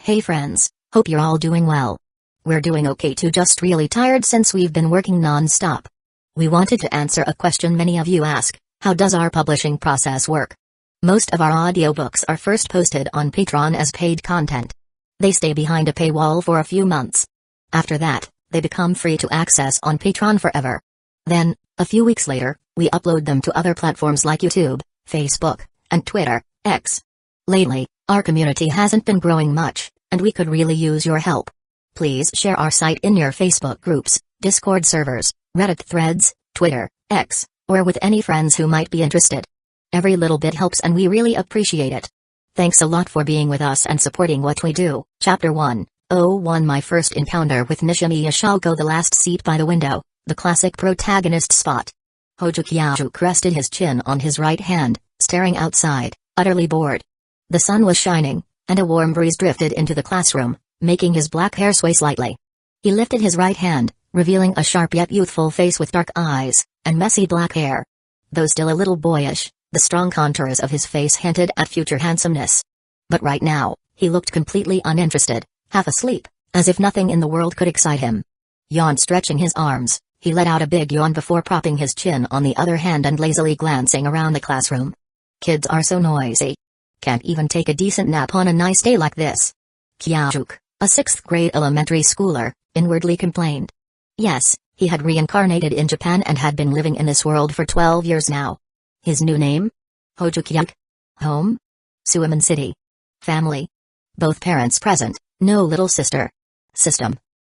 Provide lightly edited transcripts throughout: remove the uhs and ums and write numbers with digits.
Hey friends, hope you're all doing well. We're doing okay too, just really tired since we've been working non-stop. We wanted to answer a question many of you ask: how does our publishing process work? Most of our audiobooks are first posted on Patreon as paid content. They stay behind a paywall for a few months. After that, they become free to access on Patreon forever. Then, a few weeks later, we upload them to other platforms like YouTube, Facebook, and Twitter, X. Lately, our community hasn't been growing much, and we could really use your help. Please share our site in your Facebook groups, Discord servers, Reddit threads, Twitter, X, or with any friends who might be interested. Every little bit helps and we really appreciate it. Thanks a lot for being with us and supporting what we do. Chapter 1:01 My first encounter with Nishimi Yashalko. The last seat by the window, the classic protagonist spot. Hojo Kyajuk rested his chin on his right hand, staring outside, utterly bored. The sun was shining, and a warm breeze drifted into the classroom, making his black hair sway slightly. He lifted his right hand, revealing a sharp yet youthful face with dark eyes, and messy black hair. Though still a little boyish, the strong contours of his face hinted at future handsomeness. But right now, he looked completely uninterested, half asleep, as if nothing in the world could excite him. Stretching his arms, he let out a big yawn before propping his chin on the other hand and lazily glancing around the classroom. Kids are so noisy. Can't even take a decent nap on a nice day like this. Kyajuk, a 6th grade elementary schooler, inwardly complained. Yes, he had reincarnated in Japan and had been living in this world for 12 years now. His new name? Hojo Kyajuk. Home? Suiman City. Family? Both parents present, no little sister. System?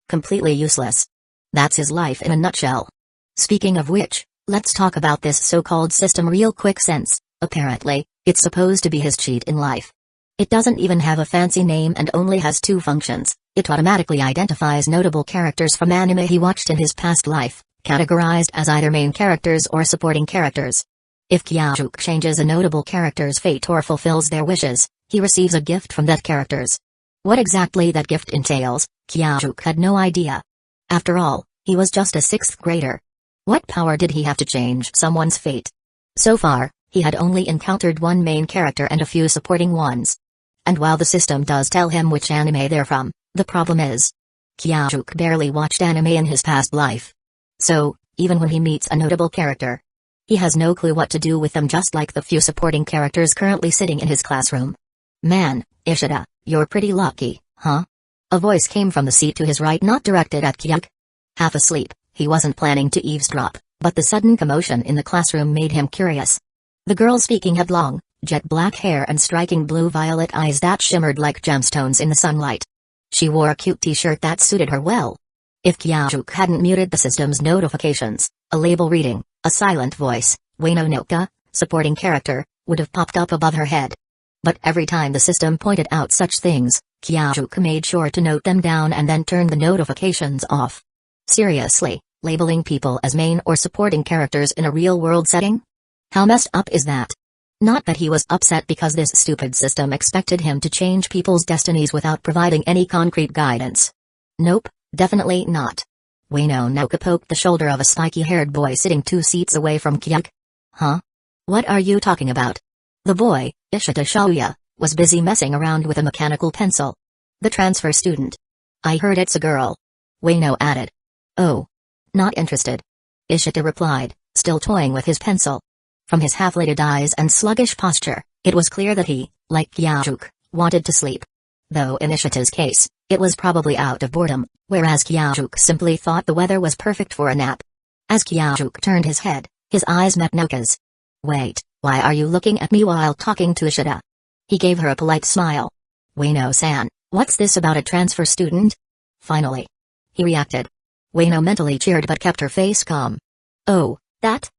Completely useless. That's his life in a nutshell. Speaking of which, let's talk about this so-called system real quick since, apparently, it's supposed to be his cheat in life. It doesn't even have a fancy name and only has 2 functions. It automatically identifies notable characters from anime he watched in his past life, categorized as either main characters or supporting characters. If Kyajuk changes a notable character's fate or fulfills their wishes, he receives a gift from that characters. What exactly that gift entails, Kyajuk had no idea. After all, he was just a 6th grader. What power did he have to change someone's fate? So far, he had only encountered one main character and a few supporting ones. And while the system does tell him which anime they're from, the problem is, Kyajuk barely watched anime in his past life. So, even when he meets a notable character, he has no clue what to do with them, just like the few supporting characters currently sitting in his classroom. Man, Ishida, you're pretty lucky, huh? A voice came from the seat to his right, not directed at Kyajuk. Half asleep, he wasn't planning to eavesdrop, but the sudden commotion in the classroom made him curious. The girl speaking had long, jet black hair and striking blue-violet eyes that shimmered like gemstones in the sunlight. She wore a cute t-shirt that suited her well. If Kyajuk hadn't muted the system's notifications, a label reading, a silent voice, Wano Noka, supporting character, would have popped up above her head. But every time the system pointed out such things, Kyajuk made sure to note them down and then turned the notifications off. Seriously, labeling people as main or supporting characters in a real-world setting? How messed up is that? Not that he was upset because this stupid system expected him to change people's destinies without providing any concrete guidance. Nope, definitely not. Wano Noka poked the shoulder of a spiky-haired boy sitting 2 seats away from Kyajuk. Huh? What are you talking about? The boy, Ishita Shaoya, was busy messing around with a mechanical pencil. The transfer student. I heard it's a girl. Wano added. Oh. Not interested. Ishita replied, still toying with his pencil. From his half-lidded eyes and sluggish posture, it was clear that he, like Kyajuk, wanted to sleep. Though in Ishita's case, it was probably out of boredom, whereas Kyajuk simply thought the weather was perfect for a nap. As Kyajuk turned his head, his eyes met Noka's. Wait, why are you looking at me while talking to Ishita? He gave her a polite smile. Wano-san, what's this about a transfer student? Finally. He reacted. Wano mentally cheered but kept her face calm. Oh, that?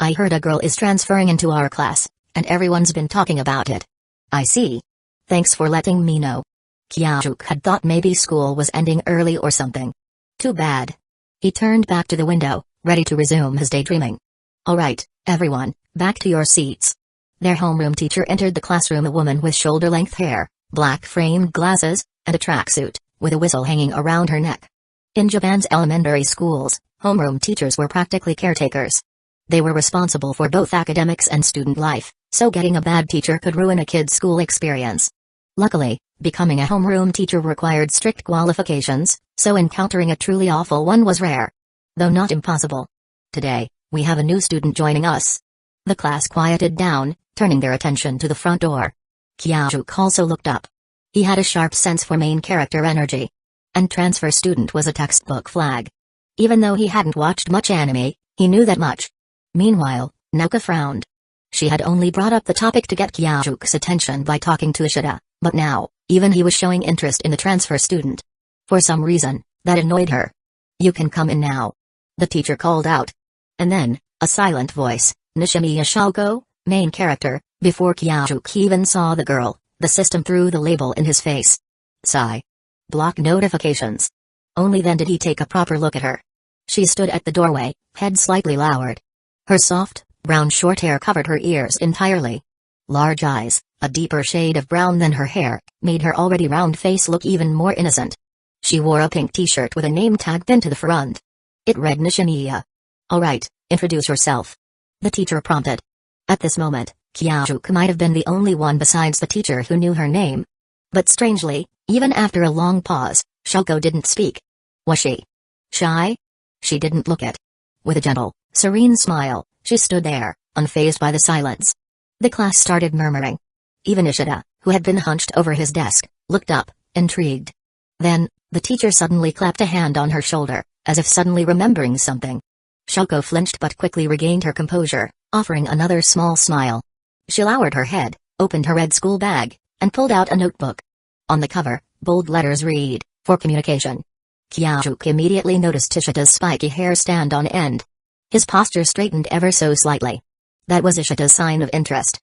I heard a girl is transferring into our class, and everyone's been talking about it. I see. Thanks for letting me know. Kyajuk had thought maybe school was ending early or something. Too bad. He turned back to the window, ready to resume his daydreaming. Alright, everyone, back to your seats. Their homeroom teacher entered the classroom, a woman with shoulder-length hair, black framed glasses, and a tracksuit, with a whistle hanging around her neck. In Japan's elementary schools, homeroom teachers were practically caretakers. They were responsible for both academics and student life, so getting a bad teacher could ruin a kid's school experience. Luckily, becoming a homeroom teacher required strict qualifications, so encountering a truly awful one was rare. Though not impossible. Today, we have a new student joining us. The class quieted down, turning their attention to the front door. Kyajuk also looked up. He had a sharp sense for main character energy. And transfer student was a textbook flag. Even though he hadn't watched much anime, he knew that much. Meanwhile, Naoka frowned. She had only brought up the topic to get Kyajuk's attention by talking to Ishida, but now, even he was showing interest in the transfer student. For some reason, that annoyed her. "You can come in now," the teacher called out. And then, a silent voice, "Nishimiya Shouko, main character." Before Kyajuk even saw the girl, the system threw the label in his face. Sigh. Block notifications. Only then did he take a proper look at her. She stood at the doorway, head slightly lowered. Her soft, brown short hair covered her ears entirely. Large eyes, a deeper shade of brown than her hair, made her already round face look even more innocent. She wore a pink t-shirt with a name tag pinned to the front. It read Nishimiya. "Alright, introduce yourself," the teacher prompted. At this moment, Kyajuk might have been the only one besides the teacher who knew her name. But strangely, even after a long pause, Shouko didn't speak. Was she shy? She didn't look it. With a gentle, serene smile, she stood there, unfazed by the silence. The class started murmuring. Even Ishida, who had been hunched over his desk, looked up, intrigued. Then, the teacher suddenly clapped a hand on her shoulder, as if suddenly remembering something. Shouko flinched but quickly regained her composure, offering another small smile. She lowered her head, opened her red school bag, and pulled out a notebook. On the cover, bold letters read, "For communication." Kyajuk immediately noticed Ishida's spiky hair stand on end. His posture straightened ever so slightly. That was Ishida's sign of interest.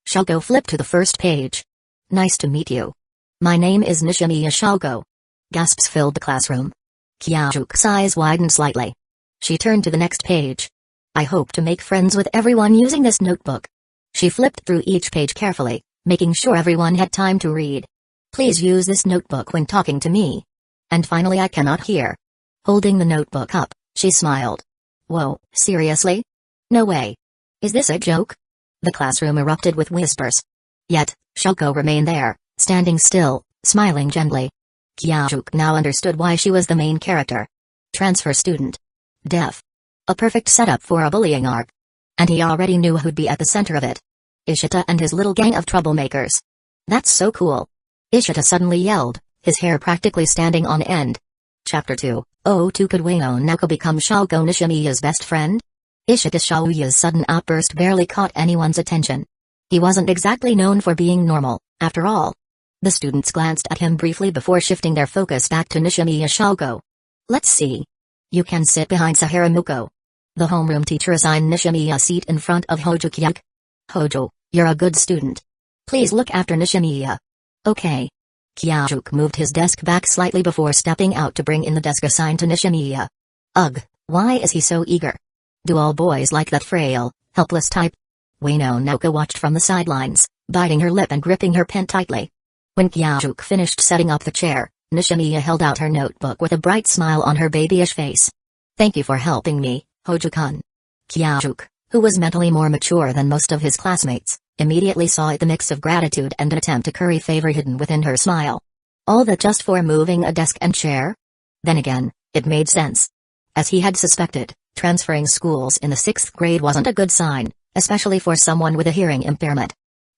Shouko flipped to the first page. "Nice to meet you. My name is Nishimiya Shouko." Gasps filled the classroom. Kyaju's eyes widened slightly. She turned to the next page. "I hope to make friends with everyone using this notebook." She flipped through each page carefully, making sure everyone had time to read. "Please use this notebook when talking to me." And finally, "I cannot hear." Holding the notebook up, she smiled. "Whoa, seriously? No way. Is this a joke?" The classroom erupted with whispers. Yet, Shouko remained there, standing still, smiling gently. Kyajuk now understood why she was the main character. Transfer student. Deaf. A perfect setup for a bullying arc. And he already knew who'd be at the center of it. Ishida and his little gang of troublemakers. "That's so cool!" Ishida suddenly yelled, his hair practically standing on end. Chapter 2, Oh2 Could Wano Nako become Shouko Nishimiya's best friend? Ishida Shaoya's sudden outburst barely caught anyone's attention. He wasn't exactly known for being normal, after all. The students glanced at him briefly before shifting their focus back to Nishimiya Shouko. "Let's see. You can sit behind Saharamuko." The homeroom teacher assigned Nishimiya a seat in front of Hojo Kyuk. "Hojo, you're a good student. Please look after Nishimiya." "Okay." Kyajuk moved his desk back slightly before stepping out to bring in the desk assigned to Nishimiya. Ugh, why is he so eager? Do all boys like that frail, helpless type? Wano Naoka watched from the sidelines, biting her lip and gripping her pen tightly. When Kyajuk finished setting up the chair, Nishimiya held out her notebook with a bright smile on her babyish face. "Thank you for helping me, Hojo-kun." Kyajuk, who was mentally more mature than most of his classmates, immediately saw the mix of gratitude and an attempt to curry favor hidden within her smile. All that just for moving a desk and chair? Then again, it made sense. As he had suspected, transferring schools in the 6th grade wasn't a good sign, especially for someone with a hearing impairment.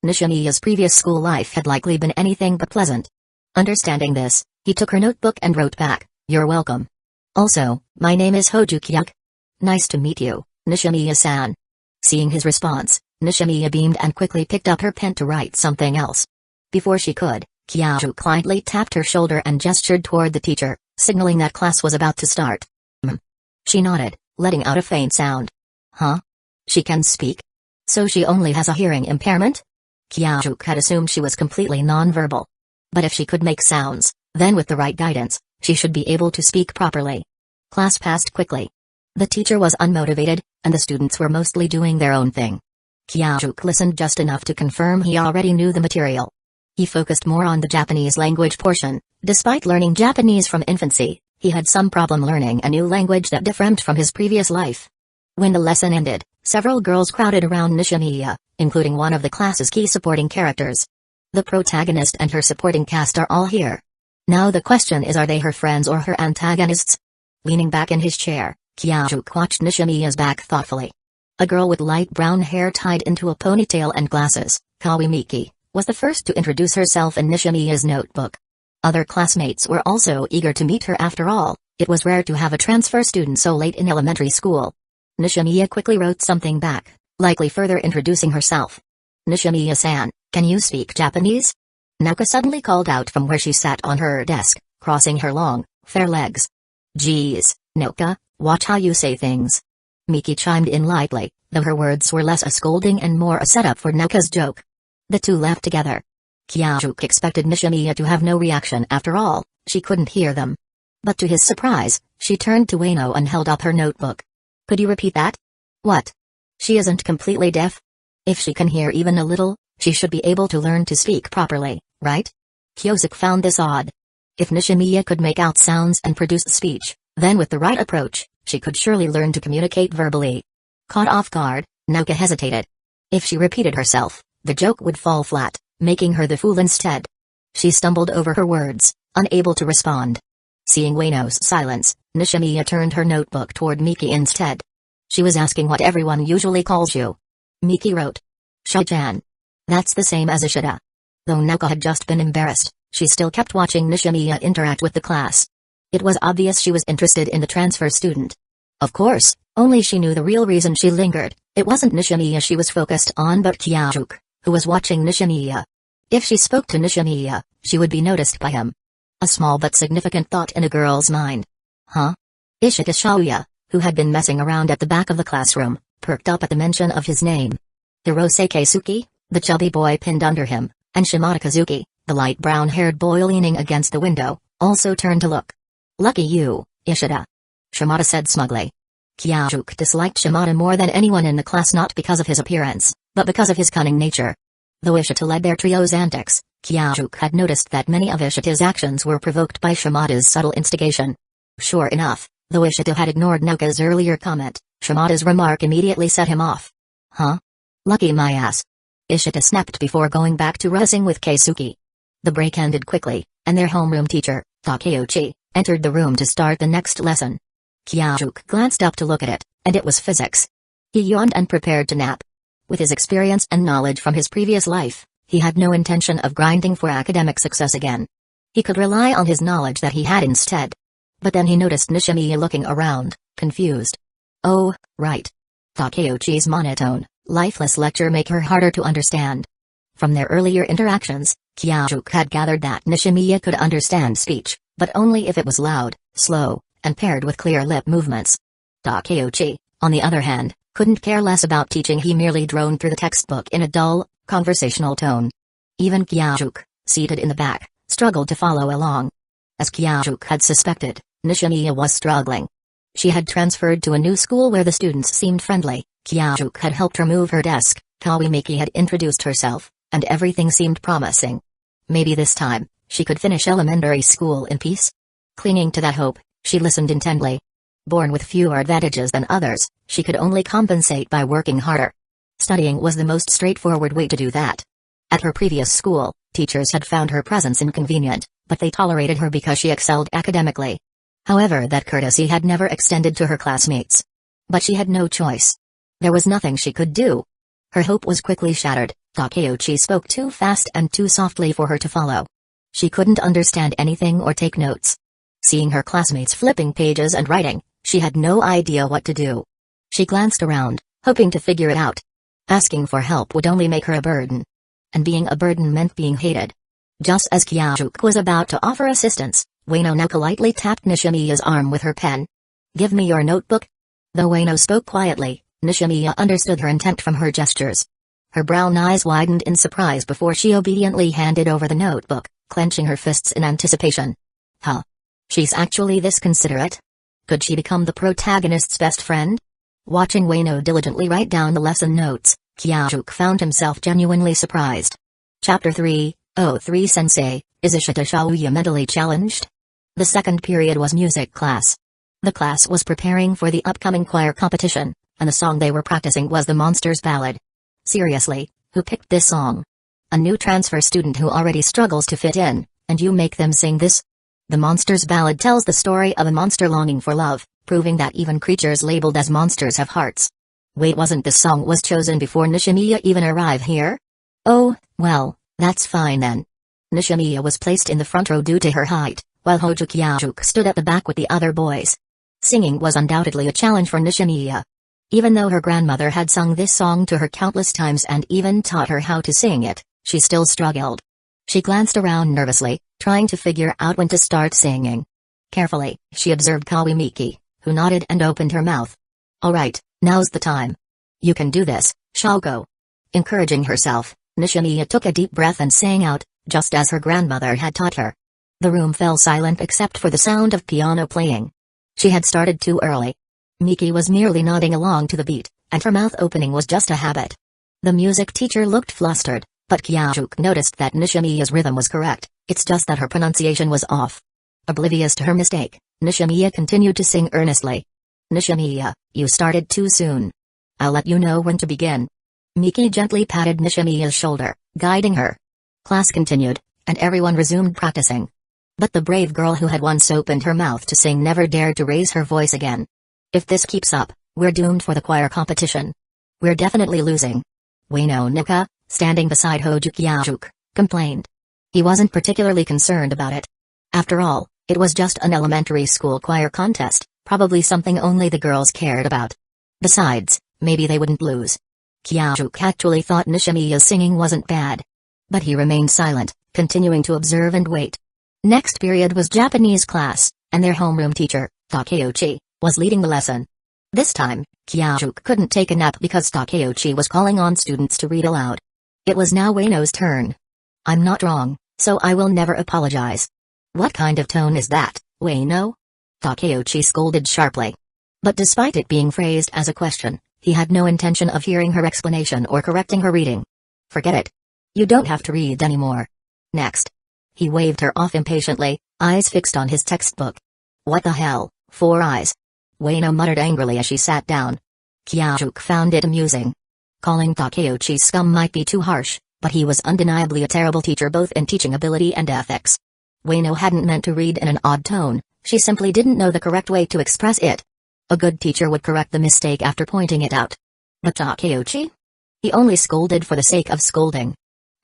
Nishimiya's previous school life had likely been anything but pleasant. Understanding this, he took her notebook and wrote back, "You're welcome. Also, my name is Hojo Kyuk. Nice to meet you, Nishimiya-san." Seeing his response, Nishimiya beamed and quickly picked up her pen to write something else. Before she could, Kyajuk lightly tapped her shoulder and gestured toward the teacher, signaling that class was about to start. She nodded, letting out a faint sound. "Huh? She can speak? So she only has a hearing impairment?" Kyajuk had assumed she was completely nonverbal. But if she could make sounds, then with the right guidance, she should be able to speak properly. Class passed quickly. The teacher was unmotivated, and the students were mostly doing their own thing. Kyajuk listened just enough to confirm he already knew the material. He focused more on the Japanese language portion. Despite learning Japanese from infancy, he had some problem learning a new language that differed from his previous life. When the lesson ended, several girls crowded around Nishimiya, including one of the class's key supporting characters. The protagonist and her supporting cast are all here. Now the question is, are they her friends or her antagonists? Leaning back in his chair, Kyajuk watched Nishimiya's back thoughtfully. A girl with light brown hair tied into a ponytail and glasses, Kawimiki, was the first to introduce herself in Nishimiya's notebook. Other classmates were also eager to meet her. After all, it was rare to have a transfer student so late in elementary school. Nishimiya quickly wrote something back, likely further introducing herself. Nishimiya-san, can you speak Japanese? Naoka suddenly called out from where she sat on her desk, crossing her long, fair legs. Geez, Naoka, watch how you say things. Miki chimed in lightly, though her words were less a scolding and more a setup for Naoka's joke. The two laughed together. Kyajuk expected Nishimiya to have no reaction. After all, she couldn't hear them. But to his surprise, she turned to Ueno and held up her notebook. Could you repeat that? What? She isn't completely deaf? If she can hear even a little, she should be able to learn to speak properly, right? Kyosuke found this odd. If Nishimiya could make out sounds and produce speech, then with the right approach, she could surely learn to communicate verbally. Caught off guard, Naoka hesitated. If she repeated herself, the joke would fall flat, making her the fool instead. She stumbled over her words, unable to respond. Seeing Ueno's silence, Nishimiya turned her notebook toward Miki instead. She was asking what everyone usually calls you. Miki wrote. Shai-chan. That's the same as Ishida. Though Naoka had just been embarrassed, she still kept watching Nishimiya interact with the class. It was obvious she was interested in the transfer student. Of course, only she knew the real reason she lingered. It wasn't Nishimiya she was focused on but Kyajuk, who was watching Nishimiya. If she spoke to Nishimiya, she would be noticed by him. A small but significant thought in a girl's mind. Huh? Ishida Shaoya, who had been messing around at the back of the classroom, perked up at the mention of his name. Hirose Keisuke, the chubby boy pinned under him, and Shimada Kazuki, the light brown-haired boy leaning against the window, also turned to look. Lucky you, Ishida. Shimada said smugly. Kyajuk disliked Shimada more than anyone in the class, not because of his appearance, but because of his cunning nature. Though Ishida led their trio's antics, Kyajuk had noticed that many of Ishida's actions were provoked by Shimada's subtle instigation. Sure enough, though Ishida had ignored Naoka's earlier comment, Shimada's remark immediately set him off. Huh? Lucky my ass. Ishida snapped before going back to wrestling with Keisuke. The break ended quickly, and their homeroom teacher, Takeuchi, entered the room to start the next lesson. Kyajuk glanced up to look at it, and it was physics. He yawned and prepared to nap. With his experience and knowledge from his previous life, he had no intention of grinding for academic success again. He could rely on his knowledge that he had instead. But then he noticed Nishimiya looking around, confused. Oh, right. Takeuchi's monotone, lifeless lecture made her harder to understand. From their earlier interactions, Kyajuk had gathered that Nishimiya could understand speech, but only if it was loud, slow, and paired with clear lip movements. Takeuchi, on the other hand, couldn't care less about teaching. He merely droned through the textbook in a dull, conversational tone. Even Kyajuk, seated in the back, struggled to follow along. As Kyajuk had suspected, Nishimiya was struggling. She had transferred to a new school where the students seemed friendly. Kyajuk had helped her move her desk, Kawimiki had introduced herself, and everything seemed promising. Maybe this time, she could finish elementary school in peace? Clinging to that hope, she listened intently. Born with fewer advantages than others, she could only compensate by working harder. Studying was the most straightforward way to do that. At her previous school, teachers had found her presence inconvenient, but they tolerated her because she excelled academically. However, that courtesy had never extended to her classmates. But she had no choice. There was nothing she could do. Her hope was quickly shattered. Takeuchi spoke too fast and too softly for her to follow. She couldn't understand anything or take notes. Seeing her classmates flipping pages and writing, she had no idea what to do. She glanced around, hoping to figure it out. Asking for help would only make her a burden. And being a burden meant being hated. Just as Kyajuk was about to offer assistance, Ueno now politely tapped Nishimiya's arm with her pen. Give me your notebook. Though Ueno spoke quietly, Nishimiya understood her intent from her gestures. Her brown eyes widened in surprise before she obediently handed over the notebook, clenching her fists in anticipation. Huh? She's actually this considerate? Could she become the protagonist's best friend? Watching Ueno diligently write down the lesson notes, Kyajuk found himself genuinely surprised. Chapter 3:03 Sensei, is Ishida Shaoya mentally challenged? The second period was music class. The class was preparing for the upcoming choir competition, and the song they were practicing was the Monsters Ballad. Seriously, who picked this song? A new transfer student who already struggles to fit in, and you make them sing this? The Monster's Ballad tells the story of a monster longing for love, proving that even creatures labeled as monsters have hearts. Wait, wasn't this song was chosen before Nishimiya even arrived here? Oh, well, that's fine then. Nishimiya was placed in the front row due to her height, while Hojo Kyajuk stood at the back with the other boys. Singing was undoubtedly a challenge for Nishimiya. Even though her grandmother had sung this song to her countless times and even taught her how to sing it, she still struggled. She glanced around nervously, trying to figure out when to start singing. Carefully, she observed Kawimiki, who nodded and opened her mouth. Alright, now's the time. You can do this, Shoko. Encouraging herself, Nishimiya took a deep breath and sang out, just as her grandmother had taught her. The room fell silent except for the sound of piano playing. She had started too early. Miki was merely nodding along to the beat, and her mouth opening was just a habit. The music teacher looked flustered, but Kyajuk noticed that Nishimiya's rhythm was correct, it's just that her pronunciation was off. Oblivious to her mistake, Nishimiya continued to sing earnestly. Nishimiya, you started too soon. I'll let you know when to begin. Miki gently patted Nishimiya's shoulder, guiding her. Class continued, and everyone resumed practicing. But the brave girl who had once opened her mouth to sing never dared to raise her voice again. If this keeps up, we're doomed for the choir competition. We're definitely losing. Ueno Nika, standing beside Hojo Kyajuk, complained. He wasn't particularly concerned about it. After all, it was just an elementary school choir contest, probably something only the girls cared about. Besides, maybe they wouldn't lose. Kyajuk actually thought Nishimiya's singing wasn't bad. But he remained silent, continuing to observe and wait. Next period was Japanese class, and their homeroom teacher, Takeuchi, was leading the lesson. This time, Kyajuk couldn't take a nap because Takeuchi was calling on students to read aloud. It was now Ueno's turn. I'm not wrong, so I will never apologize. What kind of tone is that, Ueno? Takeuchi scolded sharply. But despite it being phrased as a question, he had no intention of hearing her explanation or correcting her reading. Forget it. You don't have to read anymore. Next. He waved her off impatiently, eyes fixed on his textbook. What the hell, 4 eyes? Ueno muttered angrily as she sat down. Kyajuk found it amusing. Calling Takeuchi scum might be too harsh, but he was undeniably a terrible teacher both in teaching ability and ethics. Ueno hadn't meant to read in an odd tone, she simply didn't know the correct way to express it. A good teacher would correct the mistake after pointing it out. But Takeuchi? He only scolded for the sake of scolding.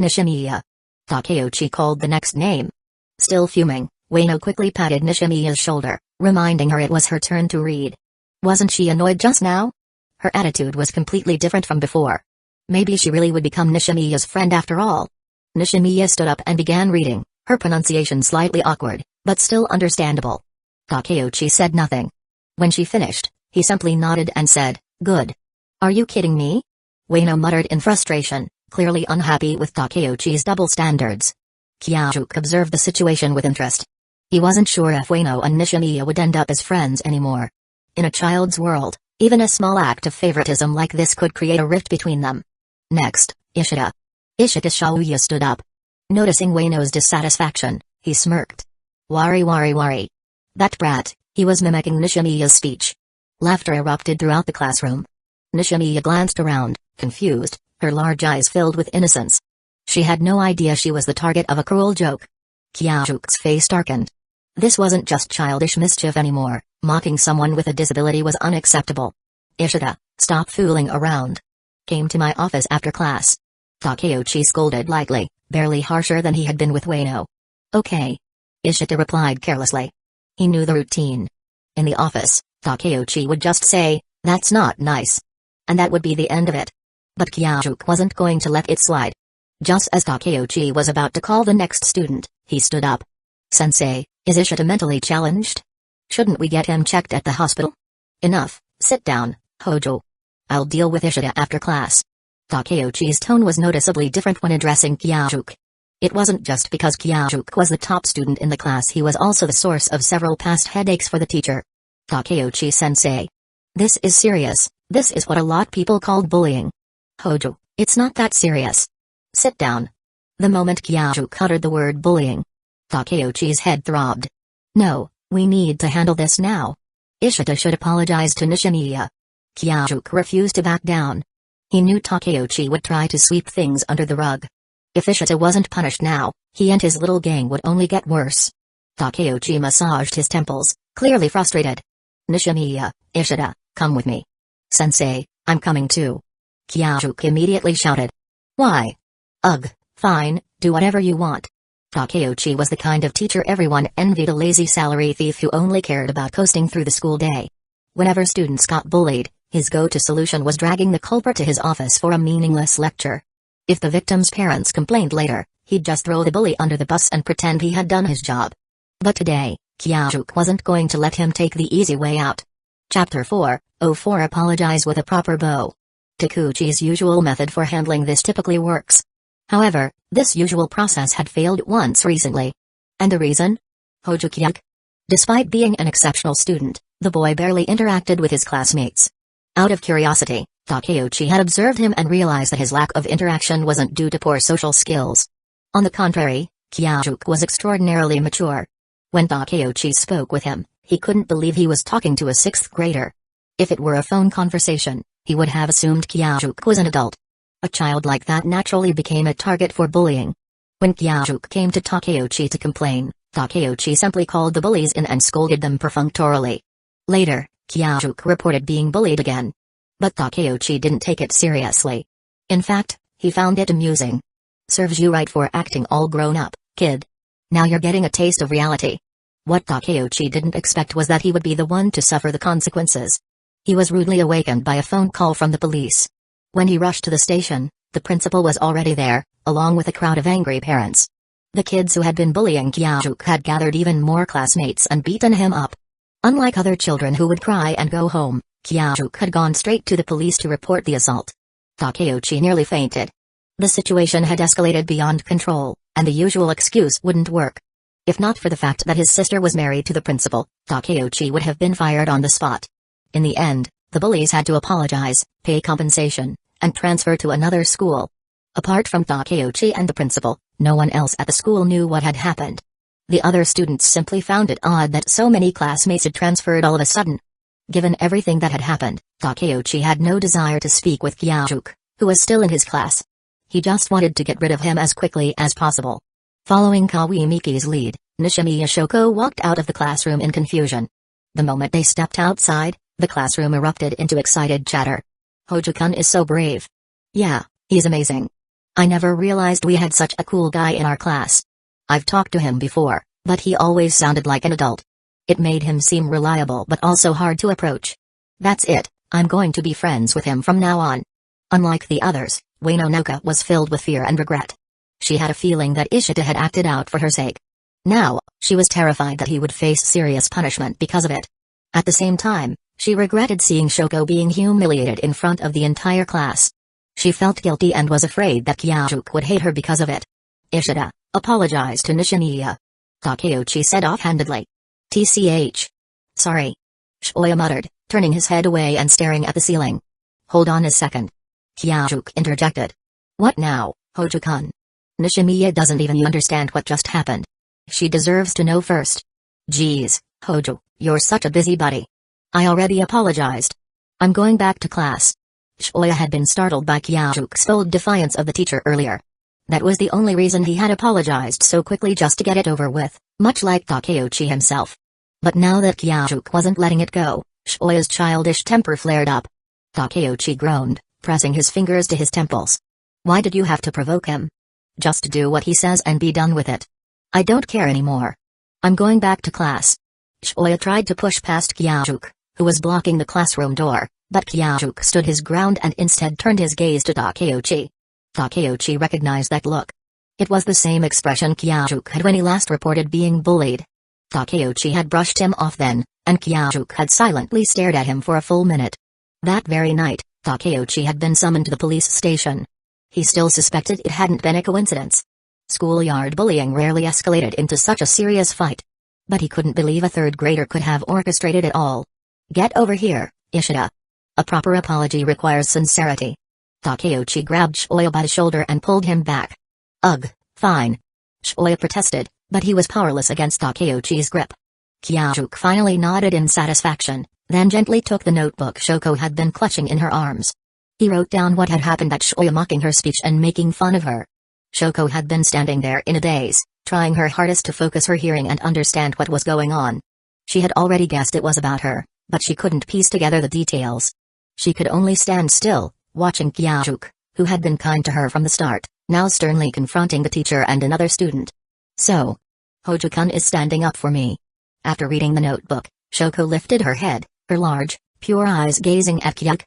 Nishimiya. Takeuchi called the next name. Still fuming, Ueno quickly patted Nishimiya's shoulder, reminding her it was her turn to read. Wasn't she annoyed just now? Her attitude was completely different from before. Maybe she really would become Nishimiya's friend after all. Nishimiya stood up and began reading, her pronunciation slightly awkward, but still understandable. Takeuchi said nothing. When she finished, he simply nodded and said, "Good." Are you kidding me? Ueno muttered in frustration, clearly unhappy with Takeuchi's double standards. Kyajuk observed the situation with interest. He wasn't sure if Ueno and Nishimiya would end up as friends anymore. In a child's world, even a small act of favoritism like this could create a rift between them. Next, Ishida. Ishida Shaoya stood up. Noticing Ueno's dissatisfaction, he smirked. Wari. That brat, he was mimicking Nishimiya's speech. Laughter erupted throughout the classroom. Nishimiya glanced around, confused, her large eyes filled with innocence. She had no idea she was the target of a cruel joke. Kyajuk's face darkened. This wasn't just childish mischief anymore, mocking someone with a disability was unacceptable. Ishida, stop fooling around. Came to my office after class. Takeuchi scolded lightly, barely harsher than he had been with Ueno. Okay. Ishida replied carelessly. He knew the routine. In the office, Takeuchi would just say, "That's not nice." And that would be the end of it. But Kyajuk wasn't going to let it slide. Just as Takeuchi was about to call the next student, he stood up. Sensei, is Ishida mentally challenged? Shouldn't we get him checked at the hospital? Enough, sit down, Hojo. I'll deal with Ishida after class. Takeuchi's tone was noticeably different when addressing Kyajuk. It wasn't just because Kyajuk was the top student in the class, he was also the source of several past headaches for the teacher. Takeuchi-sensei. This is serious, this is what a lot people called bullying. Hojo, it's not that serious. Sit down. The moment Kyajuk uttered the word bullying, Takeuchi's head throbbed. No, we need to handle this now. Ishida should apologize to Nishimiya. Kyajuk refused to back down. He knew Takeuchi would try to sweep things under the rug. If Ishida wasn't punished now, he and his little gang would only get worse. Takeuchi massaged his temples, clearly frustrated. Nishimiya, Ishida, come with me. Sensei, I'm coming too. Kyajuk immediately shouted. Why? Ugh, fine, do whatever you want. Takeuchi was the kind of teacher everyone envied, a lazy salary thief who only cared about coasting through the school day. Whenever students got bullied, his go-to solution was dragging the culprit to his office for a meaningless lecture. If the victim's parents complained later, he'd just throw the bully under the bus and pretend he had done his job. But today, Kyajuk wasn't going to let him take the easy way out. Chapter 4:04 Apologize with a proper bow. Takuchi's usual method for handling this typically works. However, this usual process had failed once recently. And the reason? Hojukyuk. Despite being an exceptional student, the boy barely interacted with his classmates. Out of curiosity, Takeuchi had observed him and realized that his lack of interaction wasn't due to poor social skills. On the contrary, Kyajuk was extraordinarily mature. When Takeuchi spoke with him, he couldn't believe he was talking to a 6th grader. If it were a phone conversation, he would have assumed Kyajuk was an adult. A child like that naturally became a target for bullying. When Kyajuk came to Takeuchi to complain, Takeuchi simply called the bullies in and scolded them perfunctorily. Later, Kyajuk reported being bullied again. But Takeuchi didn't take it seriously. In fact, he found it amusing. Serves you right for acting all grown up, kid. Now you're getting a taste of reality. What Takeuchi didn't expect was that he would be the one to suffer the consequences. He was rudely awakened by a phone call from the police. When he rushed to the station, the principal was already there, along with a crowd of angry parents. The kids who had been bullying Kyajuk had gathered even more classmates and beaten him up. Unlike other children who would cry and go home, Kyajuk had gone straight to the police to report the assault. Takeuchi nearly fainted. The situation had escalated beyond control, and the usual excuse wouldn't work. If not for the fact that his sister was married to the principal, Takeuchi would have been fired on the spot. In the end, the bullies had to apologize, pay compensation, and transfer to another school. Apart from Takeuchi and the principal, no one else at the school knew what had happened. The other students simply found it odd that so many classmates had transferred all of a sudden. Given everything that had happened, Takeuchi had no desire to speak with Kyajuk, who was still in his class. He just wanted to get rid of him as quickly as possible. Following Kawimiki's lead, Nishimiya Shoko walked out of the classroom in confusion. The moment they stepped outside, the classroom erupted into excited chatter. Hojo-kun is so brave. Yeah, he's amazing. I never realized we had such a cool guy in our class. I've talked to him before, but he always sounded like an adult. It made him seem reliable but also hard to approach. That's it, I'm going to be friends with him from now on. Unlike the others, Wainonoka was filled with fear and regret. She had a feeling that Ishida had acted out for her sake. Now, she was terrified that he would face serious punishment because of it. At the same time, she regretted seeing Shoko being humiliated in front of the entire class. She felt guilty and was afraid that Kyajuk would hate her because of it. Ishida, apologize to Nishimiya. Takeuchi said offhandedly. TCH. Sorry. Shoya muttered, turning his head away and staring at the ceiling. Hold on a second. Kyajuk interjected. What now, Hojo-kun? Nishimiya doesn't even understand what just happened. She deserves to know first. Geez, Hojo, you're such a busybody. I already apologized. I'm going back to class. Shoya had been startled by Kyaju's bold defiance of the teacher earlier. That was the only reason he had apologized so quickly, just to get it over with, much like Takeuchi himself. But now that Kyajuk wasn't letting it go, Shoya's childish temper flared up. Takeuchi groaned, pressing his fingers to his temples. Why did you have to provoke him? Just do what he says and be done with it. I don't care anymore. I'm going back to class. Shoya tried to push past Kyajuk, who was blocking the classroom door, but Kyajuk stood his ground and instead turned his gaze to Takeuchi. Takeuchi recognized that look. It was the same expression Kyajuk had when he last reported being bullied. Takeuchi had brushed him off then, and Kyajuk had silently stared at him for a full minute. That very night, Takeuchi had been summoned to the police station. He still suspected it hadn't been a coincidence. Schoolyard bullying rarely escalated into such a serious fight. But he couldn't believe a third grader could have orchestrated it all. Get over here, Ishida. A proper apology requires sincerity. Takeuchi grabbed Shoya by the shoulder and pulled him back. Ugh, fine. Shoya protested, but he was powerless against Takeuchi's grip. Kyajuk finally nodded in satisfaction, then gently took the notebook Shoko had been clutching in her arms. He wrote down what had happened at Shoya, mocking her speech and making fun of her. Shoko had been standing there in a daze, trying her hardest to focus her hearing and understand what was going on. She had already guessed it was about her, but she couldn't piece together the details. She could only stand still, watching Kyajuk, who had been kind to her from the start, now sternly confronting the teacher and another student. So, Hojo-kun is standing up for me. After reading the notebook, Shoko lifted her head, her large, pure eyes gazing at Kyajuk.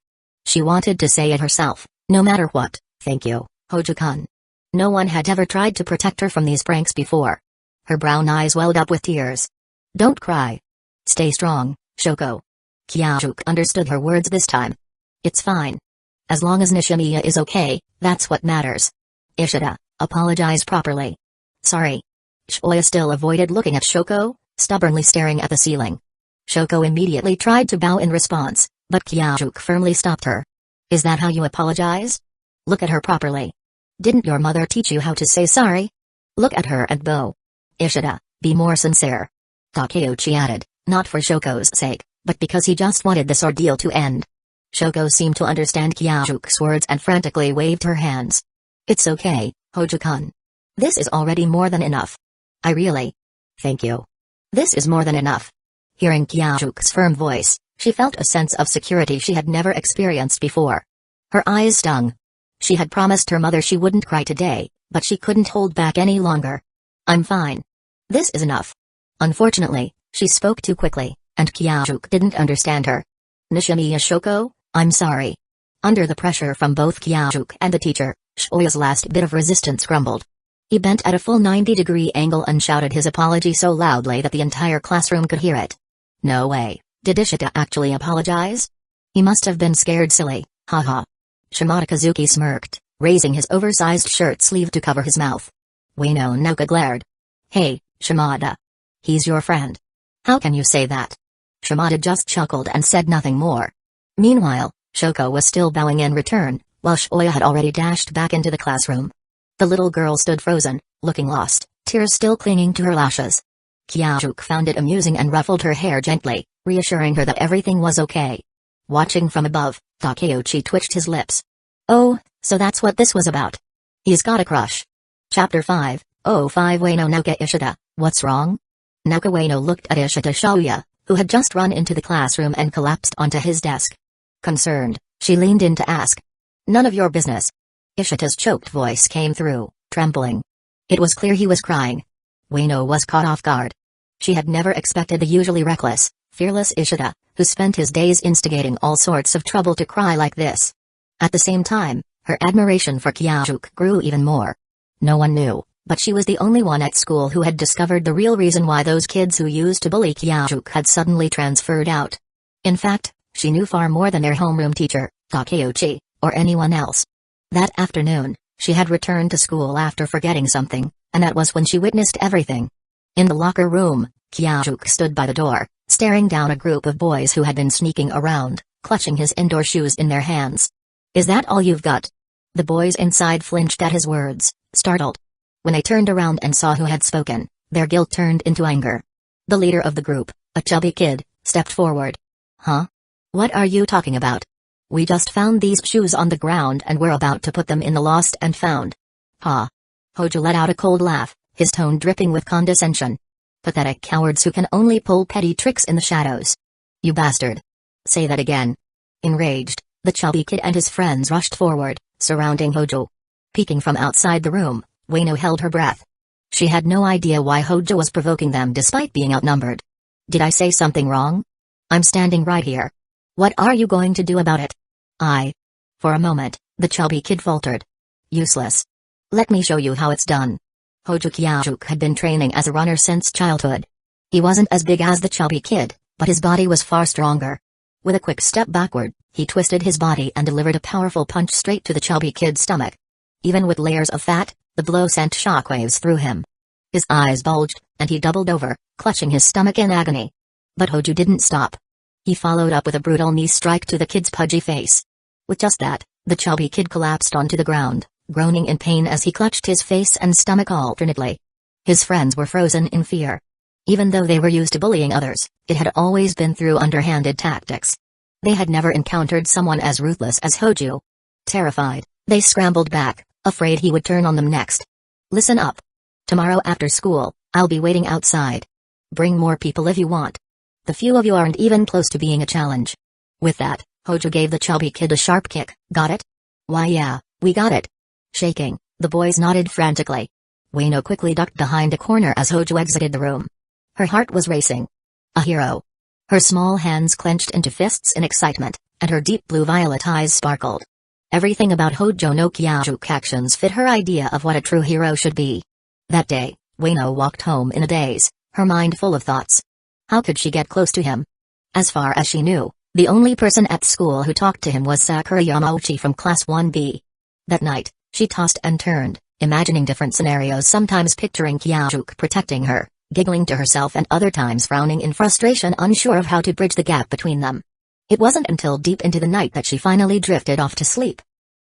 She wanted to say it herself, no matter what, thank you, Hojo-kun. No one had ever tried to protect her from these pranks before. Her brown eyes welled up with tears. Don't cry. Stay strong, Shoko. Kyajuk understood her words this time. It's fine. As long as Nishimiya is okay, that's what matters. Ishida, apologize properly. Sorry. Shoya still avoided looking at Shoko, stubbornly staring at the ceiling. Shoko immediately tried to bow in response, but Kyajuk firmly stopped her. Is that how you apologize? Look at her properly. Didn't your mother teach you how to say sorry? Look at her and bow. Ishida, be more sincere. Takeuchi added, not for Shoko's sake, but because he just wanted this ordeal to end. Shoko seemed to understand Kyajuk's words and frantically waved her hands. It's okay, Hojo-kun. This is already more than enough. I really. Thank you. This is more than enough. Hearing Kyajuk's firm voice, she felt a sense of security she had never experienced before. Her eyes stung. She had promised her mother she wouldn't cry today, but she couldn't hold back any longer. I'm fine. This is enough. Unfortunately, she spoke too quickly, and Kyajuk didn't understand her. Nishimiya Shoko, I'm sorry. Under the pressure from both Kyajuk and the teacher, Shoya's last bit of resistance crumbled. He bent at a full 90-degree angle and shouted his apology so loudly that the entire classroom could hear it. No way, did Ishida actually apologize? He must have been scared silly, haha. Shimada Kazuki smirked, raising his oversized shirt sleeve to cover his mouth. Ueno Noka glared. Hey, Shimada. He's your friend. How can you say that? Shimada just chuckled and said nothing more. Meanwhile, Shoko was still bowing in return, while Shoya had already dashed back into the classroom. The little girl stood frozen, looking lost, tears still clinging to her lashes. Kyajuk found it amusing and ruffled her hair gently, reassuring her that everything was okay. Watching from above, Takeuchi twitched his lips. Oh, so that's what this was about. He's got a crush. Chapter 5, 05 Ueno Noka Ishida, what's wrong? Noka Ueno looked at Ishida Shoya, who had just run into the classroom and collapsed onto his desk. Concerned, she leaned in to ask. None of your business. Ishida's choked voice came through, trembling. It was clear he was crying. Ueno was caught off guard. She had never expected the usually reckless, fearless Ishida, who spent his days instigating all sorts of trouble, to cry like this. At the same time, her admiration for Kyajuk grew even more. No one knew, but she was the only one at school who had discovered the real reason why those kids who used to bully Kyajuk had suddenly transferred out. In fact, she knew far more than their homeroom teacher, Takeuchi, or anyone else. That afternoon, she had returned to school after forgetting something, and that was when she witnessed everything. In the locker room, Kyajuk stood by the door, staring down a group of boys who had been sneaking around, clutching his indoor shoes in their hands. Is that all you've got? The boys inside flinched at his words, startled. When they turned around and saw who had spoken, their guilt turned into anger. The leader of the group, a chubby kid, stepped forward. Huh? What are you talking about? We just found these shoes on the ground and we're about to put them in the lost and found. Ha! Hojo let out a cold laugh, his tone dripping with condescension. Pathetic cowards who can only pull petty tricks in the shadows. You bastard. Say that again. Enraged, the chubby kid and his friends rushed forward, surrounding Hojo. Peeking from outside the room, Ueno held her breath. She had no idea why Hojo was provoking them despite being outnumbered. Did I say something wrong? I'm standing right here. What are you going to do about it? For a moment, the chubby kid faltered. Useless. Let me show you how it's done. Hojo Kyajuk had been training as a runner since childhood. He wasn't as big as the chubby kid, but his body was far stronger. With a quick step backward, he twisted his body and delivered a powerful punch straight to the chubby kid's stomach. Even with layers of fat, the blow sent shockwaves through him. His eyes bulged, and he doubled over, clutching his stomach in agony. But Hojo didn't stop. He followed up with a brutal knee strike to the kid's pudgy face. With just that, the chubby kid collapsed onto the ground, groaning in pain as he clutched his face and stomach alternately. His friends were frozen in fear. Even though they were used to bullying others, it had always been through underhanded tactics. They had never encountered someone as ruthless as Hojo. Terrified, they scrambled back, afraid he would turn on them next. Listen up. Tomorrow after school, I'll be waiting outside. Bring more people if you want. The few of you aren't even close to being a challenge. With that, Hojo gave the chubby kid a sharp kick. Got it? Why yeah, we got it. Shaking, the boys nodded frantically. Ueno quickly ducked behind a corner as Hojo exited the room. Her heart was racing. A hero. Her small hands clenched into fists in excitement, and her deep blue-violet eyes sparkled. Everything about Hojo no Kyajuk actions fit her idea of what a true hero should be. That day, Ueno walked home in a daze, her mind full of thoughts. How could she get close to him? As far as she knew, the only person at school who talked to him was Sakura Yamauchi from Class 1B. That night, she tossed and turned, imagining different scenarios, sometimes picturing Kyajuk protecting her, giggling to herself, and other times frowning in frustration, unsure of how to bridge the gap between them. It wasn't until deep into the night that she finally drifted off to sleep.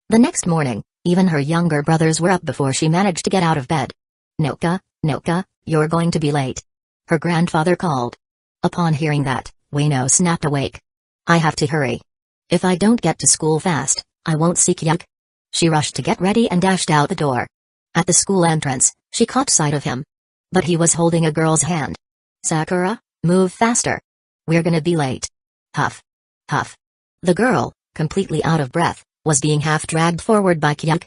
The next morning, even her younger brothers were up before she managed to get out of bed. Noka, you're going to be late. Her grandfather called. Upon hearing that, Ueno snapped awake. I have to hurry. If I don't get to school fast, I won't see Kyajuk. She rushed to get ready and dashed out the door. At the school entrance, she caught sight of him. But he was holding a girl's hand. Sakura, move faster. We're gonna be late. Huff. Huff. The girl, completely out of breath, was being half dragged forward by Kyajuk.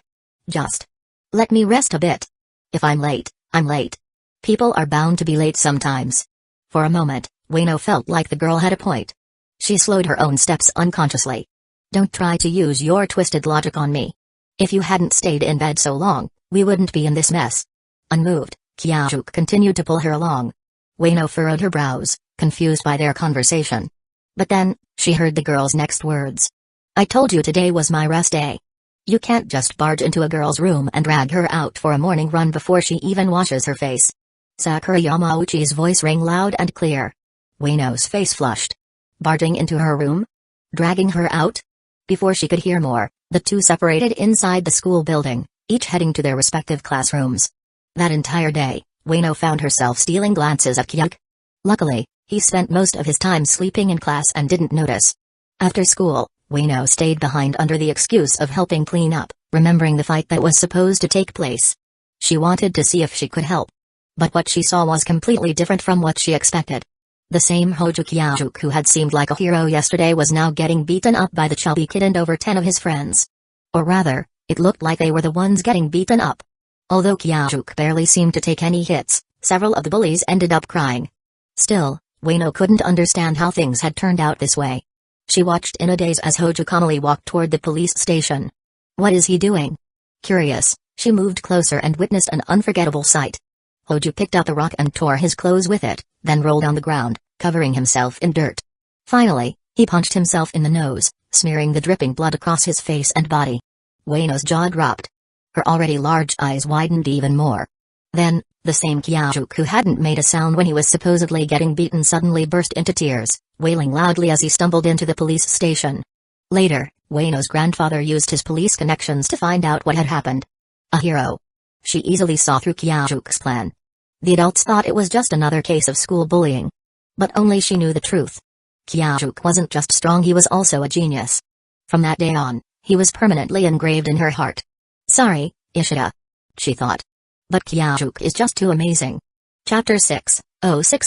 Just let me rest a bit. If I'm late, I'm late. People are bound to be late sometimes. For a moment, Ueno felt like the girl had a point. She slowed her own steps unconsciously. Don't try to use your twisted logic on me. If you hadn't stayed in bed so long, we wouldn't be in this mess. Unmoved, Kyajuk continued to pull her along. Ueno furrowed her brows, confused by their conversation. But then, she heard the girl's next words. I told you today was my rest day. You can't just barge into a girl's room and drag her out for a morning run before she even washes her face. Sakura Yamauchi's voice rang loud and clear. Ueno's face flushed. Barging into her room? Dragging her out? Before she could hear more, the two separated inside the school building, each heading to their respective classrooms. That entire day, Ueno found herself stealing glances at Kyajuk. Luckily, he spent most of his time sleeping in class and didn't notice. After school, Ueno stayed behind under the excuse of helping clean up, remembering the fight that was supposed to take place. She wanted to see if she could help. But what she saw was completely different from what she expected. The same Hojo Kyajuk who had seemed like a hero yesterday was now getting beaten up by the chubby kid and over 10 of his friends. Or rather, it looked like they were the ones getting beaten up. Although Kyajuk barely seemed to take any hits, several of the bullies ended up crying. Still, Ueno couldn't understand how things had turned out this way. She watched in a daze as Hojo calmly walked toward the police station. What is he doing? Curious, she moved closer and witnessed an unforgettable sight. Hojo picked up a rock and tore his clothes with it, then rolled on the ground, covering himself in dirt. Finally, he punched himself in the nose, smearing the dripping blood across his face and body. Ueno's jaw dropped. Her already large eyes widened even more. Then, the same Kyajuk who hadn't made a sound when he was supposedly getting beaten suddenly burst into tears, wailing loudly as he stumbled into the police station. Later, Ueno's grandfather used his police connections to find out what had happened. A hero. She easily saw through Kyajuk's plan. The adults thought it was just another case of school bullying. But only she knew the truth. Kyajuk wasn't just strong, he was also a genius. From that day on, he was permanently engraved in her heart. Sorry, Ishida. She thought. But Kyajuk is just too amazing. Chapter 6:06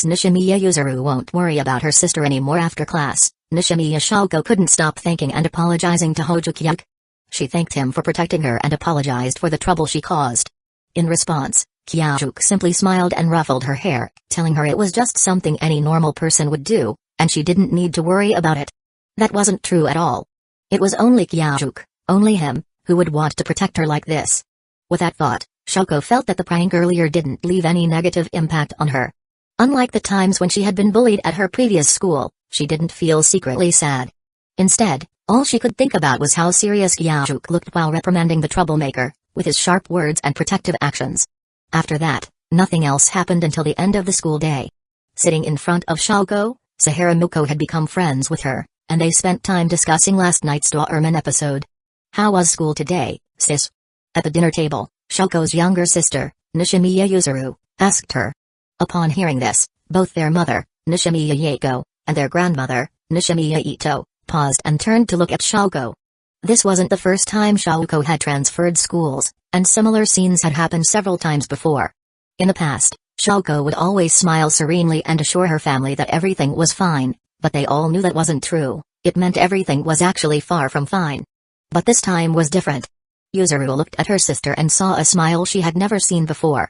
Nishimiya Yuzuru won't worry about her sister anymore. After class, Nishimiya Shoko couldn't stop thanking and apologizing to Hojo Kyajuk. She thanked him for protecting her and apologized for the trouble she caused. In response, Kyajuk simply smiled and ruffled her hair, telling her it was just something any normal person would do, and she didn't need to worry about it. That wasn't true at all. It was only Kyajuk, only him, who would want to protect her like this. With that thought, Shoko felt that the prank earlier didn't leave any negative impact on her. Unlike the times when she had been bullied at her previous school, she didn't feel secretly sad. Instead, all she could think about was how serious Kyajuk looked while reprimanding the troublemaker, with his sharp words and protective actions. After that, nothing else happened until the end of the school day. Sitting in front of Shoko, Sahara Muko had become friends with her, and they spent time discussing last night's Doraemon episode. How was school today, sis? At the dinner table, Shoko's younger sister, Nishimiya Yuzuru, asked her. Upon hearing this, both their mother, Nishimiya Yako, and their grandmother, Nishimiya Ito, paused and turned to look at Shoko. This wasn't the first time Shaoko had transferred schools, and similar scenes had happened several times before. In the past, Shaoko would always smile serenely and assure her family that everything was fine, but they all knew that wasn't true. It meant everything was actually far from fine. But this time was different. Yuzuru looked at her sister and saw a smile she had never seen before.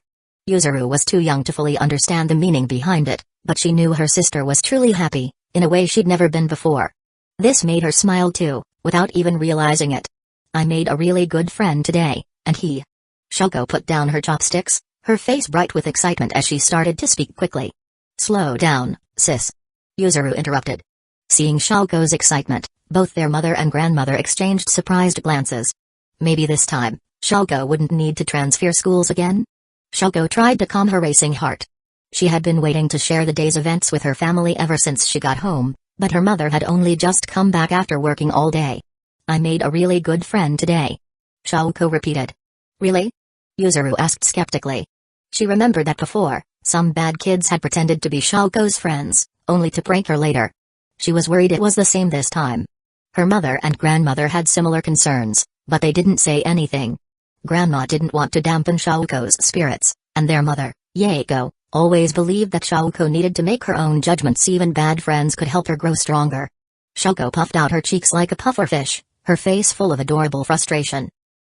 Yuzuru was too young to fully understand the meaning behind it, but she knew her sister was truly happy, in a way she'd never been before. This made her smile too, without even realizing it. I made a really good friend today, and he. Shaoko put down her chopsticks, her face bright with excitement as she started to speak quickly. Slow down, sis. Yuzuru interrupted. Seeing Shaoko's excitement, both their mother and grandmother exchanged surprised glances. Maybe this time, Shaoko wouldn't need to transfer schools again? Shaoko tried to calm her racing heart. She had been waiting to share the day's events with her family ever since she got home, but her mother had only just come back after working all day. I made a really good friend today. Shaoko repeated. Really? Yuzuru asked skeptically. She remembered that before, some bad kids had pretended to be Shaoko's friends, only to prank her later. She was worried it was the same this time. Her mother and grandmother had similar concerns, but they didn't say anything. Grandma didn't want to dampen Shaoko's spirits, and their mother, Yaeko, always believed that Shaoko needed to make her own judgments. Even bad friends could help her grow stronger. Shaoko puffed out her cheeks like a pufferfish, her face full of adorable frustration.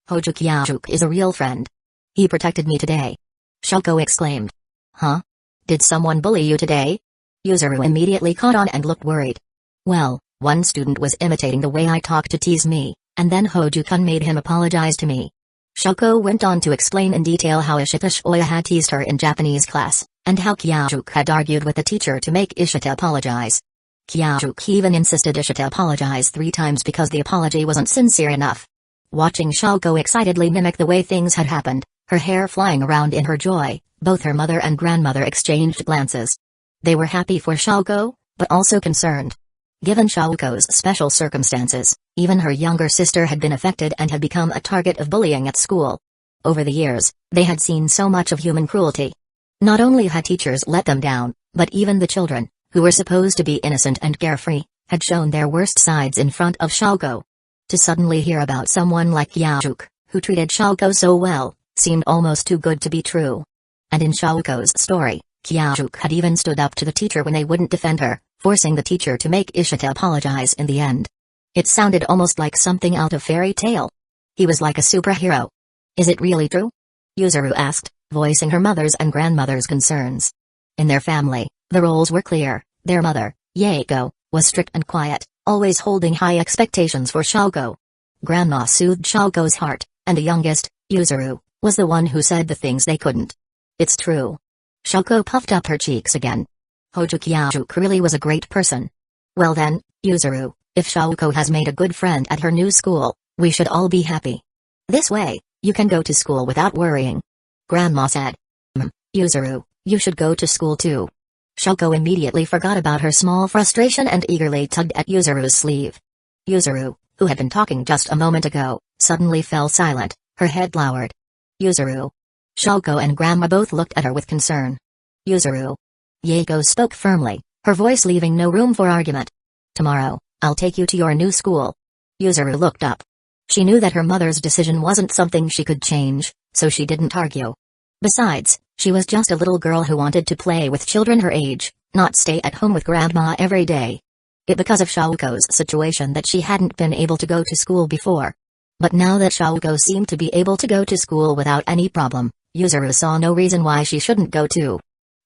Hojo Kyajuk is a real friend. He protected me today. Shaoko exclaimed. Huh? Did someone bully you today? Yuzuru immediately caught on and looked worried. Well, one student was imitating the way I talk to tease me, and then Hoju-kun made him apologize to me. Shaoko went on to explain in detail how Ishita Shoya had teased her in Japanese class, and how Kyajuk had argued with the teacher to make Ishita apologize. Kyajuk even insisted Ishita apologize 3 times because the apology wasn't sincere enough. Watching Shaoko excitedly mimic the way things had happened, her hair flying around in her joy, both her mother and grandmother exchanged glances. They were happy for Shaoko, but also concerned. Given Shaoko's special circumstances, even her younger sister had been affected and had become a target of bullying at school. Over the years, they had seen so much of human cruelty. Not only had teachers let them down, but even the children, who were supposed to be innocent and carefree, had shown their worst sides in front of Shaoko. To suddenly hear about someone like Kyajuk, who treated Shaoko so well, seemed almost too good to be true. And in Shaoko's story, Kyajuk had even stood up to the teacher when they wouldn't defend her, forcing the teacher to make Ishita apologize in the end. It sounded almost like something out of fairy tale. He was like a superhero. Is it really true? Yuzuru asked, voicing her mother's and grandmother's concerns. In their family, the roles were clear. Their mother, Yaeko, was strict and quiet, always holding high expectations for Shaoko. Grandma soothed Shaoko's heart, and the youngest, Yuzuru, was the one who said the things they couldn't. It's true. Shaoko puffed up her cheeks again. Hojo Kyajuk really was a great person. Well then, Yuzuru, if Shaoko has made a good friend at her new school, we should all be happy. This way, you can go to school without worrying. Grandma said. Yuzuru, you should go to school too. Shaoko immediately forgot about her small frustration and eagerly tugged at Yuzuru's sleeve. Yuzuru, who had been talking just a moment ago, suddenly fell silent, her head lowered. Yuzuru. Shaoko and Grandma both looked at her with concern. Yuzuru. Yaeko spoke firmly, her voice leaving no room for argument. Tomorrow, I'll take you to your new school. Yuzuru looked up. She knew that her mother's decision wasn't something she could change, so she didn't argue. Besides, she was just a little girl who wanted to play with children her age, not stay at home with Grandma every day. It because of Shaoko's situation that she hadn't been able to go to school before. But now that Shaoko seemed to be able to go to school without any problem, Yuzuru saw no reason why she shouldn't go too.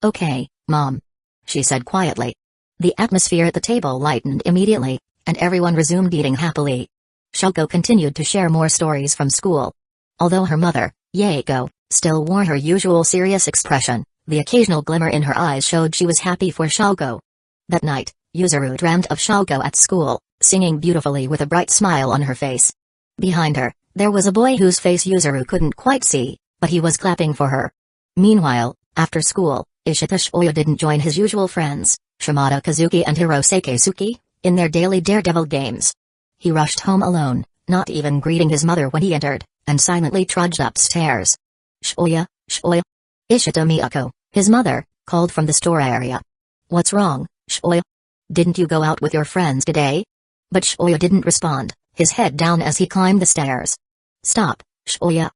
Okay, Mom. She said quietly. The atmosphere at the table lightened immediately, and everyone resumed eating happily. Shaoko continued to share more stories from school. Although her mother, Yaeko, still wore her usual serious expression, the occasional glimmer in her eyes showed she was happy for Shaoko. That night, Yuzuru dreamt of Shaoko at school, singing beautifully with a bright smile on her face. Behind her, there was a boy whose face Yuzuru couldn't quite see, but he was clapping for her. Meanwhile, after school, Ishita Shoya didn't join his usual friends, Shimada Kazuki and Hirose Keisuke, in their daily daredevil games. He rushed home alone, not even greeting his mother when he entered, and silently trudged upstairs. Shoya, Shoya. Ishita Miyako, his mother, called from the store area. What's wrong, Shoya? Didn't you go out with your friends today? But Shoya didn't respond, his head down as he climbed the stairs. "Stop, Shoya."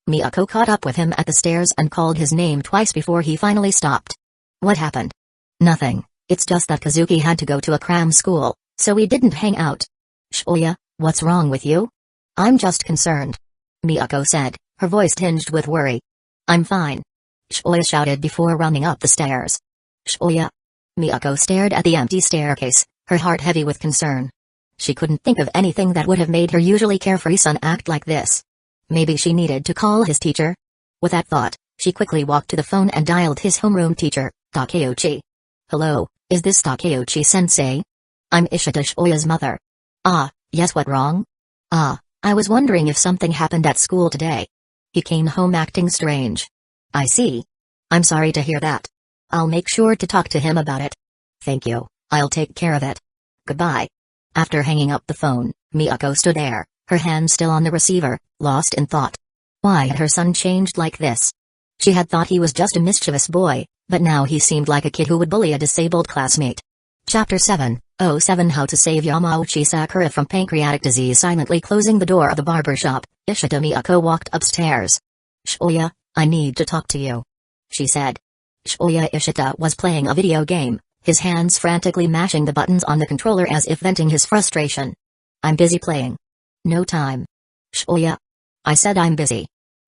Miyako caught up with him at the stairs and called his name twice before he finally stopped. "What happened?" "Nothing, it's just that Kazuki had to go to a cram school, so we didn't hang out." "Shoya, what's wrong with you?" "I'm just concerned," Miyako said, her voice tinged with worry. "I'm fine," Shoya shouted before running up the stairs. "Shoya." Miyako stared at the empty staircase, her heart heavy with concern. She couldn't think of anything that would have made her usually carefree son act like this. Maybe she needed to call his teacher? With that thought, she quickly walked to the phone and dialed his homeroom teacher, Takeuchi. "Hello, is this Takeuchi-sensei? I'm Ishita, Shoya's mother." "Ah, yes, what wrong?" "Ah, I was wondering if something happened at school today. He came home acting strange." "I see. I'm sorry to hear that. I'll make sure to talk to him about it." "Thank you, I'll take care of it. Goodbye." After hanging up the phone, Miyako stood there, her hand still on the receiver, lost in thought. Why had her son changed like this? She had thought he was just a mischievous boy, but now he seemed like a kid who would bully a disabled classmate. Chapter 7:07 How to Save Yamauchi Sakura from Pancreatic Disease. Silently closing the door of the barber shop, Ishita Miyako walked upstairs. "Shoya, I need to talk to you," she said. Shoya Ishita was playing a video game, his hands frantically mashing the buttons on the controller as if venting his frustration. "I'm busy playing." "No time." "Shoya." "I said I'm busy."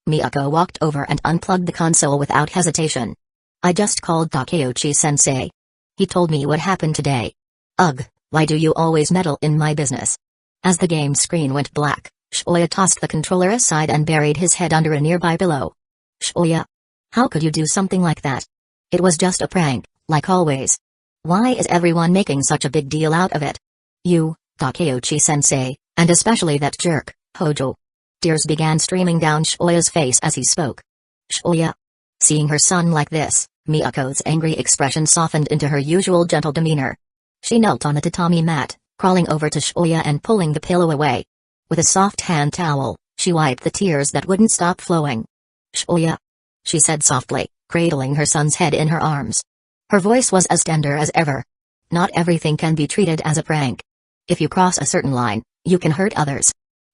Miyako walked over and unplugged the console without hesitation. "I just called Takeuchi-sensei. He told me what happened today." "Ugh, why do you always meddle in my business?" As the game screen went black, Shoya tossed the controller aside and buried his head under a nearby pillow. "Shoya, how could you do something like that? It was just a prank, like always. Why is everyone making such a big deal out of it? You, Takeuchi-sensei, and especially that jerk, Hojo." Tears began streaming down Shoya's face as he spoke. "Shoya." Seeing her son like this, Miyako's angry expression softened into her usual gentle demeanor. She knelt on the tatami mat, crawling over to Shoya and pulling the pillow away. With a soft hand towel, she wiped the tears that wouldn't stop flowing. "Shoya," she said softly, cradling her son's head in her arms. Her voice was as tender as ever. "Not everything can be treated as a prank. If you cross a certain line, you can hurt others.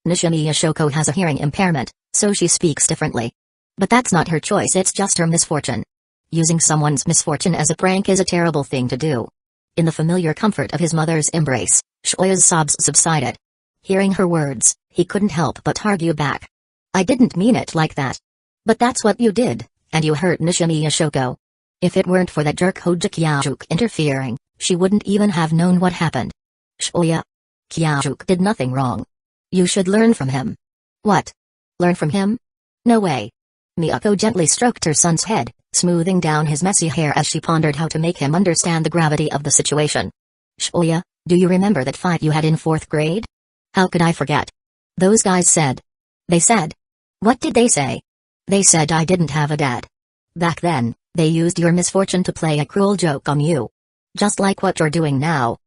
Nishimiya Shoko has a hearing impairment, so she speaks differently. But that's not her choice, it's just her misfortune. Using someone's misfortune as a prank is a terrible thing to do." In the familiar comfort of his mother's embrace, Shoya's sobs subsided. Hearing her words, he couldn't help but argue back. "I didn't mean it like that. But that's what you did, and you hurt Nishimiya Shoko. If it weren't for that jerk Hojo Kyajuk interfering, she wouldn't even have known what happened." "Shoya, Kyajuk did nothing wrong. You should learn from him." "What? Learn from him? No way." Miyako gently stroked her son's head, smoothing down his messy hair as she pondered how to make him understand the gravity of the situation. "Shoya, do you remember that fight you had in 4th grade? How could I forget? Those guys said." "They said? What did they say?" "They said I didn't have a dad. Back then, they used your misfortune to play a cruel joke on you. Just like what you're doing now.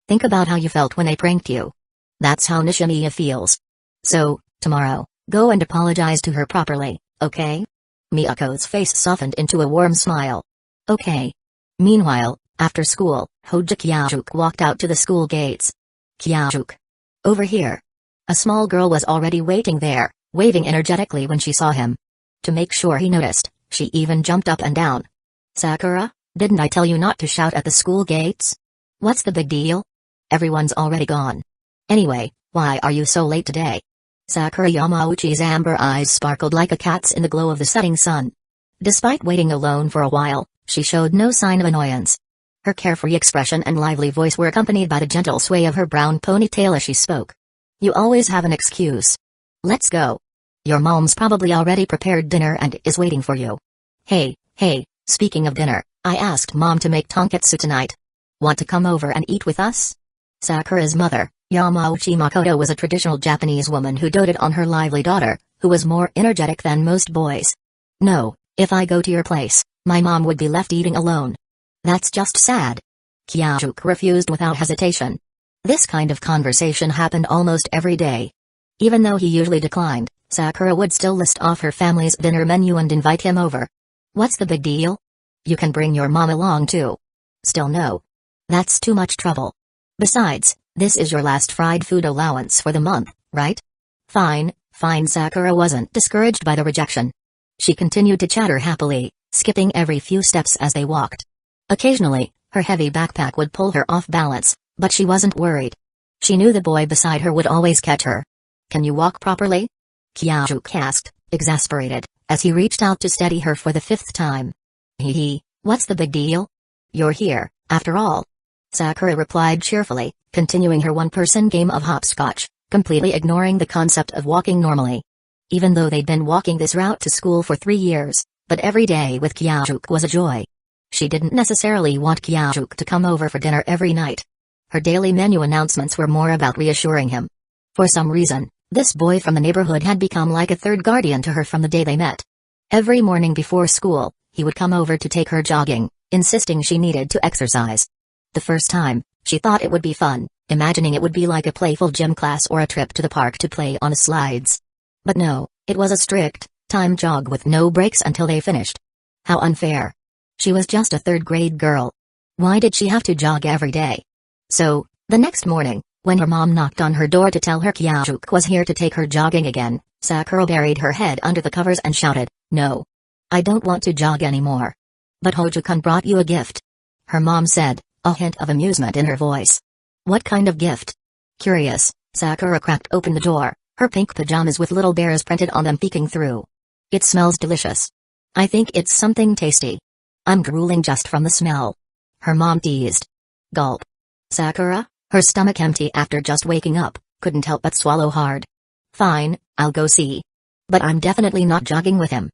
Think about how you felt when they pranked you. That's how Nishimiya feels. So, tomorrow, go and apologize to her properly, okay?" Miyako's face softened into a warm smile. "Okay." Meanwhile, after school, Hojo Kyajuk walked out to the school gates. "Kyajuk. Over here." A small girl was already waiting there, waving energetically when she saw him. To make sure he noticed, she even jumped up and down. "Sakura, didn't I tell you not to shout at the school gates? What's the big deal? Everyone's already gone. Anyway, why are you so late today?" Sakura Yamauchi's amber eyes sparkled like a cat's in the glow of the setting sun. Despite waiting alone for a while, she showed no sign of annoyance. Her carefree expression and lively voice were accompanied by the gentle sway of her brown ponytail as she spoke. "You always have an excuse. Let's go. Your mom's probably already prepared dinner and is waiting for you." Hey, speaking of dinner, I asked Mom to make tonkatsu tonight. Want to come over and eat with us?" Sakura's mother, Yamauchi Makoto, was a traditional Japanese woman who doted on her lively daughter, who was more energetic than most boys. "No, if I go to your place, my mom would be left eating alone." "That's just sad." Kyajuk refused without hesitation. This kind of conversation happened almost every day. Even though he usually declined, Sakura would still list off her family's dinner menu and invite him over. "What's the big deal? You can bring your mom along too." "Still no. That's too much trouble. Besides, This is your last fried food allowance for the month, right? Fine, fine. Sakura wasn't discouraged by the rejection. She continued to chatter happily, skipping every few steps as they walked. Occasionally, her heavy backpack would pull her off balance, but she wasn't worried. She knew the boy beside her would always catch her. Can you walk properly? Kyajuk asked, exasperated, as he reached out to steady her for the 5th time. Hee, what's the big deal? You're here, after all. Sakura replied cheerfully, continuing her one-person game of hopscotch, completely ignoring the concept of walking normally. Even though they'd been walking this route to school for 3 years, but every day with Kyajuk was a joy. She didn't necessarily want Kyajuk to come over for dinner every night. Her daily menu announcements were more about reassuring him. For some reason, this boy from the neighborhood had become like a third guardian to her from the day they met. Every morning before school, he would come over to take her jogging, insisting she needed to exercise. The first time, she thought it would be fun, imagining it would be like a playful gym class or a trip to the park to play on slides. But no, it was a strict, time jog with no breaks until they finished. How unfair. She was just a 3rd-grade girl. Why did she have to jog every day? So, the next morning, when her mom knocked on her door to tell her Kyajuk was here to take her jogging again, Sakura buried her head under the covers and shouted, "No. I don't want to jog anymore." "But Hojo-kun brought you a gift," her mom said, a hint of amusement in her voice. "What kind of gift?" Curious, Sakura cracked open the door, her pink pajamas with little bears printed on them peeking through. "It smells delicious. I think it's something tasty. I'm drooling just from the smell," her mom teased. Gulp. Sakura, her stomach empty after just waking up, couldn't help but swallow hard. "Fine, I'll go see. But I'm definitely not jogging with him."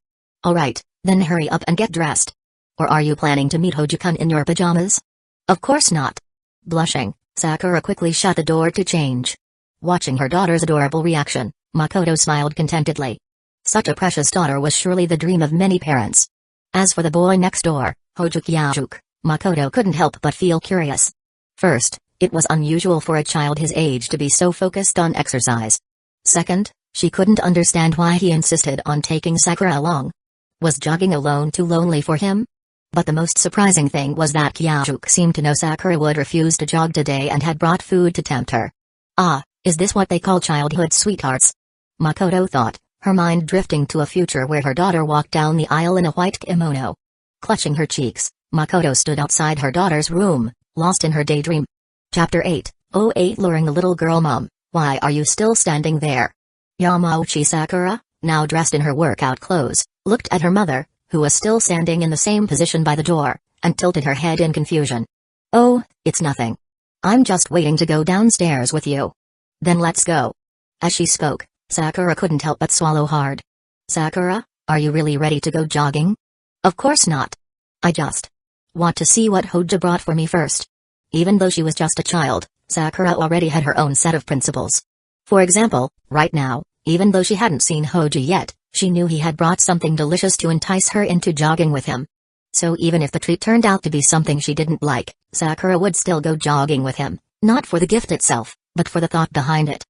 "Alright, then hurry up and get dressed. Or are you planning to meet Hojo-kun in your pajamas?" "Of course not." Blushing, Sakura quickly shut the door to change. Watching her daughter's adorable reaction, Makoto smiled contentedly. Such a precious daughter was surely the dream of many parents. As for the boy next door, Hojo Kyajuk, Makoto couldn't help but feel curious. First, it was unusual for a child his age to be so focused on exercise. Second, she couldn't understand why he insisted on taking Sakura along. Was jogging alone too lonely for him? But the most surprising thing was that Kyajuk seemed to know Sakura would refuse to jog today and had brought food to tempt her. Ah, is this what they call childhood sweethearts? Makoto thought, her mind drifting to a future where her daughter walked down the aisle in a white kimono. Clutching her cheeks, Makoto stood outside her daughter's room, lost in her daydream. Chapter 8:08 Luring the little girl. "Mom, why are you still standing there?" Yamauchi Sakura, now dressed in her workout clothes, looked at her mother, who was still standing in the same position by the door, and tilted her head in confusion. "Oh, it's nothing. I'm just waiting to go downstairs with you." "Then let's go." As she spoke, Sakura couldn't help but swallow hard. "Sakura, are you really ready to go jogging?" "Of course not. I just want to see what Hojo brought for me first." Even though she was just a child, Sakura already had her own set of principles. For example, right now, even though she hadn't seen Hojo yet, she knew he had brought something delicious to entice her into jogging with him. So even if the treat turned out to be something she didn't like, Sakura would still go jogging with him, not for the gift itself, but for the thought behind it.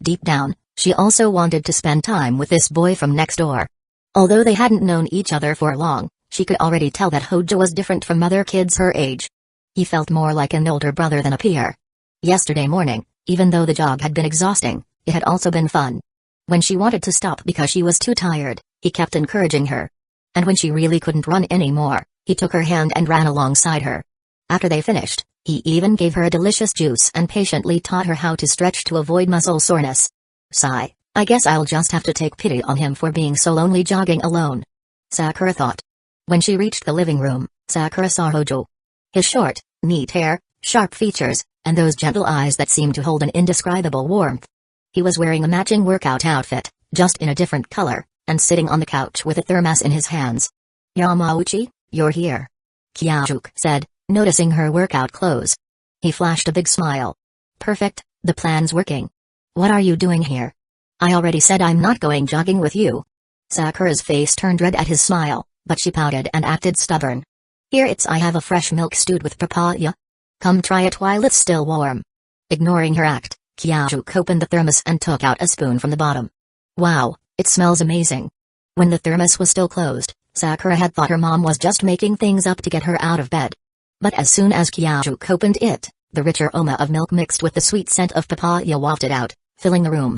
Deep down, she also wanted to spend time with this boy from next door. Although they hadn't known each other for long, she could already tell that Hojo was different from other kids her age. He felt more like an older brother than a peer. Yesterday morning, even though the jog had been exhausting, it had also been fun. When she wanted to stop because she was too tired, he kept encouraging her. And when she really couldn't run anymore, he took her hand and ran alongside her. After they finished, he even gave her a delicious juice and patiently taught her how to stretch to avoid muscle soreness. Sigh, I guess I'll just have to take pity on him for being so lonely jogging alone, Sakura thought. When she reached the living room, Sakura saw Hojo. His short, neat hair, sharp features, and those gentle eyes that seemed to hold an indescribable warmth. He was wearing a matching workout outfit, just in a different color, and sitting on the couch with a thermos in his hands. "Yamauchi, you're here," Kyajuk said, noticing her workout clothes. He flashed a big smile. "Perfect, the plan's working. What are you doing here?" "I already said I'm not going jogging with you." Sakura's face turned red at his smile, but she pouted and acted stubborn. "Here I have a fresh milk stewed with papaya. Come try it while it's still warm." Ignoring her act, Kyajuk opened the thermos and took out a spoon from the bottom. "Wow, it smells amazing." When the thermos was still closed, Sakura had thought her mom was just making things up to get her out of bed. But as soon as Kyajuk opened it, The richer aroma of milk mixed with the sweet scent of papaya wafted out, filling the room.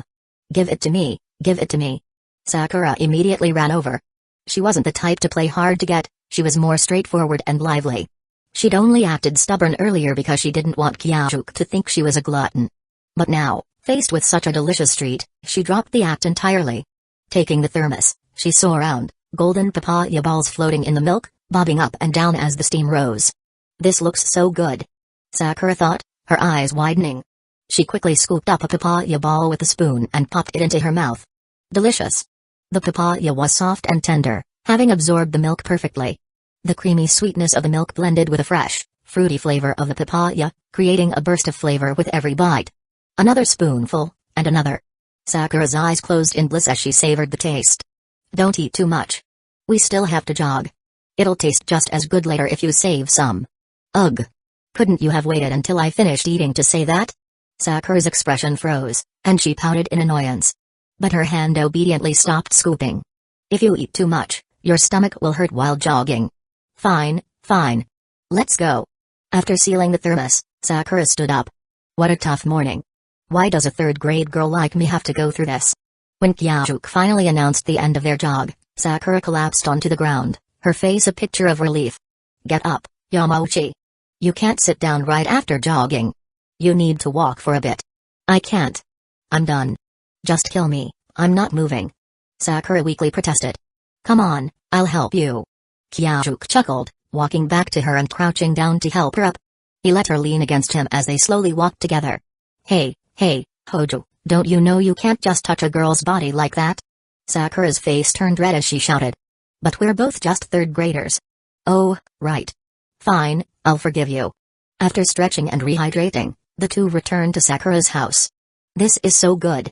Give it to me, give it to me. Sakura immediately ran over. She wasn't the type to play hard to get, she was more straightforward and lively. She'd only acted stubborn earlier because she didn't want Kyajuk to think she was a glutton. But now, faced with such a delicious treat, she dropped the act entirely. Taking the thermos, she saw around, golden papaya balls floating in the milk, bobbing up and down as the steam rose. This looks so good. Sakura thought, her eyes widening. She quickly scooped up a papaya ball with a spoon and popped it into her mouth. Delicious. The papaya was soft and tender, having absorbed the milk perfectly. The creamy sweetness of the milk blended with a fresh, fruity flavor of the papaya, creating a burst of flavor with every bite. Another spoonful, and another. Sakura's eyes closed in bliss as she savored the taste. Don't eat too much. We still have to jog. It'll taste just as good later if you save some. Ugh. Couldn't you have waited until I finished eating to say that? Sakura's expression froze, and she pouted in annoyance. But her hand obediently stopped scooping. If you eat too much, your stomach will hurt while jogging. Fine, fine. Let's go. After sealing the thermos, Sakura stood up. What a tough morning. Why does a third-grade girl like me have to go through this? When Kyajuk finally announced the end of their jog, Sakura collapsed onto the ground, her face a picture of relief. Get up, Yamauchi. You can't sit down right after jogging. You need to walk for a bit. I can't. I'm done. Just kill me, I'm not moving. Sakura weakly protested. Come on, I'll help you. Kyajuk chuckled, walking back to her and crouching down to help her up. He let her lean against him as they slowly walked together. Hey, Hojo, don't you know you can't just touch a girl's body like that? Sakura's face turned red as she shouted. But we're both just third graders. Oh, right. Fine, I'll forgive you. After stretching and rehydrating, the two returned to Sakura's house. This is so good.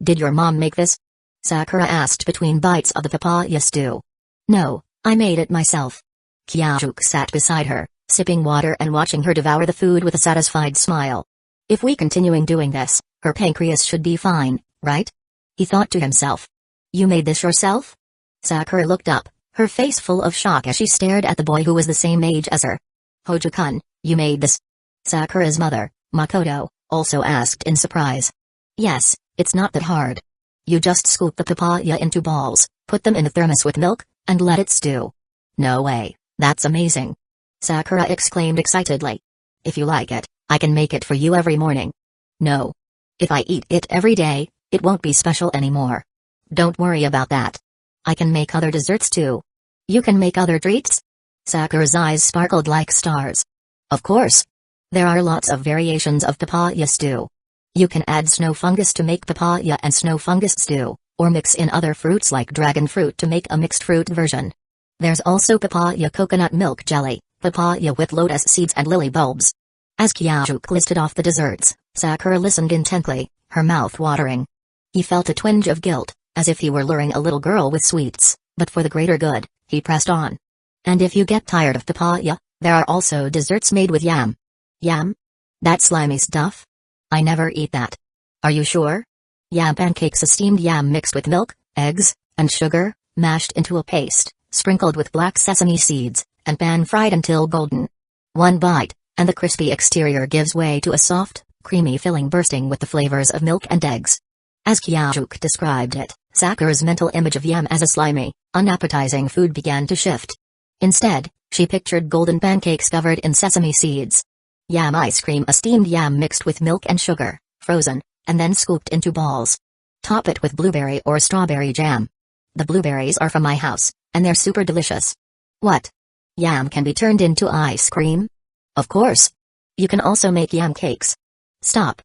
Did your mom make this? Sakura asked between bites of the papaya stew. No, I made it myself. Kyajuk sat beside her, sipping water and watching her devour the food with a satisfied smile. If we continuing doing this, her pancreas should be fine, right? He thought to himself. You made this yourself? Sakura looked up, her face full of shock as she stared at the boy who was the same age as her. Hojo-kun, you made this? Sakura's mother, Makoto, also asked in surprise. Yes, it's not that hard. You just scoop the papaya into balls, put them in the thermos with milk, and let it stew. No way, that's amazing. Sakura exclaimed excitedly. If you like it, I can make it for you every morning. No. If I eat it every day, it won't be special anymore. Don't worry about that. I can make other desserts too. You can make other treats? Sakura's eyes sparkled like stars. Of course. There are lots of variations of papaya stew. You can add snow fungus to make papaya and snow fungus stew, or mix in other fruits like dragon fruit to make a mixed fruit version. There's also papaya coconut milk jelly, papaya with lotus seeds and lily bulbs. As Kyajuk listed off the desserts, Sakura listened intently, her mouth watering. He felt a twinge of guilt, as if he were luring a little girl with sweets, but for the greater good, he pressed on. And if you get tired of papaya, there are also desserts made with yam. Yam? That slimy stuff? I never eat that. Are you sure? Yam pancakes, a steamed yam mixed with milk, eggs, and sugar, mashed into a paste, sprinkled with black sesame seeds, and pan-fried until golden. One bite, and the crispy exterior gives way to a soft, creamy filling bursting with the flavors of milk and eggs. As Kyajuk described it, Sakura's mental image of yam as a slimy, unappetizing food began to shift. Instead, she pictured golden pancakes covered in sesame seeds. Yam ice cream, a steamed yam mixed with milk and sugar, frozen, and then scooped into balls. Top it with blueberry or strawberry jam. The blueberries are from my house, and they're super delicious. What? Yam can be turned into ice cream? Of course. You can also make yam cakes. Stop.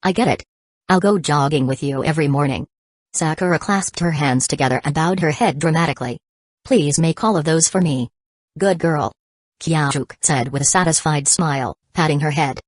I get it. I'll go jogging with you every morning. Sakura clasped her hands together and bowed her head dramatically. Please make all of those for me. Good girl. Kyajuk said with a satisfied smile, patting her head.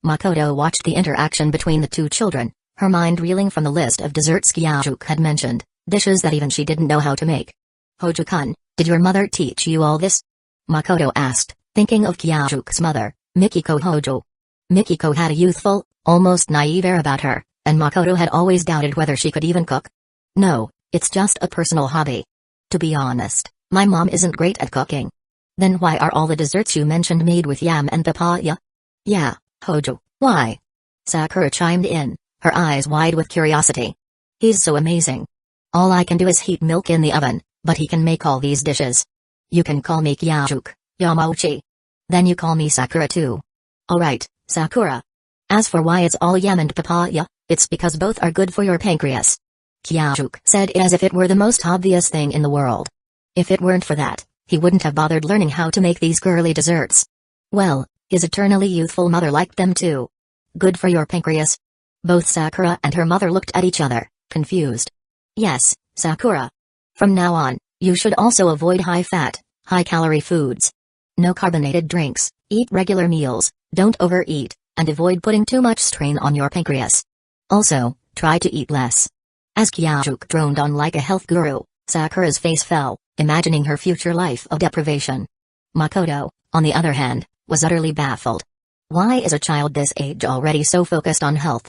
Makoto watched the interaction between the two children, her mind reeling from the list of desserts Kyajuk had mentioned, dishes that even she didn't know how to make. Hojo-kun, did your mother teach you all this? Makoto asked, thinking of Kyajuk's mother, Mikiko Hojo. Mikiko had a youthful, almost naive air about her, and Makoto had always doubted whether she could even cook. No, it's just a personal hobby. To be honest, my mom isn't great at cooking. Then why are all the desserts you mentioned made with yam and papaya? Yeah, Hojo, why? Sakura chimed in, her eyes wide with curiosity. He's so amazing. All I can do is heat milk in the oven, but he can make all these dishes. You can call me Kyajuk, Yamauchi. Then you call me Sakura too. Alright, Sakura. As for why it's all yam and papaya, it's because both are good for your pancreas. Kyajuk said it as if it were the most obvious thing in the world. If it weren't for that, he wouldn't have bothered learning how to make these girly desserts. Well, his eternally youthful mother liked them too. Good for your pancreas? Both Sakura and her mother looked at each other, confused. Yes, Sakura. From now on, you should also avoid high-fat, high-calorie foods. No carbonated drinks, eat regular meals, don't overeat, and avoid putting too much strain on your pancreas. Also, try to eat less. As Kyajuk droned on like a health guru, Sakura's face fell, imagining her future life of deprivation. Makoto, on the other hand, was utterly baffled. Why is a child this age already so focused on health?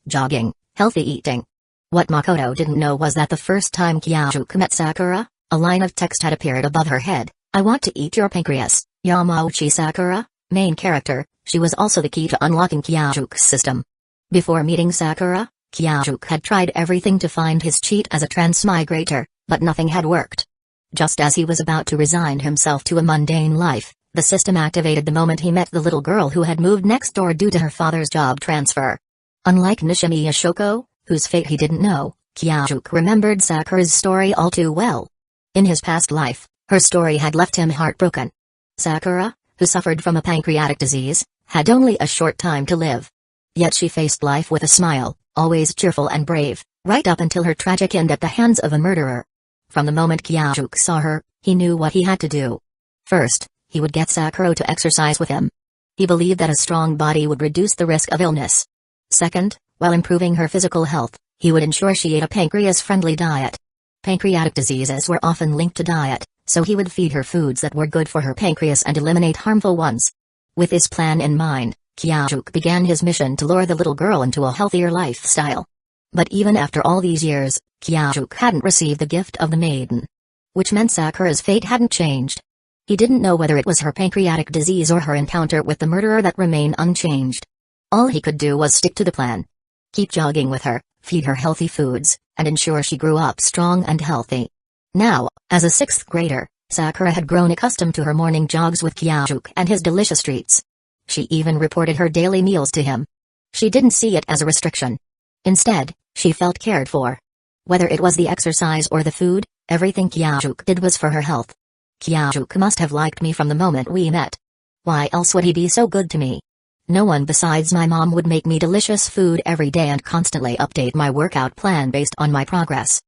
Jogging, healthy eating. What Makoto didn't know was that the first time Kyajuk met Sakura, a line of text had appeared above her head. I want to eat your pancreas, Yamauchi Sakura, main character. She was also the key to unlocking Kyajuk's system. Before meeting Sakura, Kyajuk had tried everything to find his cheat as a transmigrator, but nothing had worked. Just as he was about to resign himself to a mundane life, the system activated the moment he met the little girl who had moved next door due to her father's job transfer. Unlike Nishimiya Shoko, whose fate he didn't know, Kyajuk remembered Sakura's story all too well. In his past life, her story had left him heartbroken. Sakura, who suffered from a pancreatic disease, had only a short time to live. Yet she faced life with a smile, always cheerful and brave, right up until her tragic end at the hands of a murderer. From the moment Kyajuk saw her, he knew what he had to do. First, he would get Sakura to exercise with him. He believed that a strong body would reduce the risk of illness. Second, while improving her physical health, he would ensure she ate a pancreas-friendly diet. Pancreatic diseases were often linked to diet, so he would feed her foods that were good for her pancreas and eliminate harmful ones. With this plan in mind, Kyajuk began his mission to lure the little girl into a healthier lifestyle. But even after all these years, Kyajuk hadn't received the gift of the maiden. Which meant Sakura's fate hadn't changed. He didn't know whether it was her pancreatic disease or her encounter with the murderer that remained unchanged. All he could do was stick to the plan. Keep jogging with her, feed her healthy foods, and ensure she grew up strong and healthy. Now, as a sixth grader, Sakura had grown accustomed to her morning jogs with Kyajuk and his delicious treats. She even reported her daily meals to him. She didn't see it as a restriction. Instead, she felt cared for. Whether it was the exercise or the food, everything Kyajuk did was for her health. Kyajuk must have liked me from the moment we met. Why else would he be so good to me? No one besides my mom would make me delicious food every day and constantly update my workout plan based on my progress.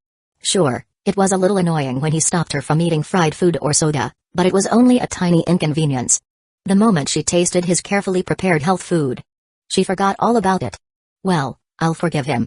Sure, it was a little annoying when he stopped her from eating fried food or soda, but it was only a tiny inconvenience. The moment she tasted his carefully prepared health food, she forgot all about it. Well, I'll forgive him.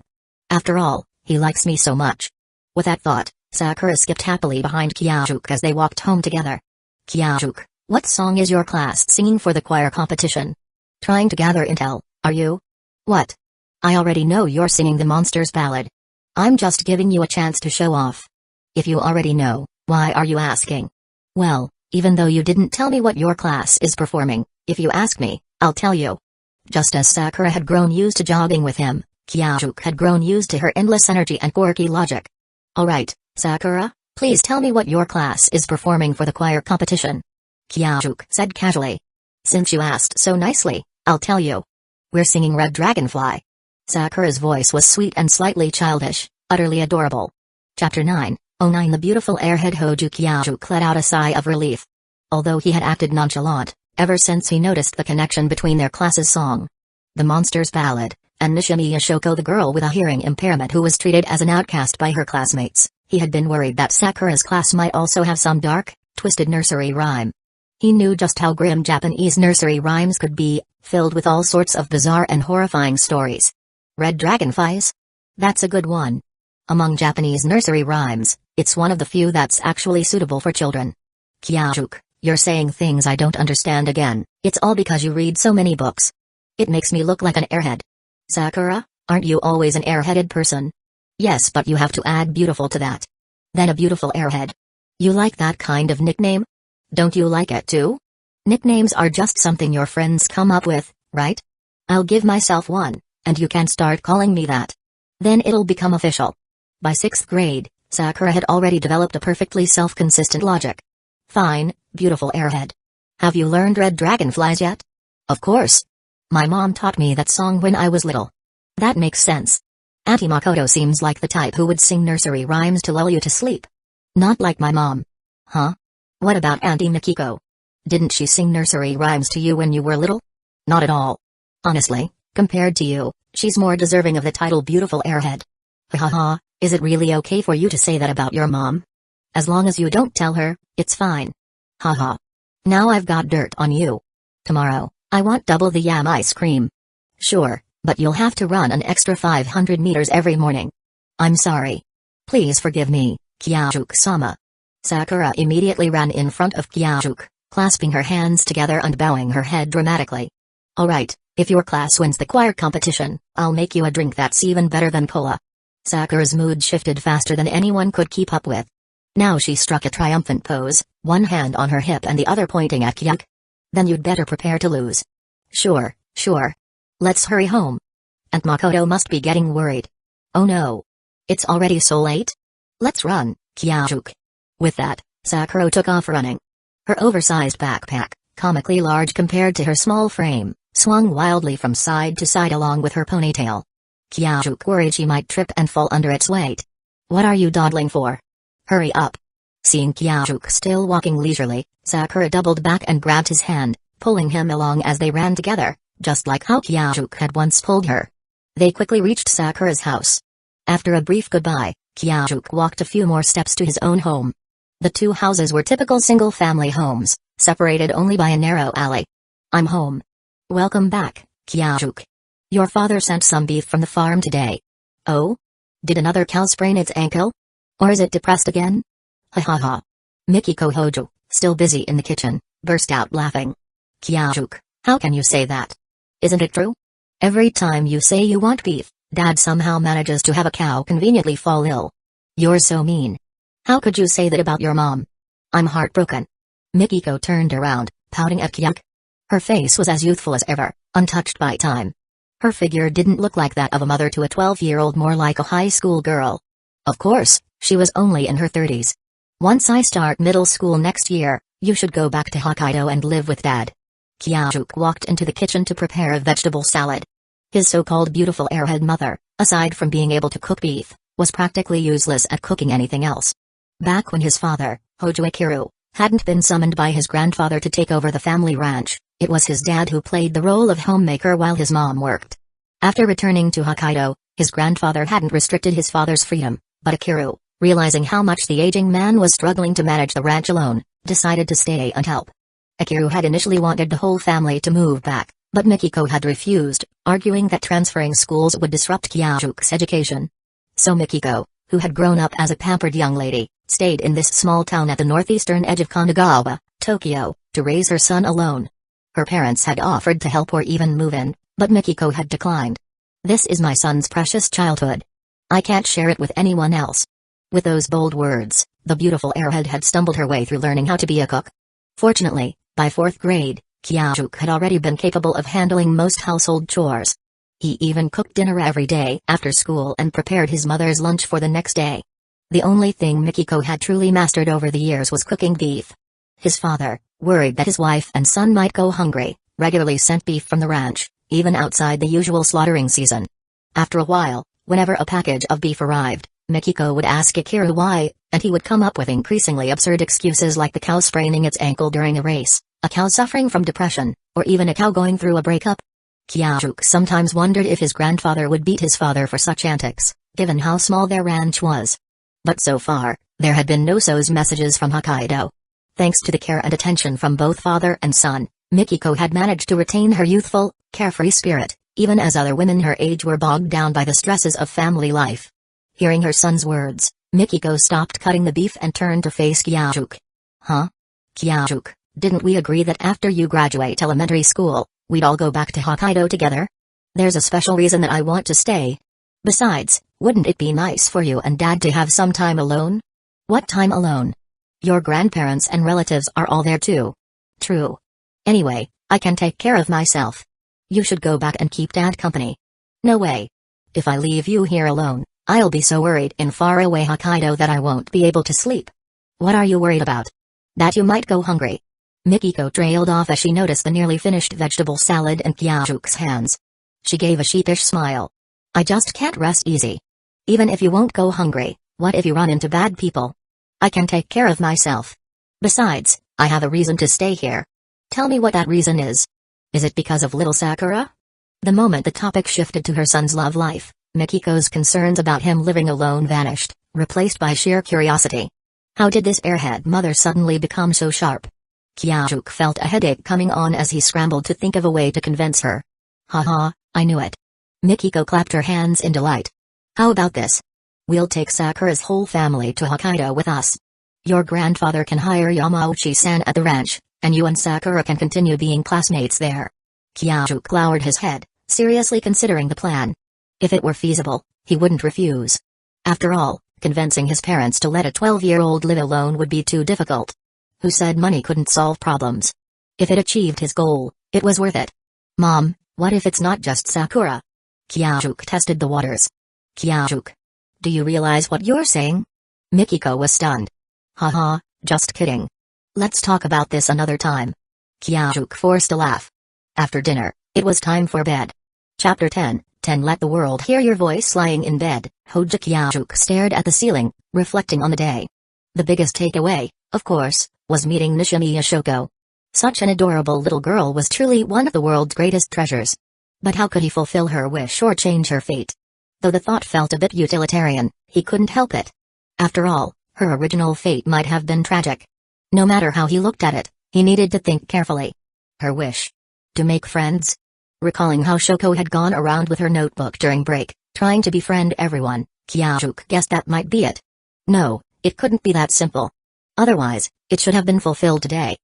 After all, he likes me so much. With that thought, Sakura skipped happily behind Kyajuk as they walked home together. Kyajuk, what song is your class singing for the choir competition? Trying to gather intel, are you? What? I already know you're singing the Monsters Ballad. I'm just giving you a chance to show off. If you already know, why are you asking? Well, even though you didn't tell me what your class is performing, if you ask me, I'll tell you. Just as Sakura had grown used to jogging with him, Kyajuk had grown used to her endless energy and quirky logic. Alright, Sakura, please tell me what your class is performing for the choir competition. Kyajuk said casually. Since you asked so nicely, I'll tell you. We're singing Red Dragonfly. Sakura's voice was sweet and slightly childish, utterly adorable. Chapter 9:09 The beautiful airhead Hojo Kyajuk let out a sigh of relief. Although he had acted nonchalant, ever since he noticed the connection between their class's song, The Monsters Ballad, and Nishimiya Shoko, the girl with a hearing impairment who was treated as an outcast by her classmates, he had been worried that Sakura's class might also have some dark, twisted nursery rhyme. He knew just how grim Japanese nursery rhymes could be, filled with all sorts of bizarre and horrifying stories. Red Dragonflies? That's a good one. Among Japanese nursery rhymes, it's one of the few that's actually suitable for children. Kyajuk, you're saying things I don't understand again. It's all because you read so many books. It makes me look like an airhead. Sakura, aren't you always an airheaded person? Yes, but you have to add beautiful to that. Then a beautiful airhead. You like that kind of nickname? Don't you like it too? Nicknames are just something your friends come up with, right? I'll give myself one, and you can start calling me that. Then it'll become official. By 6th grade, Sakura had already developed a perfectly self-consistent logic. Fine, beautiful airhead. Have you learned Red Dragonflies yet? Of course. My mom taught me that song when I was little. That makes sense. Auntie Makoto seems like the type who would sing nursery rhymes to lull you to sleep. Not like my mom. Huh? What about Auntie Mikiko? Didn't she sing nursery rhymes to you when you were little? Not at all. Honestly, compared to you, she's more deserving of the title beautiful airhead. Ha ha ha, is it really okay for you to say that about your mom? As long as you don't tell her, it's fine. Ha ha. Now I've got dirt on you. Tomorrow, I want double the yam ice cream. Sure, but you'll have to run an extra 500 meters every morning. I'm sorry. Please forgive me, Kyajuke-sama. Sakura immediately ran in front of Kyajuke, clasping her hands together and bowing her head dramatically. Alright, if your class wins the choir competition, I'll make you a drink that's even better than cola. Sakura's mood shifted faster than anyone could keep up with. Now she struck a triumphant pose, one hand on her hip and the other pointing at Kyajuke. Then you'd better prepare to lose. Sure, sure. Let's hurry home. Aunt Makoto must be getting worried. Oh no. It's already so late? Let's run, Kyajuke. With that, Sakura took off running. Her oversized backpack, comically large compared to her small frame, swung wildly from side to side along with her ponytail. Kyajuke worried she might trip and fall under its weight. What are you dawdling for? Hurry up. Seeing Kyajuke still walking leisurely, Sakura doubled back and grabbed his hand, pulling him along as they ran together, just like how Kyajuke had once pulled her. They quickly reached Sakura's house. After a brief goodbye, Kyajuke walked a few more steps to his own home. The two houses were typical single-family homes, separated only by a narrow alley. I'm home. Welcome back, Kyajuke. Your father sent some beef from the farm today. Oh? Did another cow sprain its ankle? Or is it depressed again? Ha ha ha. Mikiko Hojo, still busy in the kitchen, burst out laughing. Kyajuke, how can you say that? Isn't it true? Every time you say you want beef, Dad somehow manages to have a cow conveniently fall ill. You're so mean. How could you say that about your mom? I'm heartbroken. Mikiko turned around, pouting at Kyajuke. Her face was as youthful as ever, untouched by time. Her figure didn't look like that of a mother to a 12-year-old, more like a high school girl. Of course, she was only in her 30s. Once I start middle school next year, you should go back to Hokkaido and live with Dad. Kyajuke walked into the kitchen to prepare a vegetable salad. His so-called beautiful airhead mother, aside from being able to cook beef, was practically useless at cooking anything else. Back when his father, Hojo Ikiru, hadn't been summoned by his grandfather to take over the family ranch, it was his dad who played the role of homemaker while his mom worked. After returning to Hokkaido, his grandfather hadn't restricted his father's freedom, but Ikiru, realizing how much the aging man was struggling to manage the ranch alone, decided to stay and help. Ikiru had initially wanted the whole family to move back, but Mikiko had refused, arguing that transferring schools would disrupt Kyajuke's education. So Mikiko, who had grown up as a pampered young lady, stayed in this small town at the northeastern edge of Kanagawa, Tokyo, to raise her son alone. Her parents had offered to help or even move in, but Mikiko had declined. This is my son's precious childhood. I can't share it with anyone else. With those bold words, the beautiful airhead had stumbled her way through learning how to be a cook. Fortunately, by 4th grade, Kyajuke had already been capable of handling most household chores. He even cooked dinner every day after school and prepared his mother's lunch for the next day. The only thing Mikiko had truly mastered over the years was cooking beef. His father, worried that his wife and son might go hungry, regularly sent beef from the ranch, even outside the usual slaughtering season. After a while, whenever a package of beef arrived, Mikiko would ask Ikiru why, and he would come up with increasingly absurd excuses like the cow spraining its ankle during a race, a cow suffering from depression, or even a cow going through a breakup. Kyajuke sometimes wondered if his grandfather would beat his father for such antics, given how small their ranch was. But so far, there had been no SOS messages from Hokkaido. Thanks to the care and attention from both father and son, Mikiko had managed to retain her youthful, carefree spirit, even as other women her age were bogged down by the stresses of family life. Hearing her son's words, Mikiko stopped cutting the beef and turned to face Kyajuke. Huh? Kyajuke, didn't we agree that after you graduate elementary school, we'd all go back to Hokkaido together? There's a special reason that I want to stay. Besides, wouldn't it be nice for you and Dad to have some time alone? What time alone? Your grandparents and relatives are all there too. True. Anyway, I can take care of myself. You should go back and keep Dad company. No way. If I leave you here alone, I'll be so worried in faraway Hokkaido that I won't be able to sleep. What are you worried about? That you might go hungry. Mikiko trailed off as she noticed the nearly finished vegetable salad in Kyajuke's hands. She gave a sheepish smile. I just can't rest easy. Even if you won't go hungry, what if you run into bad people? I can take care of myself. Besides, I have a reason to stay here. Tell me what that reason is. Is it because of little Sakura? The moment the topic shifted to her son's love life, Mikiko's concerns about him living alone vanished, replaced by sheer curiosity. How did this airhead mother suddenly become so sharp? Kyajuke felt a headache coming on as he scrambled to think of a way to convince her. Haha, I knew it. Mikiko clapped her hands in delight. How about this? We'll take Sakura's whole family to Hokkaido with us. Your grandfather can hire Yamauchi-san at the ranch, and you and Sakura can continue being classmates there. Kyajuke lowered his head, seriously considering the plan. If it were feasible, he wouldn't refuse. After all, convincing his parents to let a 12-year-old live alone would be too difficult. Who said money couldn't solve problems? If it achieved his goal, it was worth it. Mom, what if it's not just Sakura? Kyajuke tested the waters. Kyajuke. Do you realize what you're saying? Mikiko was stunned. Haha, just kidding. Let's talk about this another time. Kyajuke forced a laugh. After dinner, it was time for bed. Chapter 10, Let the World Hear Your Voice. Lying in bed, Hoja Kyajuke stared at the ceiling, reflecting on the day. The biggest takeaway, of course, was meeting Nishimiya Shoko. Such an adorable little girl was truly one of the world's greatest treasures. But how could he fulfill her wish or change her fate? Though the thought felt a bit utilitarian, he couldn't help it. After all, her original fate might have been tragic. No matter how he looked at it, he needed to think carefully. Her wish? To make friends? Recalling how Shoko had gone around with her notebook during break, trying to befriend everyone, Kyajuke guessed that might be it. No, it couldn't be that simple. Otherwise, it should have been fulfilled today.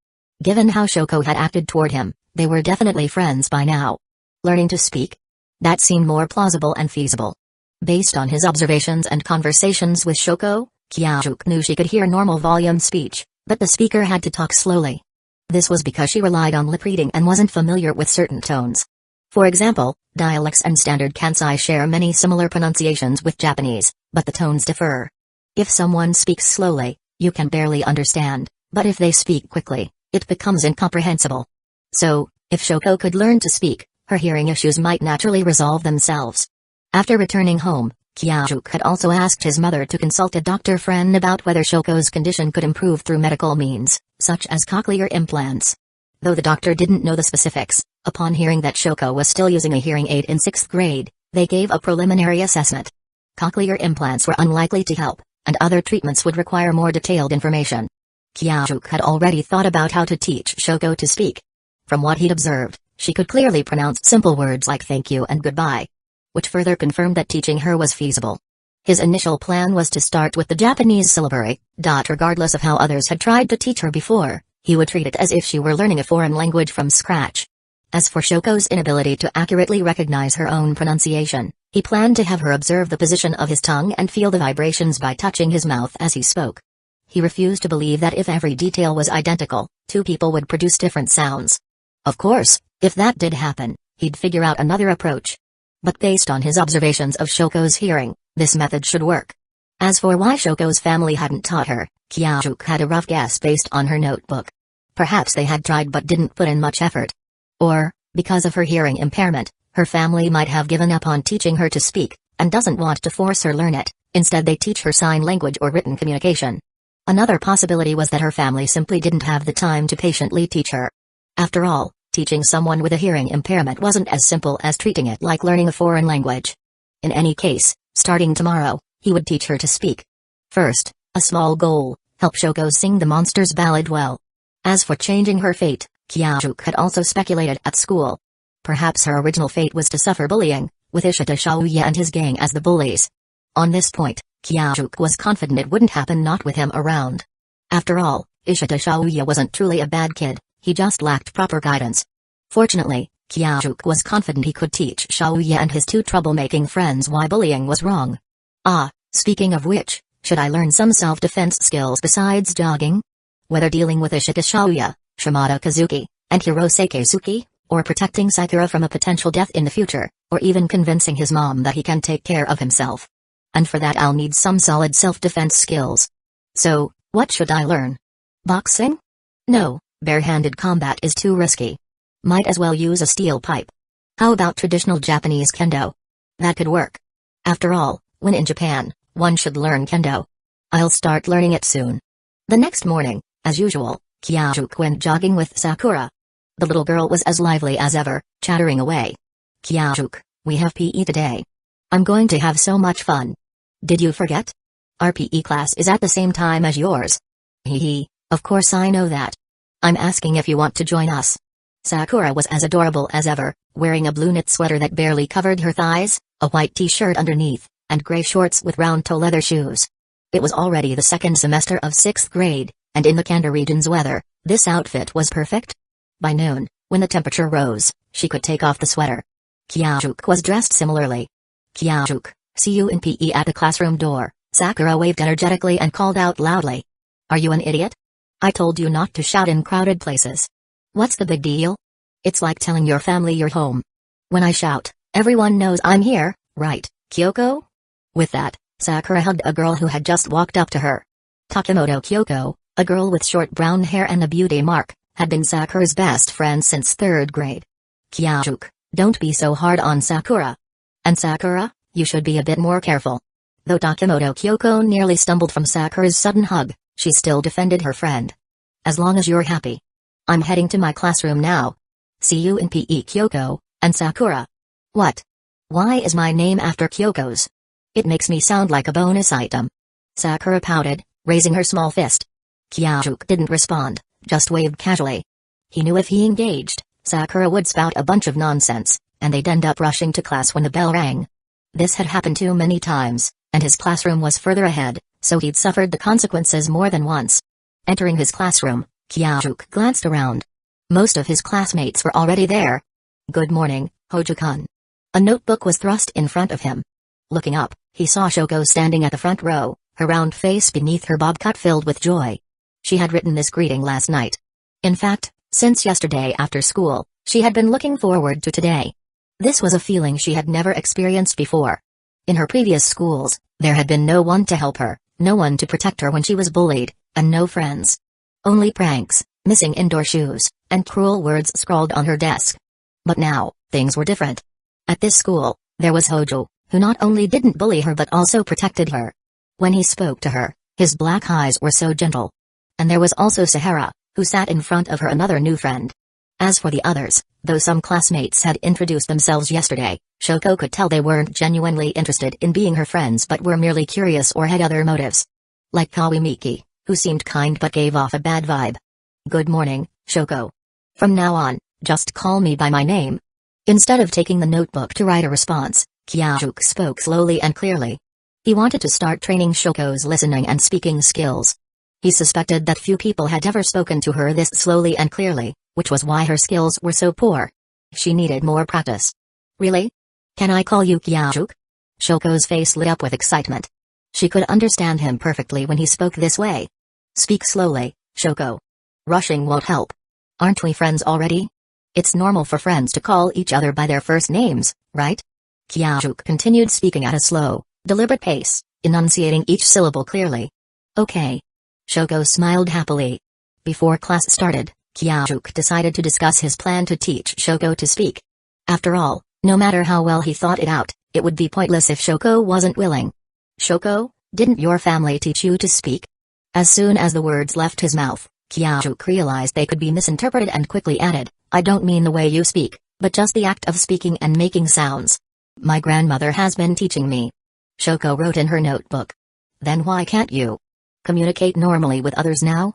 Given how Shoko had acted toward him, they were definitely friends by now. Learning to speak? That seemed more plausible and feasible. Based on his observations and conversations with Shoko, Kyajuke knew she could hear normal volume speech, but the speaker had to talk slowly. This was because she relied on lip reading and wasn't familiar with certain tones. For example, dialects and standard Kansai share many similar pronunciations with Japanese, but the tones differ. If someone speaks slowly, you can barely understand, but if they speak quickly, it becomes incomprehensible. So, if Shoko could learn to speak, her hearing issues might naturally resolve themselves. After returning home, Kyajuke had also asked his mother to consult a doctor friend about whether Shoko's condition could improve through medical means, such as cochlear implants. Though the doctor didn't know the specifics, upon hearing that Shoko was still using a hearing aid in 6th grade, they gave a preliminary assessment. Cochlear implants were unlikely to help, and other treatments would require more detailed information. Kyajuke had already thought about how to teach Shoko to speak. From what he'd observed, she could clearly pronounce simple words like thank you and goodbye, which further confirmed that teaching her was feasible. His initial plan was to start with the Japanese syllabary. Regardless of how others had tried to teach her before, he would treat it as if she were learning a foreign language from scratch. As for Shoko's inability to accurately recognize her own pronunciation, he planned to have her observe the position of his tongue and feel the vibrations by touching his mouth as he spoke. He refused to believe that if every detail was identical, two people would produce different sounds. Of course, if that did happen, he'd figure out another approach. But based on his observations of Shoko's hearing, this method should work. As for why Shoko's family hadn't taught her, Kyajuke had a rough guess based on her notebook. Perhaps they had tried but didn't put in much effort. Or, because of her hearing impairment, her family might have given up on teaching her to speak, and doesn't want to force her learn it. Instead they teach her sign language or written communication. Another possibility was that her family simply didn't have the time to patiently teach her. After all, teaching someone with a hearing impairment wasn't as simple as treating it like learning a foreign language. In any case, starting tomorrow, he would teach her to speak. First, a small goal: help Shoko sing the Monsters Ballad well. As for changing her fate, Kyajuke had also speculated at school. Perhaps her original fate was to suffer bullying, with Ishita Shaoya and his gang as the bullies. On this point, Kyajuke was confident it wouldn't happen not with him around. After all, Ishita Shaoya wasn't truly a bad kid, he just lacked proper guidance. Fortunately, Kyajuke was confident he could teach Shaoya and his two troublemaking friends why bullying was wrong. Speaking of which, should I learn some self-defense skills besides jogging? Whether dealing with Ishita Shaoya, Shimada Kazuki, and Hirose Keisuke, or protecting Sakura from a potential death in the future, or even convincing his mom that he can take care of himself. And for that I'll need some solid self-defense skills. So, what should I learn? Boxing? No, bare-handed combat is too risky. Might as well use a steel pipe. How about traditional Japanese kendo? That could work. After all, when in Japan, one should learn kendo. I'll start learning it soon. The next morning, as usual, Kyajuk went jogging with Sakura. The little girl was as lively as ever, chattering away. Kyajuk, we have PE today. I'm going to have so much fun. Did you forget? Our PE class is at the same time as yours. Hee, of course I know that. I'm asking if you want to join us. Sakura was as adorable as ever, wearing a blue knit sweater that barely covered her thighs, a white t-shirt underneath, and gray shorts with round-toe leather shoes. It was already the second semester of 6th grade, and in the Kanda region's weather, this outfit was perfect. By noon, when the temperature rose, she could take off the sweater. Kyajuk was dressed similarly. Kyajuk, see you in PE at the classroom door, Sakura waved energetically and called out loudly. Are you an idiot? I told you not to shout in crowded places. What's the big deal? It's like telling your family you're home. When I shout, everyone knows I'm here, right, Kyoko? With that, Sakura hugged a girl who had just walked up to her. Takemoto Kyoko, a girl with short brown hair and a beauty mark, had been Sakura's best friend since 3rd grade. Kyajuk, don't be so hard on Sakura. And Sakura, you should be a bit more careful. Though Takemoto Kyoko nearly stumbled from Sakura's sudden hug, she still defended her friend. As long as you're happy. I'm heading to my classroom now. See you in PE, Kyoko, and Sakura. What? Why is my name after Kyoko's? It makes me sound like a bonus item. Sakura pouted, raising her small fist. Kyajuk didn't respond, just waved casually. He knew if he engaged, Sakura would spout a bunch of nonsense, and they'd end up rushing to class when the bell rang. This had happened too many times, and his classroom was further ahead, so he'd suffered the consequences more than once. Entering his classroom, Kyajuk glanced around. Most of his classmates were already there. Good morning, Hojo-kun. A notebook was thrust in front of him. Looking up, he saw Shoko standing at the front row, her round face beneath her bob cut filled with joy. She had written this greeting last night. In fact, since yesterday after school, she had been looking forward to today. This was a feeling she had never experienced before. In her previous schools, there had been no one to help her, no one to protect her when she was bullied, and no friends. Only pranks, missing indoor shoes, and cruel words scrawled on her desk. But now, things were different. At this school, there was Hojo, who not only didn't bully her but also protected her. When he spoke to her, his black eyes were so gentle. And there was also Sahara, who sat in front of her, another new friend. As for the others, though some classmates had introduced themselves yesterday, Shoko could tell they weren't genuinely interested in being her friends but were merely curious or had other motives. Like Kawimiki, who seemed kind but gave off a bad vibe. Good morning, Shoko. From now on, just call me by my name. Instead of taking the notebook to write a response, Kyajuk spoke slowly and clearly. He wanted to start training Shoko's listening and speaking skills. He suspected that few people had ever spoken to her this slowly and clearly, which was why her skills were so poor. She needed more practice. Really? Can I call you Kyajuk? Shoko's face lit up with excitement. She could understand him perfectly when he spoke this way. Speak slowly, Shoko. Rushing won't help. Aren't we friends already? It's normal for friends to call each other by their first names, right? Kyajuk continued speaking at a slow, deliberate pace, enunciating each syllable clearly. Okay. Shoko smiled happily. Before class started, Kyajuk decided to discuss his plan to teach Shoko to speak. After all, no matter how well he thought it out, it would be pointless if Shoko wasn't willing. Shoko, didn't your family teach you to speak? As soon as the words left his mouth, Kyajuk realized they could be misinterpreted and quickly added, I don't mean the way you speak, but just the act of speaking and making sounds. My grandmother has been teaching me. Shoko wrote in her notebook. Then why can't you communicate normally with others now?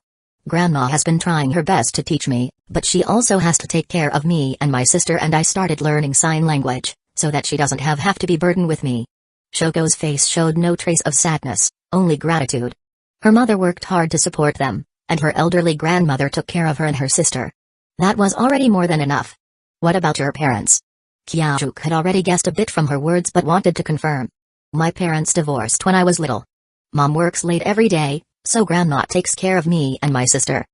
Grandma has been trying her best to teach me, but she also has to take care of me and my sister, and I started learning sign language, so that she doesn't have to be burdened with me. Shoko's face showed no trace of sadness, only gratitude. Her mother worked hard to support them, and her elderly grandmother took care of her and her sister. That was already more than enough. What about your parents? Kyajuk had already guessed a bit from her words but wanted to confirm. My parents divorced when I was little. Mom works late every day, so Grandma takes care of me and my sister.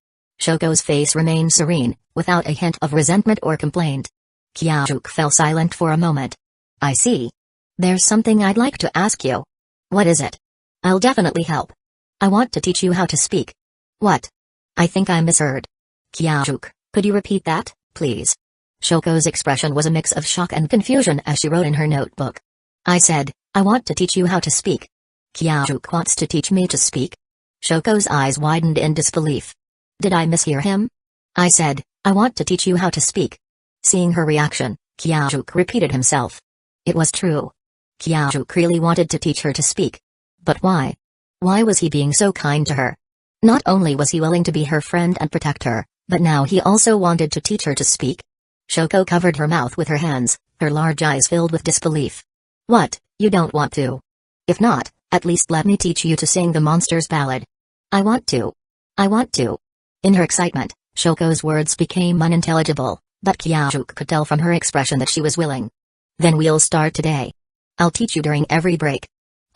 Shoko's face remained serene, without a hint of resentment or complaint. Kyajuk fell silent for a moment. I see. There's something I'd like to ask you. What is it? I'll definitely help. I want to teach you how to speak. What? I think I misheard. Kyajuk, could you repeat that, please? Shoko's expression was a mix of shock and confusion as she wrote in her notebook. I said, I want to teach you how to speak. Kyajuk wants to teach me to speak? Shoko's eyes widened in disbelief. Did I mishear him? I said, I want to teach you how to speak. Seeing her reaction, Kyajuk repeated himself. It was true. Kyajuk really wanted to teach her to speak. But why? Why was he being so kind to her? Not only was he willing to be her friend and protect her, but now he also wanted to teach her to speak. Shoko covered her mouth with her hands, her large eyes filled with disbelief. What, you don't want to? If not, at least let me teach you to sing the monster's ballad. I want to. I want to. In her excitement, Shoko's words became unintelligible, but Kyajuk could tell from her expression that she was willing. Then we'll start today. I'll teach you during every break.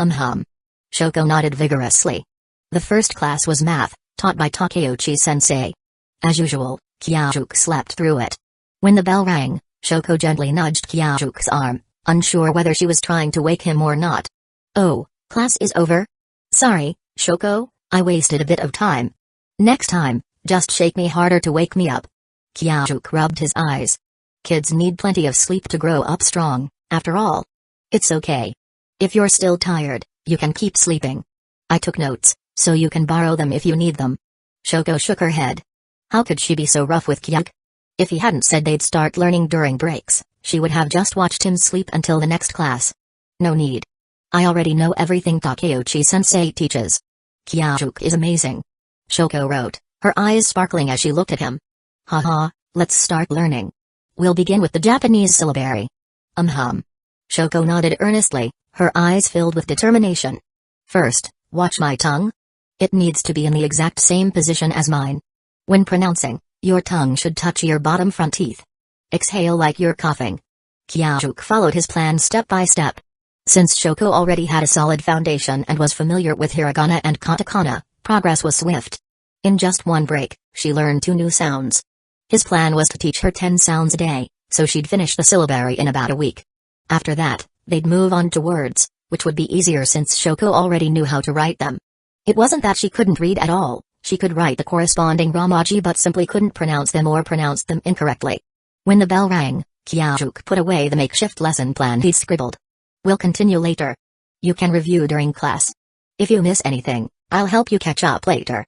Shoko nodded vigorously. The first class was math, taught by Takeuchi-sensei. As usual, Kyajuk slept through it. When the bell rang, Shoko gently nudged Kyajuk's arm, unsure whether she was trying to wake him or not. Oh, class is over? Sorry, Shoko, I wasted a bit of time. Next time, just shake me harder to wake me up. Kyajuk rubbed his eyes. Kids need plenty of sleep to grow up strong, after all. It's okay. If you're still tired, you can keep sleeping. I took notes, so you can borrow them if you need them. Shoko shook her head. How could she be so rough with Kyajuk? If he hadn't said they'd start learning during breaks, she would have just watched him sleep until the next class. No need. I already know everything Takeuchi-sensei teaches. Kyajuk is amazing. Shoko wrote, her eyes sparkling as she looked at him. Haha, let's start learning. We'll begin with the Japanese syllabary. Shoko nodded earnestly, her eyes filled with determination. First, watch my tongue. It needs to be in the exact same position as mine. When pronouncing, your tongue should touch your bottom front teeth. Exhale like you're coughing. Kyajuk followed his plan step by step. Since Shoko already had a solid foundation and was familiar with hiragana and katakana, progress was swift. In just one break, she learned 2 new sounds. His plan was to teach her 10 sounds a day, so she'd finish the syllabary in about a week. After that, they'd move on to words, which would be easier since Shoko already knew how to write them. It wasn't that she couldn't read at all, she could write the corresponding Ramaji but simply couldn't pronounce them or pronounced them incorrectly. When the bell rang, Kyajuk put away the makeshift lesson plan he'd scribbled. We'll continue later. You can review during class. If you miss anything, I'll help you catch up later.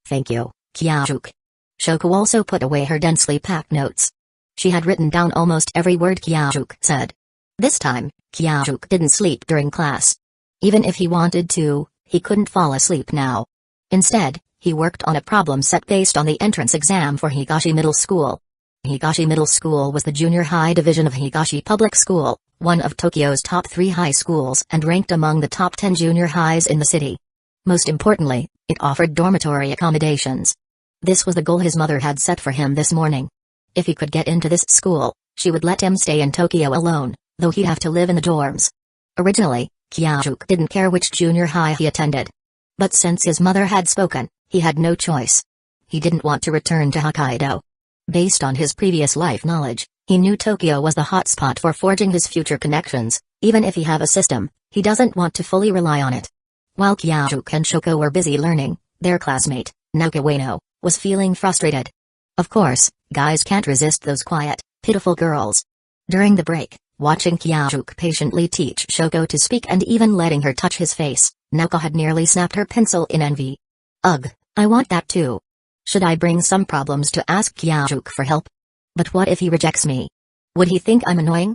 Thank you, Kyajuk. Shoko also put away her densely packed notes. She had written down almost every word Kyajuk said. This time, Kyajuk didn't sleep during class. Even if he wanted to, he couldn't fall asleep now. Instead, he worked on a problem set based on the entrance exam for Higashi Middle School. Higashi Middle School was the junior high division of Higashi Public School, one of Tokyo's top 3 high schools and ranked among the top 10 junior highs in the city. Most importantly, it offered dormitory accommodations. This was the goal his mother had set for him this morning. If he could get into this school, she would let him stay in Tokyo alone, though he'd have to live in the dorms. Originally, Kyajuk didn't care which junior high he attended. But since his mother had spoken, he had no choice. He didn't want to return to Hokkaido. Based on his previous life knowledge, he knew Tokyo was the hotspot for forging his future connections. Even if he have a system, he doesn't want to fully rely on it. While Kyajuk and Shoko were busy learning, their classmate, Naoka Ueno, was feeling frustrated. Of course, guys can't resist those quiet, pitiful girls. During the break, watching Kyajuk patiently teach Shoko to speak and even letting her touch his face, Naoka had nearly snapped her pencil in envy. Ugh, I want that too. Should I bring some problems to ask Kyajuk for help? But what if he rejects me? Would he think I'm annoying?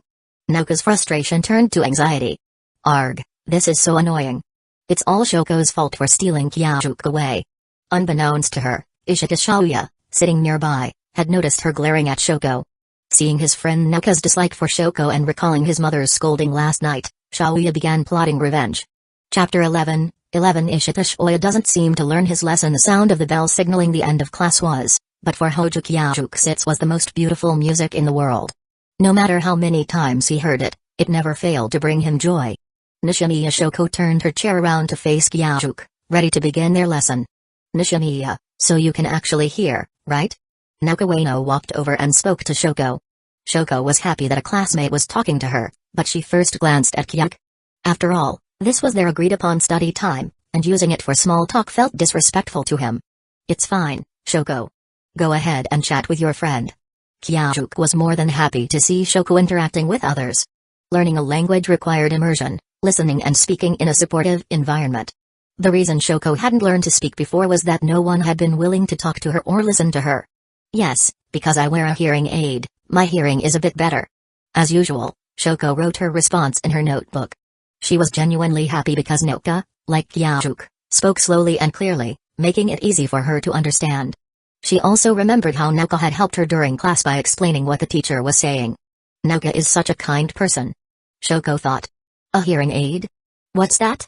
Naoka's frustration turned to anxiety. Arg, this is so annoying. It's all Shoko's fault for stealing Kyajuk away. Unbeknownst to her, Ishika Shaoya, sitting nearby, had noticed her glaring at Shoko. Seeing his friend Naoka's dislike for Shoko and recalling his mother's scolding last night, Shaoya began plotting revenge. Chapter 11 Ishika Shaoya doesn't seem to learn his lesson. The sound of the bell signaling the end of class was, but for Hojo Kyajuk sits was the most beautiful music in the world. No matter how many times he heard it, it never failed to bring him joy. Nishimiya Shoko turned her chair around to face Kyajuk, ready to begin their lesson. Nishimiya, So you can actually hear, right? Naoka Ueno walked over and spoke to Shoko. Shoko was happy that a classmate was talking to her, but she first glanced at Kyuk. After all, this was their agreed-upon study time, and using it for small talk felt disrespectful to him. It's fine, Shoko. Go ahead and chat with your friend. Kyuk was more than happy to see Shoko interacting with others. Learning a language required immersion, listening and speaking in a supportive environment. The reason Shoko hadn't learned to speak before was that no one had been willing to talk to her or listen to her. Yes, because I wear a hearing aid, my hearing is a bit better. As usual, Shoko wrote her response in her notebook. She was genuinely happy because Naoka, like Kyuk, spoke slowly and clearly, making it easy for her to understand. She also remembered how Naoka had helped her during class by explaining what the teacher was saying. Naoka is such a kind person. Shoko thought. A hearing aid? What's that?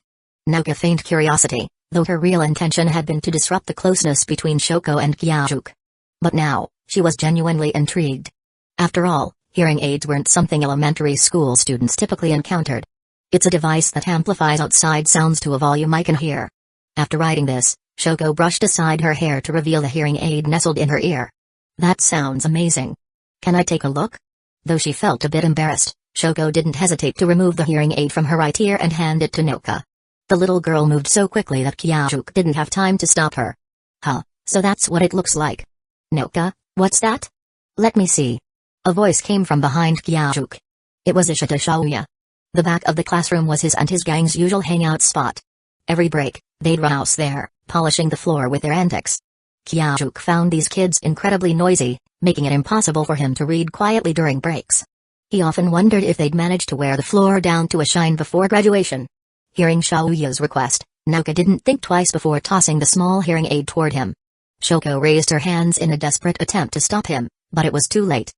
Naoka feigned curiosity, though her real intention had been to disrupt the closeness between Shoko and Kyuk. But now, she was genuinely intrigued. After all, hearing aids weren't something elementary school students typically encountered. It's a device that amplifies outside sounds to a volume I can hear. After writing this, Shoko brushed aside her hair to reveal the hearing aid nestled in her ear. That sounds amazing. Can I take a look? Though she felt a bit embarrassed, Shoko didn't hesitate to remove the hearing aid from her right ear and hand it to Naoka. The little girl moved so quickly that Kyuk didn't have time to stop her. Huh, so that's what it looks like. Naoka, what's that? Let me see. A voice came from behind Kyuk. It was Ishita Shaoya. The back of the classroom was his and his gang's usual hangout spot. Every break, they'd rouse there, polishing the floor with their antics. Kyuk found these kids incredibly noisy, making it impossible for him to read quietly during breaks. He often wondered if they'd manage to wear the floor down to a shine before graduation. Hearing Shaoya's request, Naoka didn't think twice before tossing the small hearing aid toward him. Shoko raised her hands in a desperate attempt to stop him, but it was too late.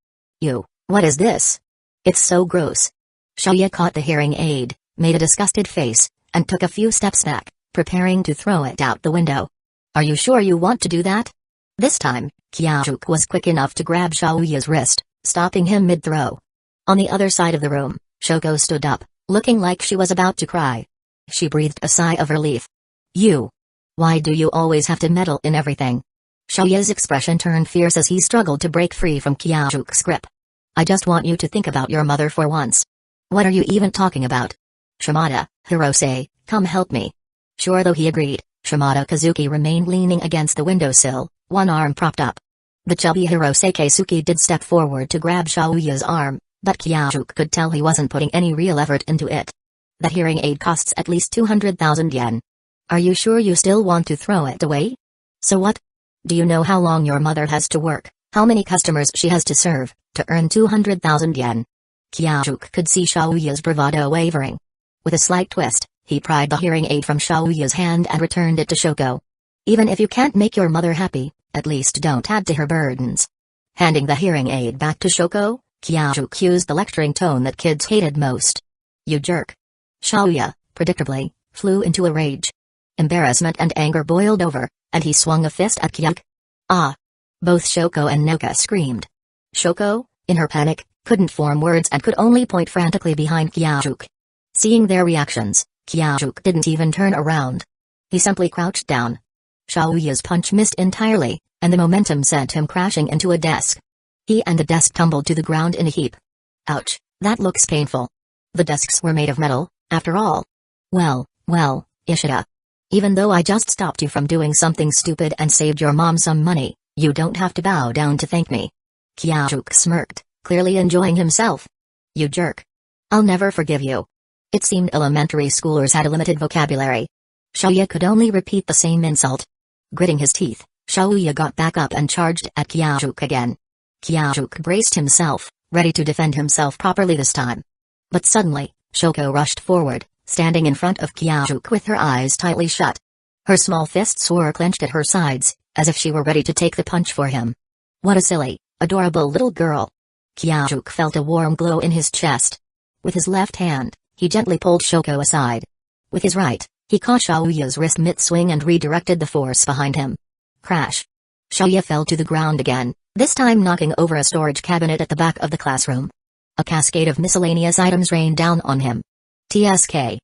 What is this? It's so gross. Shaoya caught the hearing aid, made a disgusted face, and took a few steps back, preparing to throw it out the window. Are you sure you want to do that? This time, Kyuk was quick enough to grab Shaoya's wrist, stopping him mid-throw. On the other side of the room, Shoko stood up, looking like she was about to cry. She breathed a sigh of relief. Why do you always have to meddle in everything? Shaoya's expression turned fierce as he struggled to break free from Kyuk's grip. I just want you to think about your mother for once. What are you even talking about? Shimada, Hirose, come help me. Sure, though he agreed, Shimada Kazuki remained leaning against the windowsill, one arm propped up. The chubby Hirose Keisuke did step forward to grab Shaoya's arm, but Kyuk could tell he wasn't putting any real effort into it. That hearing aid costs at least 200,000 yen. Are you sure you still want to throw it away? So what? Do you know how long your mother has to work, how many customers she has to serve, to earn 200,000 yen? Kyuk could see Shaoya's bravado wavering. With a slight twist, he pried the hearing aid from Shaoya's hand and returned it to Shoko. Even if you can't make your mother happy, at least don't add to her burdens. Handing the hearing aid back to Shoko, Kyuk used the lecturing tone that kids hated most. You jerk. Shaoya, predictably, flew into a rage. Embarrassment and anger boiled over, and he swung a fist at Kyuk. Ah! Both Shoko and Naoka screamed. Shoko, in her panic, couldn't form words and could only point frantically behind Kyuk. Seeing their reactions, Kyuk didn't even turn around. He simply crouched down. Shaoya's punch missed entirely, and the momentum sent him crashing into a desk. He and the desk tumbled to the ground in a heap. Ouch, that looks painful. The desks were made of metal, after all. Well, Ishida. Even though I just stopped you from doing something stupid and saved your mom some money, you don't have to bow down to thank me. Kyuk smirked, clearly enjoying himself. You jerk. I'll never forgive you. It seemed elementary schoolers had a limited vocabulary. Shaoya could only repeat the same insult. Gritting his teeth, Shaoya got back up and charged at Kyuk again. Kyuk braced himself, ready to defend himself properly this time. But suddenly, Shoko rushed forward, standing in front of Kyuk with her eyes tightly shut. Her small fists were clenched at her sides, as if she were ready to take the punch for him. What a silly, adorable little girl. Kyuk felt a warm glow in his chest. With his left hand, he gently pulled Shoko aside. With his right, he caught Shaoya's wrist mid-swing and redirected the force behind him. Crash. Shaoya fell to the ground again, this time knocking over a storage cabinet at the back of the classroom. A cascade of miscellaneous items rained down on him. TSK.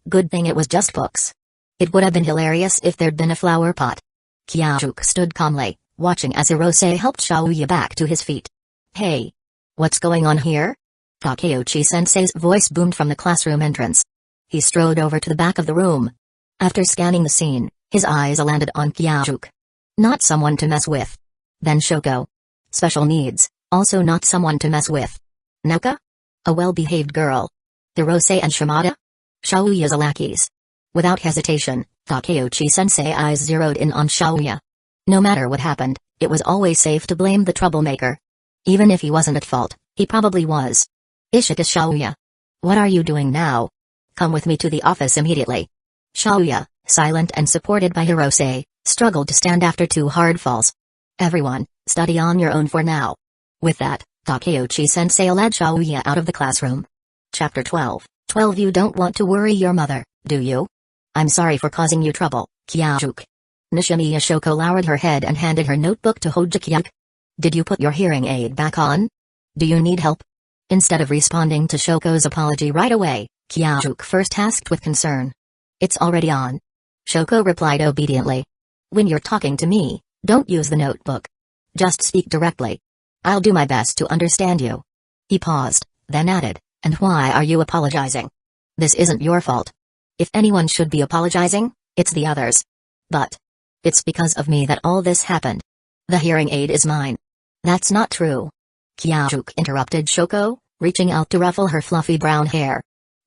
Good thing it was just books. It would have been hilarious if there'd been a flower pot. Kyajuk stood calmly, watching as Hirose helped Shaoya back to his feet. Hey! What's going on here? Takeuchi-sensei's voice boomed from the classroom entrance. He strode over to the back of the room. After scanning the scene, his eyes landed on Kyajuk. Not someone to mess with. Then Shoko. Special needs, also not someone to mess with. Naoka? A well-behaved girl. Hirose and Shimada? Shaoya's lackeys. Without hesitation, Takeuchi-sensei's eyes zeroed in on Shaoya. No matter what happened, it was always safe to blame the troublemaker. Even if he wasn't at fault, he probably was. Ishita Shaoya. What are you doing now? Come with me to the office immediately. Shaoya, silent and supported by Hirose, struggled to stand after 2 hard falls. Everyone, study on your own for now. With that, Takeuchi-sensei led Shaoya out of the classroom. Chapter 12. You don't want to worry your mother, do you? I'm sorry for causing you trouble, Kyajuk. Nishimiya Shoko lowered her head and handed her notebook to Hojo. Did you put your hearing aid back on? Do you need help? Instead of responding to Shoko's apology right away, Kyajuk first asked with concern. It's already on. Shoko replied obediently. When you're talking to me, don't use the notebook. Just speak directly. I'll do my best to understand you. He paused, then added, and why are you apologizing? This isn't your fault. If anyone should be apologizing, it's the others. But it's because of me that all this happened. The hearing aid is mine. That's not true. Kyajuk interrupted Shoko, reaching out to ruffle her fluffy brown hair.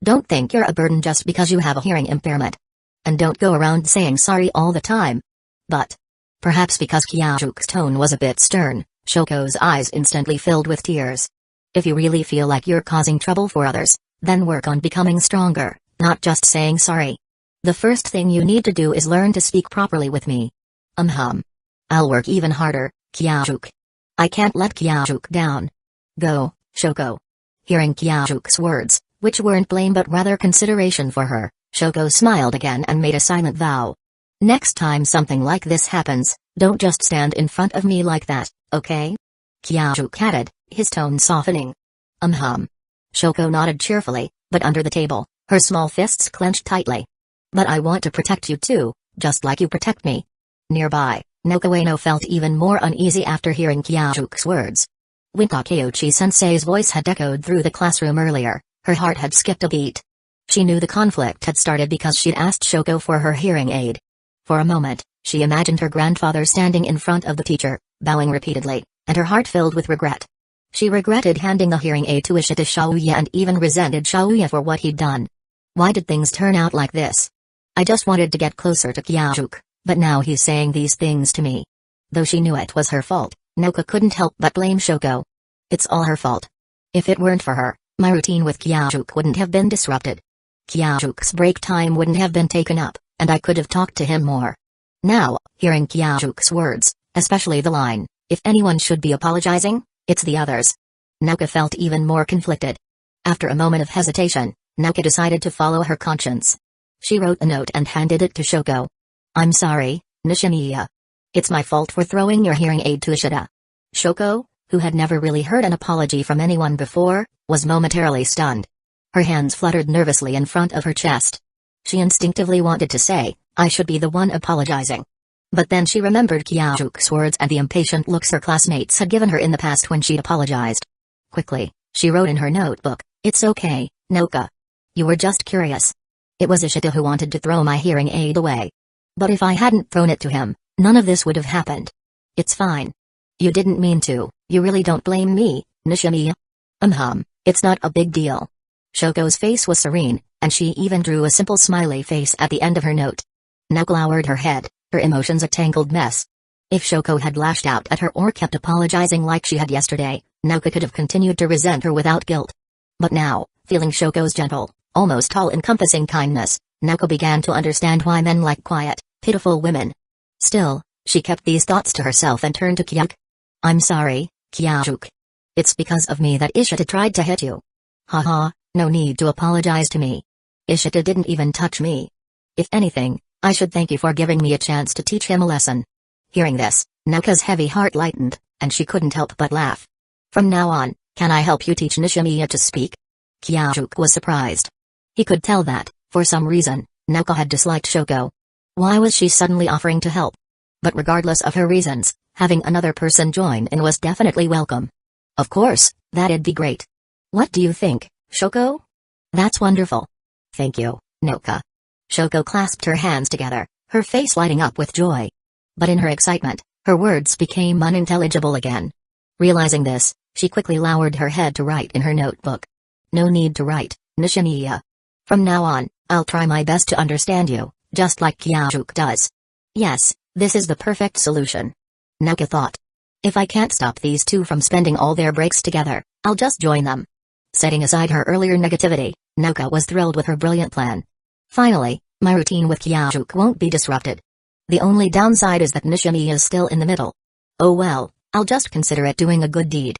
Don't think you're a burden just because you have a hearing impairment. And don't go around saying sorry all the time. But perhaps because Kyajuk's tone was a bit stern, Shoko's eyes instantly filled with tears. If you really feel like you're causing trouble for others, then work on becoming stronger, not just saying sorry. The first thing you need to do is learn to speak properly with me. I'll work even harder, Kyajuk. I can't let Kyajuk down. Go, Shoko. Hearing Kyajuk's words, which weren't blame but rather consideration for her, Shoko smiled again and made a silent vow. Next time something like this happens, don't just stand in front of me like that, okay? Kyajuk added, his tone softening. Shoko nodded cheerfully, but under the table, her small fists clenched tightly. But I want to protect you too, just like you protect me. Nearby, Naoka Ueno felt even more uneasy after hearing Kyajuk's words. When Takeuchi-sensei's voice had echoed through the classroom earlier, her heart had skipped a beat. She knew the conflict had started because she'd asked Shoko for her hearing aid. For a moment, she imagined her grandfather standing in front of the teacher, bowing repeatedly, and her heart filled with regret. She regretted handing the hearing aid to Ishita Shaoya and even resented Shaoya for what he'd done. Why did things turn out like this? I just wanted to get closer to Kyajuk, but now he's saying these things to me. Though she knew it was her fault, Naoka couldn't help but blame Shoko. It's all her fault. If it weren't for her, my routine with Kyajuk wouldn't have been disrupted. Kyajuk's break time wouldn't have been taken up, and I could have talked to him more. Now, hearing Kyajuk's words, especially the line, if anyone should be apologizing, it's the others. Naoka felt even more conflicted. After a moment of hesitation, Naoka decided to follow her conscience. She wrote a note and handed it to Shoko. I'm sorry, Nishimiya. It's my fault for throwing your hearing aid to Ishida. Shoko, who had never really heard an apology from anyone before, was momentarily stunned. Her hands fluttered nervously in front of her chest. She instinctively wanted to say, I should be the one apologizing. But then she remembered Kyajuk's words and the impatient looks her classmates had given her in the past when she'd apologized. Quickly, she wrote in her notebook, It's okay, Naoka. You were just curious. It was Ishita who wanted to throw my hearing aid away. But if I hadn't thrown it to him, none of this would have happened. It's fine. You didn't mean to, you really don't blame me, Nishimiya? It's not a big deal. Shoko's face was serene, and she even drew a simple smiley face at the end of her note. Naoka lowered her head, her emotions a tangled mess. If Shoko had lashed out at her or kept apologizing like she had yesterday, Naoka could have continued to resent her without guilt. But now, feeling Shoko's gentle, almost all-encompassing kindness, Naoka began to understand why men like quiet, pitiful women. Still, she kept these thoughts to herself and turned to Kyajuk. I'm sorry, Kyajuk. It's because of me that Ishita tried to hit you. Haha, no need to apologize to me. Ishita didn't even touch me. If anything, I should thank you for giving me a chance to teach him a lesson. Hearing this, Naoka's heavy heart lightened, and she couldn't help but laugh. From now on, can I help you teach Nishimiya to speak? Kyajuk was surprised. He could tell that, for some reason, Naoka had disliked Shoko. Why was she suddenly offering to help? But regardless of her reasons, having another person join in was definitely welcome. Of course, that'd be great. What do you think, Shoko? That's wonderful. Thank you, Noka. Shoko clasped her hands together, her face lighting up with joy. But in her excitement, her words became unintelligible again. Realizing this, she quickly lowered her head to write in her notebook. No need to write, Nishimiya. From now on, I'll try my best to understand you, just like Kyajuk does. Yes, this is the perfect solution. Noka thought. If I can't stop these two from spending all their breaks together, I'll just join them. Setting aside her earlier negativity, Noka was thrilled with her brilliant plan. Finally, my routine with Kyajuk won't be disrupted. The only downside is that Nishimiya is still in the middle. Oh well, I'll just consider it doing a good deed.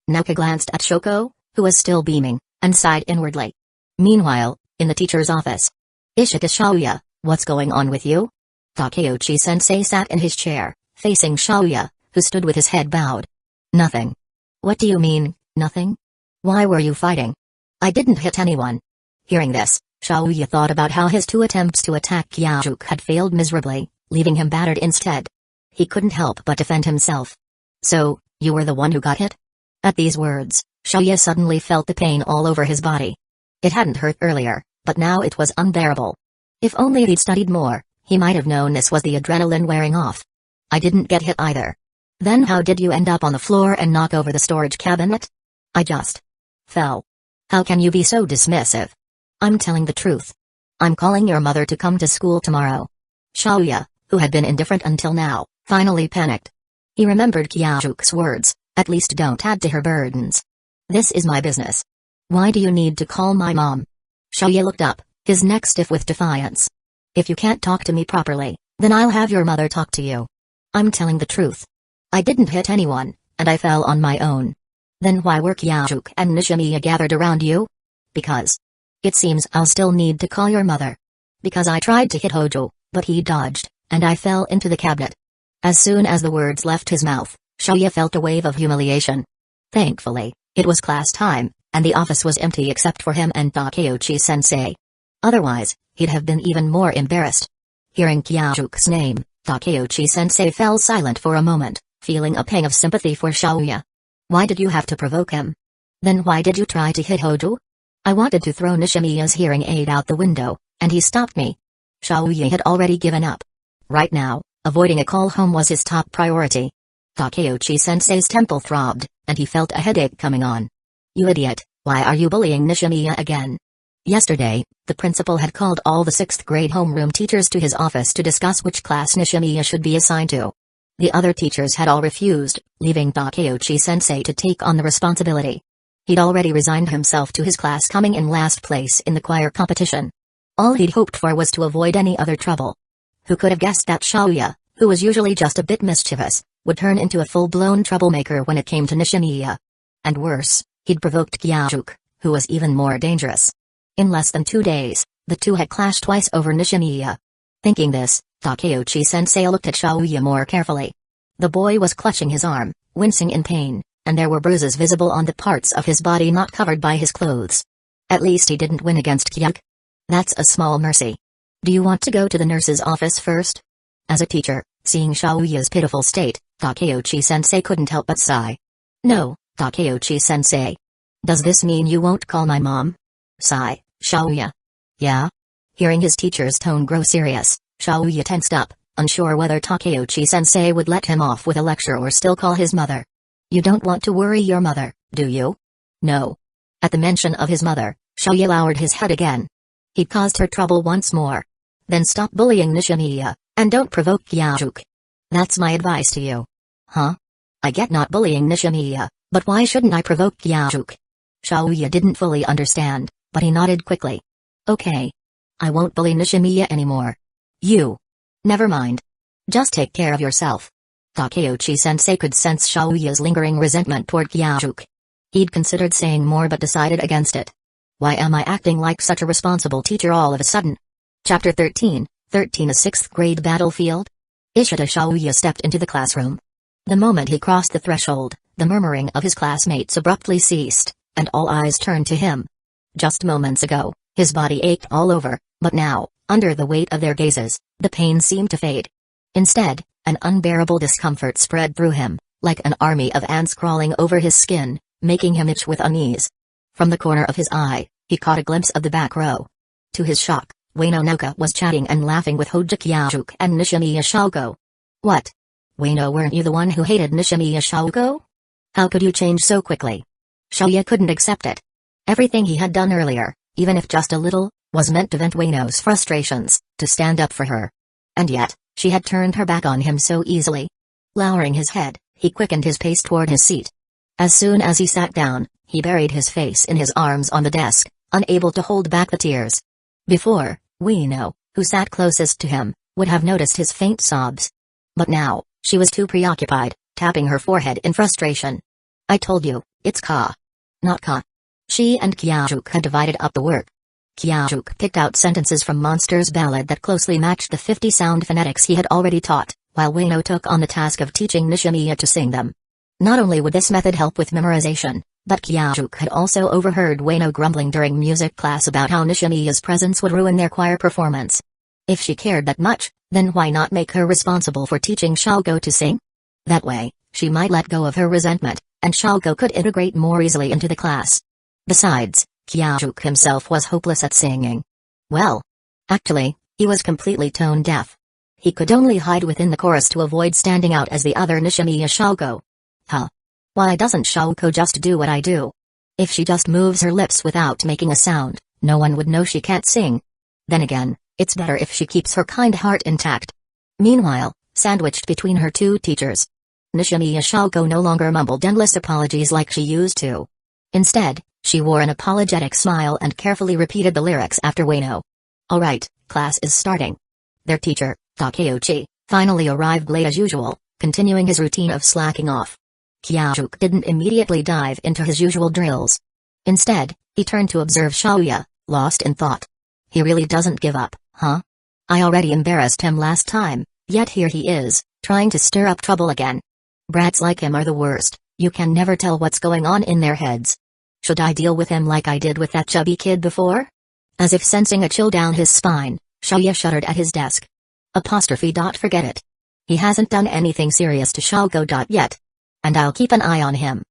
Noka glanced at Shoko, who was still beaming, and sighed inwardly. Meanwhile, in the teacher's office. Ishita Shaoya, what's going on with you? Takeuchi-sensei sat in his chair, facing Shaoya, who stood with his head bowed. Nothing. What do you mean, nothing? Why were you fighting? I didn't hit anyone. Hearing this, Shaoya thought about how his 2 attempts to attack Kyajuk had failed miserably, leaving him battered instead. He couldn't help but defend himself. So, you were the one who got hit? At these words, Shaoya suddenly felt the pain all over his body. It hadn't hurt earlier, but now it was unbearable. If only he'd studied more, he might have known this was the adrenaline wearing off. I didn't get hit either. Then how did you end up on the floor and knock over the storage cabinet? I just fell. How can you be so dismissive? I'm telling the truth. I'm calling your mother to come to school tomorrow. Shaoya, who had been indifferent until now, finally panicked. He remembered Kyajuk's words, at least don't add to her burdens. This is my business. Why do you need to call my mom? Shaoya looked up, his neck stiff with defiance. If you can't talk to me properly, then I'll have your mother talk to you. I'm telling the truth. I didn't hit anyone, and I fell on my own. Then why were Kyajuk and Nishimiya gathered around you? Because. It seems I'll still need to call your mother. Because I tried to hit Hojo, but he dodged, and I fell into the cabinet. As soon as the words left his mouth, Shaoya felt a wave of humiliation. Thankfully, it was class time, and the office was empty except for him and Takeuchi-sensei. Otherwise, he'd have been even more embarrassed. Hearing Kyajuk's name, Takeuchi-sensei fell silent for a moment, feeling a pang of sympathy for Shaoya. Why did you have to provoke him? Then why did you try to hit Hojo? I wanted to throw Nishimiya's hearing aid out the window, and he stopped me. Shaoya had already given up. Right now, avoiding a call home was his top priority. Takeuchi-sensei's temple throbbed, and he felt a headache coming on. You idiot, why are you bullying Nishimiya again? Yesterday, the principal had called all the 6th grade homeroom teachers to his office to discuss which class Nishimiya should be assigned to. The other teachers had all refused, leaving Takeuchi-sensei to take on the responsibility. He'd already resigned himself to his class coming in last place in the choir competition. All he'd hoped for was to avoid any other trouble. Who could have guessed that Shaoya, who was usually just a bit mischievous, would turn into a full-blown troublemaker when it came to Nishimiya? And worse, he'd provoked Kyajuk, who was even more dangerous. In less than 2 days, the two had clashed twice over Nishimiya. Thinking this, Takeuchi-sensei looked at Shaoya more carefully. The boy was clutching his arm, wincing in pain, and there were bruises visible on the parts of his body not covered by his clothes. At least he didn't win against Kyajuk. That's a small mercy. Do you want to go to the nurse's office first? As a teacher, seeing Shaoya's pitiful state, Takeuchi-sensei couldn't help but sigh. No, Takeuchi-sensei. Does this mean you won't call my mom? Sigh, Shaoya. Yeah? Hearing his teacher's tone grow serious, Shaoya tensed up, unsure whether Takeuchi-sensei would let him off with a lecture or still call his mother. You don't want to worry your mother, do you? No. At the mention of his mother, Shaoya lowered his head again. He'd caused her trouble once more. Then stop bullying Nishimiya, and don't provoke Kyajuk. That's my advice to you. Huh? I get not bullying Nishimiya, but why shouldn't I provoke Kyajuk? Shaoya didn't fully understand, but he nodded quickly. Okay. I won't bully Nishimiya anymore. You. Never mind. Just take care of yourself. Takeuchi-sensei could sense Shaoya's lingering resentment toward Kyajuk. He'd considered saying more but decided against it. Why am I acting like such a responsible teacher all of a sudden? Chapter 13, a 6th grade battlefield? Ishita Shaoya stepped into the classroom. The moment he crossed the threshold, the murmuring of his classmates abruptly ceased, and all eyes turned to him. Just moments ago, his body ached all over, but now, under the weight of their gazes, the pain seemed to fade. Instead, An unbearable discomfort spread through him, like an army of ants crawling over his skin, making him itch with unease. From the corner of his eye, he caught a glimpse of the back row. To his shock, Ueno Noka was chatting and laughing with Hoja Kyajuk and Nishimiya Shouko. What? Ueno, weren't you the one who hated Nishimiya Shouko? How could you change so quickly? Shouya couldn't accept it. Everything he had done earlier, even if just a little, was meant to vent Ueno's frustrations, to stand up for her. And yet, she had turned her back on him so easily. Lowering his head, he quickened his pace toward his seat. As soon as he sat down, he buried his face in his arms on the desk, unable to hold back the tears. Before, Ueno, who sat closest to him, would have noticed his faint sobs. But now, she was too preoccupied, tapping her forehead in frustration. I told you, it's Ka. Not Ka. She and Kyajuk had divided up the work. Kyajuk picked out sentences from Monster's Ballad that closely matched the 50 sound phonetics he had already taught, while Ueno took on the task of teaching Nishimiya to sing them. Not only would this method help with memorization, but Kyajuk had also overheard Ueno grumbling during music class about how Nishimiya's presence would ruin their choir performance. If she cared that much, then why not make her responsible for teaching Shouko to sing? That way, she might let go of her resentment, and Shouko could integrate more easily into the class. Besides, Kyajuk himself was hopeless at singing. Well, actually, he was completely tone deaf. He could only hide within the chorus to avoid standing out as the other Nishimiya Shouko. Huh? Why doesn't Shouko just do what I do? If she just moves her lips without making a sound, no one would know she can't sing. Then again, it's better if she keeps her kind heart intact. Meanwhile, sandwiched between her two teachers, Nishimiya Shouko no longer mumbled endless apologies like she used to. Instead, she wore an apologetic smile and carefully repeated the lyrics after Ueno. Alright, class is starting. Their teacher, Takeuchi, finally arrived late as usual, continuing his routine of slacking off. Kyajuk didn't immediately dive into his usual drills. Instead, he turned to observe Shouya, lost in thought. He really doesn't give up, huh? I already embarrassed him last time, yet here he is, trying to stir up trouble again. Brats like him are the worst, you can never tell what's going on in their heads. Should I deal with him like I did with that chubby kid before? As if sensing a chill down his spine, Shouya shuddered at his desk. Forget it. He hasn't done anything serious to Shouko. Yet. And I'll keep an eye on him.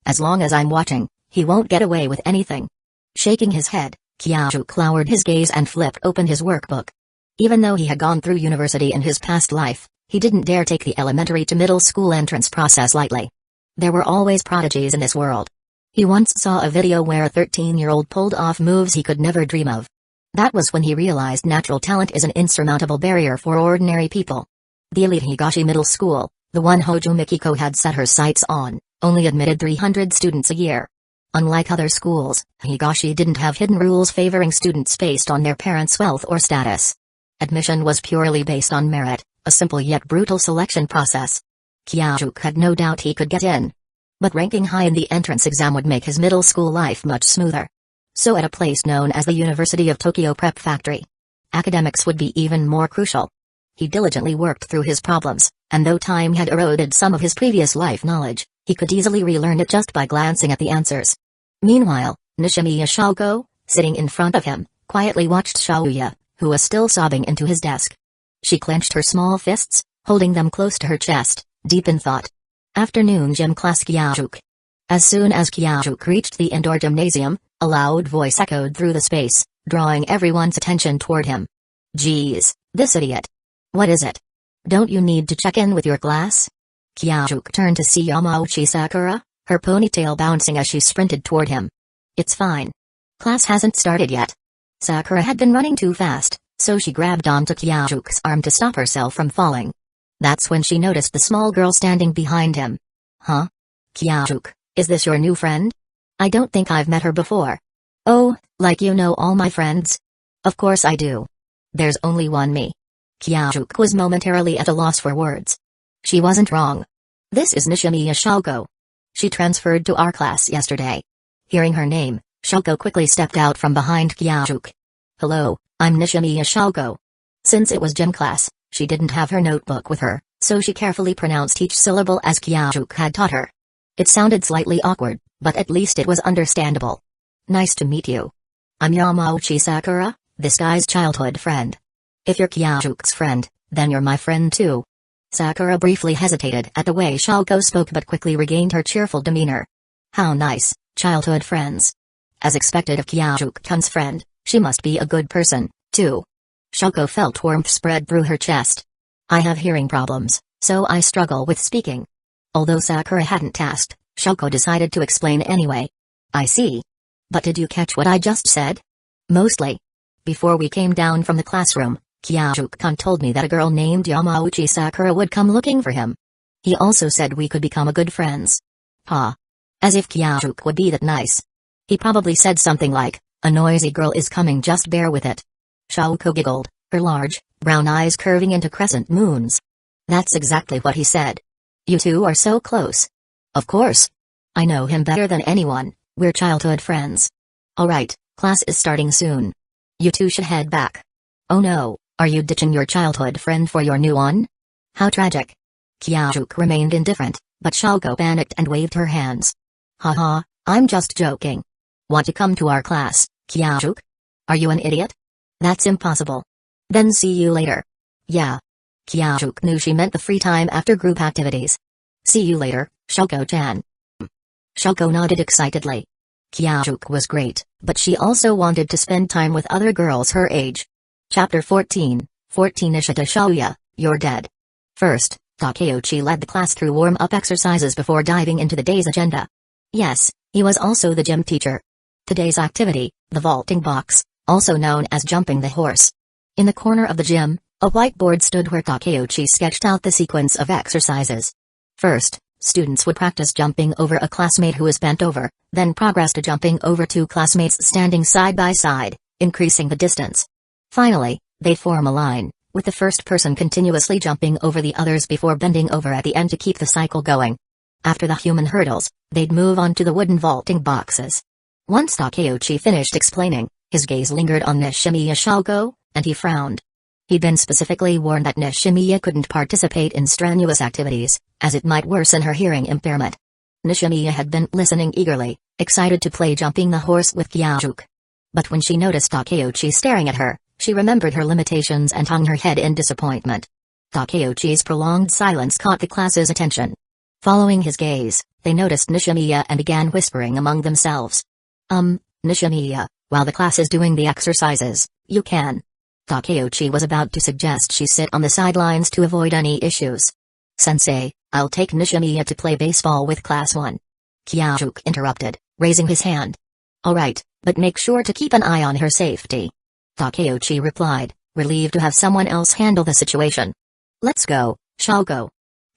As long as I'm watching, he won't get away with anything. Shaking his head, Kyajuk lowered his gaze and flipped open his workbook. Even though he had gone through university in his past life, he didn't dare take the elementary to middle school entrance process lightly. There were always prodigies in this world. He once saw a video where a 13-year-old pulled off moves he could never dream of. That was when he realized natural talent is an insurmountable barrier for ordinary people. The elite Higashi Middle School, the one Hojo Mikiko had set her sights on, only admitted 300 students a year. Unlike other schools, Higashi didn't have hidden rules favoring students based on their parents' wealth or status. Admission was purely based on merit, a simple yet brutal selection process. Kyajuk had no doubt he could get in. But ranking high in the entrance exam would make his middle school life much smoother. So at a place known as the University of Tokyo Prep Factory, academics would be even more crucial. He diligently worked through his problems, and though time had eroded some of his previous life knowledge, he could easily relearn it just by glancing at the answers. Meanwhile, Nishimiya Shouko, sitting in front of him, quietly watched Shouya, who was still sobbing, into his desk. She clenched her small fists, holding them close to her chest, deep in thought. Afternoon gym class Kyajuk. As soon as Kyajuk reached the indoor gymnasium, a loud voice echoed through the space, drawing everyone's attention toward him. Geez, this idiot. What is it? Don't you need to check in with your class? Kyajuk turned to see Yamauchi Sakura, her ponytail bouncing as she sprinted toward him. It's fine. Class hasn't started yet. Sakura had been running too fast, so she grabbed onto Kyajuk's arm to stop herself from falling. That's when she noticed the small girl standing behind him. Huh? Kyajuk, is this your new friend? I don't think I've met her before. Oh, like you know all my friends? Of course I do. There's only one me. Kyajuk was momentarily at a loss for words. She wasn't wrong. This is Nishimiya Shouko. She transferred to our class yesterday. Hearing her name, Shouko quickly stepped out from behind Kyajuk. Hello, I'm Nishimiya Shouko. Since it was gym class, she didn't have her notebook with her, so she carefully pronounced each syllable as Kyajuk had taught her. It sounded slightly awkward, but at least it was understandable. Nice to meet you. I'm Yamauchi Sakura, this guy's childhood friend. If you're Kyajuk's friend, then you're my friend too. Sakura briefly hesitated at the way Shouko spoke but quickly regained her cheerful demeanor. How nice, childhood friends. As expected of Kyajuk-kun's friend, she must be a good person, too. Shouko felt warmth spread through her chest. I have hearing problems, so I struggle with speaking. Although Sakura hadn't asked, Shouko decided to explain anyway. I see. But did you catch what I just said? Mostly. Before we came down from the classroom, Kyajuk-kun told me that a girl named Yamauchi Sakura would come looking for him. He also said we could become a good friends. Ha. As if Kyajuk would be that nice. He probably said something like, a noisy girl is coming, just bear with it. Shouko giggled, her large, brown eyes curving into crescent moons. That's exactly what he said. You two are so close. Of course. I know him better than anyone, we're childhood friends. Alright, class is starting soon. You two should head back. Oh no, are you ditching your childhood friend for your new one? How tragic. Kyajuk remained indifferent, but Shouko panicked and waved her hands. Haha, I'm just joking. Want to come to our class, Kyajuk? Are you an idiot? That's impossible. Then see you later. Yeah. Kyajuk knew she meant the free time after group activities. See you later, Shouko-chan. Shouko nodded excitedly. Kyajuk was great, but she also wanted to spend time with other girls her age. Chapter 14, 14 Ishita Shouya, You're Dead. First, Takeuchi led the class through warm-up exercises before diving into the day's agenda. Yes, he was also the gym teacher. Today's activity, the vaulting box, also known as jumping the horse. In the corner of the gym, a whiteboard stood where Takeuchi sketched out the sequence of exercises. First, students would practice jumping over a classmate who is bent over, then progress to jumping over two classmates standing side by side, increasing the distance. Finally, they'd form a line, with the first person continuously jumping over the others before bending over at the end to keep the cycle going. After the human hurdles, they'd move on to the wooden vaulting boxes. Once Takeuchi finished explaining, his gaze lingered on Nishimiya Shouko, and he frowned. He'd been specifically warned that Nishimiya couldn't participate in strenuous activities, as it might worsen her hearing impairment. Nishimiya had been listening eagerly, excited to play jumping the horse with Kyajuk. But when she noticed Takeuchi staring at her, she remembered her limitations and hung her head in disappointment. Takeuchi's prolonged silence caught the class's attention. Following his gaze, they noticed Nishimiya and began whispering among themselves. Nishimiya, while the class is doing the exercises, you can. Takeuchi was about to suggest she sit on the sidelines to avoid any issues. Sensei, I'll take Nishimiya to play baseball with class 1. Kyajuk interrupted, raising his hand. Alright, but make sure to keep an eye on her safety. Takeuchi replied, relieved to have someone else handle the situation. Let's go, Shouko.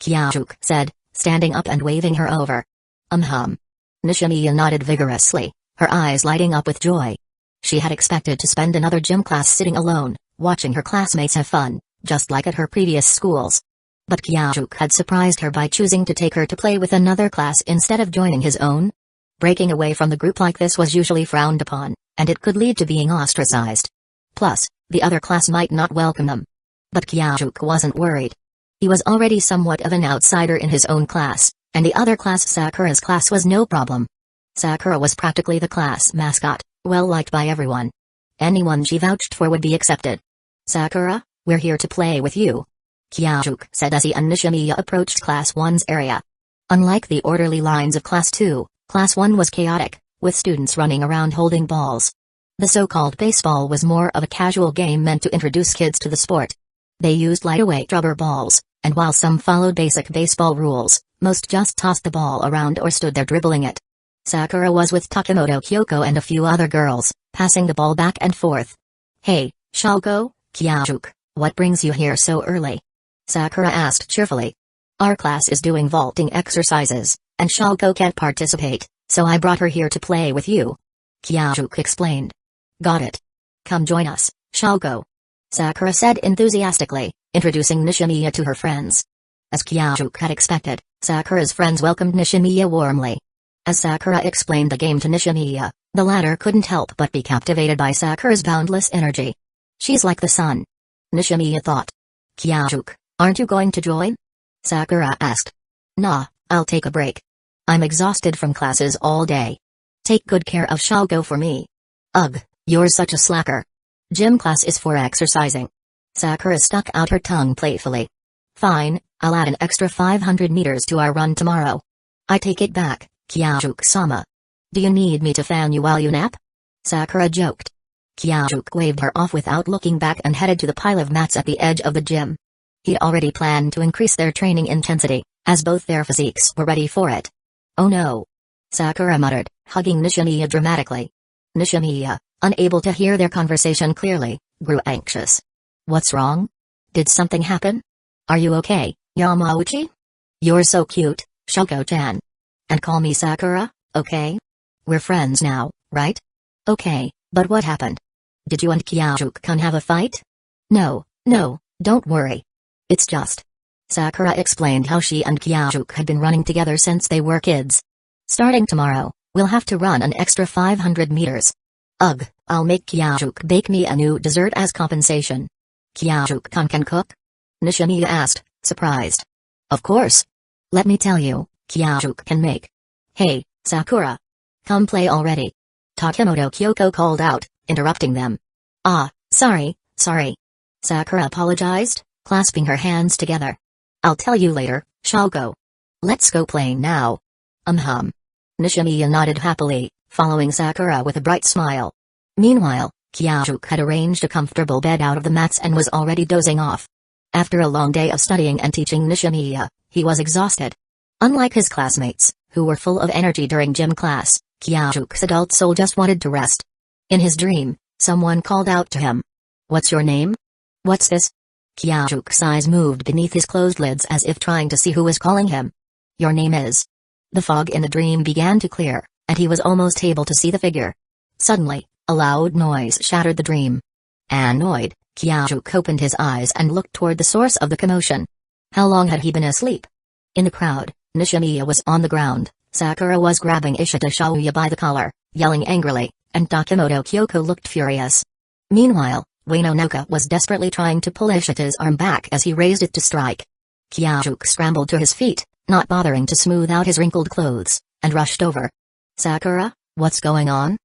Kyajuk said, standing up and waving her over. Nishimiya nodded vigorously, her eyes lighting up with joy. She had expected to spend another gym class sitting alone, watching her classmates have fun, just like at her previous schools. But Kyajuk had surprised her by choosing to take her to play with another class instead of joining his own. Breaking away from the group like this was usually frowned upon, and it could lead to being ostracized. Plus, the other class might not welcome them. But Kyajuk wasn't worried. He was already somewhat of an outsider in his own class, and the other class, Sakura's class, was no problem. Sakura was practically the class mascot, well liked by everyone. Anyone she vouched for would be accepted. Sakura, we're here to play with you, Kyajuk said as he and Nishimiya approached Class 1's area. Unlike the orderly lines of Class 2, Class 1 was chaotic, with students running around holding balls. The so-called baseball was more of a casual game meant to introduce kids to the sport. They used lightweight rubber balls, and while some followed basic baseball rules, most just tossed the ball around or stood there dribbling it. Sakura was with Takemoto Kyoko and a few other girls, passing the ball back and forth. Hey, Shouko, Kyajuk, what brings you here so early? Sakura asked cheerfully. Our class is doing vaulting exercises, and Shouko can't participate, so I brought her here to play with you. Kyajuk explained. Got it. Come join us, Shouko. Sakura said enthusiastically, introducing Nishimiya to her friends. As Kyajuk had expected, Sakura's friends welcomed Nishimiya warmly. As Sakura explained the game to Nishimiya, the latter couldn't help but be captivated by Sakura's boundless energy. She's like the sun. Nishimiya thought. Kyajuk, aren't you going to join? Sakura asked. Nah, I'll take a break. I'm exhausted from classes all day. Take good care of Shouko for me. Ugh, you're such a slacker. Gym class is for exercising. Sakura stuck out her tongue playfully. Fine, I'll add an extra 500 meters to our run tomorrow. I take it back, Kyajuk-sama. Do you need me to fan you while you nap? Sakura joked. Kyajuk waved her off without looking back and headed to the pile of mats at the edge of the gym. He already planned to increase their training intensity, as both their physiques were ready for it. Oh no! Sakura muttered, hugging Nishimiya dramatically. Nishimiya, unable to hear their conversation clearly, grew anxious. What's wrong? Did something happen? Are you okay, Yamauchi? You're so cute, Shoko-chan. And call me Sakura, okay? We're friends now, right? Okay, but what happened? Did you and Kyajuk-kun have a fight? No, don't worry. It's just... Sakura explained how she and Kyajuk had been running together since they were kids. Starting tomorrow, we'll have to run an extra 500 meters. Ugh, I'll make Kyajuk bake me a new dessert as compensation. Kyajuk-kun can cook? Nishimiya asked, surprised. Of course. Let me tell you, Kyajuk can make. Hey, Sakura. Come play already. Takemoto Kyoko called out, interrupting them. Ah, sorry. Sakura apologized, clasping her hands together. I'll tell you later, Shoko. Let's go play now. Nishimiya nodded happily, following Sakura with a bright smile. Meanwhile, Kyajuk had arranged a comfortable bed out of the mats and was already dozing off. After a long day of studying and teaching Nishimiya, he was exhausted. Unlike his classmates, who were full of energy during gym class, Kyaju's adult soul just wanted to rest. In his dream, someone called out to him. What's your name? What's this? Kyaju's eyes moved beneath his closed lids as if trying to see who was calling him. Your name is... The fog in the dream began to clear, and he was almost able to see the figure. Suddenly, a loud noise shattered the dream. Annoyed, Kyajuk opened his eyes and looked toward the source of the commotion. How long had he been asleep? In the crowd, Nishimiya was on the ground, Sakura was grabbing Ishita Shaoya by the collar, yelling angrily, and Takemoto Kyoko looked furious. Meanwhile, Ueno Noka was desperately trying to pull Ishita's arm back as he raised it to strike. Kyajuk scrambled to his feet, not bothering to smooth out his wrinkled clothes, and rushed over. Sakura, what's going on?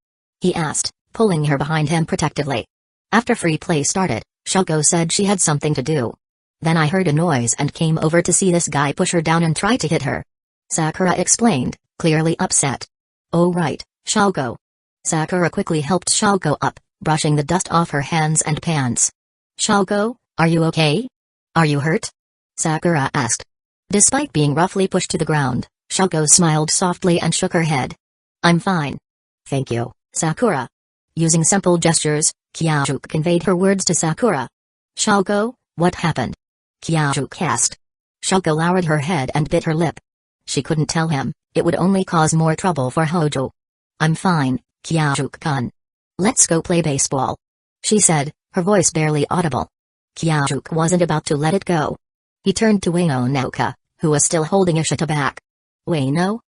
He asked, pulling her behind him protectively. After free play started, Shoko said she had something to do. Then I heard a noise and came over to see this guy push her down and try to hit her. Sakura explained, clearly upset. Oh right, Shoko. Sakura quickly helped Shoko up, brushing the dust off her hands and pants. Shoko, are you okay? Are you hurt? Sakura asked. Despite being roughly pushed to the ground, Shoko smiled softly and shook her head. I'm fine. Thank you, Sakura. Using simple gestures, Kyajuk conveyed her words to Sakura. Shoko, what happened? Kyajuk asked. Shoko lowered her head and bit her lip. She couldn't tell him, it would only cause more trouble for Hojo. I'm fine, Kyajuk-kun. Let's go play baseball. She said, her voice barely audible. Kyajuk wasn't about to let it go. He turned to Ueno Noka, who was still holding Ishita back. Ueno?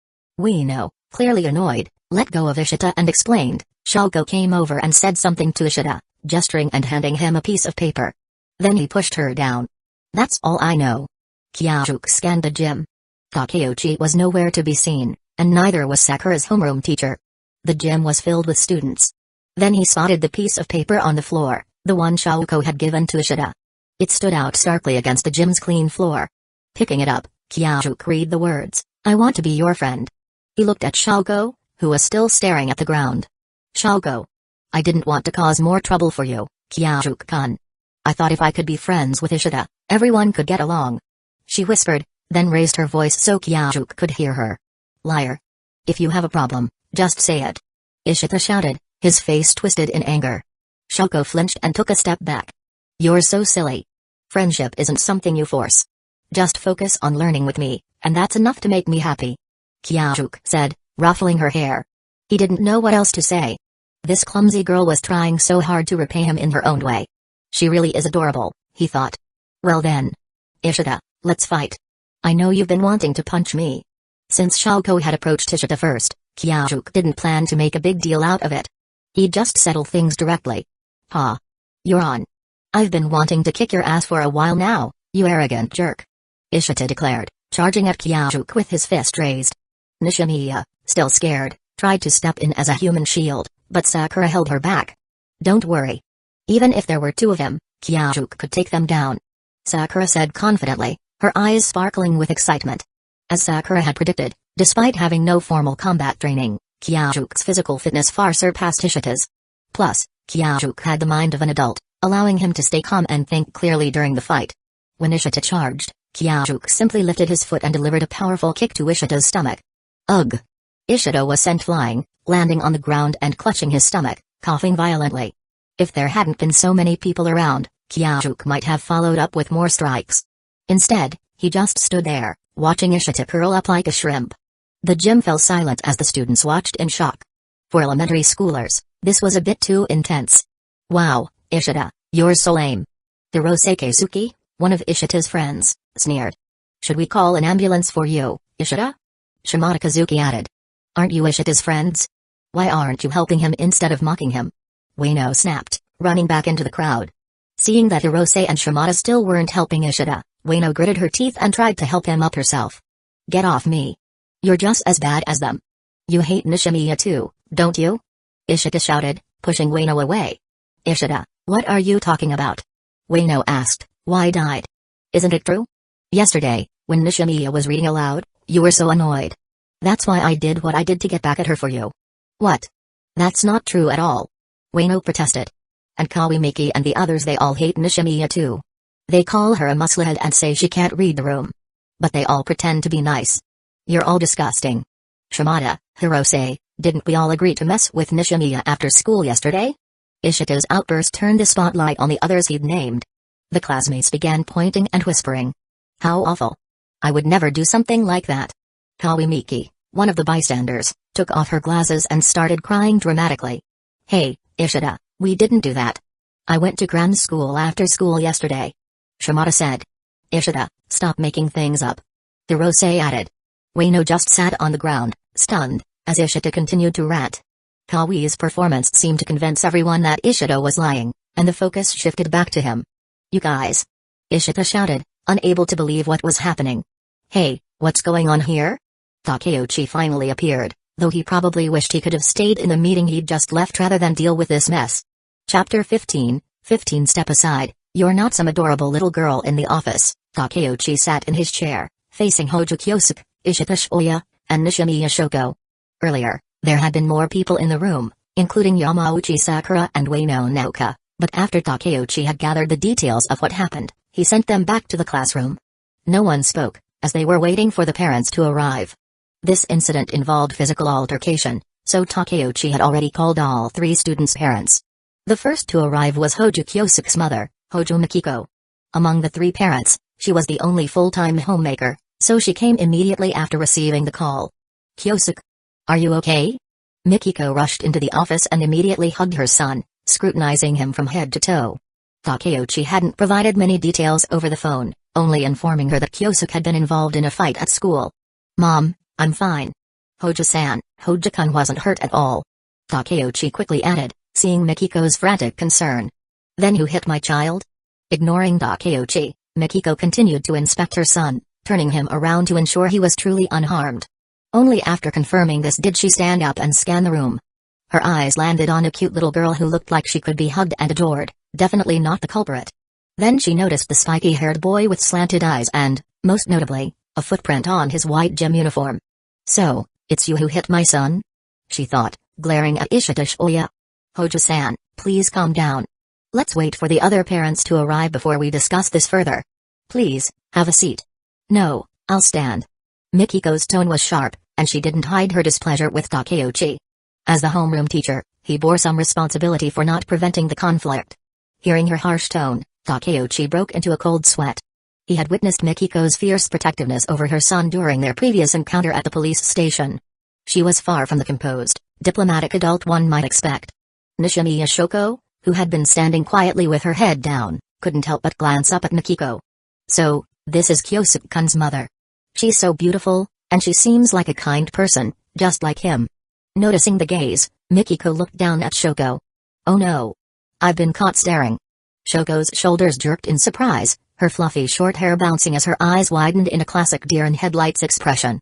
Clearly annoyed, let go of Ishita and explained. Shoko came over and said something to Ishita, gesturing and handing him a piece of paper. Then he pushed her down. That's all I know. Kyajuk scanned the gym. Takeuchi was nowhere to be seen, and neither was Sakura's homeroom teacher. The gym was filled with students. Then he spotted the piece of paper on the floor, the one Shoko had given to Ishita. It stood out starkly against the gym's clean floor. Picking it up, Kyajuk read the words, I want to be your friend. He looked at Shoko, who was still staring at the ground. Shoko. I didn't want to cause more trouble for you, Kyajuk-kun. I thought if I could be friends with Ishita, everyone could get along. She whispered, then raised her voice so Kyajuk could hear her. Liar. If you have a problem, just say it. Ishita shouted, his face twisted in anger. Shoko flinched and took a step back. You're so silly. Friendship isn't something you force. Just focus on learning with me, and that's enough to make me happy. Kyajuk said, ruffling her hair. He didn't know what else to say. This clumsy girl was trying so hard to repay him in her own way. She really is adorable, he thought. Well then. Ishita, let's fight. I know you've been wanting to punch me. Since Shoko had approached Ishita first, Kyajuk didn't plan to make a big deal out of it. He'd just settle things directly. Ha. You're on. I've been wanting to kick your ass for a while now, you arrogant jerk. Ishita declared, charging at Kyajuk with his fist raised. Nishimiya, still scared, tried to step in as a human shield, but Sakura held her back. Don't worry. Even if there were two of him, Kyajuk could take them down. Sakura said confidently, her eyes sparkling with excitement. As Sakura had predicted, despite having no formal combat training, Kyajuke's physical fitness far surpassed Ishita's. Plus, Kyajuke had the mind of an adult, allowing him to stay calm and think clearly during the fight. When Ishita charged, Kyajuke simply lifted his foot and delivered a powerful kick to Ishita's stomach. Ugh! Ishita was sent flying, landing on the ground and clutching his stomach, coughing violently. If there hadn't been so many people around, Kyajuke might have followed up with more strikes. Instead, he just stood there, watching Ishita curl up like a shrimp. The gym fell silent as the students watched in shock. For elementary schoolers, this was a bit too intense. Wow, Ishita, you're so lame. Hirose Keisuke, one of Ishita's friends, sneered. Should we call an ambulance for you, Ishita? Shimada Kazuki added. Aren't you Ishita's friends? Why aren't you helping him instead of mocking him? Ueno snapped, running back into the crowd. Seeing that Hirose and Shimada still weren't helping Ishita, Ueno gritted her teeth and tried to help him up herself. Get off me. You're just as bad as them. You hate Nishimiya too, don't you? Ishita shouted, pushing Ueno away. Ishita, what are you talking about? Ueno asked, wide-eyed. Isn't it true? Yesterday, when Nishimiya was reading aloud, you were so annoyed. That's why I did what I did to get back at her for you. What? That's not true at all. Ueno protested. And Kawimiki and the others, they all hate Nishimiya too. They call her a musclehead and say she can't read the room. But they all pretend to be nice. You're all disgusting. Shimada, Hirose, didn't we all agree to mess with Nishimiya after school yesterday? Ishita's outburst turned the spotlight on the others he'd named. The classmates began pointing and whispering. How awful. I would never do something like that. Kawimiki, one of the bystanders, took off her glasses and started crying dramatically. Hey, Ishita, we didn't do that. I went to grand school after school yesterday. Shimada said. Ishita, stop making things up. Hirose added. Ueno just sat on the ground, stunned, as Ishita continued to rant. Kawi's performance seemed to convince everyone that Ishita was lying, and the focus shifted back to him. You guys! Ishita shouted, unable to believe what was happening. Hey, what's going on here? Takeuchi finally appeared, though he probably wished he could have stayed in the meeting he'd just left rather than deal with this mess. Chapter 15, 15 Step aside, you're not some adorable little girl in the office. Takeuchi sat in his chair, facing Hojo Kyosuke, Ishita Shoya, and Nishimiya Shoko. Earlier, there had been more people in the room, including Yamauchi Sakura and Ueno Naoka, but after Takeuchi had gathered the details of what happened, he sent them back to the classroom. No one spoke, as they were waiting for the parents to arrive. This incident involved physical altercation, so Takeuchi had already called all three students' parents. The first to arrive was Hojo Kyosuke's mother, Hojo Mikiko. Among the three parents, she was the only full-time homemaker, so she came immediately after receiving the call. Kyosuke, are you okay? Mikiko rushed into the office and immediately hugged her son, scrutinizing him from head to toe. Takeuchi hadn't provided many details over the phone, only informing her that Kyosuke had been involved in a fight at school. Mom, I'm fine. Hojo-san, Hojo-kun wasn't hurt at all. Takeuchi quickly added, seeing Mikiko's frantic concern. Then who hit my child? Ignoring Takeuchi, Mikiko continued to inspect her son, turning him around to ensure he was truly unharmed. Only after confirming this did she stand up and scan the room. Her eyes landed on a cute little girl who looked like she could be hugged and adored, definitely not the culprit. Then she noticed the spiky-haired boy with slanted eyes and, most notably, a footprint on his white gym uniform. So, it's you who hit my son? She thought, glaring at Ishita Shoya. Hojo-san, please calm down. Let's wait for the other parents to arrive before we discuss this further. Please, have a seat. No, I'll stand. Mikiko's tone was sharp, and she didn't hide her displeasure with Takeuchi. As the homeroom teacher, he bore some responsibility for not preventing the conflict. Hearing her harsh tone, Takeuchi broke into a cold sweat. He had witnessed Mikiko's fierce protectiveness over her son during their previous encounter at the police station. She was far from the composed, diplomatic adult one might expect. Nishimiya Shoko, who had been standing quietly with her head down, couldn't help but glance up at Mikiko. So, this is Kyosuke-kun's mother. She's so beautiful, and she seems like a kind person, just like him. Noticing the gaze, Mikiko looked down at Shoko. Oh no. I've been caught staring. Shoko's shoulders jerked in surprise, her fluffy short hair bouncing as her eyes widened in a classic deer-in-headlights expression.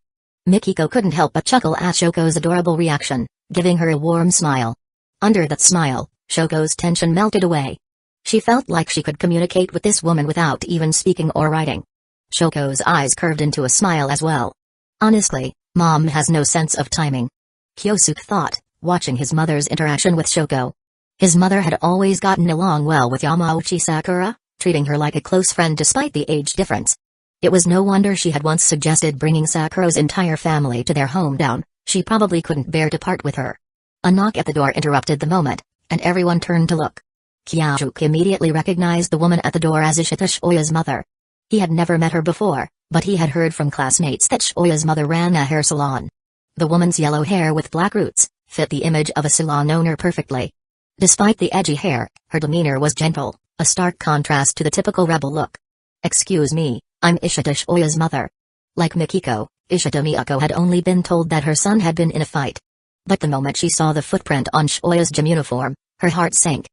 Mikiko couldn't help but chuckle at Shoko's adorable reaction, giving her a warm smile. Under that smile, Shoko's tension melted away. She felt like she could communicate with this woman without even speaking or writing. Shoko's eyes curved into a smile as well. Honestly, Mom has no sense of timing. Kyosuke thought, watching his mother's interaction with Shoko. His mother had always gotten along well with Yamauchi Sakura, treating her like a close friend despite the age difference. It was no wonder she had once suggested bringing Sakura's entire family to their hometown. She probably couldn't bear to part with her. A knock at the door interrupted the moment, and everyone turned to look. Kyosuke immediately recognized the woman at the door as Ishita Shoya's mother. He had never met her before, but he had heard from classmates that Shoya's mother ran a hair salon. The woman's yellow hair with black roots fit the image of a salon owner perfectly. Despite the edgy hair, her demeanor was gentle, a stark contrast to the typical rebel look. "Excuse me, I'm Ishita Shoya's mother." Like Mikiko, Ishita Miyako had only been told that her son had been in a fight. But the moment she saw the footprint on Shoya's gym uniform, her heart sank.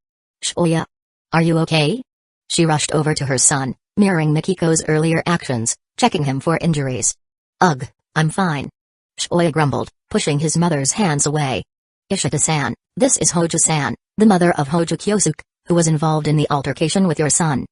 "Shoya? Are you okay?" She rushed over to her son, mirroring Mikiko's earlier actions, checking him for injuries. "Ugh, I'm fine." Shoya grumbled, pushing his mother's hands away. "Ishita-san, this is Hojo-san, the mother of Hojo Kyosuke, who was involved in the altercation with your son."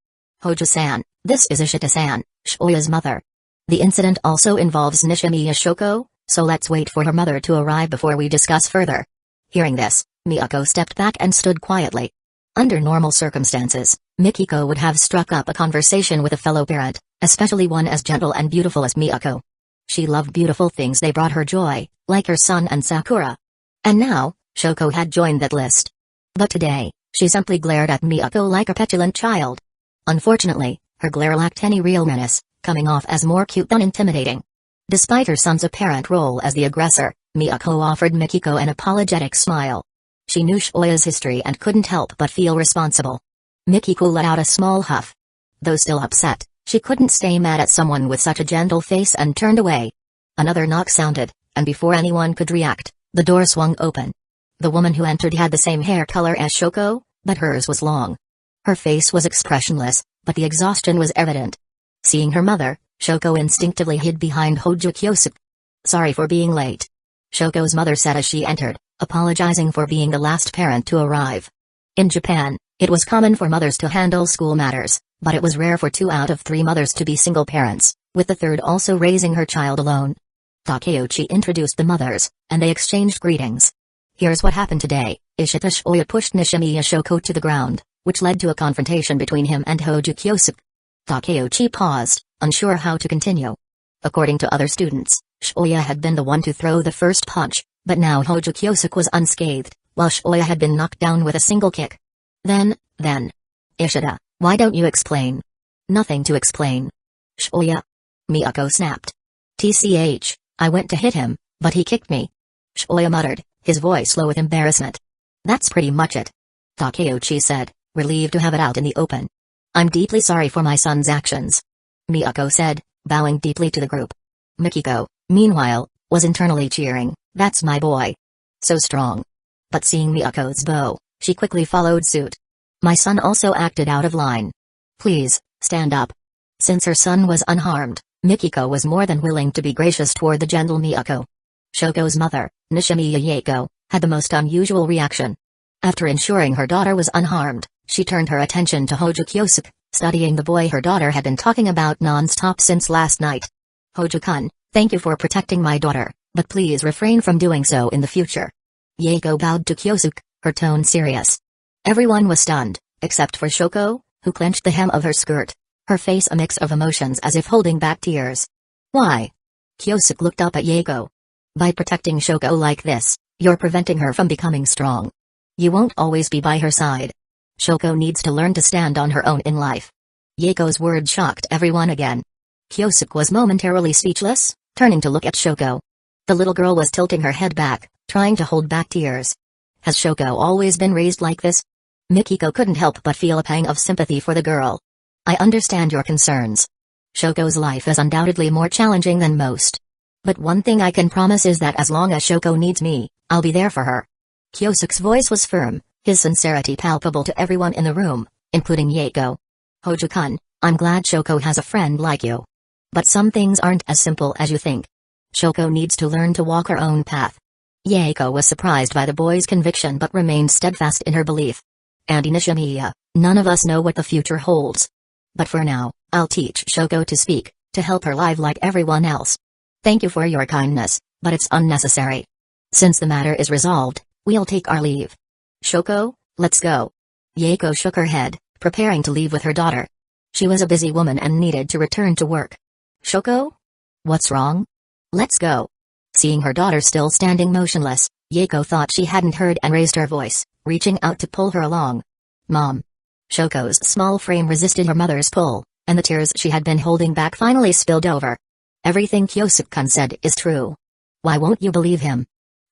"Hojo-san, this is Ishita-san, Shoya's mother. The incident also involves Nishimiya Shoko, so let's wait for her mother to arrive before we discuss further." Hearing this, Miyako stepped back and stood quietly. Under normal circumstances, Mikiko would have struck up a conversation with a fellow parent, especially one as gentle and beautiful as Miyako. She loved beautiful things they brought her joy, like her son and Sakura. And now, Shoko had joined that list. But today, she simply glared at Miyako like a petulant child. Unfortunately, her glare lacked any real menace, coming off as more cute than intimidating. Despite her son's apparent role as the aggressor, Miyako offered Mikiko an apologetic smile. She knew Shoya's history and couldn't help but feel responsible. Mikiko let out a small huff. Though still upset, she couldn't stay mad at someone with such a gentle face and turned away. Another knock sounded, and before anyone could react, the door swung open. The woman who entered had the same hair color as Shoko, but hers was long. Her face was expressionless, but the exhaustion was evident. Seeing her mother, Shoko instinctively hid behind Hojo Kyosuke. "Sorry for being late," Shoko's mother said as she entered, apologizing for being the last parent to arrive. In Japan, it was common for mothers to handle school matters, but it was rare for 2 out of 3 mothers to be single parents, with the third also raising her child alone. Takeuchi introduced the mothers, and they exchanged greetings. "Here's what happened today." Ishita Shoya pushed Nishimiya Shoko to the ground, which led to a confrontation between him and Hojo Kyosuke. Takeuchi paused, unsure how to continue. According to other students, Shoya had been the one to throw the first punch, but now Hojo Kyosuke was unscathed, while Shoya had been knocked down with a single kick. Then, Ishida, why don't you explain?" "Nothing to explain." "Shoya." Miyako snapped. "TCH, I went to hit him, but he kicked me." Shoya muttered, his voice low with embarrassment. "That's pretty much it," Takeuchi said, relieved to have it out in the open. "I'm deeply sorry for my son's actions," Miyako said, bowing deeply to the group. Mikiko, meanwhile, was internally cheering, "That's my boy. So strong." But seeing Miyako's bow, she quickly followed suit. "My son also acted out of line. Please, stand up." Since her son was unharmed, Mikiko was more than willing to be gracious toward the gentle Miyako. Shoko's mother, Nishimiya Yako, had the most unusual reaction. After ensuring her daughter was unharmed, she turned her attention to Hojo Kyosuke, studying the boy her daughter had been talking about non-stop since last night. "Hojo-kun, thank you for protecting my daughter, but please refrain from doing so in the future." Yako bowed to Kyosuke, her tone serious. Everyone was stunned, except for Shoko, who clenched the hem of her skirt, her face a mix of emotions as if holding back tears. "Why?" Kyosuke looked up at Yako. "By protecting Shoko like this, you're preventing her from becoming strong. You won't always be by her side. Shoko needs to learn to stand on her own in life." Yako's words shocked everyone again. Kyosuke was momentarily speechless, turning to look at Shoko. The little girl was tilting her head back, trying to hold back tears. Has Shoko always been raised like this? Mikiko couldn't help but feel a pang of sympathy for the girl. "I understand your concerns. Shoko's life is undoubtedly more challenging than most. But one thing I can promise is that as long as Shoko needs me, I'll be there for her." Kyosuke's voice was firm, his sincerity palpable to everyone in the room, including Yako. "Hojo-kun, I'm glad Shoko has a friend like you. But some things aren't as simple as you think. Shoko needs to learn to walk her own path." Yako was surprised by the boy's conviction but remained steadfast in her belief. "And Nishimiya, none of us know what the future holds. But for now, I'll teach Shoko to speak, To help her live like everyone else. Thank you for your kindness, but it's unnecessary. Since the matter is resolved, we'll take our leave. Shoko, let's go. Yaeko shook her head, preparing to leave with her daughter. She was a busy woman and needed to return to work. Shoko? What's wrong? Let's go. Seeing her daughter still standing motionless, Yaeko thought she hadn't heard and raised her voice, reaching out to pull her along. Mom. Shoko's small frame resisted her mother's pull, and the tears she had been holding back finally spilled over. Everything Kyosuke-kun said is true. Why won't you believe him?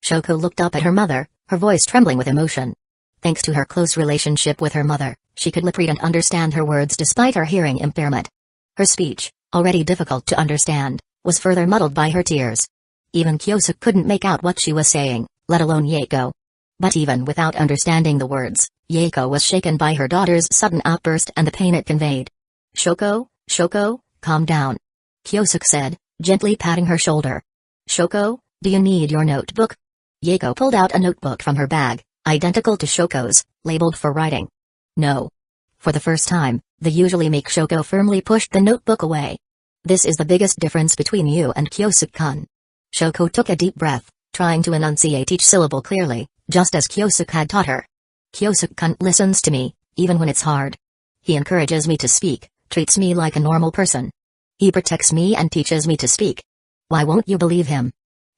Shoko looked up at her mother, her voice trembling with emotion. Thanks to her close relationship with her mother, she could lip read and understand her words despite her hearing impairment. Her speech, already difficult to understand, was further muddled by her tears. Even Kyosuke couldn't make out what she was saying, let alone Yaeko. But even without understanding the words, Yaeko was shaken by her daughter's sudden outburst and the pain it conveyed. Shoko, calm down. Kyosuke said, gently patting her shoulder. Shoko, do you need your notebook? Yaeko pulled out a notebook from her bag, identical to Shoko's, labeled for writing. No. For the first time, the usually meek Shoko firmly pushed the notebook away. This is the biggest difference between you and Kyosuke-kun. Shoko took a deep breath, trying to enunciate each syllable clearly, just as Kyosuke had taught her. Kyosuke-kun listens to me, even when it's hard. He encourages me to speak, treats me like a normal person. He protects me and teaches me to speak. Why won't you believe him?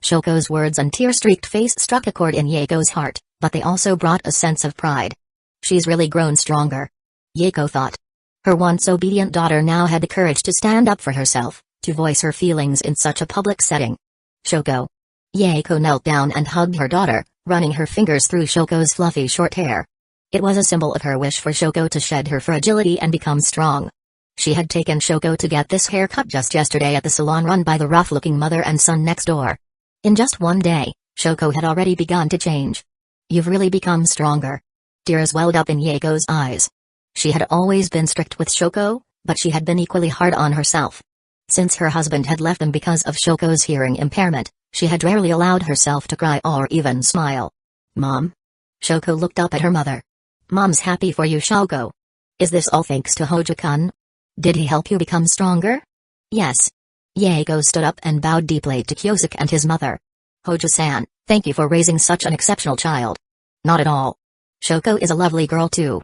Shoko's words and tear-streaked face struck a chord in Yaeko's heart, but they also brought a sense of pride. She's really grown stronger. Yaeko thought. Her once obedient daughter now had the courage to stand up for herself, to voice her feelings in such a public setting. Shoko. Yaeko knelt down and hugged her daughter, running her fingers through Shoko's fluffy short hair. It was a symbol of her wish for Shoko to shed her fragility and become strong. She had taken Shoko to get this haircut just yesterday at the salon run by the rough-looking mother and son next door. In just one day, Shoko had already begun to change. You've really become stronger. Tears welled up in Yaeko's eyes. She had always been strict with Shoko, but she had been equally hard on herself. Since her husband had left them because of Shoko's hearing impairment, she had rarely allowed herself to cry or even smile. Mom? Shoko looked up at her mother. Mom's happy for you, Shoko. Is this all thanks to Hojo-kun? Did he help you become stronger? Yes. Yaeko stood up and bowed deeply to Kyosuke and his mother. Hojo-san, thank you for raising such an exceptional child. Not at all. Shoko is a lovely girl too.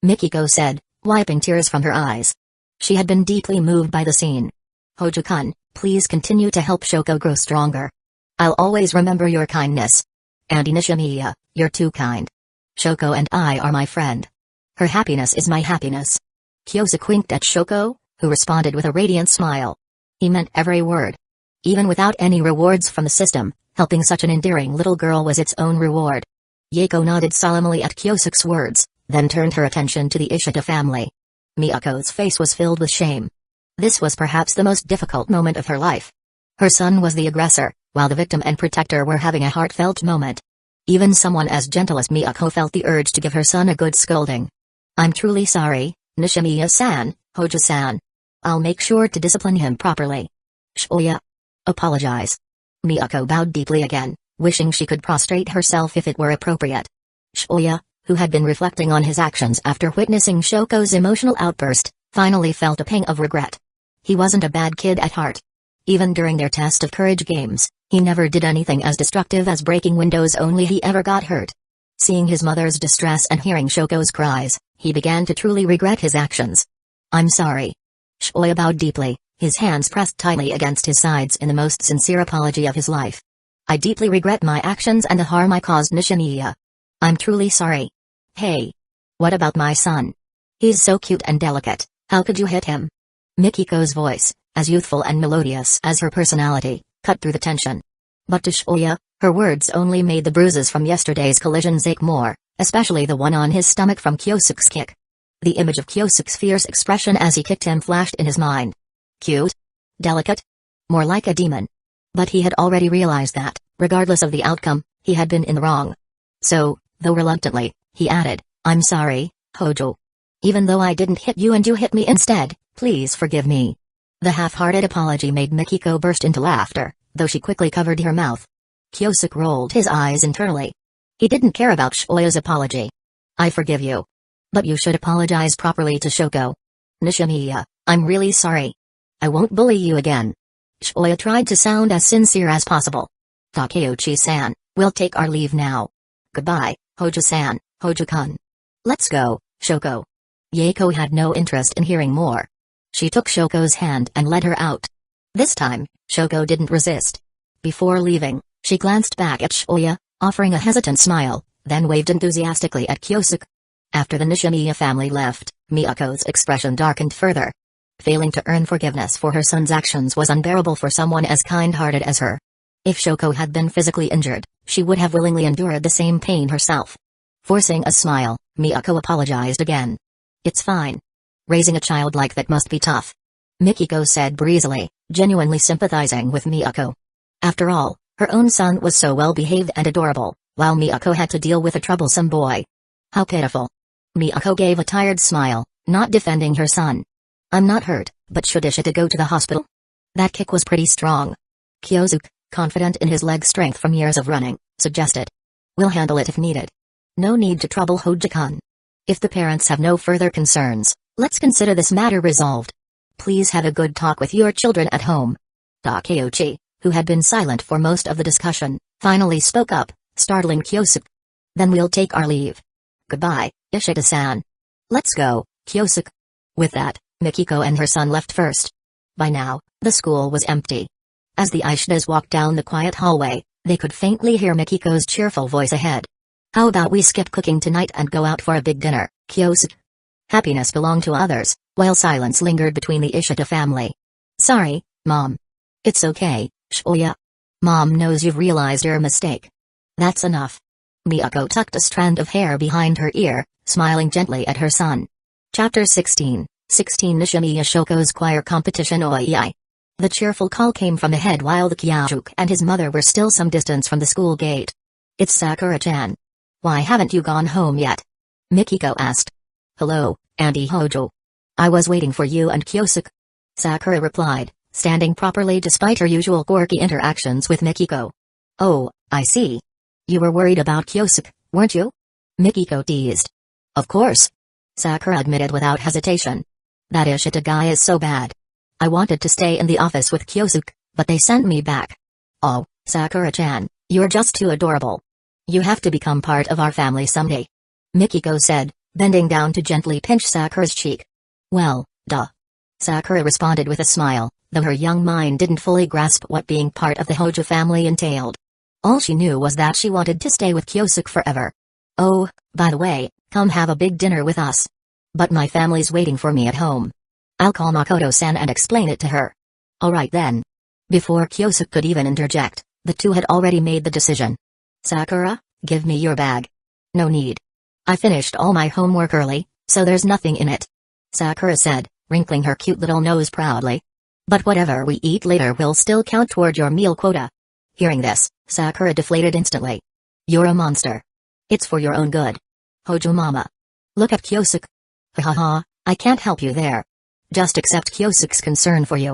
Mikiko said, wiping tears from her eyes. She had been deeply moved by the scene. Hojo-kun, please continue to help Shoko grow stronger. I'll always remember your kindness. And Nishimiya, you're too kind. Shoko and I are my friend. Her happiness is my happiness. Kyosuke winked at Shoko, who responded with a radiant smile. He meant every word. Even without any rewards from the system, helping such an endearing little girl was its own reward. Yaeko nodded solemnly at Kyosuke's words, then turned her attention to the Ishida family. Miyako's face was filled with shame. This was perhaps the most difficult moment of her life. Her son was the aggressor, while the victim and protector were having a heartfelt moment. Even someone as gentle as Miyako felt the urge to give her son a good scolding. I'm truly sorry, Nishimiya-san, Hojo-san. I'll make sure to discipline him properly. Shoya. Apologize. Miyako bowed deeply again, wishing she could prostrate herself if it were appropriate. Shoya, who had been reflecting on his actions after witnessing Shoko's emotional outburst, finally felt a pang of regret. He wasn't a bad kid at heart. Even during their test of courage games, he never did anything as destructive as breaking windows, only he ever got hurt. Seeing his mother's distress and hearing Shoko's cries, he began to truly regret his actions. I'm sorry. Shoya bowed deeply, his hands pressed tightly against his sides in the most sincere apology of his life. I deeply regret my actions and the harm I caused Nishimiya. I'm truly sorry. Hey. What about my son? He's so cute and delicate, how could you hit him? Mikiko's voice, as youthful and melodious as her personality, cut through the tension. But to Shoya, her words only made the bruises from yesterday's collisions ache more, especially the one on his stomach from Kyosuke's kick. The image of Kyosuke's fierce expression as he kicked him flashed in his mind. Cute? Delicate? More like a demon. But he had already realized that, regardless of the outcome, he had been in the wrong. So, though reluctantly, he added, I'm sorry, Hojo. Even though I didn't hit you and you hit me instead, please forgive me. The half-hearted apology made Mikiko burst into laughter, though she quickly covered her mouth. Kyosuke rolled his eyes internally. He didn't care about Shoya's apology. I forgive you. But you should apologize properly to Shoko. Nishimiya, I'm really sorry. I won't bully you again. Shoya tried to sound as sincere as possible. Takeuchi-san, we'll take our leave now. Goodbye, Hojo-san, Hojo-kun. Let's go, Shoko. Yako had no interest in hearing more. She took Shoko's hand and led her out. This time, Shoko didn't resist. Before leaving, she glanced back at Shoya, offering a hesitant smile, then waved enthusiastically at Kyosuke. After the Nishimiya family left, Miyako's expression darkened further. Failing to earn forgiveness for her son's actions was unbearable for someone as kind-hearted as her. If Shoko had been physically injured, she would have willingly endured the same pain herself. Forcing a smile, Miyako apologized again. It's fine. Raising a child like that must be tough. Mikiko said breezily, genuinely sympathizing with Miyako. After all, her own son was so well-behaved and adorable, while Miyako had to deal with a troublesome boy. How pitiful. Miyako gave a tired smile, not defending her son. I'm not hurt, but should Ishita go to the hospital? That kick was pretty strong. Kyosuke, confident in his leg strength from years of running, suggested. We'll handle it if needed. No need to trouble Hojo-kun. If the parents have no further concerns, let's consider this matter resolved. Please have a good talk with your children at home. Takeuchi, who had been silent for most of the discussion, finally spoke up, startling Kyosuke. Then we'll take our leave. Goodbye, Ishita-san. Let's go, Kyosuke. With that, Mikiko and her son left first. By now, the school was empty. As the Ishidas walked down the quiet hallway, they could faintly hear Mikiko's cheerful voice ahead. How about we skip cooking tonight and go out for a big dinner, Kyosuke? Happiness belonged to others, while silence lingered between the Ishida family. Sorry, Mom. It's okay, Shoya. Mom knows you've realized your mistake. That's enough. Miyako tucked a strand of hair behind her ear, smiling gently at her son. Chapter 16 Nishimiya Shoko's choir competition Oii. The cheerful call came from ahead while the Kyajuke and his mother were still some distance from the school gate. It's Sakura-chan. Why haven't you gone home yet? Mikiko asked. Hello, Auntie Hojo. I was waiting for you and Kyosuke. Sakura replied, standing properly despite her usual quirky interactions with Mikiko. Oh, I see. You were worried about Kyosuke, weren't you? Mikiko teased. Of course. Sakura admitted without hesitation. That Ishita guy is so bad. I wanted to stay in the office with Kyosuke, but they sent me back. Oh, Sakura-chan, you're just too adorable. You have to become part of our family someday. Mikiko said, bending down to gently pinch Sakura's cheek. Well, duh. Sakura responded with a smile, though her young mind didn't fully grasp what being part of the Hojo family entailed. All she knew was that she wanted to stay with Kyosuke forever. Oh, by the way, come have a big dinner with us. But my family's waiting for me at home. I'll call Makoto-san and explain it to her. Alright then. Before Kyosuke could even interject, the two had already made the decision. Sakura, give me your bag. No need. I finished all my homework early, so there's nothing in it. Sakura said, wrinkling her cute little nose proudly. But whatever we eat later will still count toward your meal quota. Hearing this, Sakura deflated instantly. You're a monster. It's for your own good. Hojo mama. Look at Kyosuke. Ha ha ha, I can't help you there. Just accept Kyosuke's concern for you.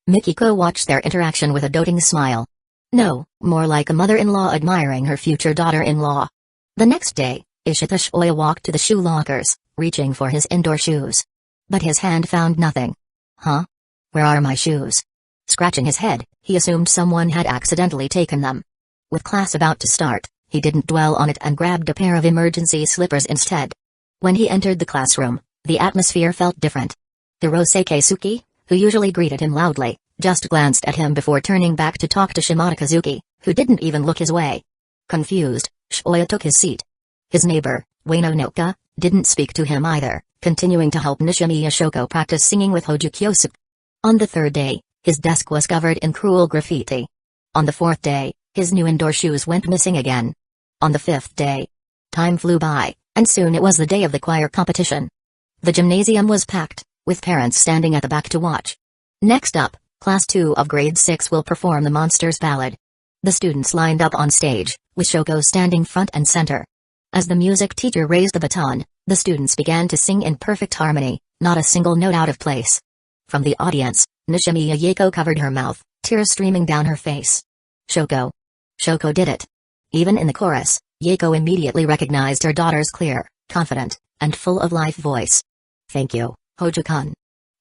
Mikiko watched their interaction with a doting smile. No, more like a mother-in-law admiring her future daughter-in-law. The next day, Ishita Shoya walked to the shoe lockers, reaching for his indoor shoes. But his hand found nothing. Huh? Where are my shoes? Scratching his head, he assumed someone had accidentally taken them. With class about to start, he didn't dwell on it and grabbed a pair of emergency slippers instead. When he entered the classroom, the atmosphere felt different. Hirose Keisuke, who usually greeted him loudly, just glanced at him before turning back to talk to Shimada Kazuki, who didn't even look his way. Confused, Shoya took his seat. His neighbor, Ueno Noka, didn't speak to him either, continuing to help Nishimiya Shoko practice singing with Hojo Kyosuke. On the third day, his desk was covered in cruel graffiti. On the fourth day, his new indoor shoes went missing again. On the fifth day, time flew by, and soon it was the day of the choir competition. The gymnasium was packed, with parents standing at the back to watch. Next up, Class 2 of Grade 6 will perform the Monsters Ballad. The students lined up on stage, with Shoko standing front and center. As the music teacher raised the baton, the students began to sing in perfect harmony, not a single note out of place. From the audience, Nishimiya Yako covered her mouth, tears streaming down her face. Shoko. Shoko did it. Even in the chorus, Yako immediately recognized her daughter's clear, confident, and full of life voice. Thank you, Hojo-kun.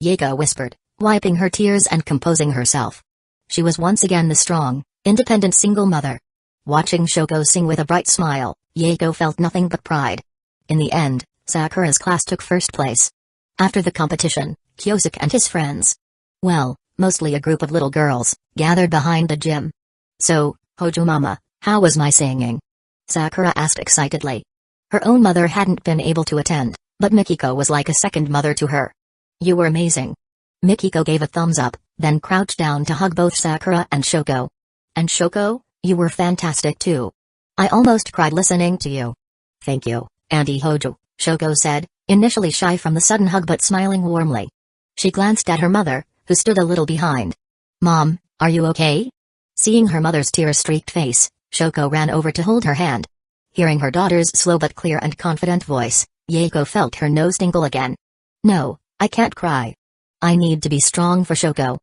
Yako whispered, wiping her tears and composing herself. She was once again the strong, independent single mother. Watching Shoko sing with a bright smile, Yaeko felt nothing but pride. In the end, Sakura's class took first place. After the competition, Kyosuke and his friends, well, mostly a group of little girls, gathered behind the gym. "So, Hojo Mama, how was my singing?" Sakura asked excitedly. Her own mother hadn't been able to attend, but Mikiko was like a second mother to her. "You were amazing." Mikiko gave a thumbs up, then crouched down to hug both Sakura and Shoko. "And Shoko, you were fantastic too. I almost cried listening to you." "Thank you, Auntie Hojo," Shoko said, initially shy from the sudden hug but smiling warmly. She glanced at her mother, who stood a little behind. "Mom, are you okay?" Seeing her mother's tear-streaked face, Shoko ran over to hold her hand. Hearing her daughter's slow but clear and confident voice, Yaeko felt her nose tingle again. "No, I can't cry. I need to be strong for Shoko.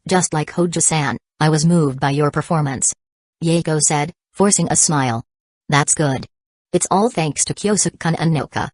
Just like Hojo-san, I was moved by your performance," Yaeko said, forcing a smile. "That's good. It's all thanks to Kyosuke-kun and Noka,"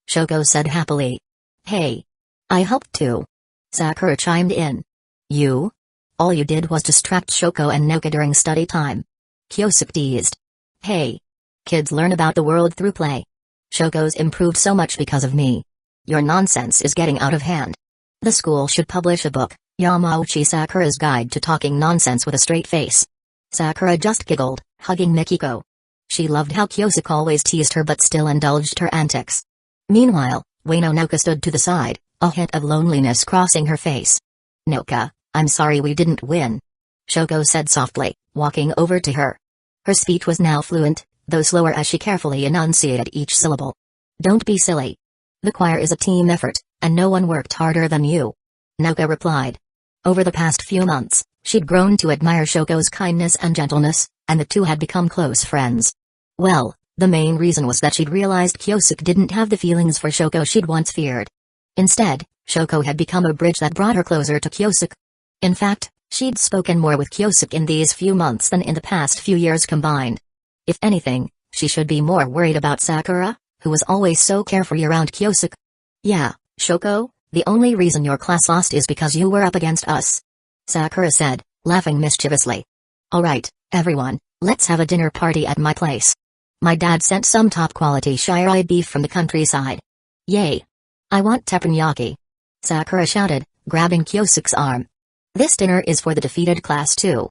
Shoko said happily. "Hey. I helped too," Sakura chimed in. "You? All you did was distract Shoko and Noka during study time," Kyosuke teased. "Hey. Kids learn about the world through play. Shoko's improved so much because of me. Your nonsense is getting out of hand. The school should publish a book, Yamauchi Sakura's Guide to Talking Nonsense with a Straight Face." Sakura just giggled, hugging Mikiko. She loved how Kyosuke always teased her but still indulged her antics. Meanwhile, Ueno Noka stood to the side, a hint of loneliness crossing her face. "Noka, I'm sorry we didn't win," Shoko said softly, walking over to her. Her speech was now fluent, though slower as she carefully enunciated each syllable. "Don't be silly. The choir is a team effort, and no one worked harder than you," Noka replied. Over the past few months, she'd grown to admire Shoko's kindness and gentleness, and the two had become close friends. Well, the main reason was that she'd realized Kyosuke didn't have the feelings for Shoko she'd once feared. Instead, Shoko had become a bridge that brought her closer to Kyosuke. In fact, she'd spoken more with Kyosuke in these few months than in the past few years combined. If anything, she should be more worried about Sakura, who was always so carefree around Kyosuke. "Yeah, Shoko, the only reason your class lost is because you were up against us," Sakura said, laughing mischievously. "Alright, everyone, let's have a dinner party at my place. My dad sent some top-quality shirai beef from the countryside. Yay! I want teppanyaki," Sakura shouted, grabbing Kyosuke's arm. "This dinner is for the defeated class too.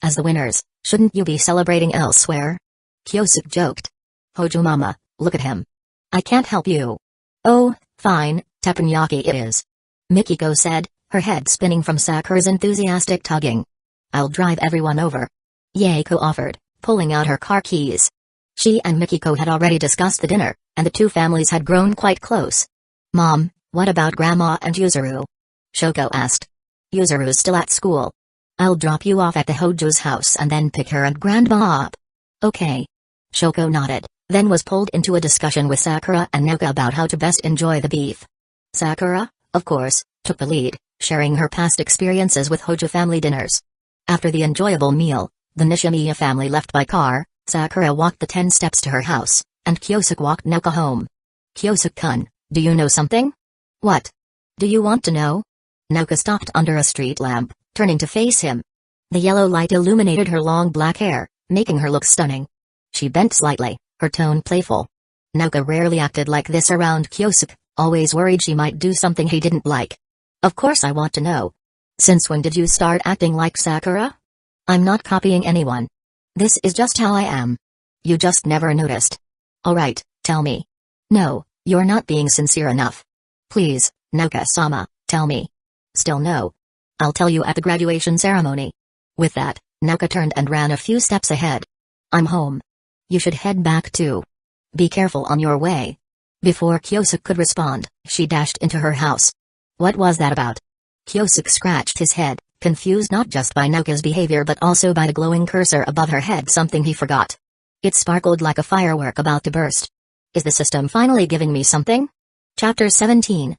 As the winners, shouldn't you be celebrating elsewhere?" Kyosuke joked. "Hojo Mama, look at him. I can't help you." "Oh, fine, teppanyaki it is," Mikiko said, her head spinning from Sakura's enthusiastic tugging. "I'll drive everyone over," Yaeko offered, pulling out her car keys. She and Mikiko had already discussed the dinner, and the two families had grown quite close. "Mom, what about Grandma and Yuzuru?" Shoko asked. "Yuzuru's still at school. I'll drop you off at the Hojo's house and then pick her and Grandma up." "Okay." Shoko nodded, then was pulled into a discussion with Sakura and Noka about how to best enjoy the beef. Sakura, of course, took the lead, sharing her past experiences with Hojo family dinners. After the enjoyable meal, the Nishimiya family left by car. Sakura walked the 10 steps to her house, and Kyosuke walked Noka home. "Kyosuke-kun, do you know something?" "What? Do you want to know?" Noka stopped under a street lamp, turning to face him. The yellow light illuminated her long black hair, making her look stunning. She bent slightly, her tone playful. Noka rarely acted like this around Kyosuke, always worried she might do something he didn't like. "Of course I want to know. Since when did you start acting like Sakura?" "I'm not copying anyone. This is just how I am. You just never noticed." "Alright, tell me." "No, you're not being sincere enough. Please, Noka-sama, tell me." "Still no. I'll tell you at the graduation ceremony." With that, Noka turned and ran a few steps ahead. "I'm home. You should head back too. Be careful on your way." Before Kyosuke could respond, she dashed into her house. "What was that about?" Kyosuke scratched his head, confused not just by Noka's behavior but also by the glowing cursor above her head, something he forgot. It sparkled like a firework about to burst. "Is the system finally giving me something?" Chapter 17,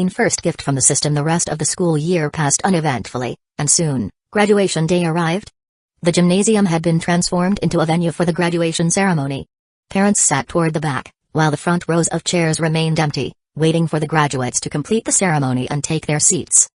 First gift from the system. The rest of the school year passed uneventfully, and soon, graduation day arrived. The gymnasium had been transformed into a venue for the graduation ceremony. Parents sat toward the back, while the front rows of chairs remained empty, waiting for the graduates to complete the ceremony and take their seats.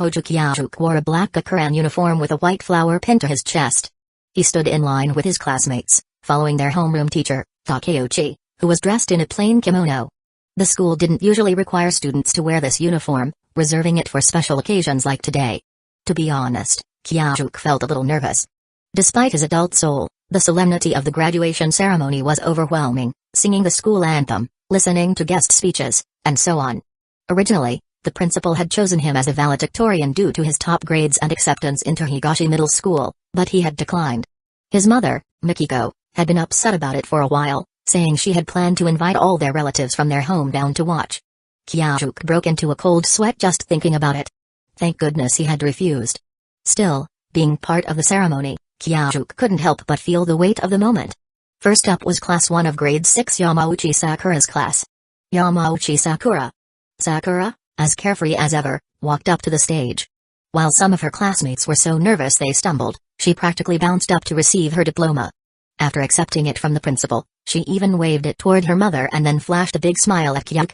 Hojo Kyajuk wore a black Gakuran uniform with a white flower pinned to his chest. He stood in line with his classmates, following their homeroom teacher, Takeuchi, who was dressed in a plain kimono. The school didn't usually require students to wear this uniform, reserving it for special occasions like today. To be honest, Kyajuk felt a little nervous. Despite his adult soul, the solemnity of the graduation ceremony was overwhelming, singing the school anthem, listening to guest speeches, and so on. Originally, the principal had chosen him as a valedictorian due to his top grades and acceptance into Higashi Middle School, but he had declined. His mother, Mikiko, had been upset about it for a while, saying she had planned to invite all their relatives from their home down to watch. Kyajuk broke into a cold sweat just thinking about it. Thank goodness he had refused. Still, being part of the ceremony, Kyajuk couldn't help but feel the weight of the moment. First up was Class 1 of Grade 6 Yamauchi Sakura's class. Yamauchi Sakura. Sakura, as carefree as ever, walked up to the stage. While some of her classmates were so nervous they stumbled, she practically bounced up to receive her diploma. After accepting it from the principal, she even waved it toward her mother and then flashed a big smile at Kyajuk.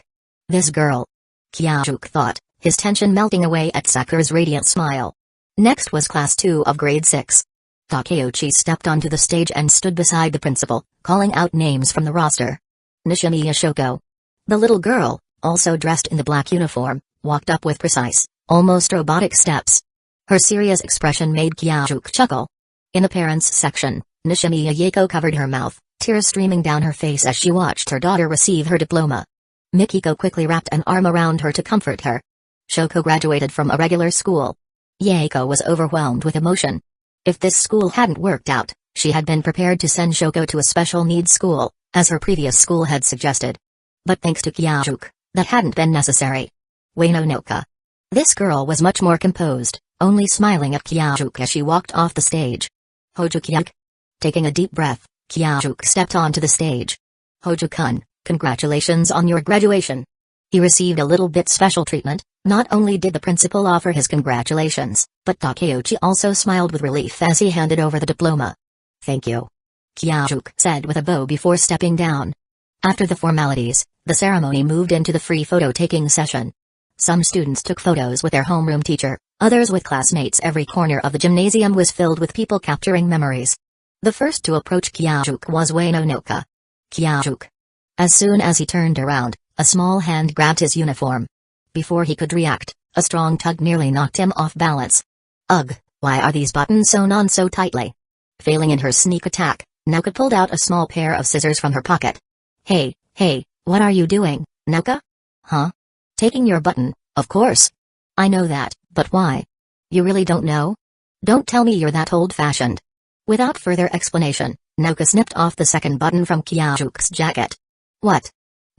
This girl. Kyajuk thought, his tension melting away at Sakura's radiant smile. Next was Class 2 of Grade 6. Takeuchi stepped onto the stage and stood beside the principal, calling out names from the roster. Nishimiya Shoko. The little girl, also dressed in the black uniform, walked up with precise, almost robotic steps. Her serious expression made Kyajuk chuckle. In the parents section, Nishimiya Yako covered her mouth, tears streaming down her face as she watched her daughter receive her diploma. Mikiko quickly wrapped an arm around her to comfort her. Shoko graduated from a regular school. Yako was overwhelmed with emotion. If this school hadn't worked out, she had been prepared to send Shoko to a special needs school, as her previous school had suggested. But thanks to Kyajuk, that hadn't been necessary. Ueno Noka. This girl was much more composed, only smiling at Kyajuk as she walked off the stage. Hojo Kyajuk. Taking a deep breath, Kyajuk stepped onto the stage. Hojo-kun, congratulations on your graduation. He received a little bit special treatment. Not only did the principal offer his congratulations, but Takeuchi also smiled with relief as he handed over the diploma. Thank you. Kyajuk said with a bow before stepping down. After the formalities, the ceremony moved into the free photo-taking session. Some students took photos with their homeroom teacher, others with classmates. Every corner of the gymnasium was filled with people capturing memories. The first to approach Kyajuk was Ueno Noka. Kyajuk. As soon as he turned around, a small hand grabbed his uniform. Before he could react, a strong tug nearly knocked him off balance. Ugh, why are these buttons sewn on so tightly? Failing in her sneak attack, Noka pulled out a small pair of scissors from her pocket. Hey, what are you doing, Noka? Huh? Taking your button, of course. I know that, but why? You really don't know? Don't tell me you're that old-fashioned. Without further explanation, Noka snipped off the second button from Kyajuk's jacket. What?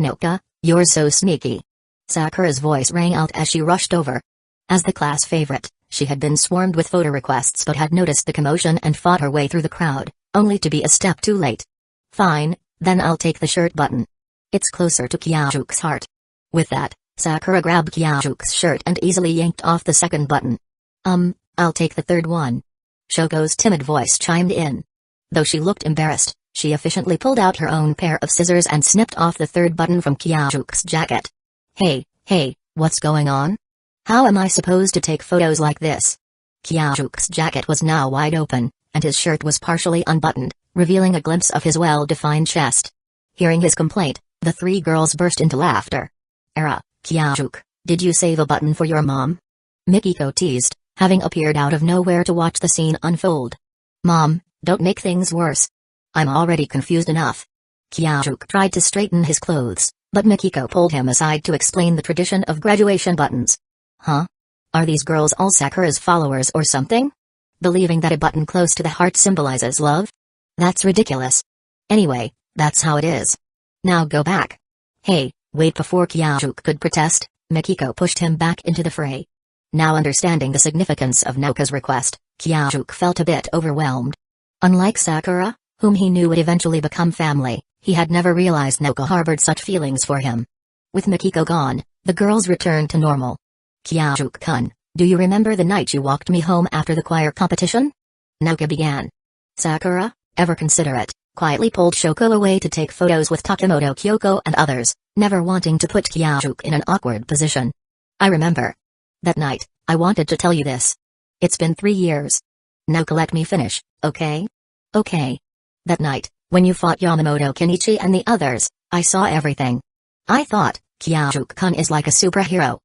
Noka, you're so sneaky. Sakura's voice rang out as she rushed over. As the class favorite, she had been swarmed with photo requests but had noticed the commotion and fought her way through the crowd, only to be a step too late. Fine, then I'll take the shirt button. It's closer to Kyajuk's heart. With that, Sakura grabbed Kyajuk's shirt and easily yanked off the second button. I'll take the third one. Shoko's timid voice chimed in. Though she looked embarrassed, she efficiently pulled out her own pair of scissors and snipped off the third button from Kyajuk's jacket. Hey, what's going on? How am I supposed to take photos like this? Kyajuk's jacket was now wide open, and his shirt was partially unbuttoned, revealing a glimpse of his well-defined chest. Hearing his complaint, the three girls burst into laughter. Kyajuk, did you save a button for your mom? Mikiko teased, having appeared out of nowhere to watch the scene unfold. Mom, don't make things worse. I'm already confused enough. Kyajuk tried to straighten his clothes, but Mikiko pulled him aside to explain the tradition of graduation buttons. Huh? Are these girls all Sakura's followers or something? Believing that a button close to the heart symbolizes love? That's ridiculous. Anyway, that's how it is. Now go back. Hey, wait. Before Kyajuk could protest, Mikiko pushed him back into the fray. Now understanding the significance of Noka's request, Kyajuk felt a bit overwhelmed. Unlike Sakura, whom he knew would eventually become family, he had never realized Noka harbored such feelings for him. With Mikiko gone, the girls returned to normal. Kyajuk-kun, do you remember the night you walked me home after the choir competition? Noka began. Sakura, ever considerate, quietly pulled Shoko away to take photos with Takemoto Kyoko and others, never wanting to put Kyajuk in an awkward position. I remember. That night, I wanted to tell you this. It's been 3 years. Noka, let me finish, okay? Okay. That night, when you fought Yamamoto Kenichi and the others, I saw everything. I thought, Kyajuku-kun is like a superhero.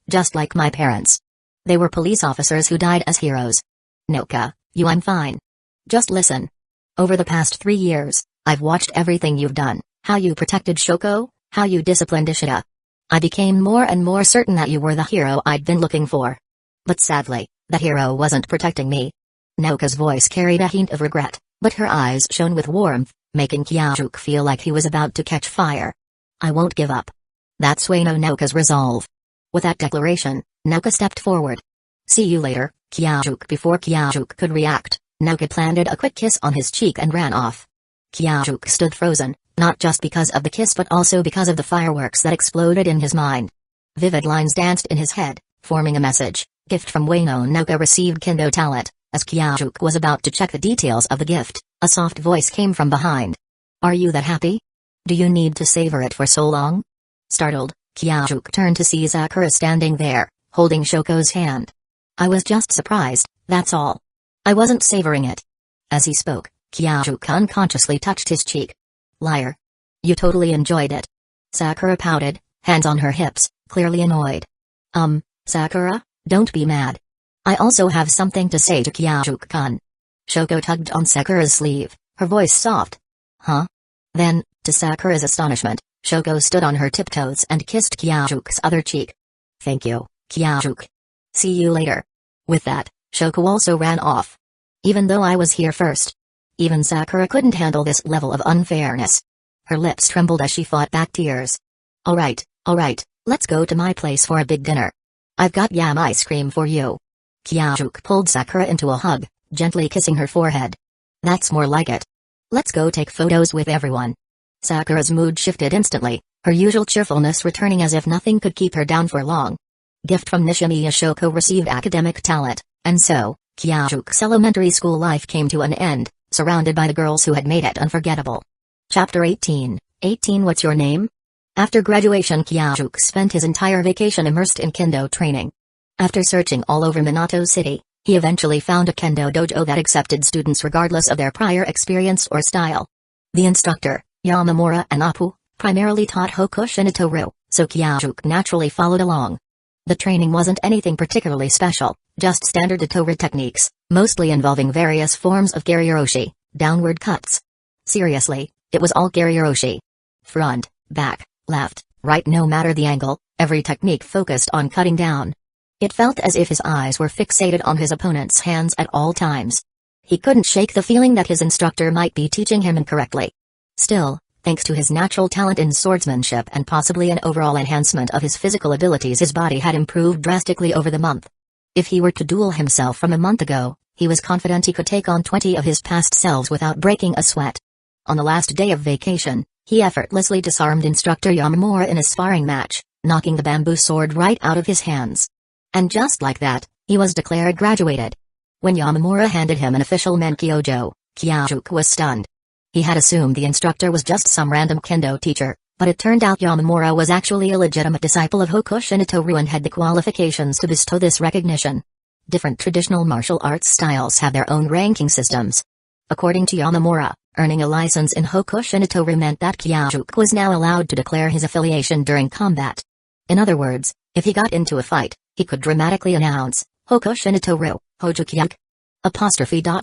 Just like my parents. They were police officers who died as heroes. Noka, I'm fine. Just listen. Over the past 3 years, I've watched everything you've done, how you protected Shoko, how you disciplined Ishida. I became more and more certain that you were the hero I'd been looking for. But sadly, that hero wasn't protecting me. Noka's voice carried a hint of regret, but her eyes shone with warmth, making Kyajuku feel like he was about to catch fire. I won't give up. That's Sueno Noka's resolve. With that declaration, Noka stepped forward. See you later, Kyajuku. Before Kyajuku could react, Noka planted a quick kiss on his cheek and ran off. Kyajuku stood frozen, not just because of the kiss but also because of the fireworks that exploded in his mind. Vivid lines danced in his head, forming a message. Gift from Ueno Noka received Kendo talent. As Kyajuku was about to check the details of the gift, a soft voice came from behind. Are you that happy? Do you need to savor it for so long? Startled, Kyajuku turned to see Sakura standing there, holding Shoko's hand. I was just surprised, that's all. I wasn't savoring it. As he spoke, Kyajuku unconsciously touched his cheek. Liar. You totally enjoyed it. Sakura pouted, hands on her hips, clearly annoyed. Sakura, don't be mad. I also have something to say to Kyajuku-kun. Shoko tugged on Sakura's sleeve, her voice soft. Huh? Then, to Sakura's astonishment, Shoko stood on her tiptoes and kissed Kyajuku's other cheek. Thank you, Kyajuku. See you later. With that, Shoko also ran off. Even though I was here first. Even Sakura couldn't handle this level of unfairness. Her lips trembled as she fought back tears. Alright, let's go to my place for a big dinner. I've got yam ice cream for you. Kyajuku pulled Sakura into a hug, gently kissing her forehead. That's more like it. Let's go take photos with everyone. Sakura's mood shifted instantly, her usual cheerfulness returning as if nothing could keep her down for long. Gift from Nishimiya. Shoko received academic talent, and so, Kyajuku's elementary school life came to an end, surrounded by the girls who had made it unforgettable. Chapter 18. What's your name? After graduation, Kyajuku spent his entire vacation immersed in kendo training. After searching all over Minato City, he eventually found a kendo dojo that accepted students regardless of their prior experience or style. The instructor, Yamamura and Apu, primarily taught Hokushin no Toru, so Kyajuku naturally followed along. The training wasn't anything particularly special, just standard Toru techniques, mostly involving various forms of gariroshi, downward cuts. Seriously, it was all gariroshi. Front, back, left, right, no matter the angle, every technique focused on cutting down. It felt as if his eyes were fixated on his opponent's hands at all times. He couldn't shake the feeling that his instructor might be teaching him incorrectly. Still, thanks to his natural talent in swordsmanship and possibly an overall enhancement of his physical abilities, his body had improved drastically over the month. If he were to duel himself from a month ago, he was confident he could take on 20 of his past selves without breaking a sweat. On the last day of vacation, he effortlessly disarmed instructor Yamamura in a sparring match, knocking the bamboo sword right out of his hands. And just like that, he was declared graduated. When Yamamura handed him an official menkyojo, Kyajuku was stunned. He had assumed the instructor was just some random kendo teacher, but it turned out Yamamura was actually a legitimate disciple of Hokushin no Toru and had the qualifications to bestow this recognition. Different traditional martial arts styles have their own ranking systems. According to Yamamura, earning a license in Hokushin no Toru meant that Kyajuku was now allowed to declare his affiliation during combat. In other words, if he got into a fight, he could dramatically announce, Hokushin no Toru, Hojukyaku.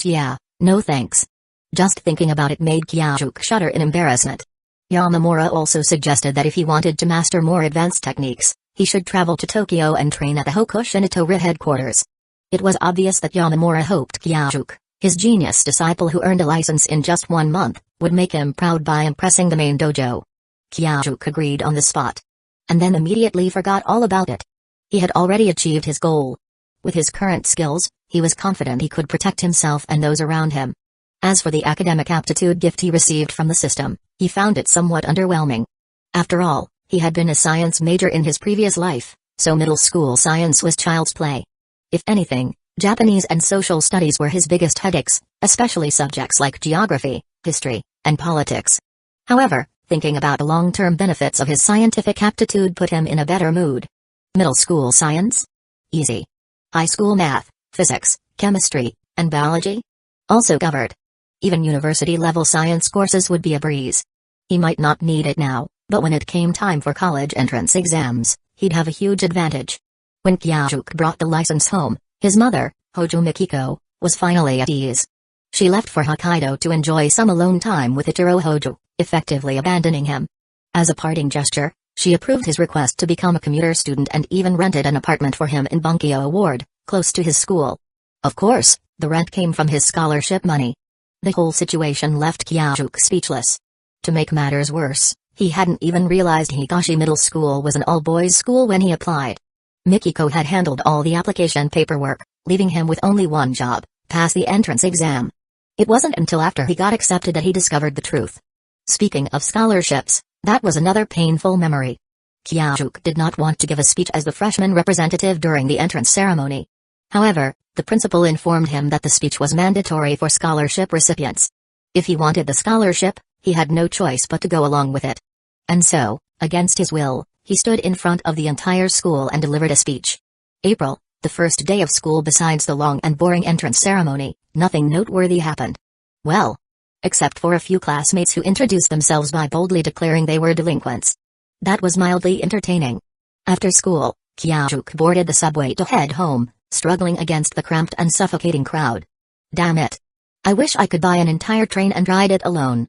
Yeah, no thanks. Just thinking about it made Kyajuku shudder in embarrassment. Yamamura also suggested that if he wanted to master more advanced techniques, he should travel to Tokyo and train at the Hokushin no Toru headquarters. It was obvious that Yamamura hoped Kyajuku, his genius disciple who earned a license in just 1 month, would make him proud by impressing the main dojo. Kyajuku agreed on the spot. And then immediately forgot all about it. He had already achieved his goal. With his current skills, he was confident he could protect himself and those around him. As for the academic aptitude gift he received from the system, he found it somewhat underwhelming. After all, he had been a science major in his previous life, so middle school science was child's play. If anything, Japanese and social studies were his biggest headaches, especially subjects like geography, history, and politics. However, thinking about the long-term benefits of his scientific aptitude put him in a better mood. Middle school science? Easy. High school math, physics, chemistry, and biology? Also covered. Even university-level science courses would be a breeze. He might not need it now, but when it came time for college entrance exams, he'd have a huge advantage. When Kyajuk brought the license home, his mother, Hojo Mikiko, was finally at ease. She left for Hokkaido to enjoy some alone time with Ichiro Hojo, effectively abandoning him. As a parting gesture, she approved his request to become a commuter student and even rented an apartment for him in Bunkyo Ward, close to his school. Of course, the rent came from his scholarship money. The whole situation left Kyajuk speechless. To make matters worse, he hadn't even realized Higashi Middle School was an all-boys school when he applied. Mikiko had handled all the application paperwork, leaving him with only one job: pass the entrance exam. It wasn't until after he got accepted that he discovered the truth. Speaking of scholarships, that was another painful memory. Kyajuk did not want to give a speech as the freshman representative during the entrance ceremony. However, the principal informed him that the speech was mandatory for scholarship recipients. If he wanted the scholarship, he had no choice but to go along with it. And so, against his will, he stood in front of the entire school and delivered a speech. April, the first day of school. Besides the long and boring entrance ceremony, nothing noteworthy happened. Well, except for a few classmates who introduced themselves by boldly declaring they were delinquents. That was mildly entertaining. After school, Kyajuk boarded the subway to head home, struggling against the cramped and suffocating crowd. Damn it. I wish I could buy an entire train and ride it alone.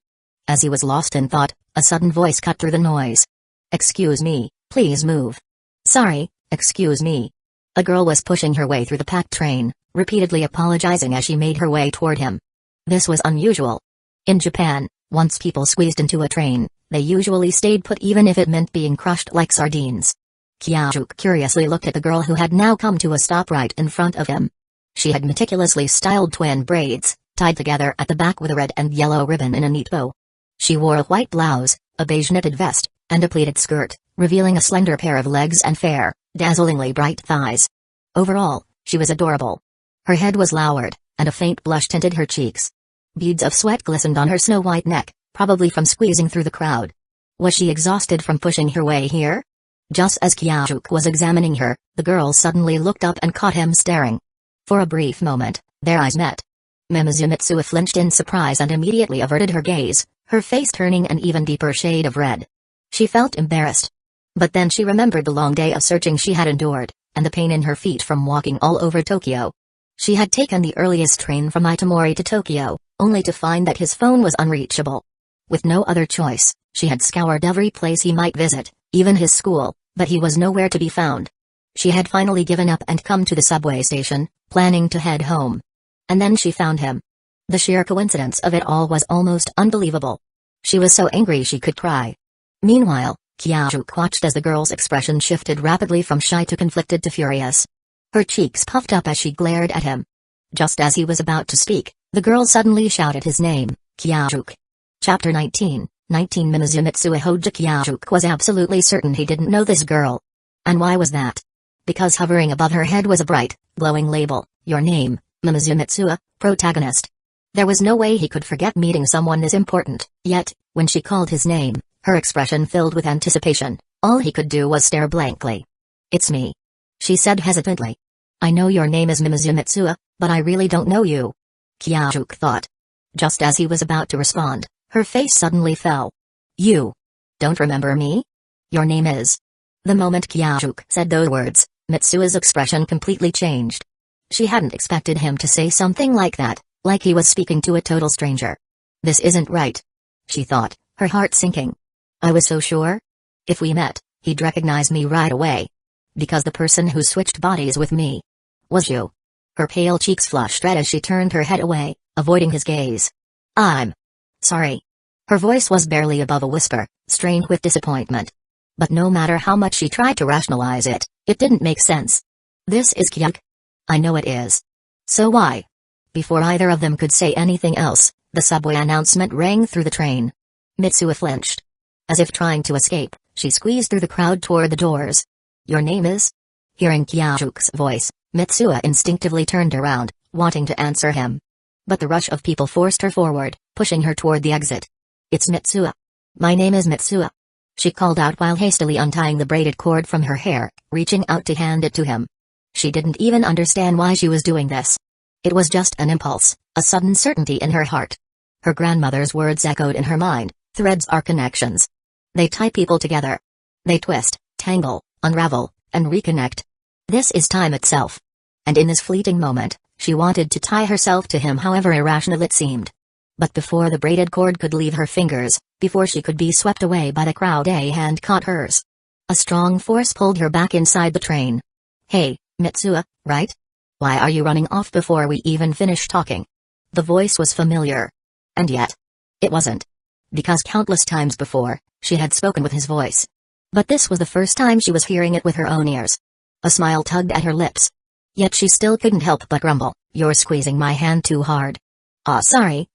As he was lost in thought, a sudden voice cut through the noise. Excuse me, please move. Sorry, excuse me. A girl was pushing her way through the packed train, repeatedly apologizing as she made her way toward him. This was unusual. In Japan, once people squeezed into a train, they usually stayed put even if it meant being crushed like sardines. Kyajuk curiously looked at the girl who had now come to a stop right in front of him. She had meticulously styled twin braids, tied together at the back with a red and yellow ribbon in a neat bow. She wore a white blouse, a beige knitted vest, and a pleated skirt, revealing a slender pair of legs and fair, dazzlingly bright thighs. Overall, she was adorable. Her head was lowered, and a faint blush tinted her cheeks. Beads of sweat glistened on her snow-white neck, probably from squeezing through the crowd. Was she exhausted from pushing her way here? Just as Kyajuk was examining her, the girl suddenly looked up and caught him staring. For a brief moment, their eyes met. Mimizu flinched in surprise and immediately averted her gaze, her face turning an even deeper shade of red. She felt embarrassed. But then she remembered the long day of searching she had endured, and the pain in her feet from walking all over Tokyo. She had taken the earliest train from Itomori to Tokyo, only to find that his phone was unreachable. With no other choice, she had scoured every place he might visit, even his school, but he was nowhere to be found. She had finally given up and come to the subway station, planning to head home. And then she found him. The sheer coincidence of it all was almost unbelievable. She was so angry she could cry. Meanwhile, Kyajuk watched as the girl's expression shifted rapidly from shy to conflicted to furious. Her cheeks puffed up as she glared at him. Just as he was about to speak, the girl suddenly shouted his name, Kyajuk. Chapter 19, Mimizu Hojo. Kyajuk was absolutely certain he didn't know this girl. And why was that? Because hovering above her head was a bright, glowing label, your name, Mimizu, protagonist. There was no way he could forget meeting someone this important, yet, when she called his name, her expression filled with anticipation. All he could do was stare blankly. It's me. She said hesitantly. I know your name is Mimizu, but I really don't know you. Kyajuk thought. Just as he was about to respond, her face suddenly fell. You don't remember me? Your name is. The moment Kyajuk said those words, Mitsua's expression completely changed. She hadn't expected him to say something like that, like he was speaking to a total stranger. This isn't right, she thought, her heart sinking. I was so sure. If we met, he'd recognize me right away. Because the person who switched bodies with me was you. Her pale cheeks flushed red as she turned her head away, avoiding his gaze. I'm sorry. Her voice was barely above a whisper, strained with disappointment. But no matter how much she tried to rationalize it, it didn't make sense. This is Kyajuk. I know it is. So why? Before either of them could say anything else, the subway announcement rang through the train. Mitsua flinched. As if trying to escape, she squeezed through the crowd toward the doors. Your name is? Hearing Kyaju's voice, Mitsua instinctively turned around, wanting to answer him. But the rush of people forced her forward, pushing her toward the exit. It's Mitsua. My name is Mitsua. She called out while hastily untying the braided cord from her hair, reaching out to hand it to him. She didn't even understand why she was doing this. It was just an impulse, a sudden certainty in her heart. Her grandmother's words echoed in her mind, threads are connections. They tie people together. They twist, tangle, unravel, and reconnect. This is time itself. And in this fleeting moment, she wanted to tie herself to him however irrational it seemed. But before the braided cord could leave her fingers, before she could be swept away by the crowd, a hand caught hers. A strong force pulled her back inside the train. "Hey, Mitsuo, right? Why are you running off before we even finish talking?" The voice was familiar. And yet, it wasn't. Because countless times before, she had spoken with his voice. But this was the first time she was hearing it with her own ears. A smile tugged at her lips. Yet she still couldn't help but grumble, "You're squeezing my hand too hard." "Ah, sorry.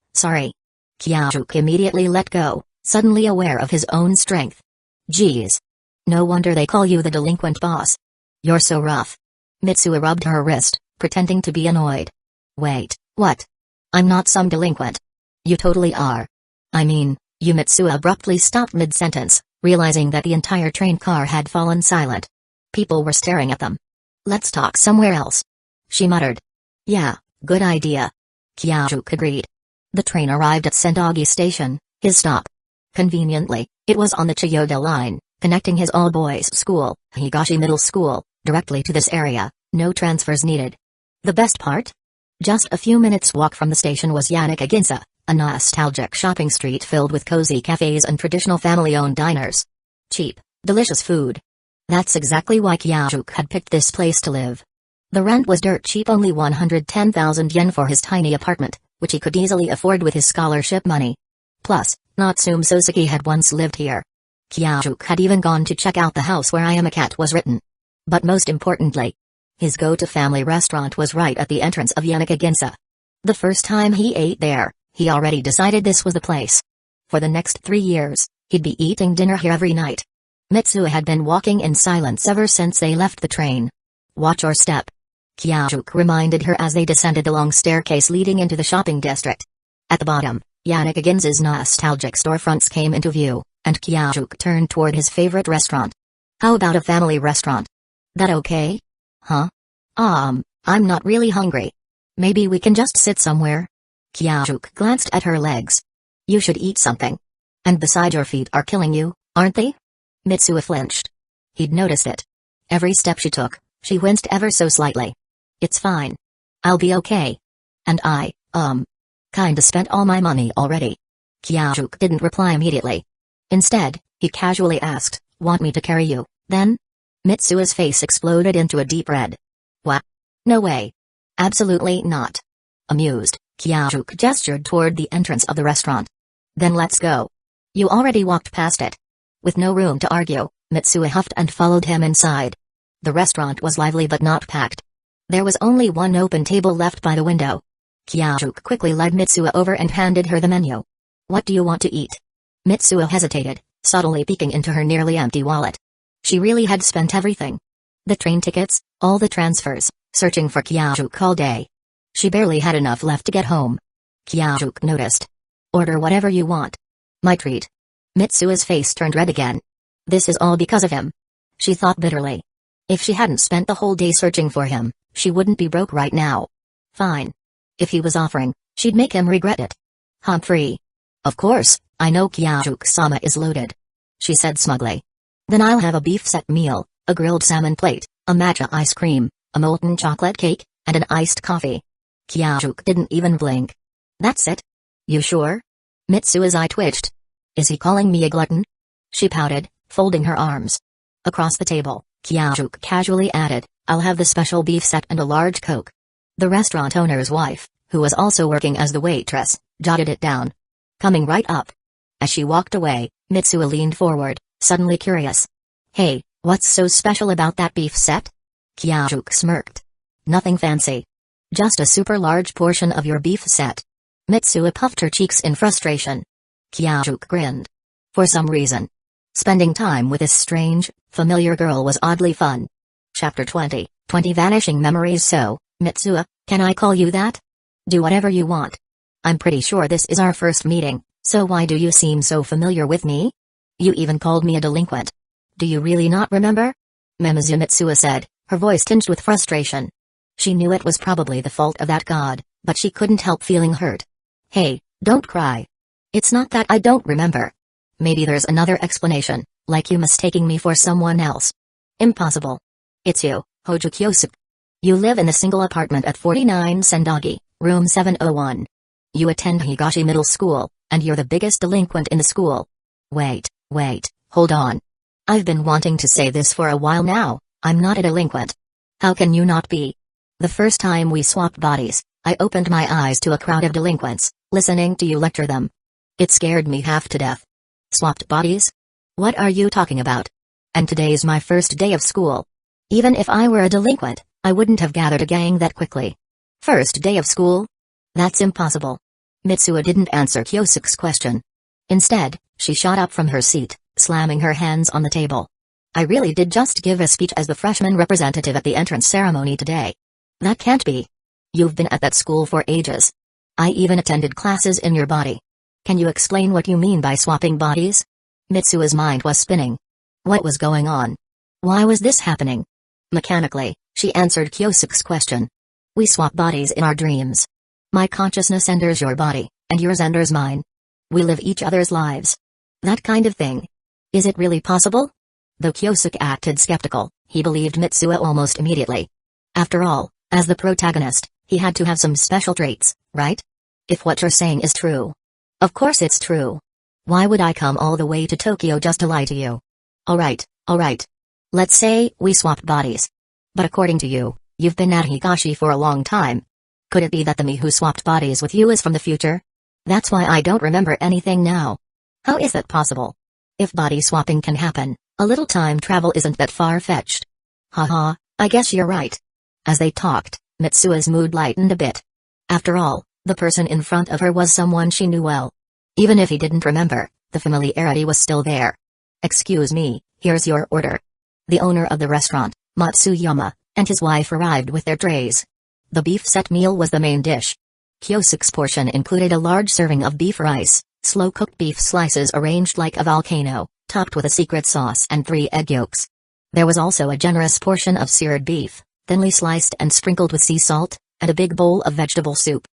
Kyajuk immediately let go, suddenly aware of his own strength. "Geez. No wonder they call you the delinquent boss. You're so rough." Mitsuo rubbed her wrist, pretending to be annoyed. "Wait, what? I'm not some delinquent." "You totally are. I mean, you." Mitsuo abruptly stopped mid-sentence, realizing that the entire train car had fallen silent. People were staring at them. "Let's talk somewhere else," she muttered. "Yeah, good idea." Kyajuk agreed. The train arrived at Sendagi Station, his stop. Conveniently, it was on the Chiyoda line, connecting his all-boys school, Higashi Middle School, directly to this area, no transfers needed. The best part? Just a few minutes' walk from the station was Ginza, a nostalgic shopping street filled with cozy cafes and traditional family-owned diners. Cheap, delicious food. That's exactly why Kyajuk had picked this place to live. The rent was dirt cheap, only 110,000 yen for his tiny apartment, which he could easily afford with his scholarship money. Plus, Natsume Soseki had once lived here. Kyajuk had even gone to check out the house where "I am a cat" was written. But most importantly, his go-to family restaurant was right at the entrance of Ginza. The first time he ate there, he already decided this was the place. For the next 3 years, he'd be eating dinner here every night. Mitsuo had been walking in silence ever since they left the train. "Watch your step," Kyajuk reminded her as they descended the long staircase leading into the shopping district. At the bottom, Ginza's nostalgic storefronts came into view, and Kyajuk turned toward his favorite restaurant. "How about a family restaurant? That okay?" "Huh? I'm not really hungry. Maybe we can just sit somewhere?" Kyajuk glanced at her legs. "You should eat something. And beside, your feet are killing you, aren't they?" Mitsuo flinched. He'd noticed it. Every step she took, she winced ever so slightly. "It's fine. I'll be okay. And I, kinda spent all my money already." Kyajuk didn't reply immediately. Instead, he casually asked, "Want me to carry you, then?" Mitsuo's face exploded into a deep red. "What? No way. Absolutely not." Amused, Kyajuk gestured toward the entrance of the restaurant. "Then let's go." "You already walked past it." With no room to argue, Mitsuo huffed and followed him inside. The restaurant was lively but not packed. There was only one open table left by the window. Kyajuk quickly led Mitsuo over and handed her the menu. "What do you want to eat?" Mitsuo hesitated, subtly peeking into her nearly empty wallet. She really had spent everything. The train tickets, all the transfers, searching for Kyajuk all day. She barely had enough left to get home. Kyajuk noticed. "Order whatever you want." "My treat." Mitsuo's face turned red again. This is all because of him. She thought bitterly. If she hadn't spent the whole day searching for him, she wouldn't be broke right now. Fine. If he was offering, she'd make him regret it. Humphrey. "Of course, I know Kyajuk-sama is loaded," she said smugly. "Then I'll have a beef set meal, a grilled salmon plate, a matcha ice cream, a molten chocolate cake, and an iced coffee." Kyajuk didn't even blink. "That's it? You sure?" Mitsuo's eye twitched. "Is he calling me a glutton?" She pouted, folding her arms. Across the table, Kyajuk casually added, "I'll have the special beef set and a large Coke." The restaurant owner's wife, who was also working as the waitress, jotted it down. "Coming right up." As she walked away, Mitsuo leaned forward, suddenly curious. "Hey, what's so special about that beef set?" Kyajuk smirked. "Nothing fancy. Just a super large portion of your beef set." Mitsuo puffed her cheeks in frustration. Kyajuk grinned. For some reason, spending time with this strange, familiar girl was oddly fun. Chapter 20 Vanishing Memories. "So, Mitsuo, can I call you that?" "Do whatever you want. I'm pretty sure this is our first meeting, so why do you seem so familiar with me? You even called me a delinquent. Do you really not remember?" Mitsuo said, her voice tinged with frustration. She knew it was probably the fault of that god, but she couldn't help feeling hurt. Hey, don't cry. It's not that I don't remember. Maybe there's another explanation, like you mistaking me for someone else. Impossible. It's you, Hojo Kyosuke. You live in a single apartment at 49 Sendagi, room 701. You attend Higashi Middle School, and you're the biggest delinquent in the school. Wait, hold on. I've been wanting to say this for a while now, I'm not a delinquent. How can you not be? The first time we swapped bodies, I opened my eyes to a crowd of delinquents, listening to you lecture them. It scared me half to death. Swapped bodies? What are you talking about? And today's my first day of school. Even if I were a delinquent, I wouldn't have gathered a gang that quickly. First day of school? That's impossible. Mitsuo didn't answer Kyosuke's question. Instead, she shot up from her seat, slamming her hands on the table. I really did just give a speech as the freshman representative at the entrance ceremony today. That can't be. You've been at that school for ages. I even attended classes in your body. Can you explain what you mean by swapping bodies? Mitsuo's mind was spinning. What was going on? Why was this happening? Mechanically, she answered Kyosuke's question. We swap bodies in our dreams. My consciousness enters your body, and yours enters mine. We live each other's lives. That kind of thing. Is it really possible? Though Kyosuke acted skeptical, he believed Mitsuo almost immediately. After all, as the protagonist, he had to have some special traits, right? If what you're saying is true. Of course it's true. Why would I come all the way to Tokyo just to lie to you? Alright. Let's say we swapped bodies. But according to you, you've been at Higashi for a long time. Could it be that the me who swapped bodies with you is from the future? That's why I don't remember anything now. How is that possible? If body swapping can happen, a little time travel isn't that far-fetched. Haha, I guess you're right. As they talked, Mitsuo's mood lightened a bit. After all, the person in front of her was someone she knew well. Even if he didn't remember, the familiarity was still there. Excuse me, here's your order. The owner of the restaurant, Matsuyama, and his wife arrived with their trays. The beef set meal was the main dish. Kyosuke's portion included a large serving of beef rice, slow-cooked beef slices arranged like a volcano, topped with a secret sauce and 3 egg yolks. There was also a generous portion of seared beef, thinly sliced and sprinkled with sea salt, and a big bowl of vegetable soup.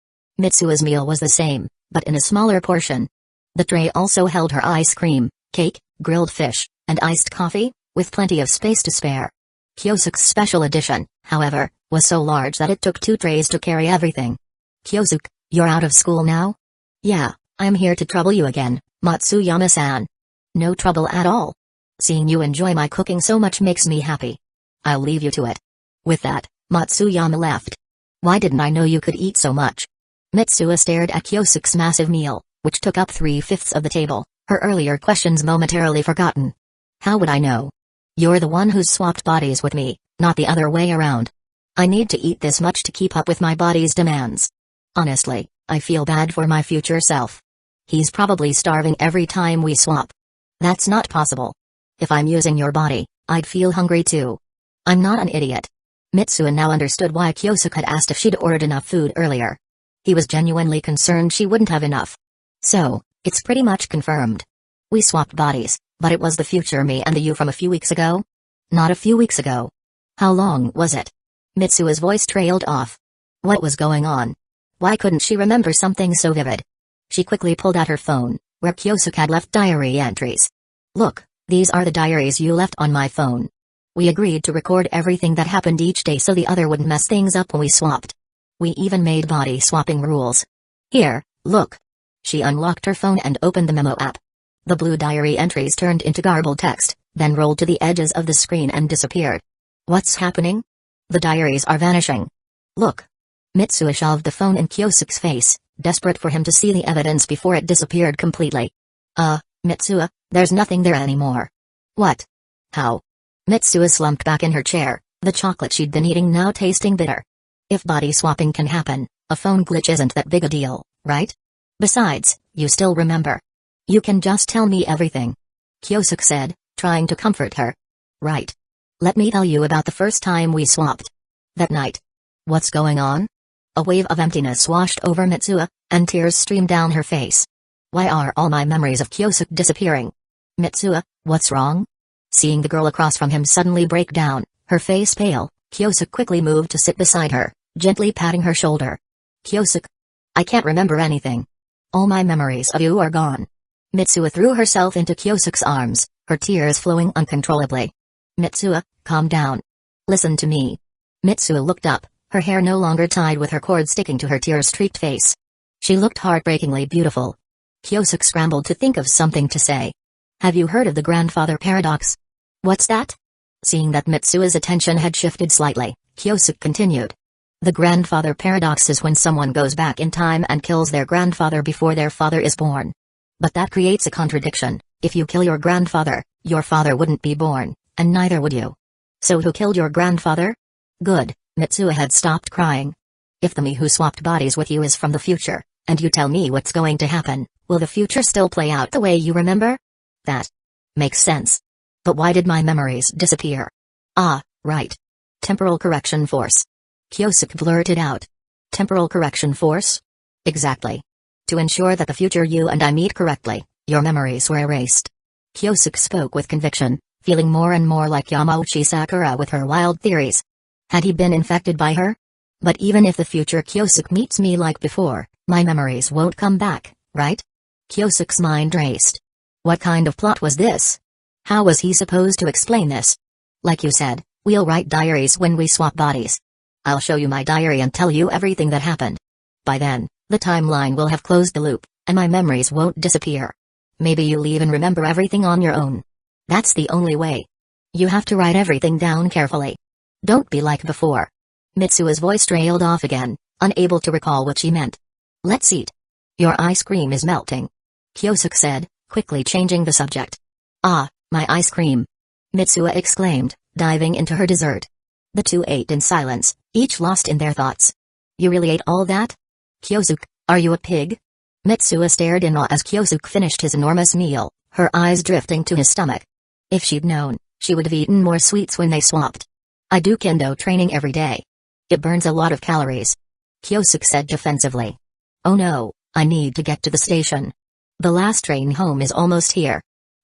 Mitsuo's meal was the same, but in a smaller portion. The tray also held her ice cream, cake, grilled fish, and iced coffee, with plenty of space to spare. Kyosuke's special edition, however, was so large that it took 2 trays to carry everything. Kyosuke, you're out of school now? Yeah, I'm here to trouble you again, Matsuyama-san. No trouble at all. Seeing you enjoy my cooking so much makes me happy. I'll leave you to it. With that, Matsuyama left. Why didn't I know you could eat so much? Mitsuo stared at Kyosuke's massive meal, which took up 3/5 of the table, her earlier questions momentarily forgotten. How would I know? You're the one who's swapped bodies with me, not the other way around. I need to eat this much to keep up with my body's demands. Honestly, I feel bad for my future self. He's probably starving every time we swap. That's not possible. If I'm using your body, I'd feel hungry too. I'm not an idiot. Mitsuo now understood why Kyosuke had asked if she'd ordered enough food earlier. He was genuinely concerned she wouldn't have enough. So, it's pretty much confirmed. We swapped bodies, but it was the future me and the you from a few weeks ago? Not a few weeks ago. How long was it? Mitsuo's voice trailed off. What was going on? Why couldn't she remember something so vivid? She quickly pulled out her phone, where Kyosuke had left diary entries. Look, these are the diaries you left on my phone. We agreed to record everything that happened each day so the other wouldn't mess things up when we swapped. We even made body swapping rules. Here, look. She unlocked her phone and opened the memo app. The blue diary entries turned into garbled text, then rolled to the edges of the screen and disappeared. What's happening? The diaries are vanishing. Look. Mitsuo shoved the phone in Kyosuke's face, desperate for him to see the evidence before it disappeared completely. Mitsuo, there's nothing there anymore. What? How? Mitsuo slumped back in her chair, the chocolate she'd been eating now tasting bitter. If body swapping can happen, a phone glitch isn't that big a deal, right? Besides, you still remember. You can just tell me everything. Kyosuke said, trying to comfort her. Right. Let me tell you about the first time we swapped. That night. What's going on? A wave of emptiness washed over Mitsuo, and tears streamed down her face. Why are all my memories of Kyosuke disappearing? Mitsuo, what's wrong? Seeing the girl across from him suddenly break down, her face pale, Kyosuke quickly moved to sit beside her, gently patting her shoulder. Kyosuke. I can't remember anything. All my memories of you are gone. Mitsuo threw herself into Kyosuke's arms, her tears flowing uncontrollably. Mitsuo, calm down. Listen to me. Mitsuo looked up, her hair no longer tied with her cord sticking to her tear-streaked face. She looked heartbreakingly beautiful. Kyosuke scrambled to think of something to say. Have you heard of the grandfather paradox? What's that? Seeing that Mitsuo's attention had shifted slightly, Kyosuke continued. The grandfather paradox is when someone goes back in time and kills their grandfather before their father is born. But that creates a contradiction. If you kill your grandfather, your father wouldn't be born, and neither would you. So who killed your grandfather? Good, Mitsuo had stopped crying. If the me who swapped bodies with you is from the future, and you tell me what's going to happen, will the future still play out the way you remember? That makes sense. But why did my memories disappear? Ah, right. Temporal correction force. Kyosuke blurted out. Temporal correction force? Exactly. To ensure that the future you and I meet correctly, your memories were erased. Kyosuke spoke with conviction, feeling more and more like Yamauchi Sakura with her wild theories. Had he been infected by her? But even if the future Kyosuke meets me like before, my memories won't come back, right? Kyosuke's mind raced. What kind of plot was this? How was he supposed to explain this? Like you said, we'll write diaries when we swap bodies. I'll show you my diary and tell you everything that happened. By then, the timeline will have closed the loop, and my memories won't disappear. Maybe you'll even remember everything on your own. That's the only way. You have to write everything down carefully. Don't be like before. Mitsuo's voice trailed off again, unable to recall what she meant. Let's eat. Your ice cream is melting. Kyosuke said, quickly changing the subject. Ah, my ice cream. Mitsuo exclaimed, diving into her dessert. The two ate in silence, each lost in their thoughts. You really ate all that? Kyosuke, are you a pig? Mitsuo stared in awe as Kyosuke finished his enormous meal, her eyes drifting to his stomach. If she'd known, she would have eaten more sweets when they swapped. I do kendo training every day. It burns a lot of calories. Kyosuke said defensively. Oh no, I need to get to the station. The last train home is almost here.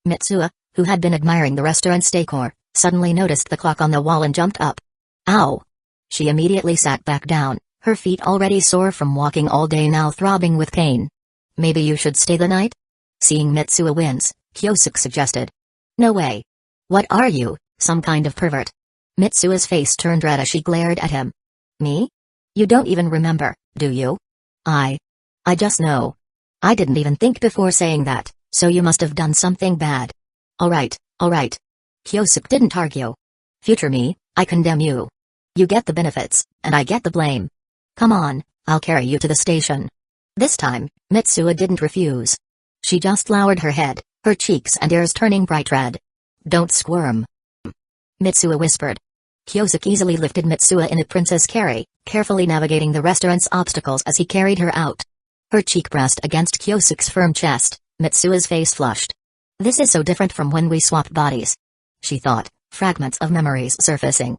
Mitsuo, who had been admiring the restaurant's decor, suddenly noticed the clock on the wall and jumped up. Ow! She immediately sat back down, her feet already sore from walking all day now throbbing with pain. Maybe you should stay the night? Seeing Mitsuo wince, Kyosuke suggested. No way. What are you, some kind of pervert? Mitsuo's face turned red as she glared at him. Me? You don't even remember, do you? I just know. I didn't even think before saying that, so you must have done something bad. Alright. Kyosuke didn't argue. Future me, I condemn you. You get the benefits, and I get the blame. Come on, I'll carry you to the station. This time, Mitsuo didn't refuse. She just lowered her head, her cheeks and ears turning bright red. Don't squirm. Mitsuo whispered. Kyosuke easily lifted Mitsuo in a princess carry, carefully navigating the restaurant's obstacles as he carried her out. Her cheek pressed against Kyosuke's firm chest, Mitsuo's face flushed. This is so different from when we swapped bodies. She thought, fragments of memories surfacing.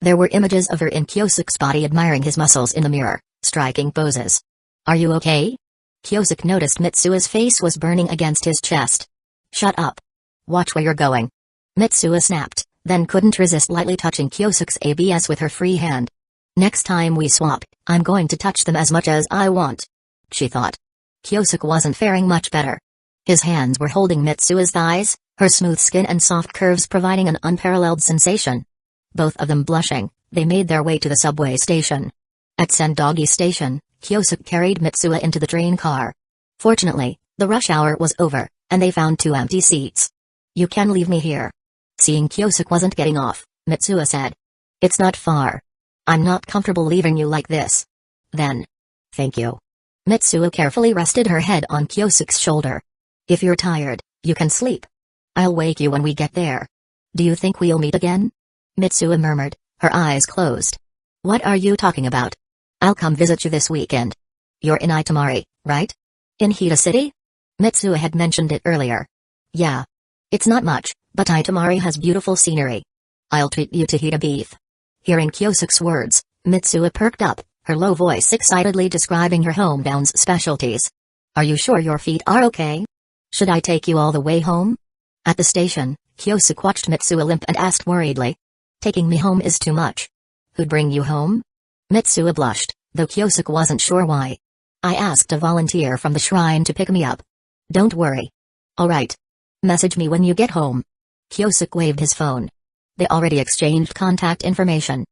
There were images of her in Kyosuke's body admiring his muscles in the mirror, striking poses. Are you okay? Kyosuke noticed Mitsuo's face was burning against his chest. Shut up. Watch where you're going. Mitsuo snapped, then couldn't resist lightly touching Kyosuke's abs with her free hand. Next time we swap, I'm going to touch them as much as I want. She thought. Kyosuke wasn't faring much better. His hands were holding Mitsuo's thighs, her smooth skin and soft curves providing an unparalleled sensation. Both of them blushing, they made their way to the subway station. At Sendagi Station, Kyosuke carried Mitsuo into the train car. Fortunately, the rush hour was over, and they found 2 empty seats. You can leave me here. Seeing Kyosuke wasn't getting off, Mitsuo said. It's not far. I'm not comfortable leaving you like this. Then. Thank you. Mitsuo carefully rested her head on Kyosuke's shoulder. If you're tired, you can sleep. I'll wake you when we get there. Do you think we'll meet again? Mitsuo murmured, her eyes closed. What are you talking about? I'll come visit you this weekend. You're in Itamari, right? In Hida City? Mitsuo had mentioned it earlier. Yeah. It's not much, but Itamari has beautiful scenery. I'll treat you to Hida beef. Hearing Kyosuke's words, Mitsuo perked up, her low voice excitedly describing her hometown's specialties. Are you sure your feet are okay? Should I take you all the way home? At the station, Kyosuke watched Mitsuo limp and asked worriedly. Taking me home is too much. Who'd bring you home? Mitsuo blushed, though Kyosuke wasn't sure why. I asked a volunteer from the shrine to pick me up. Don't worry. Alright. Message me when you get home. Kyosuke waved his phone. They already exchanged contact information.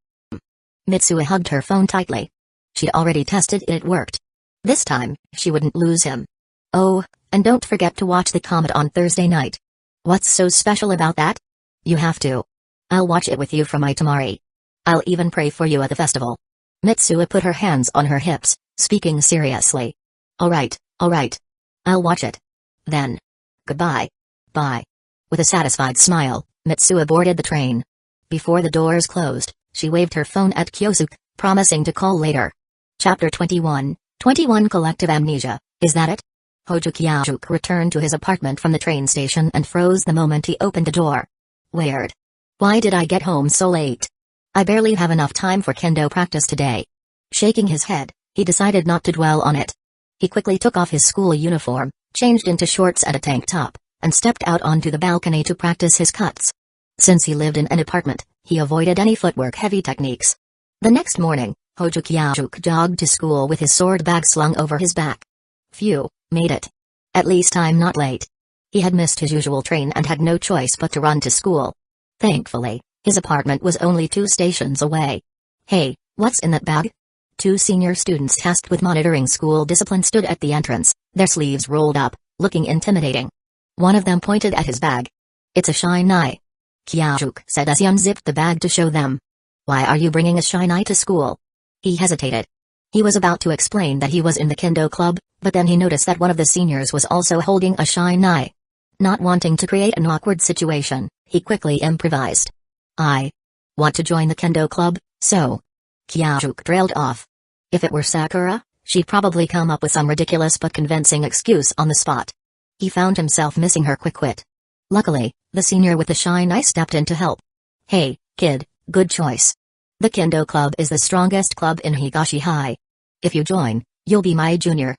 Mitsuo hugged her phone tightly. She'd already tested it worked. This time, she wouldn't lose him. Oh, and don't forget to watch the comet on Thursday night. What's so special about that? You have to. I'll watch it with you from Itamari. I'll even pray for you at the festival. Mitsuo put her hands on her hips, speaking seriously. Alright. I'll watch it. Then. Goodbye. Bye. With a satisfied smile, Mitsuo boarded the train. Before the doors closed, she waved her phone at Kyosuke, promising to call later. Chapter 21, 21 Collective Amnesia, is that it? Hojo Kyosuke returned to his apartment from the train station and froze the moment he opened the door. Weird. Why did I get home so late? I barely have enough time for kendo practice today. Shaking his head, he decided not to dwell on it. He quickly took off his school uniform, changed into shorts and a tank top, and stepped out onto the balcony to practice his cuts. Since he lived in an apartment, he avoided any footwork-heavy techniques. The next morning, Hojo Kyosuke jogged to school with his sword bag slung over his back. Phew, made it. At least I'm not late. He had missed his usual train and had no choice but to run to school. Thankfully, his apartment was only 2 stations away. Hey, what's in that bag? 2 senior students tasked with monitoring school discipline stood at the entrance, their sleeves rolled up, looking intimidating. One of them pointed at his bag. It's a shinai. Kyosuke said as he unzipped the bag to show them. Why are you bringing a shinai to school? He hesitated. He was about to explain that he was in the kendo club, but then he noticed that one of the seniors was also holding a shinai. Not wanting to create an awkward situation, he quickly improvised. I want to join the kendo club, so. Kyosuke trailed off. If it were Sakura, she'd probably come up with some ridiculous but convincing excuse on the spot. He found himself missing her quick wit. Luckily, the senior with the shinai stepped in to help. Hey, kid, good choice. The kendo club is the strongest club in Higashi High. If you join, you'll be my junior.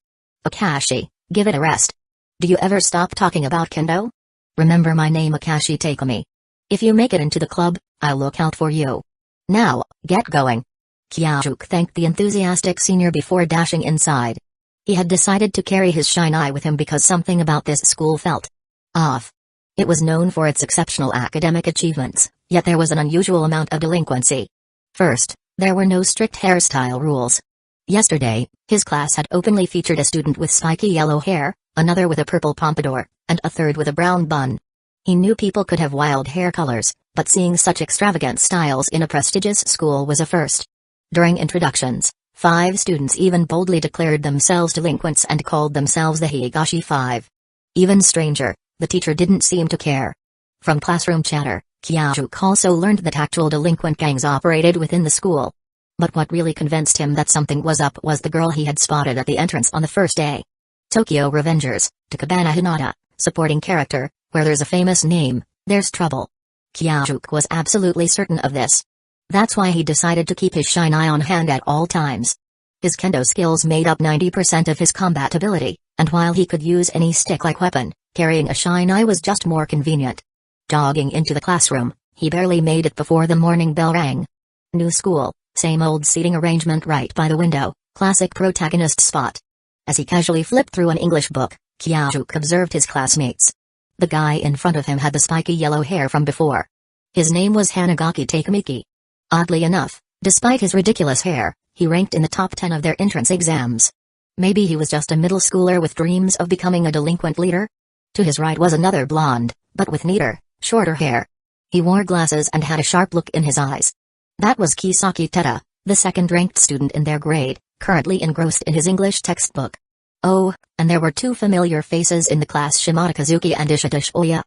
Akashi, give it a rest. Do you ever stop talking about kendo? Remember my name Akashi Takumi. If you make it into the club, I'll look out for you. Now, get going. Kyosuke thanked the enthusiastic senior before dashing inside. He had decided to carry his shinai with him because something about this school felt off. It was known for its exceptional academic achievements, yet there was an unusual amount of delinquency. First, there were no strict hairstyle rules. Yesterday, his class had openly featured a student with spiky yellow hair, another with a purple pompadour, and a third with a brown bun. He knew people could have wild hair colors, but seeing such extravagant styles in a prestigious school was a first. During introductions, 5 students even boldly declared themselves delinquents and called themselves the Higashi Five. Even stranger, the teacher didn't seem to care. From classroom chatter, Kyosuke also learned that actual delinquent gangs operated within the school. But what really convinced him that something was up was the girl he had spotted at the entrance on the first day. Tokyo Revengers, Takabana Hinata, supporting character, where there's a famous name, there's trouble. Kyosuke was absolutely certain of this. That's why he decided to keep his shinai on hand at all times. His kendo skills made up 90% of his combat ability, and while he could use any stick-like weapon, carrying a shinai was just more convenient. Jogging into the classroom, he barely made it before the morning bell rang. New school, same old seating arrangement right by the window, classic protagonist spot. As he casually flipped through an English book, Kyosuke observed his classmates. The guy in front of him had the spiky yellow hair from before. His name was Hanagaki Takemiki. Oddly enough, despite his ridiculous hair, he ranked in the top 10 of their entrance exams. Maybe he was just a middle schooler with dreams of becoming a delinquent leader? To his right was another blonde, but with neater, shorter hair. He wore glasses and had a sharp look in his eyes. That was Kisaki Teta, the second-ranked student in their grade, currently engrossed in his English textbook. Oh, and there were 2 familiar faces in the class, Shimada Kazuki and Ishida Shoya.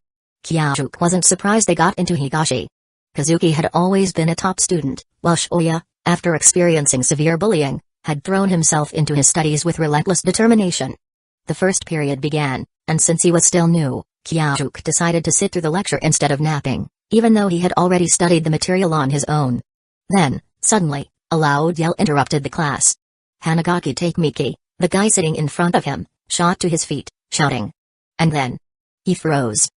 Kyosuke wasn't surprised they got into Higashi. Kazuki had always been a top student, while Shoya, after experiencing severe bullying, had thrown himself into his studies with relentless determination. The first period began, and since he was still new, Kyosuke decided to sit through the lecture instead of napping, even though he had already studied the material on his own. Then, suddenly, a loud yell interrupted the class. Hanagaki Takemiki, the guy sitting in front of him, shot to his feet, shouting. And then, he froze.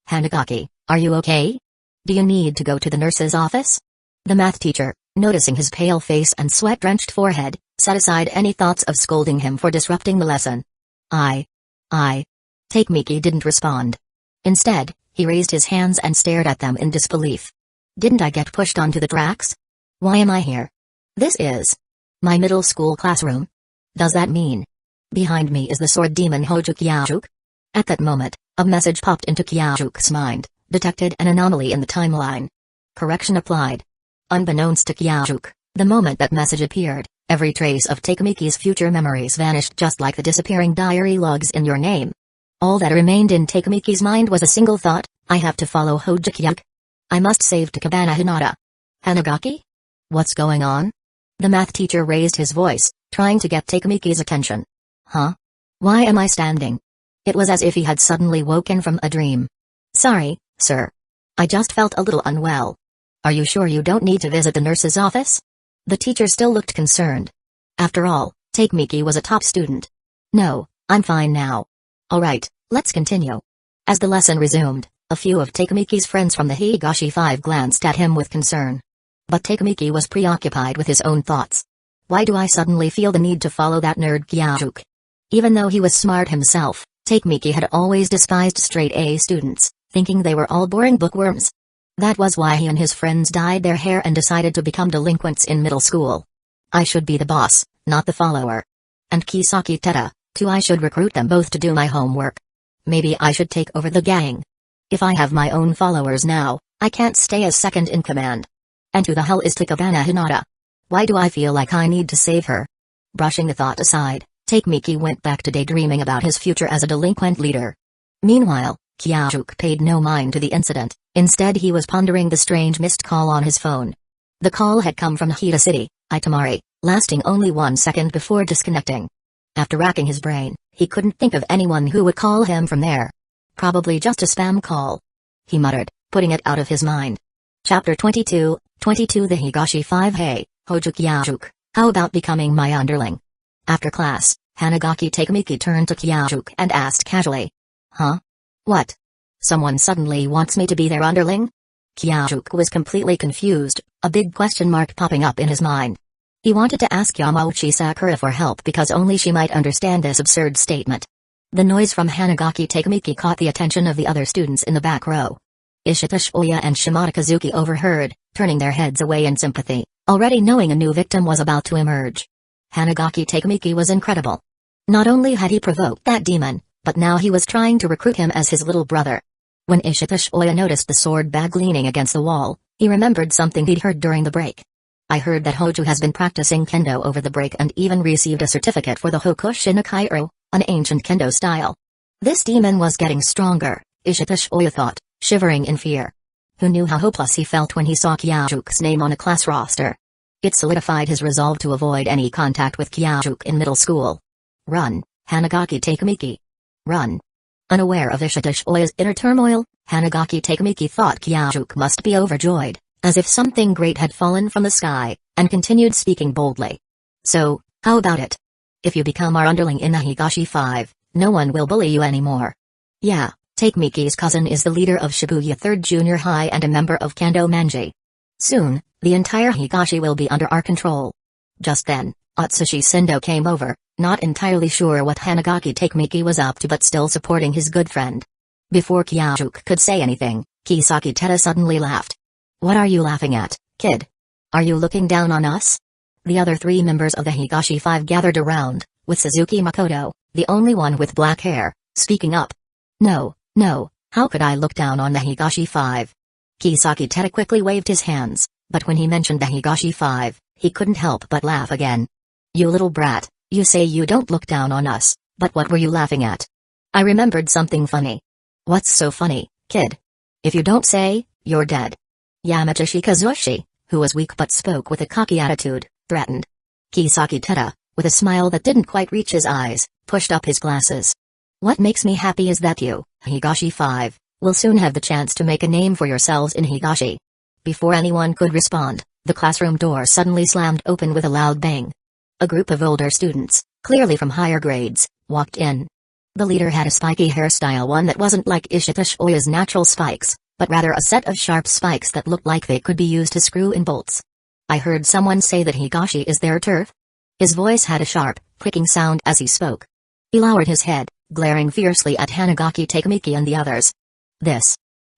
Hanagaki, are you okay? Do you need to go to the nurse's office? The math teacher, Noticing his pale face and sweat-drenched forehead, set aside any thoughts of scolding him for disrupting the lesson. I. Takemiki didn't respond. Instead, he raised his hands and stared at them in disbelief. Didn't I get pushed onto the tracks? Why am I here? This is my middle school classroom. Does that mean behind me is the sword demon Hojo Kyajuk? At that moment, a message popped into Kyajuk's mind, detected an anomaly in the timeline. Correction applied. Unbeknownst to Kyajuk, the moment that message appeared, every trace of Takemiki's future memories vanished just like the disappearing diary logs in your name. All that remained in Takemiki's mind was a single thought: I have to follow Hojo Kyajuk. I must save Takabana Hinata. Hanagaki? What's going on? The math teacher raised his voice, trying to get Takemiki's attention. Huh? Why am I standing? It was as if he had suddenly woken from a dream. Sorry, sir. I just felt a little unwell. Are you sure you don't need to visit the nurse's office? The teacher still looked concerned. After all, Takemiki was a top student. No, I'm fine now. Alright, let's continue. As the lesson resumed, a few of Takemiki's friends from the Higashi Five glanced at him with concern. But Takemiki was preoccupied with his own thoughts. Why do I suddenly feel the need to follow that nerd Kyajuk? Even though he was smart himself, Takemiki had always despised straight-A students, thinking they were all boring bookworms. That was why he and his friends dyed their hair and decided to become delinquents in middle school. I should be the boss, not the follower. And Kisaki Teta, too. I should recruit them both to do my homework. Maybe I should take over the gang. If I have my own followers now, I can't stay as second in command. And who the hell is Takabana Hinata? Why do I feel like I need to save her? Brushing the thought aside, Takemiki went back to daydreaming about his future as a delinquent leader. Meanwhile, Kyajuk paid no mind to the incident. Instead, he was pondering the strange missed call on his phone. The call had come from Hida City, Itamari, lasting only 1 second before disconnecting. After racking his brain, he couldn't think of anyone who would call him from there. Probably just a spam call. He muttered, putting it out of his mind. Chapter 22, The Higashi 5. Hey, Hojo Kyajuk, how about becoming my underling? After class, Hanagaki Takemiki turned to Kyajuk and asked casually. Huh? What? Someone suddenly wants me to be their underling? Kyajuk was completely confused, a big question mark popping up in his mind. He wanted to ask Yamauchi Sakura for help because only she might understand this absurd statement. The noise from Hanagaki Takemiki caught the attention of the other students in the back row. Ishita Shoya and Shimada Kazuki overheard, turning their heads away in sympathy, already knowing a new victim was about to emerge. Hanagaki Takemiki was incredible. Not only had he provoked that demon, but now he was trying to recruit him as his little brother. When Ishita Shoya noticed the sword bag leaning against the wall, he remembered something he'd heard during the break. I heard that Hojo has been practicing kendo over the break and even received a certificate for the Hokushinakairu, an ancient kendo style. This demon was getting stronger, Ishita Shoya thought, shivering in fear. Who knew how hopeless he felt when he saw Kyajuk's name on a class roster? It solidified his resolve to avoid any contact with Kyajuk in middle school. Run, Hanagaki Takemiki. Run. Unaware of Ishita Shoya's inner turmoil, Hanagaki Takemiki thought Kyajuk must be overjoyed, as if something great had fallen from the sky, and continued speaking boldly. So, how about it? If you become our underling in the Higashi 5, no one will bully you anymore. Yeah, Takemiki's cousin is the leader of Shibuya 3rd Junior High and a member of Kendo Manji. Soon, the entire Higashi will be under our control. Just then, Atsushi Sendo came over, not entirely sure what Hanagaki Takemiki was up to but still supporting his good friend. Before Kyajuk could say anything, Kisaki Teta suddenly laughed. What are you laughing at, kid? Are you looking down on us? The other 3 members of the Higashi 5 gathered around, with Suzuki Makoto, the only one with black hair, speaking up. No, how could I look down on the Higashi 5? Kisaki Teta quickly waved his hands, but when he mentioned the Higashi 5, he couldn't help but laugh again. You little brat, you say you don't look down on us, but what were you laughing at? I remembered something funny. What's so funny, kid? If you don't say, you're dead. Yamaguchi Kazushi, who was weak but spoke with a cocky attitude, threatened. Kisaki Teta, with a smile that didn't quite reach his eyes, pushed up his glasses. What makes me happy is that you, Higashi 5, will soon have the chance to make a name for yourselves in Higashi. Before anyone could respond, the classroom door suddenly slammed open with a loud bang. A group of older students, clearly from higher grades, walked in. The leader had a spiky hairstyle, one that wasn't like Ishita Shoya's natural spikes, but rather a set of sharp spikes that looked like they could be used to screw in bolts. I heard someone say that Higashi is their turf. His voice had a sharp, pricking sound as he spoke. He lowered his head, glaring fiercely at Hanagaki Takemiki and the others.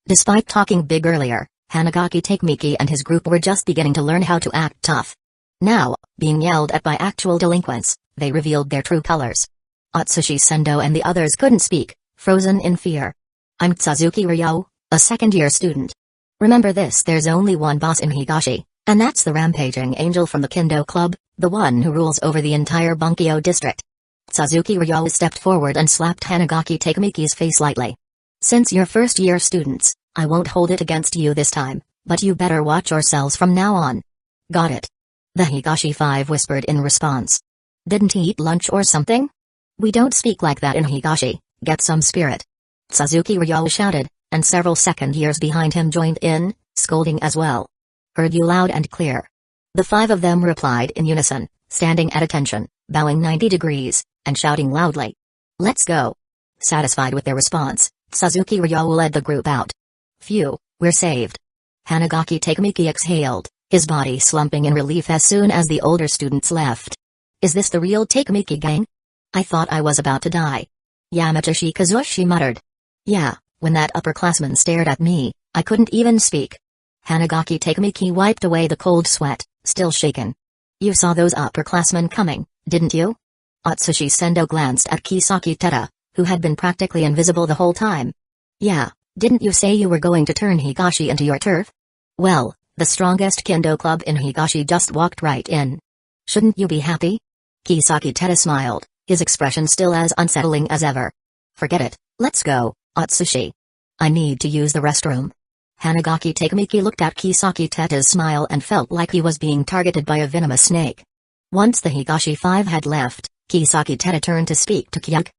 Despite talking big earlier, Hanagaki Takemiki and his group were just beginning to learn how to act tough. Now, being yelled at by actual delinquents, they revealed their true colors. Atsushi Sendo and the others couldn't speak, frozen in fear. I'm Tsuzuki Ryo, a second-year student. Remember this, there's only one boss in Higashi, and that's the rampaging angel from the Kendo Club, the one who rules over the entire Bunkyo district. Tsuzuki Ryo stepped forward and slapped Hanagaki Takemiki's face lightly. Since you're first-year students, I won't hold it against you this time, but you better watch yourselves from now on. Got it? The Higashi Five whispered in response. Didn't he eat lunch or something? We don't speak like that in Higashi, get some spirit. Tsuzuki Ryo shouted, and several second years behind him joined in, scolding as well. Heard you loud and clear. The five of them replied in unison, standing at attention, bowing 90 degrees, and shouting loudly. Let's go. Satisfied with their response, Tsuzuki Ryo led the group out. Phew, we're saved. Hanagaki Takemiki exhaled, his body slumping in relief as soon as the older students left. Is this the real Takemiki gang? I thought I was about to die. Yamato Kazushi muttered. Yeah, when that upperclassman stared at me, I couldn't even speak. Hanagaki Takemiki wiped away the cold sweat, still shaken. You saw those upperclassmen coming, didn't you? Atsushi Sendo glanced at Kisaki Teta, who had been practically invisible the whole time. Yeah, didn't you say you were going to turn Higashi into your turf? Well, the strongest Kendo club in Higashi just walked right in. Shouldn't you be happy? Kisaki Teta smiled, his expression still as unsettling as ever. Forget it, let's go, Atsushi. I need to use the restroom. Hanagaki Takemiki looked at Kisaki Teta's smile and felt like he was being targeted by a venomous snake. Once the Higashi Five had left, Kisaki Teta turned to speak to Kyug.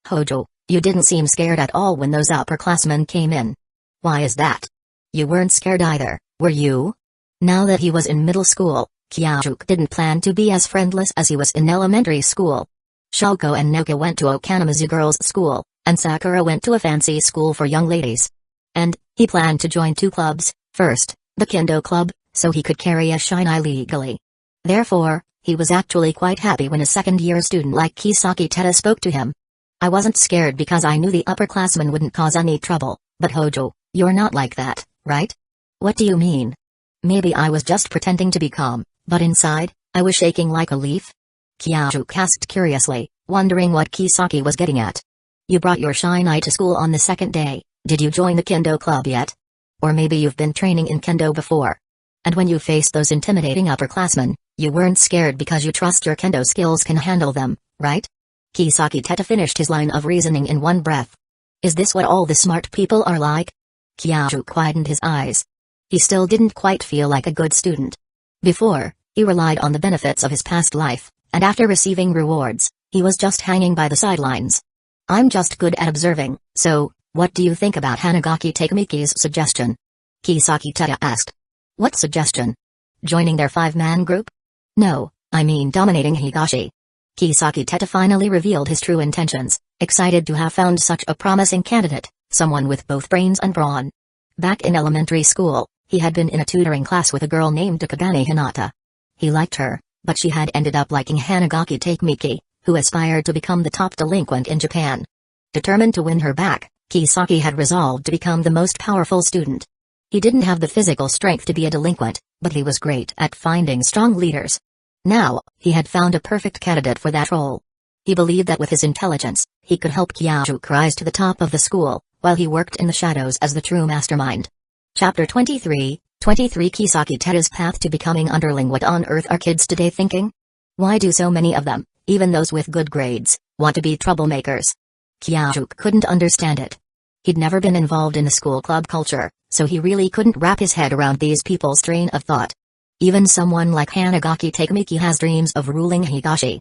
Hojo, you didn't seem scared at all when those upperclassmen came in. Why is that? You weren't scared either, were you? Now that he was in middle school, Kyajuk didn't plan to be as friendless as he was in elementary school. Shoko and Noka went to Okanamazu girls' school, and Sakura went to a fancy school for young ladies. And, he planned to join two clubs, first, the Kendo Club, so he could carry a shinai legally. Therefore, he was actually quite happy when a second-year student like Kisaki Teta spoke to him. I wasn't scared because I knew the upperclassmen wouldn't cause any trouble, but Hojo, you're not like that, right? What do you mean? Maybe I was just pretending to be calm, but inside, I was shaking like a leaf? Kyajuk asked curiously, wondering what Kisaki was getting at. You brought your shinai to school on the second day, did you join the Kendo Club yet? Or maybe you've been training in Kendo before. And when you faced those intimidating upperclassmen, you weren't scared because you trust your Kendo skills can handle them, right? Kisaki Teta finished his line of reasoning in one breath. Is this what all the smart people are like? Kyajuk widened his eyes. He still didn't quite feel like a good student. Before, he relied on the benefits of his past life, and after receiving rewards, he was just hanging by the sidelines. I'm just good at observing, so, what do you think about Hanagaki Takemiki's suggestion? Kisaki Teta asked. What suggestion? Joining their five-man group? No, I mean dominating Higashi. Kisaki Teta finally revealed his true intentions, excited to have found such a promising candidate, someone with both brains and brawn. Back in elementary school, he had been in a tutoring class with a girl named Kagane Hinata. He liked her, but she had ended up liking Hanagaki Takemiki, who aspired to become the top delinquent in Japan. Determined to win her back, Kisaki had resolved to become the most powerful student. He didn't have the physical strength to be a delinquent, but he was great at finding strong leaders. Now, he had found a perfect candidate for that role. He believed that with his intelligence, he could help Kyajuk rise to the top of the school, while he worked in the shadows as the true mastermind. Chapter 23 Kisaki Teta's path to becoming underling. What on earth are kids today thinking? Why do so many of them, even those with good grades, want to be troublemakers? Kyajuk couldn't understand it. He'd never been involved in the school club culture, so he really couldn't wrap his head around these people's train of thought. Even someone like Hanagaki Takemiki has dreams of ruling Higashi.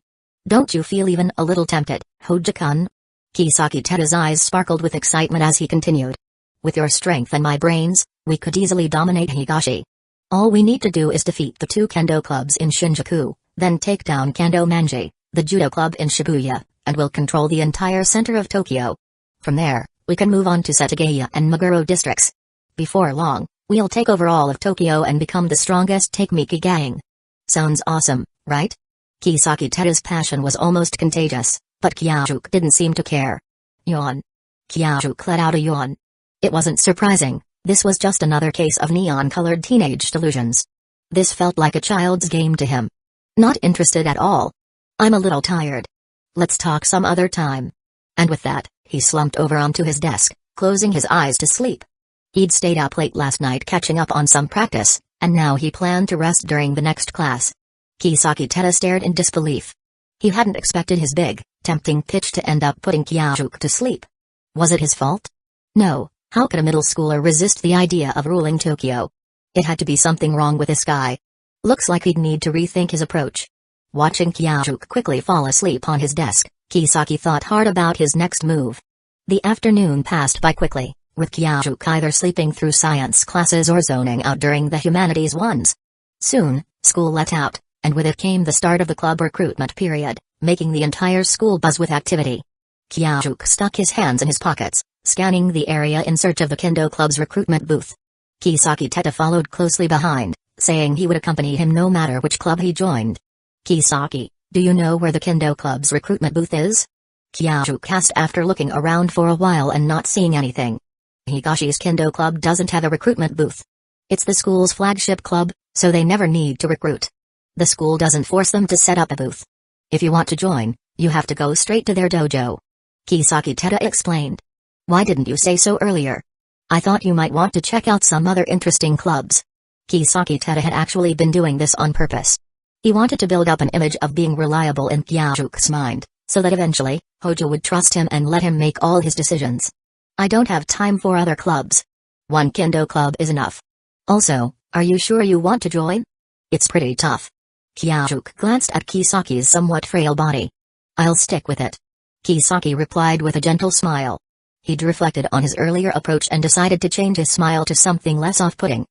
Don't you feel even a little tempted, Hojo-kun? Kisaki Teta's eyes sparkled with excitement as he continued. With your strength and my brains, we could easily dominate Higashi. All we need to do is defeat the two Kendo clubs in Shinjuku, then take down Kendo Manji, the judo club in Shibuya, and we'll control the entire center of Tokyo. From there, we can move on to Setagaya and Meguro districts. Before long, We'll take over all of Tokyo and become the strongest Takemiki gang. Sounds awesome, right? Kisaki Teda's passion was almost contagious, but Kyajuk didn't seem to care. Yawn. Kyajuk let out a yawn. It wasn't surprising, this was just another case of neon-colored teenage delusions. This felt like a child's game to him. Not interested at all. I'm a little tired. Let's talk some other time. And with that, he slumped over onto his desk, closing his eyes to sleep. He'd stayed up late last night catching up on some practice, and now he planned to rest during the next class. Kisaki Teda stared in disbelief. He hadn't expected his big, tempting pitch to end up putting Kyajuk to sleep. Was it his fault? No, how could a middle schooler resist the idea of ruling Tokyo? It had to be something wrong with this guy. Looks like he'd need to rethink his approach. Watching Kyajuk quickly fall asleep on his desk, Kisaki thought hard about his next move. The afternoon passed by quickly, with Kyajuk either sleeping through science classes or zoning out during the humanities ones. Soon, school let out, and with it came the start of the club recruitment period, making the entire school buzz with activity. Kyajuk stuck his hands in his pockets, scanning the area in search of the Kendo Club's recruitment booth. Kisaki Teda followed closely behind, saying he would accompany him no matter which club he joined. Kisaki, do you know where the Kendo Club's recruitment booth is? Kyajuk asked after looking around for a while and not seeing anything. Higashi's Kendo Club doesn't have a recruitment booth. It's the school's flagship club, so they never need to recruit. The school doesn't force them to set up a booth. If you want to join, you have to go straight to their dojo. Kisaki Teda explained. Why didn't you say so earlier? I thought you might want to check out some other interesting clubs. Kisaki Teda had actually been doing this on purpose. He wanted to build up an image of being reliable in Kyajuk's mind, so that eventually, Hojo would trust him and let him make all his decisions. I don't have time for other clubs. One Kendo club is enough. Also, are you sure you want to join? It's pretty tough. Kyajuk glanced at Kisaki's somewhat frail body. I'll stick with it. Kisaki replied with a gentle smile. He'd reflected on his earlier approach and decided to change his smile to something less off-putting.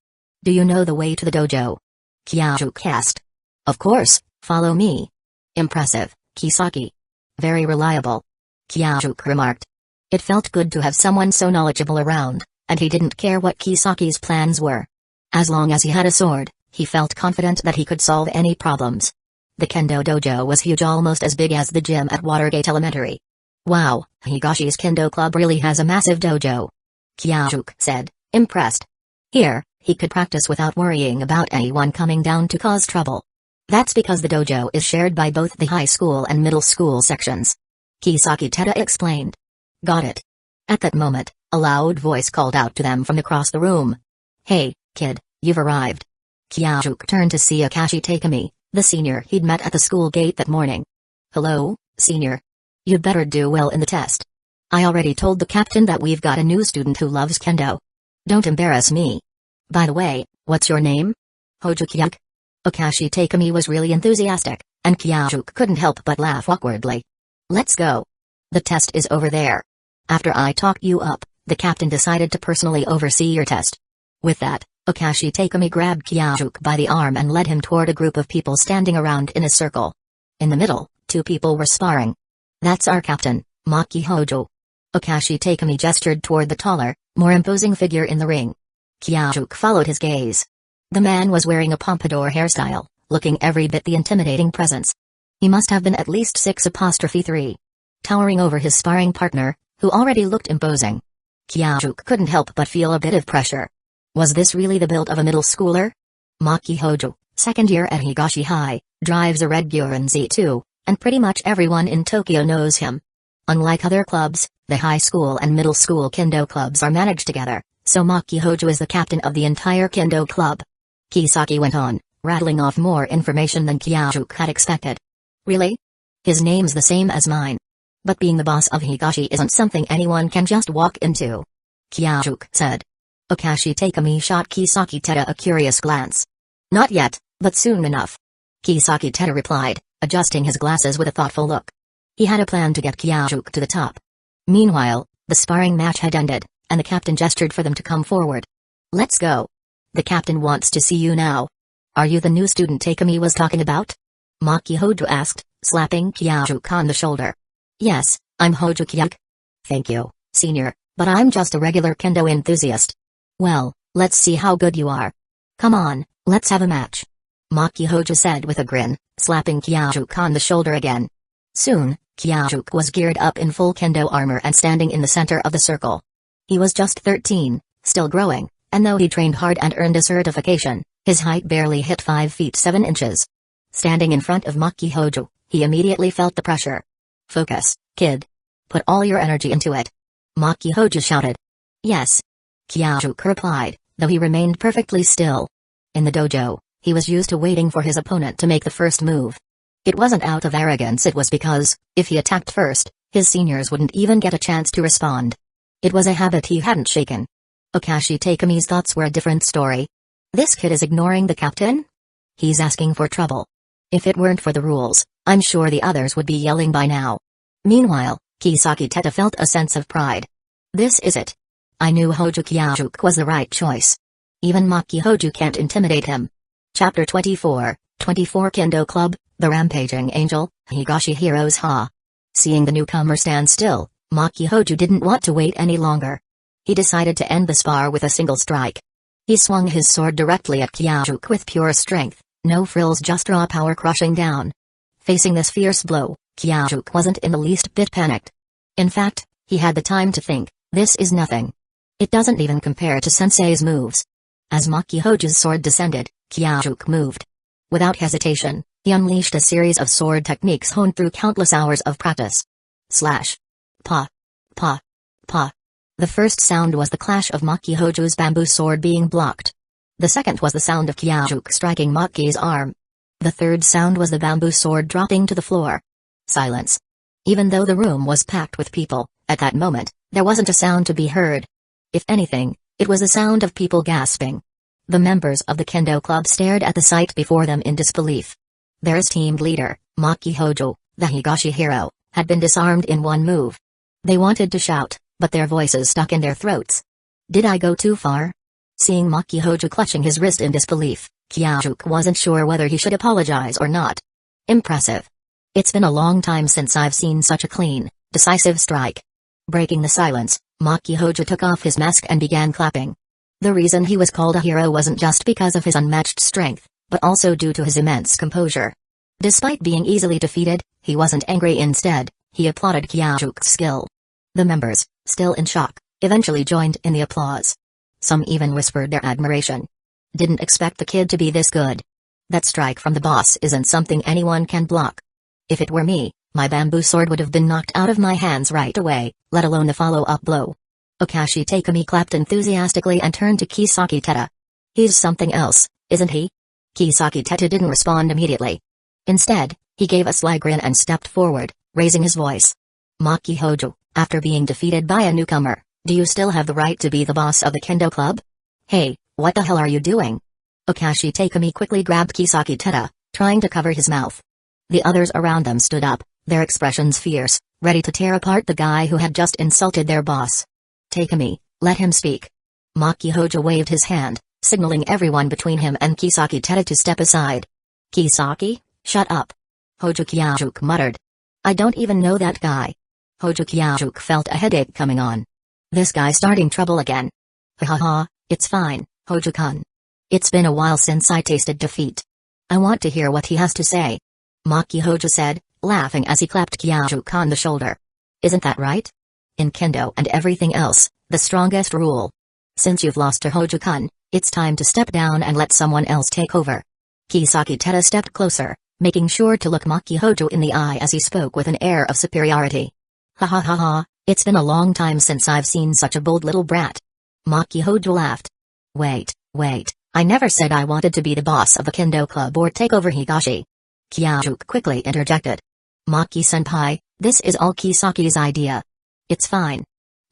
Do you know the way to the dojo? Kyajuk asked. Of course, follow me. Impressive, Kisaki. Very reliable. Kyajuk remarked. It felt good to have someone so knowledgeable around, and he didn't care what Kisaki's plans were. As long as he had a sword, he felt confident that he could solve any problems. The Kendo dojo was huge, almost as big as the gym at Watergate Elementary. Wow, Higashi's Kendo Club really has a massive dojo. Kyajuk said, impressed. Here, he could practice without worrying about anyone coming down to cause trouble. That's because the dojo is shared by both the high school and middle school sections. Kisaki Teda explained. Got it. At that moment, a loud voice called out to them from across the room. Hey, kid, you've arrived. Kyajuk turned to see Akashi Takemi, the senior he'd met at the school gate that morning. Hello, senior. You'd better do well in the test. I already told the captain that we've got a new student who loves Kendo. Don't embarrass me. By the way, what's your name? Hojo Kyajuk. Akashi Takemi was really enthusiastic, and Kyajuk couldn't help but laugh awkwardly. Let's go. The test is over there. After I talked you up, the captain decided to personally oversee your test. With that, Akashi Takemi grabbed Kyajuk by the arm and led him toward a group of people standing around in a circle. In the middle, two people were sparring. That's our captain, Maki Hojo. Akashi Takemi gestured toward the taller, more imposing figure in the ring. Kyajuk followed his gaze. The man was wearing a pompadour hairstyle, looking every bit the intimidating presence. He must have been at least 6'3", towering over his sparring partner, who already looked imposing. Kyajuk couldn't help but feel a bit of pressure. Was this really the build of a middle schooler? Maki Hojo, second year at Higashi High, drives a red Guren Z2, and pretty much everyone in Tokyo knows him. Unlike other clubs, the high school and middle school Kendo clubs are managed together, so Maki Hojo is the captain of the entire Kendo club. Kisaki went on, rattling off more information than Kyajuk had expected. Really? His name's the same as mine. But being the boss of Higashi isn't something anyone can just walk into. Kyajuk said. Akashi Takemi shot Kisaki Teda a curious glance. Not yet, but soon enough. Kisaki Teda replied, adjusting his glasses with a thoughtful look. He had a plan to get Kyajuk to the top. Meanwhile, the sparring match had ended, and the captain gestured for them to come forward. Let's go. The captain wants to see you now. Are you the new student Takemi was talking about? Maki Hojo asked, slapping Kyajuk on the shoulder. Yes, I'm Hojo Kyajuk. Thank you, senior, but I'm just a regular Kendo enthusiast. Well, Let's see how good you are. Come on, let's have a match. Maki Hojo said with a grin, slapping Kyajuk on the shoulder again. Soon, Kyajuk was geared up in full kendo armor and standing in the center of the circle. He was just 13, still growing, and though he trained hard and earned a certification, his height barely hit 5 feet 7 inches. Standing in front of Maki Hojo, he immediately felt the pressure. Focus, kid. Put all your energy into it. Maki Hojo shouted. Yes. Kyajuk replied, though he remained perfectly still. In the dojo, he was used to waiting for his opponent to make the first move. It wasn't out of arrogance, it was because, if he attacked first, his seniors wouldn't even get a chance to respond. It was a habit he hadn't shaken. Okashi Takemi's thoughts were a different story. This kid is ignoring the captain? He's asking for trouble. If it weren't for the rules, I'm sure the others would be yelling by now. Meanwhile, Kisaki Teta felt a sense of pride. This is it. I knew Hojo Kyajuk was the right choice. Even Maki Hojo can't intimidate him. Chapter 24, 24 Kendo Club, The Rampaging Angel, Higashi Heroes Ha. Seeing the newcomer stand still, Maki Hojo didn't want to wait any longer. He decided to end the spar with a single strike. He swung his sword directly at Kyajuk with pure strength, no frills, just raw power crushing down. Facing this fierce blow, Kyajuk wasn't in the least bit panicked. In fact, he had the time to think, this is nothing. It doesn't even compare to Sensei's moves. As Maki Hojo's sword descended, Kyajuk moved. Without hesitation, he unleashed a series of sword techniques honed through countless hours of practice. Slash. Pa. Pa. Pa. The first sound was the clash of Maki Hojo's bamboo sword being blocked. The second was the sound of Kyajuk striking Maki's arm. The third sound was the bamboo sword dropping to the floor. Silence. Even though the room was packed with people, at that moment, there wasn't a sound to be heard. If anything, it was the sound of people gasping. The members of the Kendo Club stared at the sight before them in disbelief. Their esteemed leader, Maki Hojo, the Higashi hero, had been disarmed in one move. They wanted to shout, but their voices stuck in their throats. Did I go too far? Seeing Maki Hojo clutching his wrist in disbelief, Kyajuk wasn't sure whether he should apologize or not. Impressive. It's been a long time since I've seen such a clean, decisive strike. Breaking the silence, Maki Hojo took off his mask and began clapping. The reason he was called a hero wasn't just because of his unmatched strength, but also due to his immense composure. Despite being easily defeated, he wasn't angry. Instead, he applauded Kyaju's skill. The members, still in shock, eventually joined in the applause. Some even whispered their admiration. Didn't expect the kid to be this good. That strike from the boss isn't something anyone can block. If it were me, my bamboo sword would have been knocked out of my hands right away, let alone the follow-up blow. Okashi Takemi clapped enthusiastically and turned to Kisaki Teta. He's something else, isn't he? Kisaki Teta didn't respond immediately. Instead, he gave a sly grin and stepped forward, raising his voice. Maki Hojo, after being defeated by a newcomer, do you still have the right to be the boss of the Kendo Club? Hey, what the hell are you doing? Okashi Takemi quickly grabbed Kisaki Teta, trying to cover his mouth. The others around them stood up, their expressions fierce, ready to tear apart the guy who had just insulted their boss. Takemi, let him speak. Maki Hojo waved his hand, signaling everyone between him and Kisaki Teta to step aside. Kisaki, shut up. Hojo Kyajuk muttered. I don't even know that guy. Hojo Kyajuk felt a headache coming on. This guy starting trouble again. Ha ha ha, it's fine, Hojo-kun. It's been a while since I tasted defeat. I want to hear what he has to say. Maki Hojo said, laughing as he clapped Kyajuk on the shoulder. Isn't that right? In kendo and everything else, the strongest rule. Since you've lost to Hojo-kun, it's time to step down and let someone else take over. Kisaki Teta stepped closer, making sure to look Maki Hojo in the eye as he spoke with an air of superiority. Ha ha ha ha, it's been a long time since I've seen such a bold little brat. Maki Hojo laughed. Wait, I never said I wanted to be the boss of a Kendo Club or take over Higashi. Kyajuk quickly interjected. Maki-senpai, this is all Kisaki's idea. It's fine.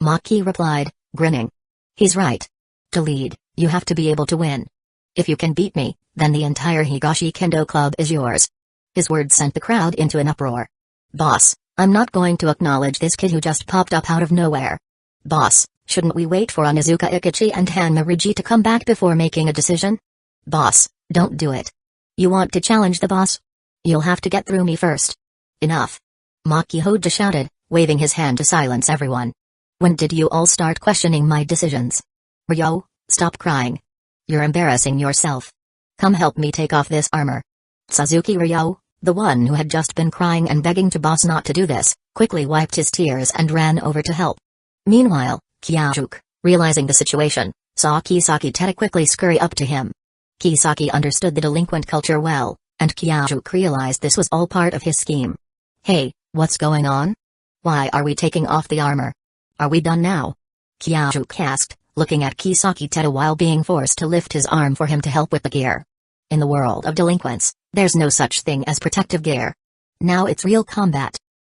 Maki replied, grinning. He's right. To lead, you have to be able to win. If you can beat me, then the entire Higashi Kendo Club is yours. His words sent the crowd into an uproar. Boss, I'm not going to acknowledge this kid who just popped up out of nowhere. Boss, shouldn't we wait for Onizuka Ecchi and Hanmaruji to come back before making a decision? Boss, don't do it. You want to challenge the boss? You'll have to get through me first. Enough. Maki Hojo shouted, waving his hand to silence everyone. When did you all start questioning my decisions? Ryo, Stop crying. You're embarrassing yourself. Come help me take off this armor. Suzuki Ryo, the one who had just been crying and begging to boss not to do this, quickly wiped his tears and ran over to help. Meanwhile, Kyajuk, realizing the situation, saw Kisaki Teta quickly scurry up to him. Kisaki understood the delinquent culture well, and Kyajuk realized this was all part of his scheme. Hey, what's going on? Why are we taking off the armor? Are we done now? Kyajuk asked, looking at Kisaki Teta while being forced to lift his arm for him to help with the gear. In the world of delinquents, there's no such thing as protective gear. Now it's real combat.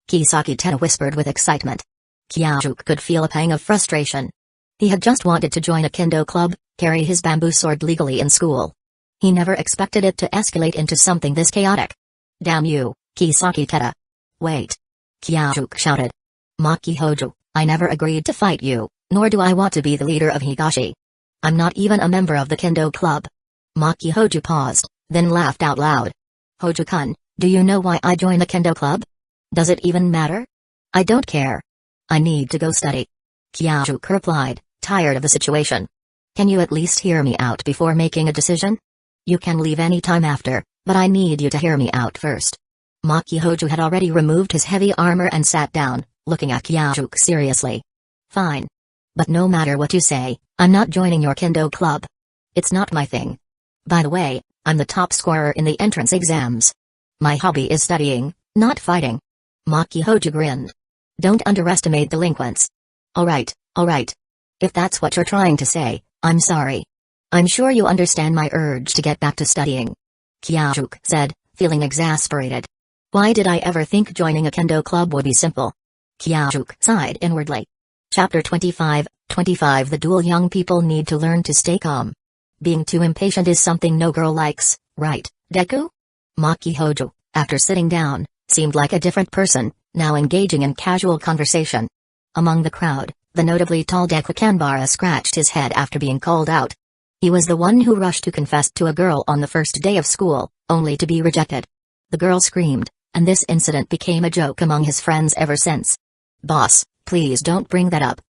Kisaki Teta whispered with excitement. Kyajuk could feel a pang of frustration. He had just wanted to join a kendo club, carry his bamboo sword legally in school. He never expected it to escalate into something this chaotic. Damn you, Kisaki Teta. Wait. Kyajuk shouted. Maki Hojo, I never agreed to fight you, nor do I want to be the leader of Higashi. I'm not even a member of the kendo club. Maki Hojo paused, then laughed out loud. Hojo-kun, do you know why I joined the kendo club? Does it even matter? I don't care. I need to go study. Kyajuk replied, tired of the situation. Can you at least hear me out before making a decision? You can leave any time after, but I need you to hear me out first. Maki Hojo had already removed his heavy armor and sat down, looking at Kyajuk seriously. Fine. But no matter what you say, I'm not joining your kendo club. It's not my thing. By the way, I'm the top scorer in the entrance exams. My hobby is studying, not fighting. Maki Hojo grinned. Don't underestimate delinquents. Alright. If that's what you're trying to say, I'm sorry. I'm sure you understand my urge to get back to studying. Kyajuk said, feeling exasperated. Why did I ever think joining a kendo club would be simple? Kyajuk sighed inwardly. Chapter 25, The dual young people need to learn to stay calm. Being too impatient is something no girl likes, right, Deku? Maki Hojo, after sitting down, seemed like a different person, now engaging in casual conversation. Among the crowd, the notably tall Deku Kanbara scratched his head after being called out. He was the one who rushed to confess to a girl on the first day of school, only to be rejected. The girl screamed, and this incident became a joke among his friends ever since. Boss, please don't bring that up.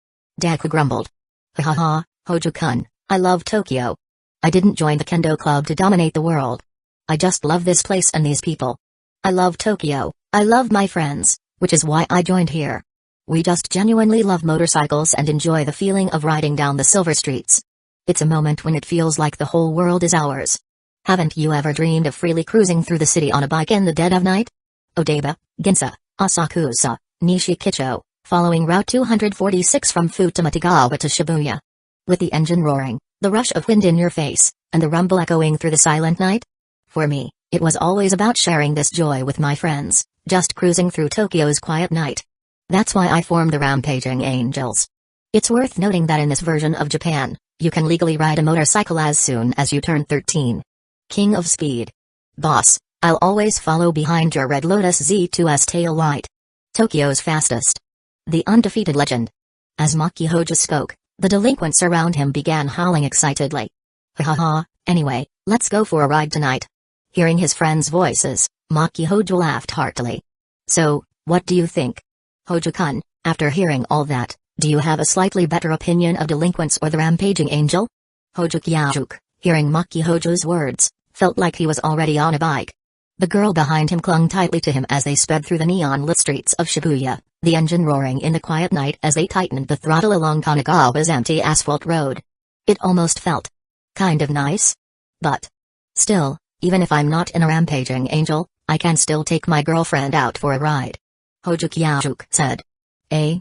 Deku grumbled. Ha ha ha, Hojo-kun, I love Tokyo. I didn't join the kendo club to dominate the world. I just love this place and these people. I love Tokyo, I love my friends, which is why I joined here. We just genuinely love motorcycles and enjoy the feeling of riding down the silver streets. It's a moment when it feels like the whole world is ours. Haven't you ever dreamed of freely cruising through the city on a bike in the dead of night? Odaiba, Ginza, Asakusa, Nishikicho, following Route 246 from Futomatagawa to Shibuya. With the engine roaring, the rush of wind in your face, and the rumble echoing through the silent night? For me, it was always about sharing this joy with my friends, just cruising through Tokyo's quiet night. That's why I formed the Rampaging Angels. It's worth noting that in this version of Japan, you can legally ride a motorcycle as soon as you turn 13. King of Speed. Boss, I'll always follow behind your Red Lotus Z2's tail light. Tokyo's fastest. The undefeated legend. As Maki Hojo spoke, the delinquents around him began howling excitedly. Ha ha ha, anyway, let's go for a ride tonight. Hearing his friends' voices, Maki Hojo laughed heartily. So, what do you think? Hojo-kun, after hearing all that, do you have a slightly better opinion of delinquents or the Rampaging Angel? Hojo Kyajuk, hearing Maki Hojo's words, felt like he was already on a bike. The girl behind him clung tightly to him as they sped through the neon-lit streets of Shibuya, the engine roaring in the quiet night as they tightened the throttle along Kanagawa's empty asphalt road. It almost felt kind of nice. But still, even if I'm not in a Rampaging Angel, I can still take my girlfriend out for a ride. Hojo Kyajuk said. Eh?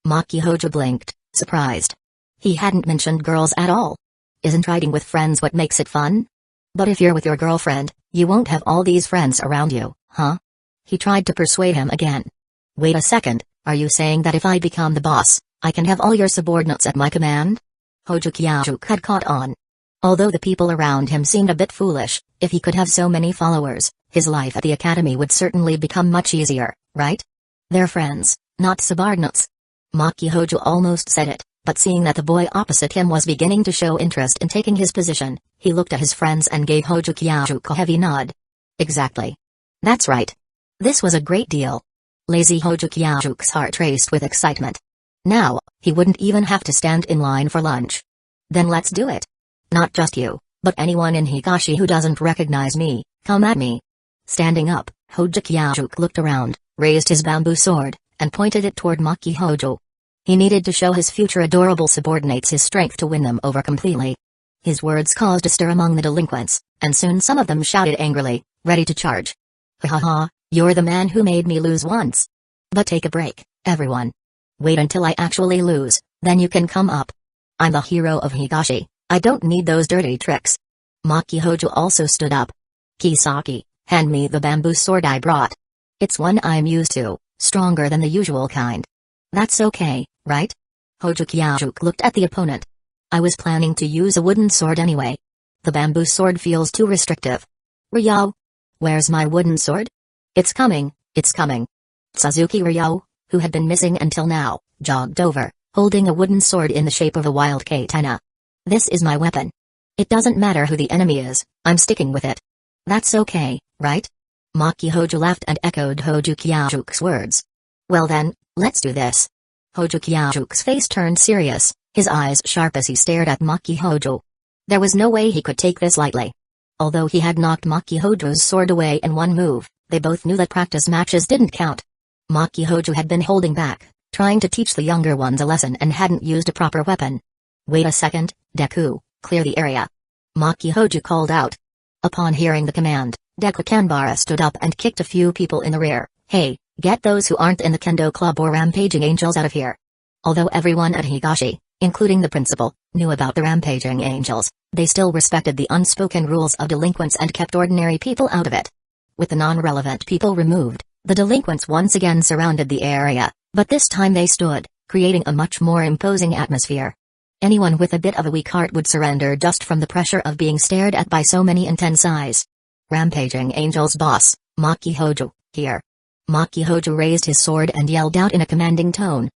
Maki Hojo blinked, surprised. He hadn't mentioned girls at all. Isn't riding with friends what makes it fun? But if you're with your girlfriend, you won't have all these friends around you, huh? He tried to persuade him again. Wait a second, are you saying that if I become the boss, I can have all your subordinates at my command? Hojo Kyajuk had caught on. Although the people around him seemed a bit foolish, if he could have so many followers, his life at the academy would certainly become much easier, right? They're friends, not subordinates. Maki Hojo almost said it, but seeing that the boy opposite him was beginning to show interest in taking his position, he looked at his friends and gave Hojo Kyajuk a heavy nod. Exactly. That's right. This was a great deal. Lazy Hojo Kyajuk's heart raced with excitement. Now, he wouldn't even have to stand in line for lunch. Then let's do it. Not just you, but anyone in Higashi who doesn't recognize me, come at me. Standing up, Hojo Kyajuk looked around, raised his bamboo sword, and pointed it toward Maki Hojo. He needed to show his future adorable subordinates his strength to win them over completely. His words caused a stir among the delinquents, and soon some of them shouted angrily, ready to charge. Ha ha ha, you're the man who made me lose once. But take a break, everyone. Wait until I actually lose, then you can come up. I'm the hero of Higashi, I don't need those dirty tricks. Maki Hojo also stood up. Kisaki, hand me the bamboo sword I brought. It's one I'm used to, stronger than the usual kind. That's okay, right? Hojo Kyajuk looked at the opponent. I was planning to use a wooden sword anyway. The bamboo sword feels too restrictive. Ryao? Where's my wooden sword? It's coming, it's coming. Suzuki Ryao, who had been missing until now, jogged over, holding a wooden sword in the shape of a wild katana. This is my weapon. It doesn't matter who the enemy is, I'm sticking with it. That's okay, right? Maki Hojo laughed and echoed Hojo Kyajuk's words. Well then, let's do this. Hojo Kyajuk's face turned serious, his eyes sharp as he stared at Maki Hojo. There was no way he could take this lightly. Although he had knocked Maki Hojo's sword away in one move, they both knew that practice matches didn't count. Maki Hojo had been holding back, trying to teach the younger ones a lesson and hadn't used a proper weapon. Wait a second, Deku, clear the area. Maki Hojo called out. Upon hearing the command, Deku Kanbara stood up and kicked a few people in the rear. Hey, get those who aren't in the kendo club or rampaging angels out of here. Although everyone at Higashi, including the principal, knew about the rampaging angels, they still respected the unspoken rules of delinquents and kept ordinary people out of it. With the non-relevant people removed, the delinquents once again surrounded the area, but this time they stood, creating a much more imposing atmosphere. Anyone with a bit of a weak heart would surrender just from the pressure of being stared at by so many intense eyes. Rampaging Angel's boss, Maki Hojo, here. Maki Hojo raised his sword and yelled out in a commanding tone.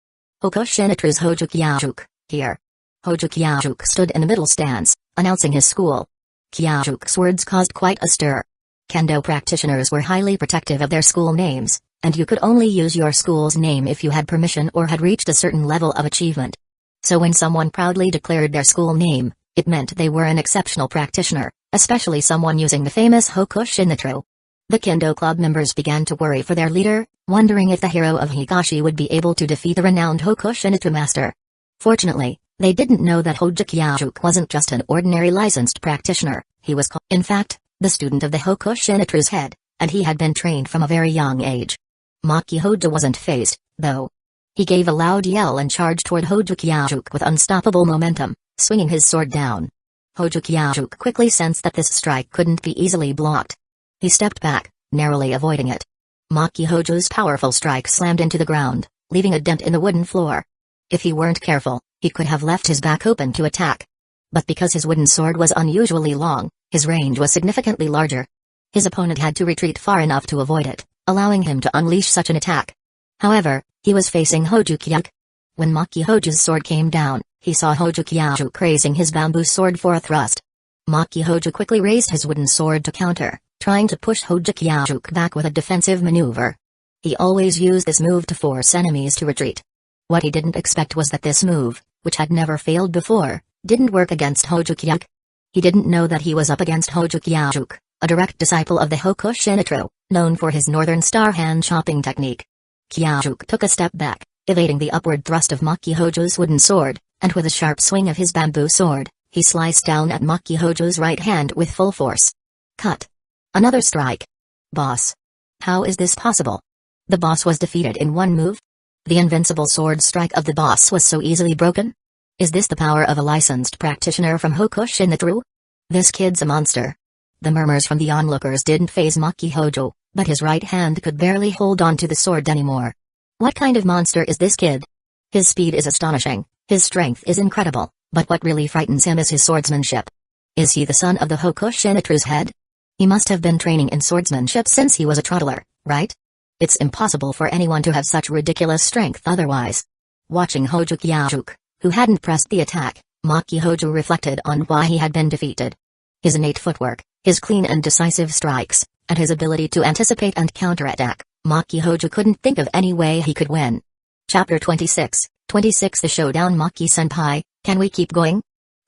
Hokushinatru's Hojo Kyajuk, here. Hojo Kyajuk stood in the middle stance, announcing his school. Kyajuk's words caused quite a stir. Kendo practitioners were highly protective of their school names, and you could only use your school's name if you had permission or had reached a certain level of achievement. So when someone proudly declared their school name, it meant they were an exceptional practitioner, especially someone using the famous Hokushinatru. The Kendo club members began to worry for their leader, wondering if the hero of Higashi would be able to defeat the renowned Hokushinatru master. Fortunately, they didn't know that Hojo Kyajuk wasn't just an ordinary licensed practitioner, he was in fact, the student of the Hokushinatru's head, and he had been trained from a very young age. Maki Hojo wasn't fazed, though. He gave a loud yell and charged toward Hojo Kyajuk with unstoppable momentum, swinging his sword down. Hojo Kyajuk quickly sensed that this strike couldn't be easily blocked. He stepped back, narrowly avoiding it. Maki Hojo's powerful strike slammed into the ground, leaving a dent in the wooden floor. If he weren't careful, he could have left his back open to attack. But because his wooden sword was unusually long, his range was significantly larger. His opponent had to retreat far enough to avoid it, allowing him to unleash such an attack. However, he was facing Hojo Kyajuk. When Maki Hojo's sword came down, he saw Hojo Kyajuk raising his bamboo sword for a thrust. Maki Hojo quickly raised his wooden sword to counter, trying to push Hojo Kyajuk back with a defensive maneuver. He always used this move to force enemies to retreat. What he didn't expect was that this move, which had never failed before, didn't work against Hojo Kyajuk. He didn't know that he was up against Hojo Kyajuk, a direct disciple of the Hokushinatru, known for his northern star hand chopping technique. Kyajuk took a step back, evading the upward thrust of Maki Hojo's wooden sword, and with a sharp swing of his bamboo sword, he sliced down at Maki Hojo's right hand with full force. Cut. Another strike. Boss. How is this possible? The boss was defeated in one move? The invincible sword strike of the boss was so easily broken? Is this the power of a licensed practitioner from Hokushinatru? This kid's a monster. The murmurs from the onlookers didn't faze Maki Hojo, but his right hand could barely hold on to the sword anymore. What kind of monster is this kid? His speed is astonishing, his strength is incredible, but what really frightens him is his swordsmanship. Is he the son of the Hokushinatru's head? He must have been training in swordsmanship since he was a toddler, right? It's impossible for anyone to have such ridiculous strength otherwise. Watching Hojo Kyajuk, who hadn't pressed the attack, Maki Hojo reflected on why he had been defeated. His innate footwork, his clean and decisive strikes, and his ability to anticipate and counterattack, Maki Hojo couldn't think of any way he could win. Chapter 26, The Showdown. Maki-senpai, can we keep going?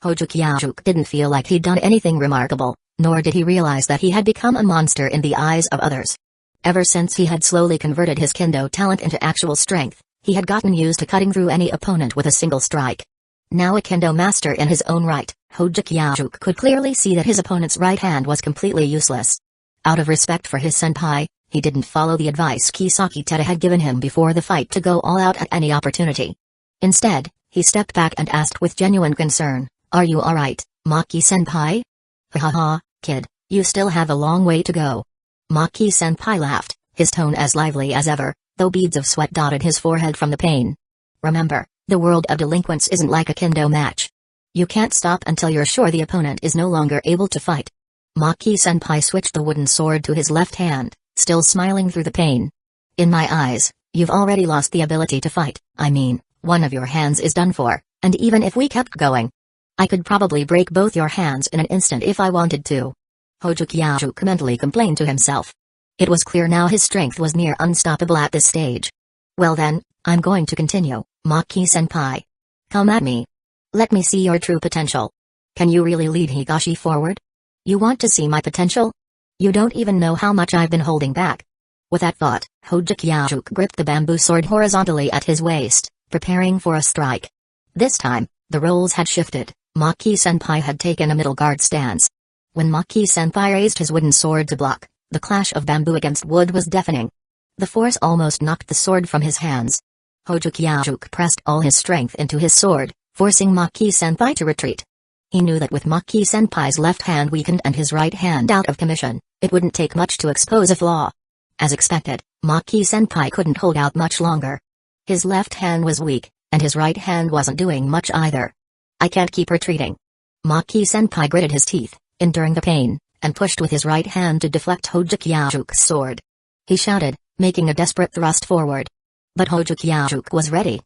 Hojukiajuk didn't feel like he'd done anything remarkable, nor did he realize that he had become a monster in the eyes of others. Ever since he had slowly converted his kendo talent into actual strength, he had gotten used to cutting through any opponent with a single strike. Now a kendo master in his own right, Hojukiajuk could clearly see that his opponent's right hand was completely useless. Out of respect for his senpai, he didn't follow the advice Kisaki Teta had given him before the fight to go all out at any opportunity. Instead, he stepped back and asked with genuine concern, "Are you alright, Maki-senpai?" "Haha, kid, you still have a long way to go." Maki-senpai laughed, his tone as lively as ever, though beads of sweat dotted his forehead from the pain. "Remember, the world of delinquents isn't like a kendo match. You can't stop until you're sure the opponent is no longer able to fight." Maki-senpai switched the wooden sword to his left hand, still smiling through the pain. "In my eyes, you've already lost the ability to fight. I mean, one of your hands is done for, and even if we kept going, I could probably break both your hands in an instant if I wanted to." Hojukiajuk mentally complained to himself. It was clear now his strength was near unstoppable at this stage. "Well then, I'm going to continue, Maki-senpai. Come at me. Let me see your true potential. Can you really lead Higashi forward? You want to see my potential? You don't even know how much I've been holding back." With that thought, Hojukiajuk gripped the bamboo sword horizontally at his waist, preparing for a strike. This time, the roles had shifted. Maki-senpai had taken a middle guard stance. When Maki-senpai raised his wooden sword to block, the clash of bamboo against wood was deafening. The force almost knocked the sword from his hands. Hojukiajuk pressed all his strength into his sword, forcing Maki-senpai to retreat. He knew that with Maki-senpai's left hand weakened and his right hand out of commission, it wouldn't take much to expose a flaw. As expected, Maki-senpai couldn't hold out much longer. His left hand was weak, and his right hand wasn't doing much either. "I can't keep retreating." Maki-senpai gritted his teeth, enduring the pain, and pushed with his right hand to deflect Hojukiaju's sword. He shouted, making a desperate thrust forward. But Hojukiajuk was ready.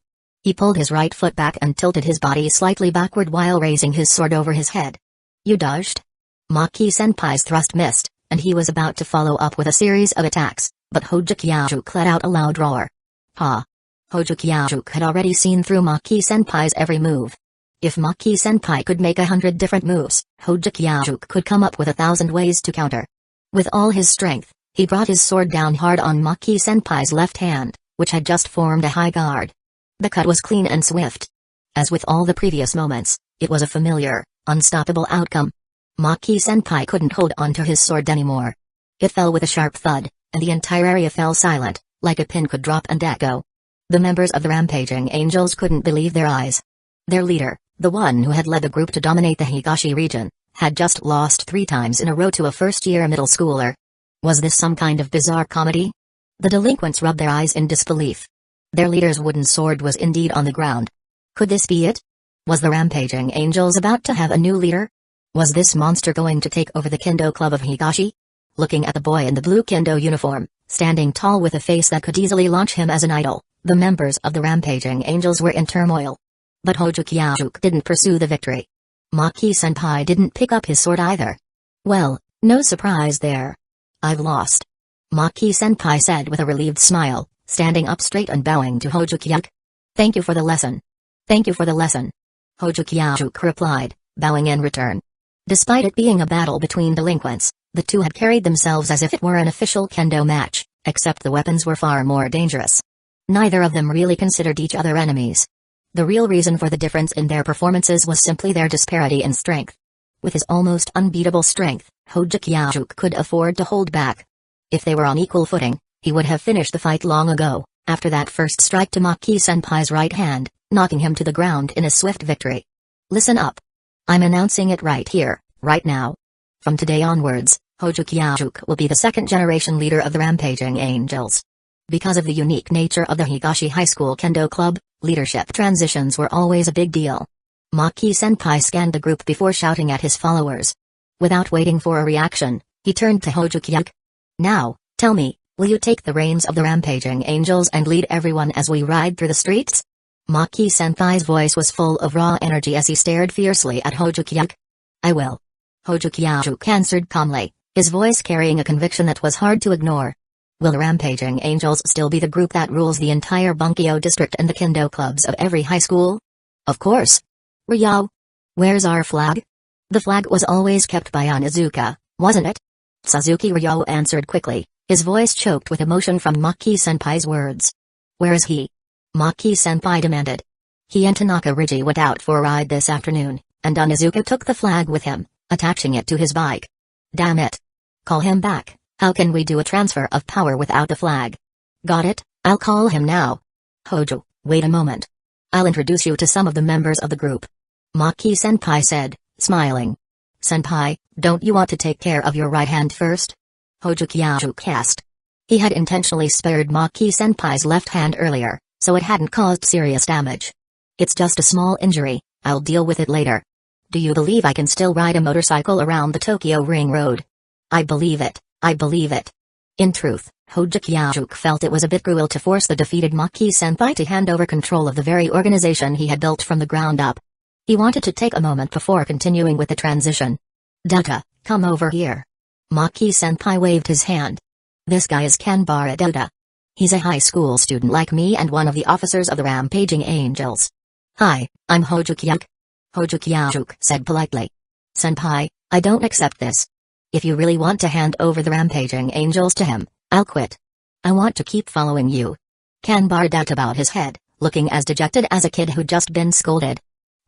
He pulled his right foot back and tilted his body slightly backward while raising his sword over his head. "You dodged?" Maki-senpai's thrust missed, and he was about to follow up with a series of attacks, but Hojukiajuk let out a loud roar. "Ha!" Hojukiajuk had already seen through Maki-senpai's every move. If Maki-senpai could make 100 different moves, Hojukiajuk could come up with 1,000 ways to counter. With all his strength, he brought his sword down hard on Maki-senpai's left hand, which had just formed a high guard. The cut was clean and swift. As with all the previous moments, it was a familiar, unstoppable outcome. Maki-senpai couldn't hold onto his sword anymore. It fell with a sharp thud, and the entire area fell silent, like a pin could drop and echo. The members of the Rampaging Angels couldn't believe their eyes. Their leader, the one who had led the group to dominate the Higashi region, had just lost 3 times in a row to a first-year middle schooler. Was this some kind of bizarre comedy? The delinquents rubbed their eyes in disbelief. Their leader's wooden sword was indeed on the ground. Could this be it? Was the Rampaging Angels about to have a new leader? Was this monster going to take over the Kendo Club of Higashi? Looking at the boy in the blue Kendo uniform, standing tall with a face that could easily launch him as an idol, the members of the Rampaging Angels were in turmoil. But Hojukiajuk didn't pursue the victory. Maki-senpai didn't pick up his sword either. "Well, no surprise there. I've lost," Maki-senpai said with a relieved smile, standing up straight and bowing to Hojukiajuk. "Thank you for the lesson." "Thank you for the lesson," Hojukiajuk replied, bowing in return. Despite it being a battle between delinquents, the two had carried themselves as if it were an official kendo match, except the weapons were far more dangerous. Neither of them really considered each other enemies. The real reason for the difference in their performances was simply their disparity in strength. With his almost unbeatable strength, Hojukiajuk could afford to hold back. If they were on equal footing, he would have finished the fight long ago, after that first strike to Maki-senpai's right hand, knocking him to the ground in a swift victory. "Listen up. I'm announcing it right here, right now. From today onwards, Hojukiajuk will be the second-generation leader of the Rampaging Angels." Because of the unique nature of the Higashi High School Kendo Club, leadership transitions were always a big deal. Maki-senpai scanned the group before shouting at his followers. Without waiting for a reaction, he turned to Hojukiajuk. "Now, tell me, will you take the reins of the Rampaging Angels and lead everyone as we ride through the streets?" Maki-senpai's voice was full of raw energy as he stared fiercely at Hojukiajuk. "I will." Hojukiajuk answered calmly, his voice carrying a conviction that was hard to ignore. "Will the Rampaging Angels still be the group that rules the entire Bunkyo district and the kendo clubs of every high school?" "Of course." "Ryao?" Where's our flag? The flag was always kept by Onizuka, wasn't it? Suzuki Ryo answered quickly, his voice choked with emotion from Maki-senpai's words. Where is he? Maki-senpai demanded. He and Tanaka Rigi went out for a ride this afternoon, and Onizuka took the flag with him, attaching it to his bike. Damn it. Call him back. How can we do a transfer of power without the flag? Got it, I'll call him now. Hojo, wait a moment. I'll introduce you to some of the members of the group. Maki-senpai said, smiling. Senpai, don't you want to take care of your right hand first? Hojo Kyajuk asked. He had intentionally spared Maki-senpai's left hand earlier, so it hadn't caused serious damage. It's just a small injury, I'll deal with it later. Do you believe I can still ride a motorcycle around the Tokyo Ring Road? I believe it, I believe it. In truth, Hojo Kyajuk felt it was a bit cruel to force the defeated Maki-senpai to hand over control of the very organization he had built from the ground up. He wanted to take a moment before continuing with the transition. Dota, come over here. Maki-senpai waved his hand. This guy is Kanbara Dota. He's a high school student like me and one of the officers of the Rampaging Angels. Hi, I'm Hojo Kyajuk. Hojo Kyajuk said politely. Senpai, I don't accept this. If you really want to hand over the Rampaging Angels to him, I'll quit. I want to keep following you. Kanbara Dota bowed his head, looking as dejected as a kid who'd just been scolded.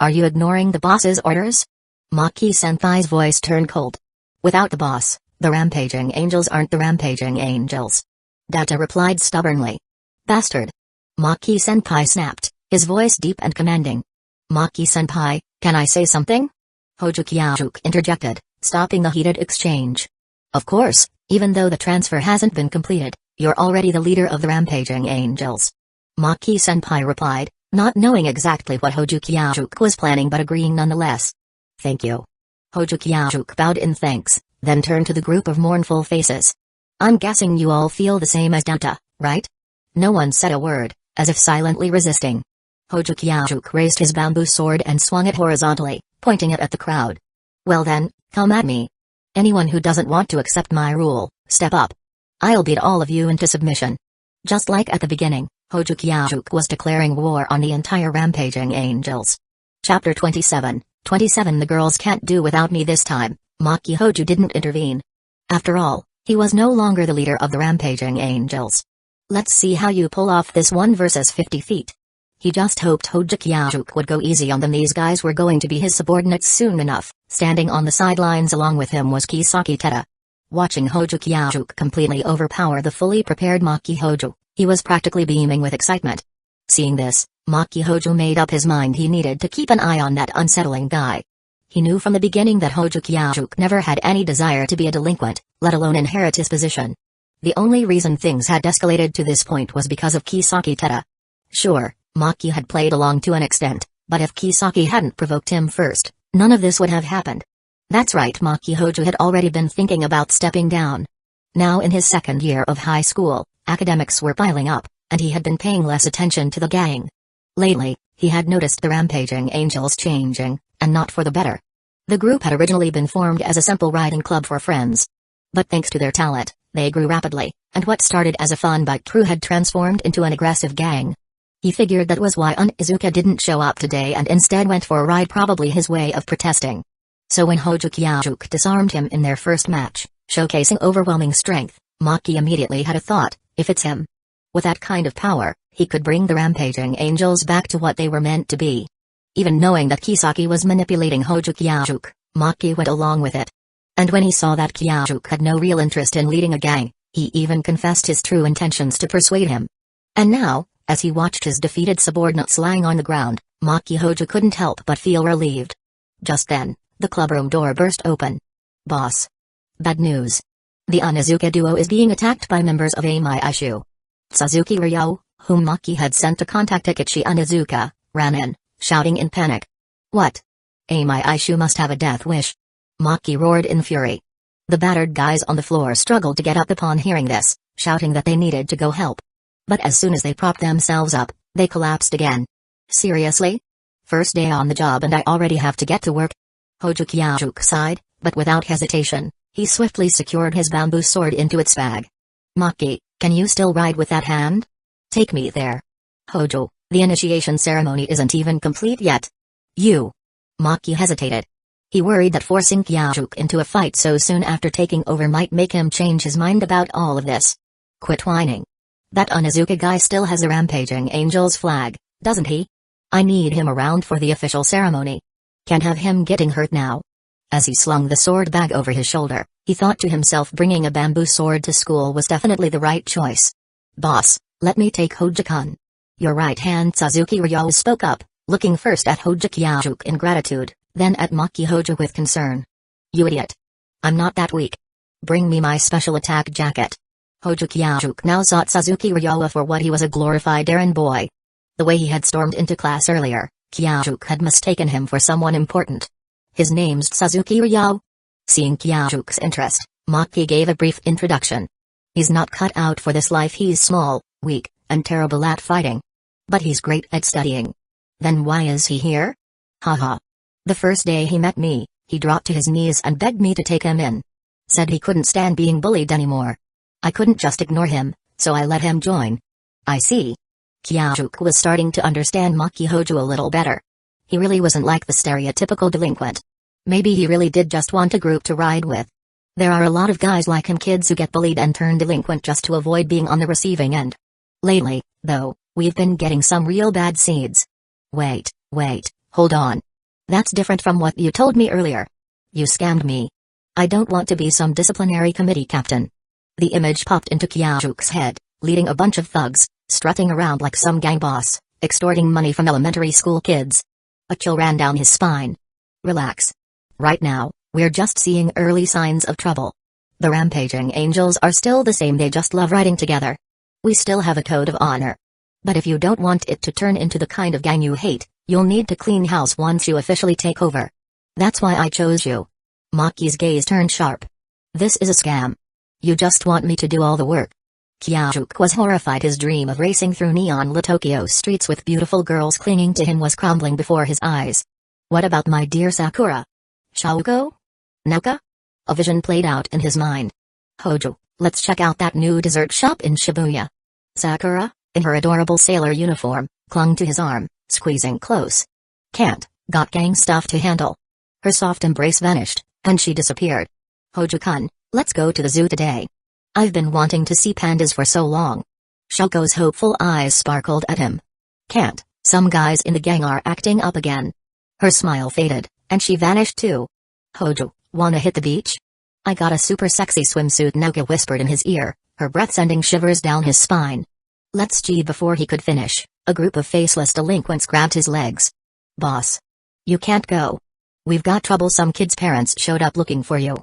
Are you ignoring the boss's orders? Maki-senpai's voice turned cold. Without the boss, the Rampaging Angels aren't the Rampaging Angels. Data replied stubbornly. Bastard. Maki-senpai snapped, his voice deep and commanding. Maki-senpai, can I say something? Hojo Kyajuk interjected, stopping the heated exchange. Of course, even though the transfer hasn't been completed, you're already the leader of the Rampaging Angels. Maki-senpai replied, not knowing exactly what Hojo Kyajuk was planning but agreeing nonetheless. Thank you. Hojo Kyajuk bowed in thanks, then turned to the group of mournful faces. I'm guessing you all feel the same as Data, right? No one said a word, as if silently resisting. Hojo Kyajuk raised his bamboo sword and swung it horizontally, pointing it at the crowd. Well then, come at me. Anyone who doesn't want to accept my rule, step up. I'll beat all of you into submission. Just like at the beginning, Hojo Kyajuk was declaring war on the entire Rampaging Angels. Chapter 27, 27 The girls can't do without me this time. Maki Hojo didn't intervene. After all, he was no longer the leader of the Rampaging Angels. Let's see how you pull off this 1 versus 50 feet. He just hoped Hojo Kyajuk would go easy on them. These guys were going to be his subordinates soon enough. Standing on the sidelines along with him was Kisaki Teta. Watching Hojo Kyajuk completely overpower the fully prepared Maki Hojo, he was practically beaming with excitement. Seeing this, Maki Hojo made up his mind he needed to keep an eye on that unsettling guy. He knew from the beginning that Hojo Kyajuk never had any desire to be a delinquent, let alone inherit his position. The only reason things had escalated to this point was because of Kisaki Teta. Sure, Maki had played along to an extent, but if Kisaki hadn't provoked him first, none of this would have happened. That's right, Maki Hojo had already been thinking about stepping down. Now in his second year of high school, academics were piling up, and he had been paying less attention to the gang. Lately, he had noticed the Rampaging Angels changing, and not for the better. The group had originally been formed as a simple riding club for friends. But thanks to their talent, they grew rapidly, and what started as a fun bike crew had transformed into an aggressive gang. He figured that was why Onizuka didn't show up today and instead went for a ride, probably his way of protesting. So when Hojo Kyajuk disarmed him in their first match, showcasing overwhelming strength, Maki immediately had a thought: if it's him. With that kind of power, he could bring the Rampaging Angels back to what they were meant to be. Even knowing that Kisaki was manipulating Hojo Kyajuk, Maki went along with it. And when he saw that Kyajuk had no real interest in leading a gang, he even confessed his true intentions to persuade him. And now, as he watched his defeated subordinates lying on the ground, Maki Hojo couldn't help but feel relieved. Just then, the clubroom door burst open. Boss. Bad news. The Onizuka duo is being attacked by members of Amai Ishu. Suzuki Ryo, whom Maki had sent to contact Ecchi Onizuka, ran in, shouting in panic. What? Amai Ishu must have a death wish. Maki roared in fury. The battered guys on the floor struggled to get up upon hearing this, shouting that they needed to go help. But as soon as they propped themselves up, they collapsed again. Seriously? First day on the job and I already have to get to work? Hojo Kyajuk sighed, but without hesitation, he swiftly secured his bamboo sword into its bag. Maki, can you still ride with that hand? Take me there. Hojo, the initiation ceremony isn't even complete yet. You. Maki hesitated. He worried that forcing Kyajuk into a fight so soon after taking over might make him change his mind about all of this. Quit whining. That Onizuka guy still has a Rampaging Angels flag, doesn't he? I need him around for the official ceremony. Can't have him getting hurt now. As he slung the sword bag over his shoulder, he thought to himself bringing a bamboo sword to school was definitely the right choice. Boss, let me take Hojo-kun. Your right-hand Suzuki Ryo spoke up, looking first at Hojo Kyajuk in gratitude, then at Maki Hojo with concern. You idiot. I'm not that weak. Bring me my special attack jacket. Hojo Kyajuk now sought Suzuki Ryo for what he was, a glorified errand boy. The way he had stormed into class earlier, Kyajuk had mistaken him for someone important. His name's Suzuki Ryo. Seeing Kyajuk's interest, Maki gave a brief introduction. He's not cut out for this life. He's small, weak, and terrible at fighting. But he's great at studying. Then why is he here? Haha. The first day he met me, he dropped to his knees and begged me to take him in. Said he couldn't stand being bullied anymore. I couldn't just ignore him, so I let him join. I see. Kyajuk was starting to understand Maki Hojo a little better. He really wasn't like the stereotypical delinquent. Maybe he really did just want a group to ride with. There are a lot of guys like him, kids who get bullied and turn delinquent just to avoid being on the receiving end. Lately, though, we've been getting some real bad seeds. Wait, hold on. That's different from what you told me earlier. You scammed me. I don't want to be some disciplinary committee captain. The image popped into Kyajuk's head, leading a bunch of thugs, strutting around like some gang boss, extorting money from elementary school kids. A chill ran down his spine. Relax. Right now, we're just seeing early signs of trouble. The Rampaging Angels are still the same, they just love riding together. We still have a code of honor. But if you don't want it to turn into the kind of gang you hate, you'll need to clean house once you officially take over. That's why I chose you. Maki's gaze turned sharp. This is a scam. You just want me to do all the work. Kyajuk was horrified. His dream of racing through neon-lit Tokyo streets with beautiful girls clinging to him was crumbling before his eyes. What about my dear Sakura? Shouko? Naka? A vision played out in his mind. Hojo, let's check out that new dessert shop in Shibuya. Sakura, in her adorable sailor uniform, clung to his arm, squeezing close. Can't, got gang stuff to handle. Her soft embrace vanished, and she disappeared. Hojo-kun, let's go to the zoo today. I've been wanting to see pandas for so long. Shoko's hopeful eyes sparkled at him. Can't, some guys in the gang are acting up again. Her smile faded, and she vanished too. Hojo, wanna hit the beach? I got a super sexy swimsuit, Naka whispered in his ear, her breath sending shivers down his spine. Let's G. Before he could finish, a group of faceless delinquents grabbed his legs. Boss. You can't go. We've got trouble, some kids' parents showed up looking for you.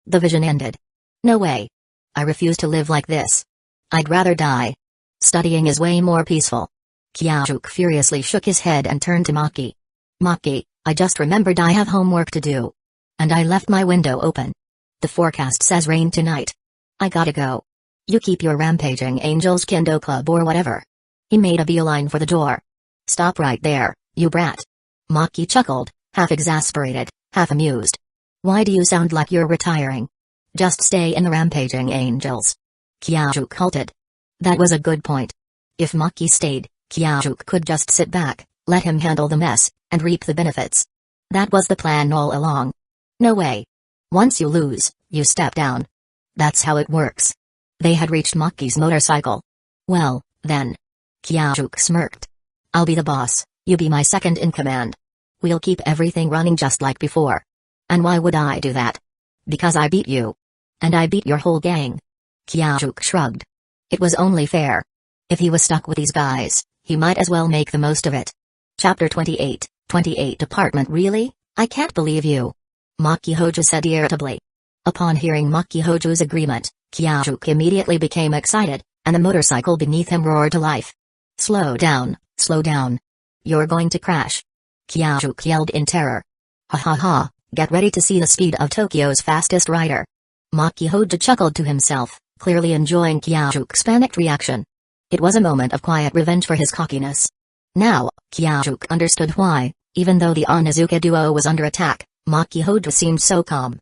The vision ended. No way. I refuse to live like this. I'd rather die. Studying is way more peaceful. Kyajuk furiously shook his head and turned to Maki. Maki, I just remembered I have homework to do. And I left my window open. The forecast says rain tonight. I gotta go. You keep your Rampaging Angels Kendo Club or whatever. He made a beeline for the door. Stop right there, you brat. Maki chuckled, half exasperated, half amused. Why do you sound like you're retiring? Just stay in the Rampaging Angels. Kyajuk halted. That was a good point. If Maki stayed, Kyajuk could just sit back, let him handle the mess, and reap the benefits. That was the plan all along. No way. Once you lose, you step down. That's how it works. They had reached Maki's motorcycle. Well, then. Kyajuk smirked. I'll be the boss, you be my second in command. We'll keep everything running just like before. And why would I do that? Because I beat you. And I beat your whole gang. Kyajuk shrugged. It was only fair. If he was stuck with these guys, he might as well make the most of it. Chapter 28, 28 Department. Really? I can't believe you. Maki Hojo said irritably. Upon hearing Maki Hojo's agreement, Kyajuk immediately became excited, and the motorcycle beneath him roared to life. Slow down, slow down. You're going to crash. Kyajuk yelled in terror. Ha ha ha, get ready to see the speed of Tokyo's fastest rider. Maki Hojo chuckled to himself, clearly enjoying Kyajuk's panicked reaction. It was a moment of quiet revenge for his cockiness. Now, Kyajuk understood why, even though the Onizuka duo was under attack, Maki Hojo seemed so calm.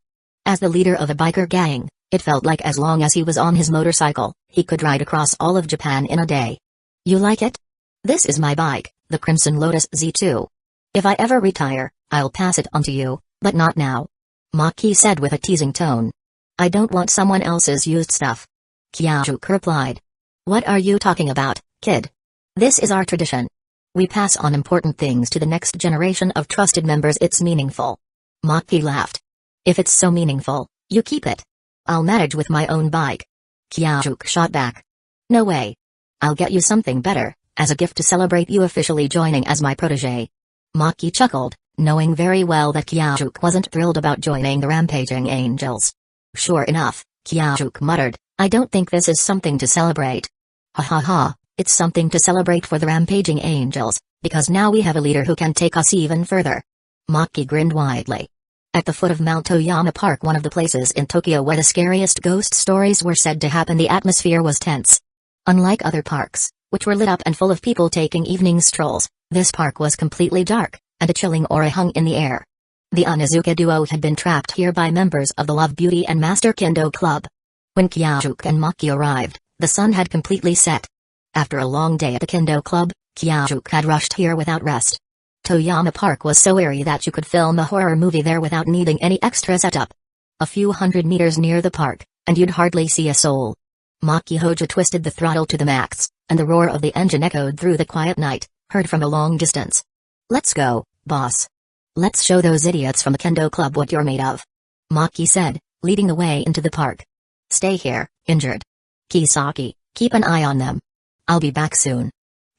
As the leader of a biker gang, it felt like as long as he was on his motorcycle, he could ride across all of Japan in a day. You like it? This is my bike, the Crimson Lotus Z2. If I ever retire, I'll pass it on to you, but not now. Maki said with a teasing tone. I don't want someone else's used stuff. Kyajuk replied. What are you talking about, kid? This is our tradition. We pass on important things to the next generation of trusted members. It's meaningful. Maki laughed. If it's so meaningful, you keep it. I'll manage with my own bike. Kyajuk shot back. No way. I'll get you something better, as a gift to celebrate you officially joining as my protege. Maki chuckled, knowing very well that Kyajuk wasn't thrilled about joining the Rampaging Angels. Sure enough, Kyajuk muttered, I don't think this is something to celebrate. Ha ha ha, it's something to celebrate for the Rampaging Angels, because now we have a leader who can take us even further. Maki grinned widely. At the foot of Mount Toyama Park, one of the places in Tokyo where the scariest ghost stories were said to happen, the atmosphere was tense. Unlike other parks, which were lit up and full of people taking evening strolls, this park was completely dark, and a chilling aura hung in the air. The Onizuka duo had been trapped here by members of the Love Beauty and Master Kendo Club. When Kyajuk and Maki arrived, the sun had completely set. After a long day at the Kendo Club, Kyajuk had rushed here without rest. Toyama Park was so eerie that you could film a horror movie there without needing any extra setup. A few hundred meters near the park, and you'd hardly see a soul. Maki Hojo twisted the throttle to the max, and the roar of the engine echoed through the quiet night, heard from a long distance. Let's go, boss. Let's show those idiots from the Kendo Club what you're made of. Maki said, leading the way into the park. Stay here, injured. Kisaki, keep an eye on them. I'll be back soon.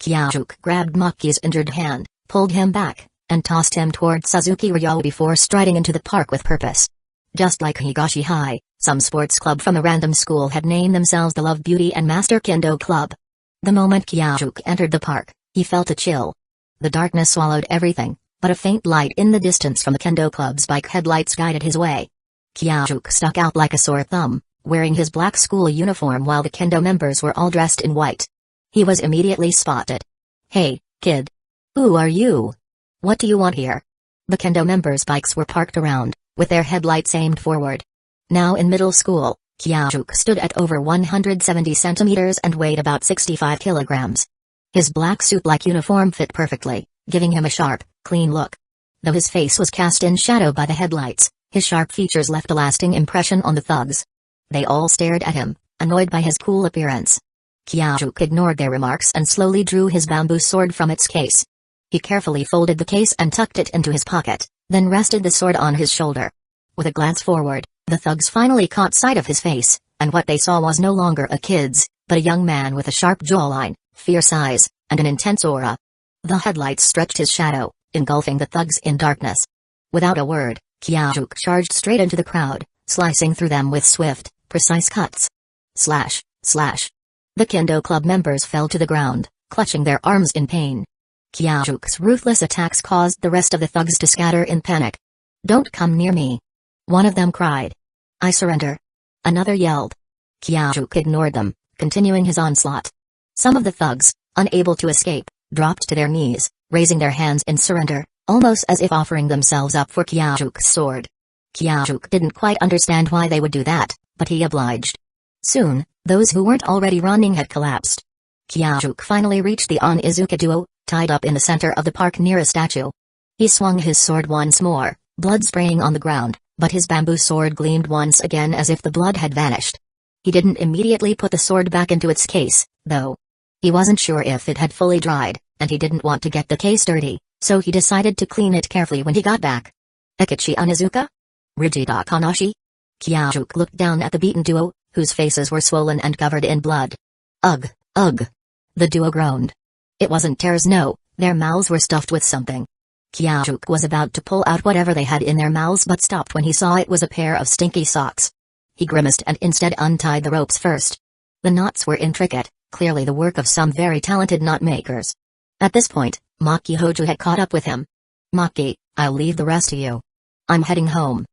Kyajuk grabbed Maki's injured hand, pulled him back, and tossed him toward Suzuki Ryo before striding into the park with purpose. Just like Higashi High, some sports club from a random school had named themselves the Love Beauty and Master Kendo Club. The moment Kyajuk entered the park, he felt a chill. The darkness swallowed everything, but a faint light in the distance from the Kendo Club's bike headlights guided his way. Kyajuk stuck out like a sore thumb, wearing his black school uniform while the Kendo members were all dressed in white. He was immediately spotted. Hey, kid. Who are you? What do you want here? The Kendo members' bikes were parked around, with their headlights aimed forward. Now in middle school, Kyajuk stood at over 170 centimeters and weighed about 65 kilograms. His black suit-like uniform fit perfectly, giving him a sharp, clean look. Though his face was cast in shadow by the headlights, his sharp features left a lasting impression on the thugs. They all stared at him, annoyed by his cool appearance. Kyajuk ignored their remarks and slowly drew his bamboo sword from its case. He carefully folded the case and tucked it into his pocket, then rested the sword on his shoulder. With a glance forward, the thugs finally caught sight of his face, and what they saw was no longer a kid's, but a young man with a sharp jawline, fierce eyes, and an intense aura. The headlights stretched his shadow, engulfing the thugs in darkness. Without a word, Kyajuk charged straight into the crowd, slicing through them with swift, precise cuts. Slash, slash. The Kendo Club members fell to the ground, clutching their arms in pain. Kyajuk's ruthless attacks caused the rest of the thugs to scatter in panic. Don't come near me. One of them cried. I surrender. Another yelled. Kyajuk ignored them, continuing his onslaught. Some of the thugs, unable to escape, dropped to their knees, raising their hands in surrender, almost as if offering themselves up for Kyajuk's sword. Kyajuk didn't quite understand why they would do that, but he obliged. Soon, those who weren't already running had collapsed. Kyajuk finally reached the Onizuka duo, tied up in the center of the park near a statue. He swung his sword once more, blood spraying on the ground, but his bamboo sword gleamed once again as if the blood had vanished. He didn't immediately put the sword back into its case, though. He wasn't sure if it had fully dried, and he didn't want to get the case dirty, so he decided to clean it carefully when he got back. Ecchi Onizuka? Rigida Kanashi? Kyajuk looked down at the beaten duo, whose faces were swollen and covered in blood. Ugh, ugh. The duo groaned. It wasn't tears, no, their mouths were stuffed with something. Kyajuk was about to pull out whatever they had in their mouths but stopped when he saw it was a pair of stinky socks. He grimaced and instead untied the ropes first. The knots were intricate, clearly the work of some very talented knot makers. At this point, Maki Hojo had caught up with him. Maki, I'll leave the rest to you. I'm heading home.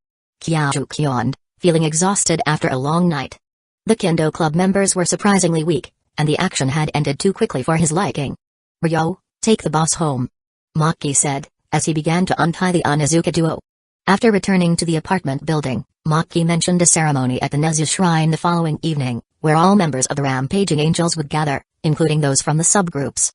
Kyajuk yawned, feeling exhausted after a long night. The Kendo Club members were surprisingly weak, and the action had ended too quickly for his liking. Ryo, take the boss home. Maki said, as he began to untie the Onizuka duo. After returning to the apartment building, Maki mentioned a ceremony at the Nezu Shrine the following evening, where all members of the Rampaging Angels would gather, including those from the subgroups.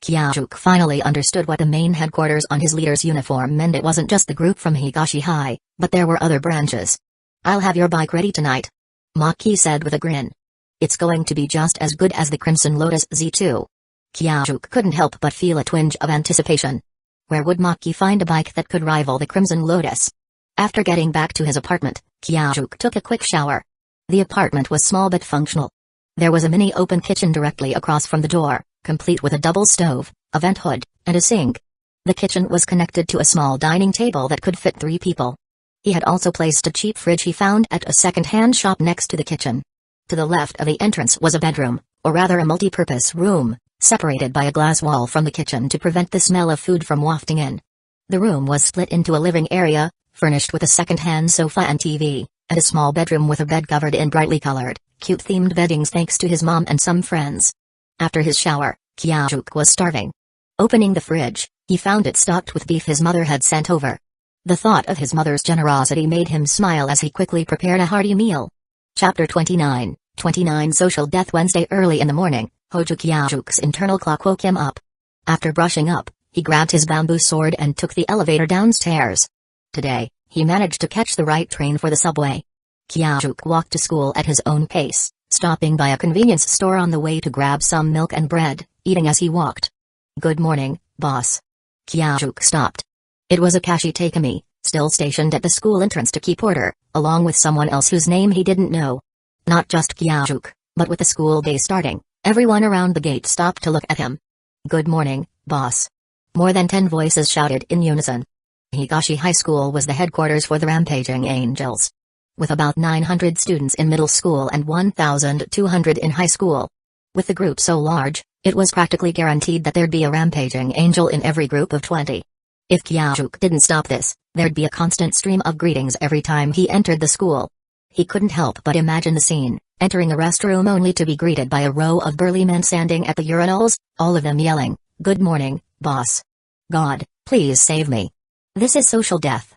Kyajuk finally understood what the main headquarters on his leader's uniform meant. It wasn't just the group from Higashi High, but there were other branches. "I'll have your bike ready tonight," Maki said with a grin. "It's going to be just as good as the Crimson Lotus Z2. Kyajuk couldn't help but feel a twinge of anticipation. Where would Maki find a bike that could rival the Crimson Lotus? After getting back to his apartment, Kyajuk took a quick shower. The apartment was small but functional. There was a mini open kitchen directly across from the door, complete with a double stove, a vent hood, and a sink. The kitchen was connected to a small dining table that could fit 3 people. He had also placed a cheap fridge he found at a second-hand shop next to the kitchen. To the left of the entrance was a bedroom, or rather a multi-purpose room, separated by a glass wall from the kitchen to prevent the smell of food from wafting in. The room was split into a living area, furnished with a second-hand sofa and TV, and a small bedroom with a bed covered in brightly colored, cute-themed beddings thanks to his mom and some friends. After his shower, Kyajuk was starving. Opening the fridge, he found it stocked with beef his mother had sent over. The thought of his mother's generosity made him smile as he quickly prepared a hearty meal. Chapter 29, Social Death. Wednesday early in the morning, Hojo Kyaju's internal clock woke him up. After brushing up, he grabbed his bamboo sword and took the elevator downstairs. Today, he managed to catch the right train for the subway. Kyajuk walked to school at his own pace, stopping by a convenience store on the way to grab some milk and bread, eating as he walked. "Good morning, boss." Kyajuk stopped. It was Akashi Takemi, still stationed at the school entrance to keep order, along with someone else whose name he didn't know. Not just Kyajuk, but with the school day starting, everyone around the gate stopped to look at him. "Good morning, boss." More than 10 voices shouted in unison. Higashi High School was the headquarters for the Rampaging Angels. With about 900 students in middle school and 1,200 in high school. With the group so large, it was practically guaranteed that there'd be a Rampaging Angel in every group of 20. If Kyajuk didn't stop this, there'd be a constant stream of greetings every time he entered the school. He couldn't help but imagine the scene, entering a restroom only to be greeted by a row of burly men standing at the urinals, all of them yelling, "Good morning, boss. God, please save me. This is social death."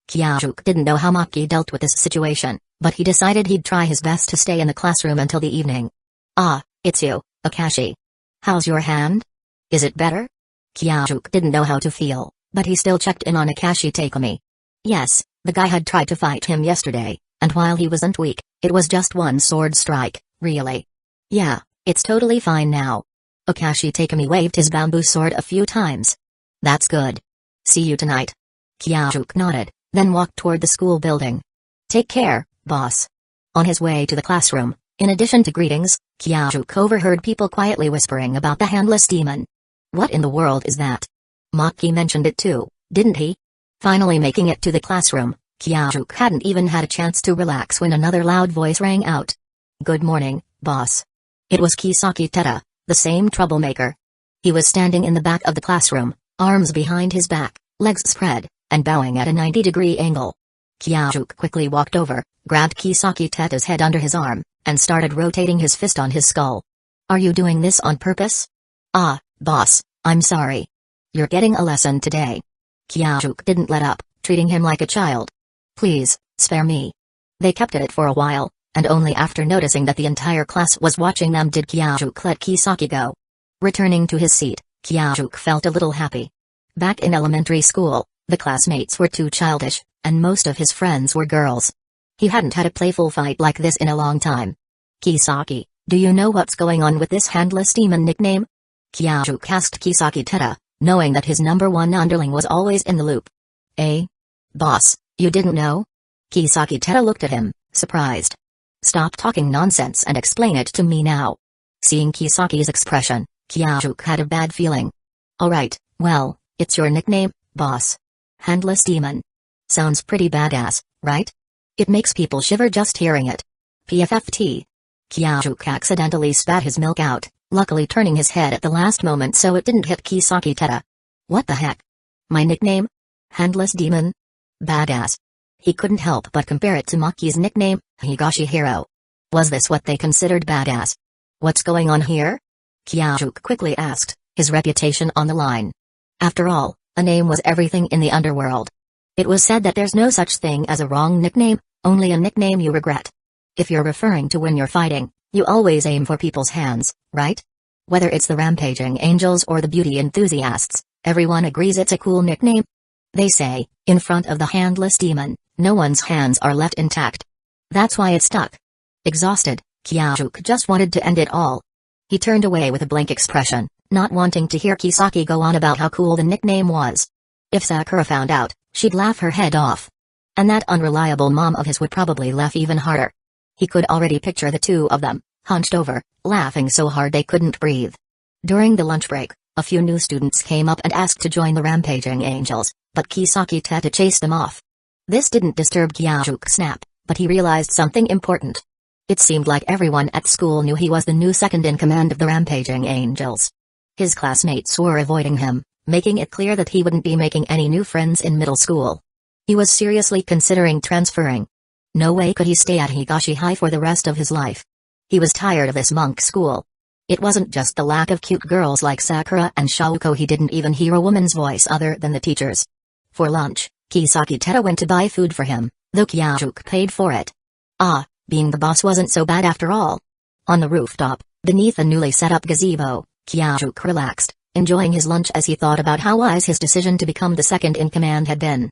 Kyajuk didn't know how Maki dealt with this situation, but he decided he'd try his best to stay in the classroom until the evening. "Ah, it's you, Akashi. How's your hand? Is it better?" Kyajuk didn't know how to feel, but he still checked in on Akashi Takemi. Yes, the guy had tried to fight him yesterday, and while he wasn't weak, it was just one sword strike, really. "Yeah, it's totally fine now." Akashi Takemi waved his bamboo sword a few times. "That's good. See you tonight." Kyajuk nodded, then walked toward the school building. "Take care, boss." On his way to the classroom, in addition to greetings, Kyajuk overheard people quietly whispering about the handless demon. "What in the world is that?" Maki mentioned it too, didn't he? Finally making it to the classroom, Kyajuk hadn't even had a chance to relax when another loud voice rang out. "Good morning, boss." It was Kisaki Teta, the same troublemaker. He was standing in the back of the classroom, arms behind his back, legs spread, and bowing at a 90-degree angle. Kyajuk quickly walked over, grabbed Kisaki Teta's head under his arm, and started rotating his fist on his skull. "Are you doing this on purpose?" "Ah, boss, I'm sorry. You're getting a lesson today." Kyajuk didn't let up, treating him like a child. "Please, spare me." They kept at it for a while, and only after noticing that the entire class was watching them did Kyajuk let Kisaki go. Returning to his seat, Kyajuk felt a little happy. Back in elementary school, the classmates were too childish, and most of his friends were girls. He hadn't had a playful fight like this in a long time. "Kisaki, do you know what's going on with this handless demon nickname?" Kyajuk asked Kisaki Teta, knowing that his #1 underling was always in the loop. "Eh? Boss, you didn't know?" Kisaki Teta looked at him, surprised. "Stop talking nonsense and explain it to me now." Seeing Kisaki's expression, Kyajuk had a bad feeling. "Alright, well, it's your nickname, boss. Handless demon. Sounds pretty badass, right? It makes people shiver just hearing it. PFFT." Kyajuk accidentally spat his milk out, luckily turning his head at the last moment so it didn't hit Kisaki Teta. "What the heck? My nickname? Handless demon? Badass." He couldn't help but compare it to Maki's nickname, Higashi Hero. Was this what they considered badass? "What's going on here?" Kyajuk quickly asked, his reputation on the line. After all, a name was everything in the underworld. It was said that there's no such thing as a wrong nickname, only a nickname you regret. If you're referring to when you're fighting, you always aim for people's hands, right? Whether it's the Rampaging Angels or the beauty enthusiasts, everyone agrees it's a cool nickname. They say, in front of the handless demon, no one's hands are left intact. That's why it stuck. Exhausted, Kyajuk just wanted to end it all. He turned away with a blank expression, not wanting to hear Kisaki go on about how cool the nickname was. If Sakura found out, she'd laugh her head off. And that unreliable mom of his would probably laugh even harder. He could already picture the two of them, hunched over, laughing so hard they couldn't breathe. During the lunch break, a few new students came up and asked to join the Rampaging Angels, but Kisaki Teta chased them off. This didn't disturb Kyaju's nap, but he realized something important. It seemed like everyone at school knew he was the new second-in-command of the Rampaging Angels. His classmates were avoiding him, making it clear that he wouldn't be making any new friends in middle school. He was seriously considering transferring. No way could he stay at Higashi High for the rest of his life. He was tired of this monk school. It wasn't just the lack of cute girls like Sakura and Shauko, he didn't even hear a woman's voice other than the teacher's. For lunch, Kisaki Teta went to buy food for him, though Kyajuk paid for it. Being the boss wasn't so bad after all. On the rooftop, beneath a newly set up gazebo, Kyajuk relaxed, enjoying his lunch as he thought about how wise his decision to become the second-in-command had been.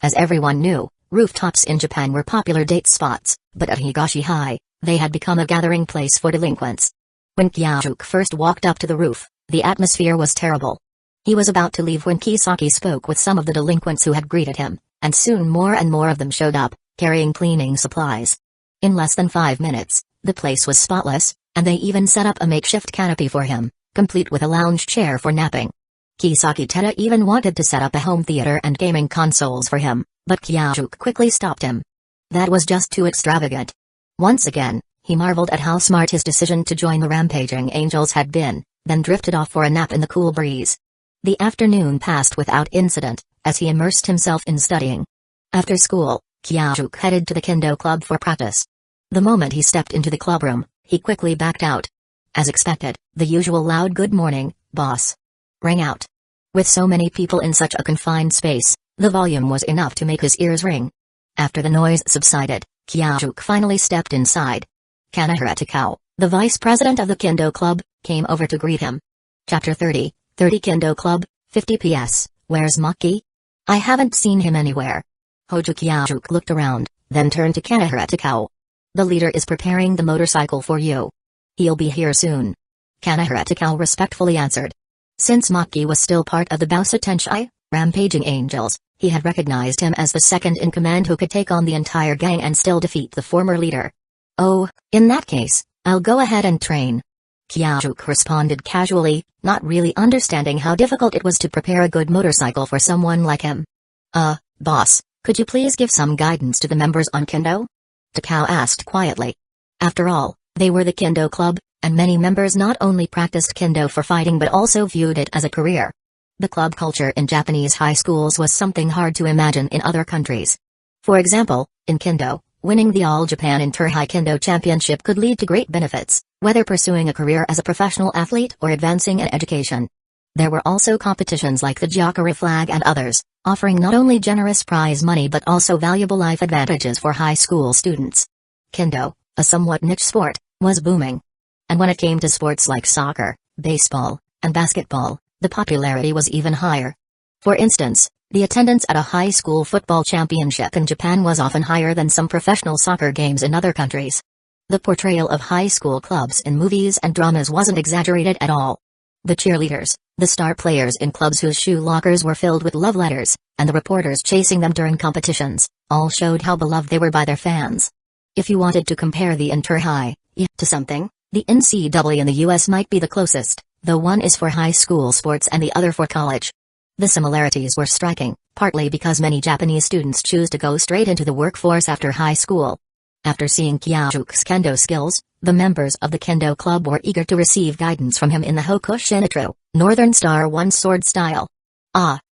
As everyone knew, rooftops in Japan were popular date spots, but at Higashi High, they had become a gathering place for delinquents. When Kyajuk first walked up to the roof, the atmosphere was terrible. He was about to leave when Kisaki spoke with some of the delinquents who had greeted him, and soon more and more of them showed up, carrying cleaning supplies. In less than 5 minutes, the place was spotless, and they even set up a makeshift canopy for him, complete with a lounge chair for napping. Kisaki Teta even wanted to set up a home theater and gaming consoles for him, but Kyajuk quickly stopped him. That was just too extravagant. Once again, he marveled at how smart his decision to join the Rampaging Angels had been, then drifted off for a nap in the cool breeze. The afternoon passed without incident, as he immersed himself in studying. After school, Kyajuk headed to the Kendo club for practice. The moment he stepped into the clubroom, he quickly backed out. As expected, the usual loud "Good morning, boss" rang out. With so many people in such a confined space, the volume was enough to make his ears ring. After the noise subsided, Kyajuk finally stepped inside. Kanahara Takao, the vice president of the Kendo club, came over to greet him. Chapter 30, Kendo club, 50 PS, where's Maki? I haven't seen him anywhere. Hojo Kyajuk looked around, then turned to Kanahara Takao. The leader is preparing the motorcycle for you. He'll be here soon. Kanahara Takao respectfully answered. Since Maki was still part of the Bausa Tenshai, Rampaging Angels, he had recognized him as the second-in-command who could take on the entire gang and still defeat the former leader. Oh, in that case, I'll go ahead and train. Kyajuk responded casually, not really understanding how difficult it was to prepare a good motorcycle for someone like him. Boss, could you please give some guidance to the members on Kendo? Takao asked quietly. After all, they were the Kendo club, and many members not only practiced Kendo for fighting but also viewed it as a career. The club culture in Japanese high schools was something hard to imagine in other countries. For example, in Kendo, winning the All Japan Inter-High Kendo Championship could lead to great benefits, whether pursuing a career as a professional athlete or advancing in education. There were also competitions like the Gyakura flag and others, offering not only generous prize money but also valuable life advantages for high school students. Kendo, a somewhat niche sport, was booming. And when it came to sports like soccer, baseball, and basketball, the popularity was even higher. For instance, the attendance at a high school football championship in Japan was often higher than some professional soccer games in other countries. The portrayal of high school clubs in movies and dramas wasn't exaggerated at all. The cheerleaders, the star players in clubs whose shoe lockers were filled with love letters, and the reporters chasing them during competitions, all showed how beloved they were by their fans. If you wanted to compare the Inter-High to something, the NCAA in the US might be the closest, though one is for high school sports and the other for college. The similarities were striking, partly because many Japanese students choose to go straight into the workforce after high school. After seeing Kyaju's Kendo skills, the members of the Kendo club were eager to receive guidance from him in the Hoku Shinitro, Northern Star one-sword style.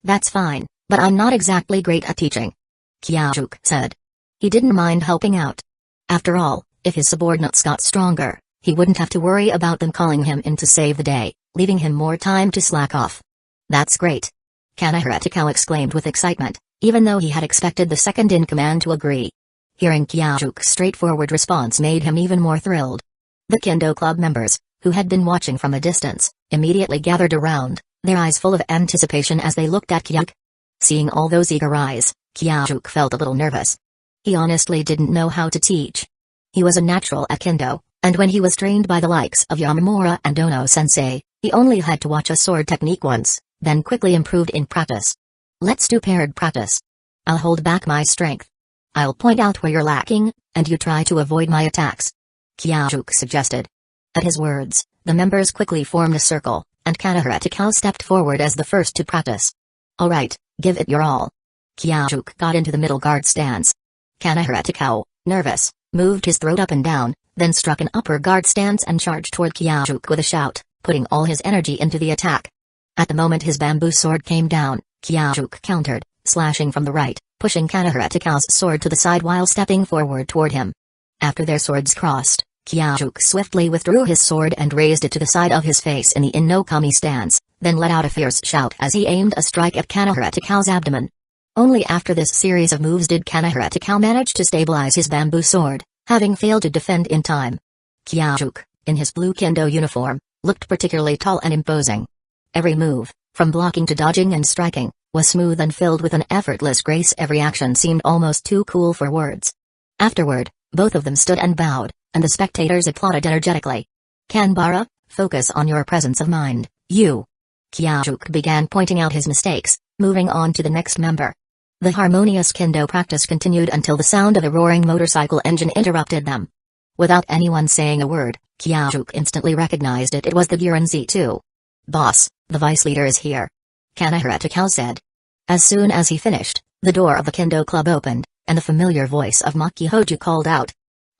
That's fine, but I'm not exactly great at teaching, Kyajuk said. He didn't mind helping out. After all, if his subordinates got stronger, he wouldn't have to worry about them calling him in to save the day, leaving him more time to slack off. That's great. Kanahara Takao exclaimed with excitement, even though he had expected the second-in-command to agree. Hearing Kyaju's straightforward response made him even more thrilled. The Kendo club members, who had been watching from a distance, immediately gathered around, their eyes full of anticipation as they looked at Kyuk. Seeing all those eager eyes, Kyuk felt a little nervous. He honestly didn't know how to teach. He was a natural at kendo, and when he was trained by the likes of Yamamura and Ono-sensei, he only had to watch a sword technique once, then quickly improved in practice. Let's do paired practice. I'll hold back my strength. I'll point out where you're lacking, and you try to avoid my attacks. Kyuk suggested. At his words, the members quickly formed a circle, and Kanahara Takao stepped forward as the first to practice. Alright, give it your all. Kyuk got into the middle guard stance. Kanahara Takao, nervous, moved his throat up and down, then struck an upper guard stance and charged toward Kyuk with a shout, putting all his energy into the attack. At the moment his bamboo sword came down, Kyuk countered, slashing from the right, pushing Kanahara Takao's sword to the side while stepping forward toward him. After their swords crossed, Kyuk swiftly withdrew his sword and raised it to the side of his face in the In-no-Kami stance, then let out a fierce shout as he aimed a strike at Kanahara Takao's abdomen. Only after this series of moves did Kanahara Takao manage to stabilize his bamboo sword, having failed to defend in time. Kyuk, in his blue kendo uniform, looked particularly tall and imposing. Every move, from blocking to dodging and striking, was smooth and filled with an effortless grace. Every action seemed almost too cool for words. Afterward, both of them stood and bowed, and the spectators applauded energetically. Kanbara, focus on your presence of mind, you. Kyuk began pointing out his mistakes, moving on to the next member. The harmonious kendo practice continued until the sound of a roaring motorcycle engine interrupted them. Without anyone saying a word, Kyuk instantly recognized it was the Giran Z2. Boss, the vice leader is here. Kanahara Takao said. As soon as he finished, the door of the kendo club opened, and the familiar voice of Maki Hojo called out.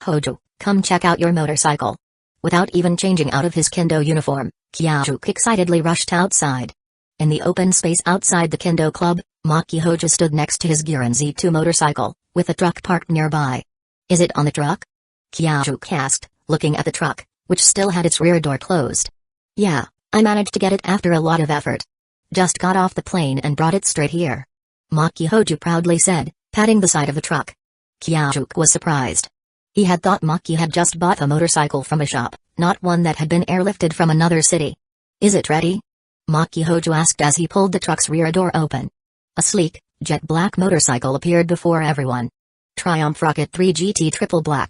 Hojo, come check out your motorcycle. Without even changing out of his kendo uniform, Kyuk excitedly rushed outside. In the open space outside the kendo club, Maki Hojo stood next to his Giran Z2 motorcycle, with a truck parked nearby. Is it on the truck? Kyuk asked, looking at the truck, which still had its rear door closed. Yeah, I managed to get it after a lot of effort. Just got off the plane and brought it straight here. Maki Hojo proudly said, patting the side of the truck. Kyuk was surprised. He had thought Maki had just bought a motorcycle from a shop, not one that had been airlifted from another city. Is it ready? Maki Hojo asked as he pulled the truck's rear door open. A sleek, jet black motorcycle appeared before everyone. Triumph Rocket 3 GT Triple Black.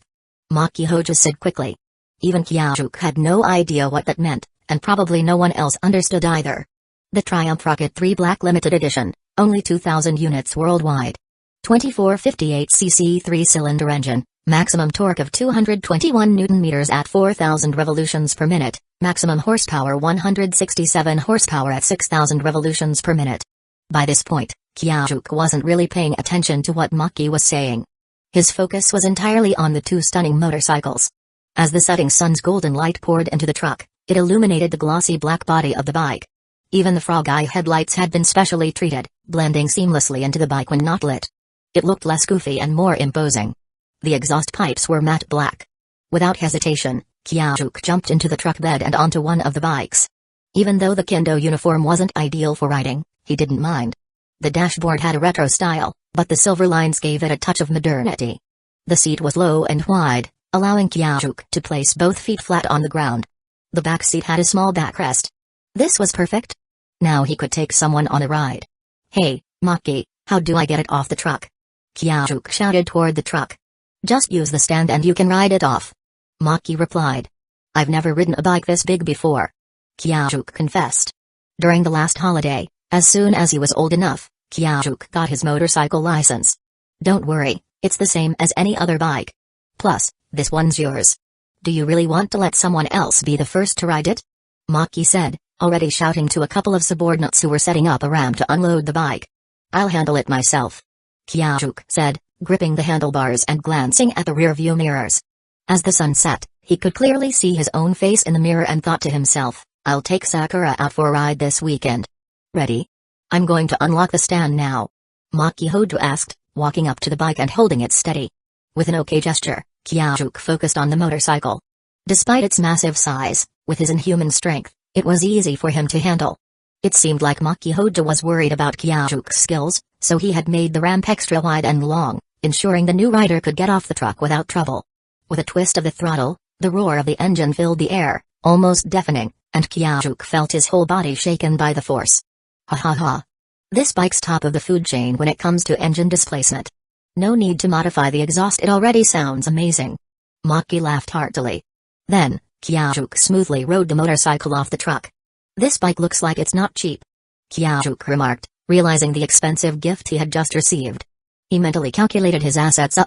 Maki Hojo said quickly. Even Kyuk had no idea what that meant, and probably no one else understood either. The Triumph Rocket 3 Black Limited Edition, only 2,000 units worldwide. 2458cc 3-cylinder engine, maximum torque of 221 Nm at 4,000 revolutions per minute, maximum horsepower 167 horsepower at 6,000 revolutions per minute. By this point, Kyuk wasn't really paying attention to what Maki was saying. His focus was entirely on the two stunning motorcycles. As the setting sun's golden light poured into the truck, it illuminated the glossy black body of the bike. Even the frog eye headlights had been specially treated, blending seamlessly into the bike when not lit. It looked less goofy and more imposing. The exhaust pipes were matte black. Without hesitation, Kyuk jumped into the truck bed and onto one of the bikes. Even though the kendo uniform wasn't ideal for riding, he didn't mind. The dashboard had a retro style, but the silver lines gave it a touch of modernity. The seat was low and wide, allowing Kyuk to place both feet flat on the ground. The back seat had a small backrest. This was perfect. Now he could take someone on a ride. Hey, Maki, how do I get it off the truck? Kyuk shouted toward the truck. Just use the stand and you can ride it off. Maki replied. I've never ridden a bike this big before. Kyuk confessed. During the last holiday, as soon as he was old enough, Kyuk got his motorcycle license. Don't worry, it's the same as any other bike. Plus, this one's yours. Do you really want to let someone else be the first to ride it? Maki said, already shouting to a couple of subordinates who were setting up a ramp to unload the bike. I'll handle it myself. Kyuk said, gripping the handlebars and glancing at the rear-view mirrors. As the sun set, he could clearly see his own face in the mirror and thought to himself, I'll take Sakura out for a ride this weekend. Ready? I'm going to unlock the stand now. Maki Hojo asked, walking up to the bike and holding it steady. With an okay gesture, Kyuk focused on the motorcycle. Despite its massive size, with his inhuman strength, it was easy for him to handle. It seemed like Maki Hojo was worried about Kyuk's skills, so he had made the ramp extra wide and long, ensuring the new rider could get off the truck without trouble. With a twist of the throttle, the roar of the engine filled the air, almost deafening, and Kyajuk felt his whole body shaken by the force. Ha ha ha. This bike's top of the food chain when it comes to engine displacement. No need to modify the exhaust, it already sounds amazing. Maki laughed heartily. Then, Kyajuk smoothly rode the motorcycle off the truck. This bike looks like it's not cheap, Kyajuk remarked, realizing the expensive gift he had just received. He mentally calculated his assets.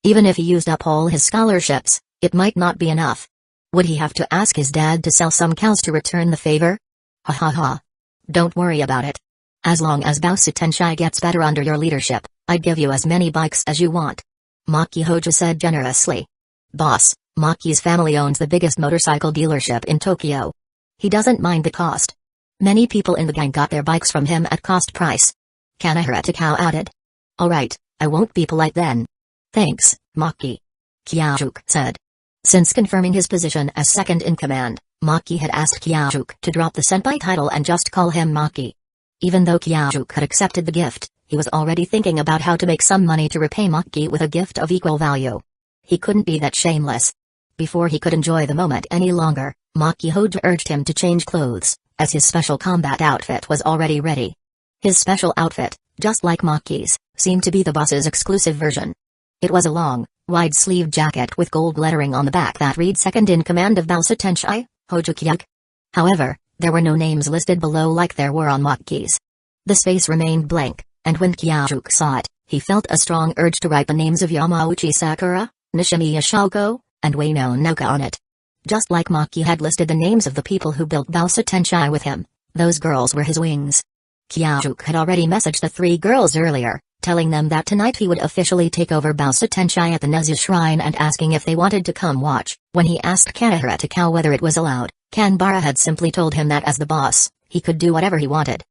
Even if he used up all his scholarships, it might not be enough. Would he have to ask his dad to sell some cows to return the favor? Ha ha ha. Don't worry about it. As long as Bausa Tenshai gets better under your leadership, I'd give you as many bikes as you want, Maki Hojo said generously. Boss, Maki's family owns the biggest motorcycle dealership in Tokyo. He doesn't mind the cost. Many people in the gang got their bikes from him at cost price. Kanehara Takao added. Alright, I won't be polite then. Thanks, Maki, Kyajuk said. Since confirming his position as second in command, Maki had asked Kyajuk to drop the senpai title and just call him Maki. Even though Kyajuk had accepted the gift, he was already thinking about how to make some money to repay Maki with a gift of equal value. He couldn't be that shameless. Before he could enjoy the moment any longer, Maki Hojo urged him to change clothes, as his special combat outfit was already ready. His special outfit, just like Maki's, seemed to be the boss's exclusive version. It was a long, wide-sleeved jacket with gold lettering on the back that read second in command of Bausa Tenshai, Hojo Kyajuk. However, there were no names listed below like there were on Maki's. The space remained blank, and when Kyajuk saw it, he felt a strong urge to write the names of Yamauchi Sakura, Nishimiya Shoko, and Ueno Noka on it. Just like Maki had listed the names of the people who built Bausa Tenshai with him, those girls were his wings. Kyajuk had already messaged the 3 girls earlier, telling them that tonight he would officially take over Bausa Tenshai at the Nezu Shrine and asking if they wanted to come watch. When he asked Kanehara Takao whether it was allowed, Kanbara had simply told him that as the boss, he could do whatever he wanted.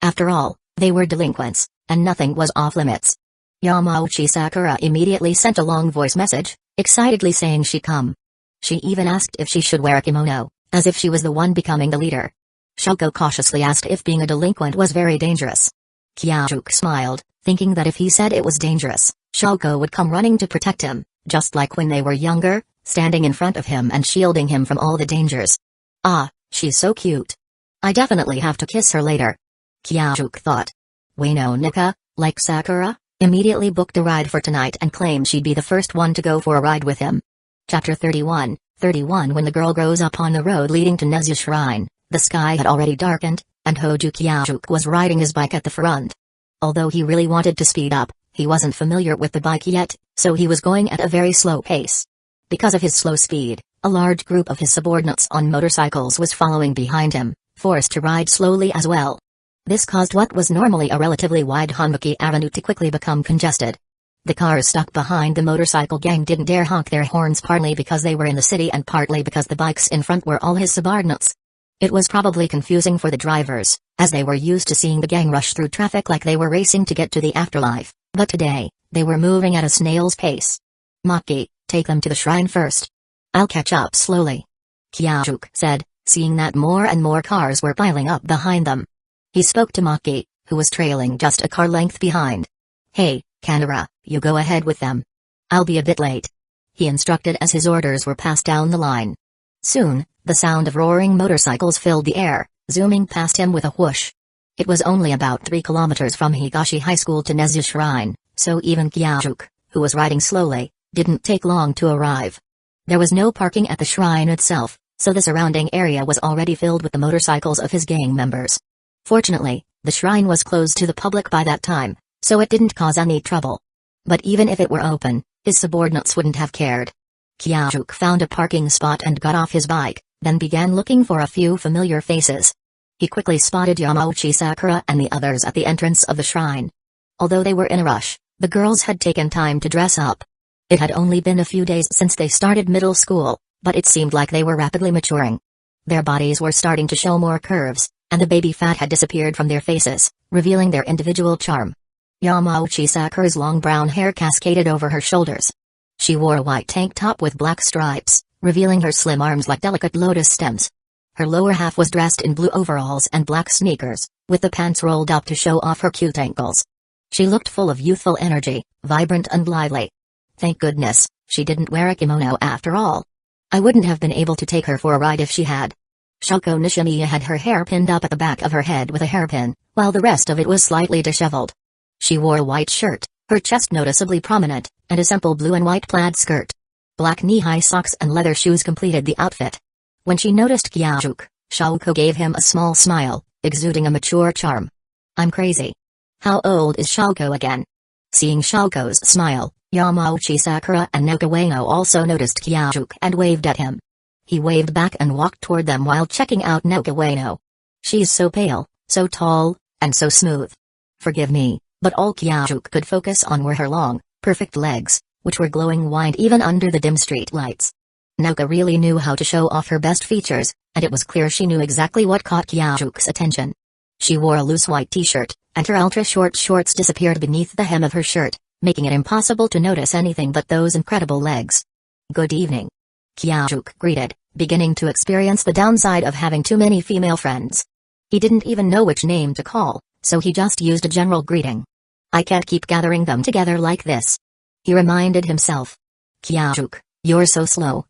After all, they were delinquents, and nothing was off limits. Yamauchi Sakura immediately sent a long voice message, excitedly saying she'd come. She even asked if she should wear a kimono, as if she was the one becoming the leader. Shoko cautiously asked if being a delinquent was very dangerous. Kyajuk smiled, thinking that if he said it was dangerous, Shoko would come running to protect him, just like when they were younger, standing in front of him and shielding him from all the dangers. Ah, she's so cute. I definitely have to kiss her later, Kyajuk thought. Ueno Nika, like Sakura, immediately booked a ride for tonight and claimed she'd be the first one to go for a ride with him. Chapter 31. When the girl grows up on the road leading to Nezu Shrine, the sky had already darkened, and Hojo Kyajuk was riding his bike at the front. Although he really wanted to speed up, he wasn't familiar with the bike yet, so he was going at a very slow pace. Because of his slow speed, a large group of his subordinates on motorcycles was following behind him, forced to ride slowly as well. This caused what was normally a relatively wide Honbuki Avenue to quickly become congested. The cars stuck behind the motorcycle gang didn't dare honk their horns, partly because they were in the city and partly because the bikes in front were all his subordinates. It was probably confusing for the drivers, as they were used to seeing the gang rush through traffic like they were racing to get to the afterlife, but today, they were moving at a snail's pace. Maki, take them to the shrine first. I'll catch up slowly, Kyajuk said, seeing that more and more cars were piling up behind them. He spoke to Maki, who was trailing just a car length behind. Hey, Kanehara, you go ahead with them. I'll be a bit late, he instructed as his orders were passed down the line. Soon, the sound of roaring motorcycles filled the air, zooming past him with a whoosh. It was only about 3 kilometers from Higashi High School to Nezu Shrine, so even Kyajuk, who was riding slowly, didn't take long to arrive. There was no parking at the shrine itself, so the surrounding area was already filled with the motorcycles of his gang members. Fortunately, the shrine was closed to the public by that time, so it didn't cause any trouble. But even if it were open, his subordinates wouldn't have cared. Kyajuk found a parking spot and got off his bike, then began looking for a few familiar faces. He quickly spotted Yamauchi Sakura and the others at the entrance of the shrine. Although they were in a rush, the girls had taken time to dress up. It had only been a few days since they started middle school, but it seemed like they were rapidly maturing. Their bodies were starting to show more curves, and the baby fat had disappeared from their faces, revealing their individual charm. Yamauchi Sakura's long brown hair cascaded over her shoulders. She wore a white tank top with black stripes, revealing her slim arms like delicate lotus stems. Her lower half was dressed in blue overalls and black sneakers, with the pants rolled up to show off her cute ankles. She looked full of youthful energy, vibrant and lively. Thank goodness, she didn't wear a kimono after all. I wouldn't have been able to take her for a ride if she had. Shoko Nishimiya had her hair pinned up at the back of her head with a hairpin, while the rest of it was slightly disheveled. She wore a white shirt, her chest noticeably prominent, and a simple blue and white plaid skirt. Black knee-high socks and leather shoes completed the outfit. When she noticed Kyajuk, Shoko gave him a small smile, exuding a mature charm. I'm crazy. How old is Shoko again? Seeing Shoko's smile, Yamauchi Sakura and Noka Ueno also noticed Kyajuk and waved at him. He waved back and walked toward them while checking out Noka Ueno. She's so pale, so tall, and so smooth. Forgive me, but all Kyajuk could focus on were her long, perfect legs, which were glowing white even under the dim street lights. Noka really knew how to show off her best features, and it was clear she knew exactly what caught Kyajuk's attention. She wore a loose white t-shirt, and her ultra-short shorts disappeared beneath the hem of her shirt, making it impossible to notice anything but those incredible legs. Good evening. Kyajuk greeted, beginning to experience the downside of having too many female friends. He didn't even know which name to call, so he just used a general greeting. I can't keep gathering them together like this. He reminded himself. Kyajuk, you're so slow.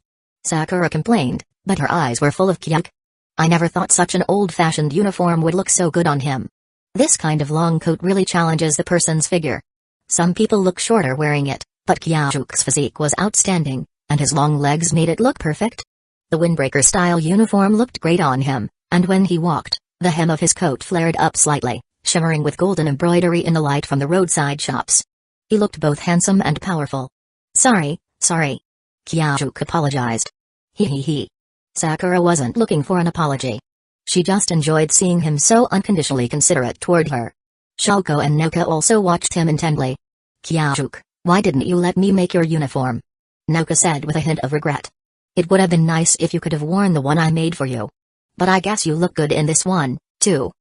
Sakura complained, but her eyes were full of Kyajuk. I never thought such an old-fashioned uniform would look so good on him. This kind of long coat really challenges the person's figure. Some people look shorter wearing it, but Kyajuk's physique was outstanding, and his long legs made it look perfect. The windbreaker-style uniform looked great on him, and when he walked, the hem of his coat flared up slightly, shimmering with golden embroidery in the light from the roadside shops. He looked both handsome and powerful. Sorry. Kyajuk apologized. He. Sakura wasn't looking for an apology. She just enjoyed seeing him so unconditionally considerate toward her. Shoko and Noka also watched him intently. Kyajuk, why didn't you let me make your uniform? Noka said with a hint of regret. It would have been nice if you could have worn the one I made for you. But I guess you look good in this one, too.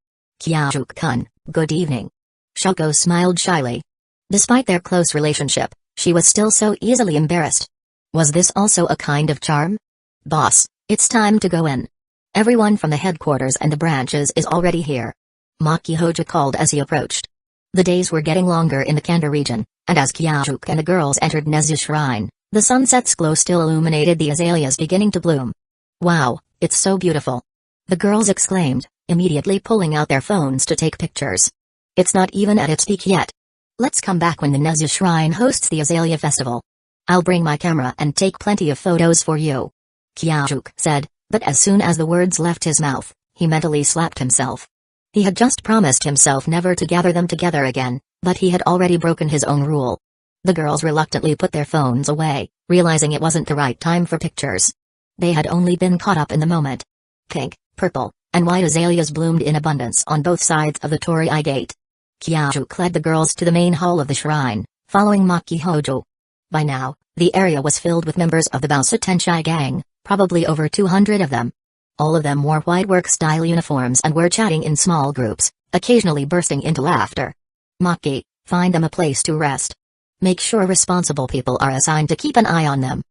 Kyajuk-kun, good evening. Shoko smiled shyly. Despite their close relationship, she was still so easily embarrassed. Was this also a kind of charm? Boss, it's time to go in. Everyone from the headquarters and the branches is already here. Maki Hojo called as he approached. The days were getting longer in the Kanda region, and as Kyajuk and the girls entered Nezu's shrine, the sunset's glow still illuminated the azaleas beginning to bloom. Wow, it's so beautiful. The girls exclaimed, immediately pulling out their phones to take pictures. It's not even at its peak yet. Let's come back when the Nezu shrine hosts the Azalea Festival. I'll bring my camera and take plenty of photos for you. Kyajuk said, but as soon as the words left his mouth, he mentally slapped himself. He had just promised himself never to gather them together again, but he had already broken his own rule. The girls reluctantly put their phones away, realizing it wasn't the right time for pictures. They had only been caught up in the moment. Pink, purple, and white azaleas bloomed in abundance on both sides of the Torii Gate. Kyajuk led the girls to the main hall of the shrine, following Maki Hojo. By now, the area was filled with members of the Bausa Tenshai gang, probably over 200 of them. All of them wore white work-style uniforms and were chatting in small groups, occasionally bursting into laughter. Maki, find them a place to rest. Make sure responsible people are assigned to keep an eye on them.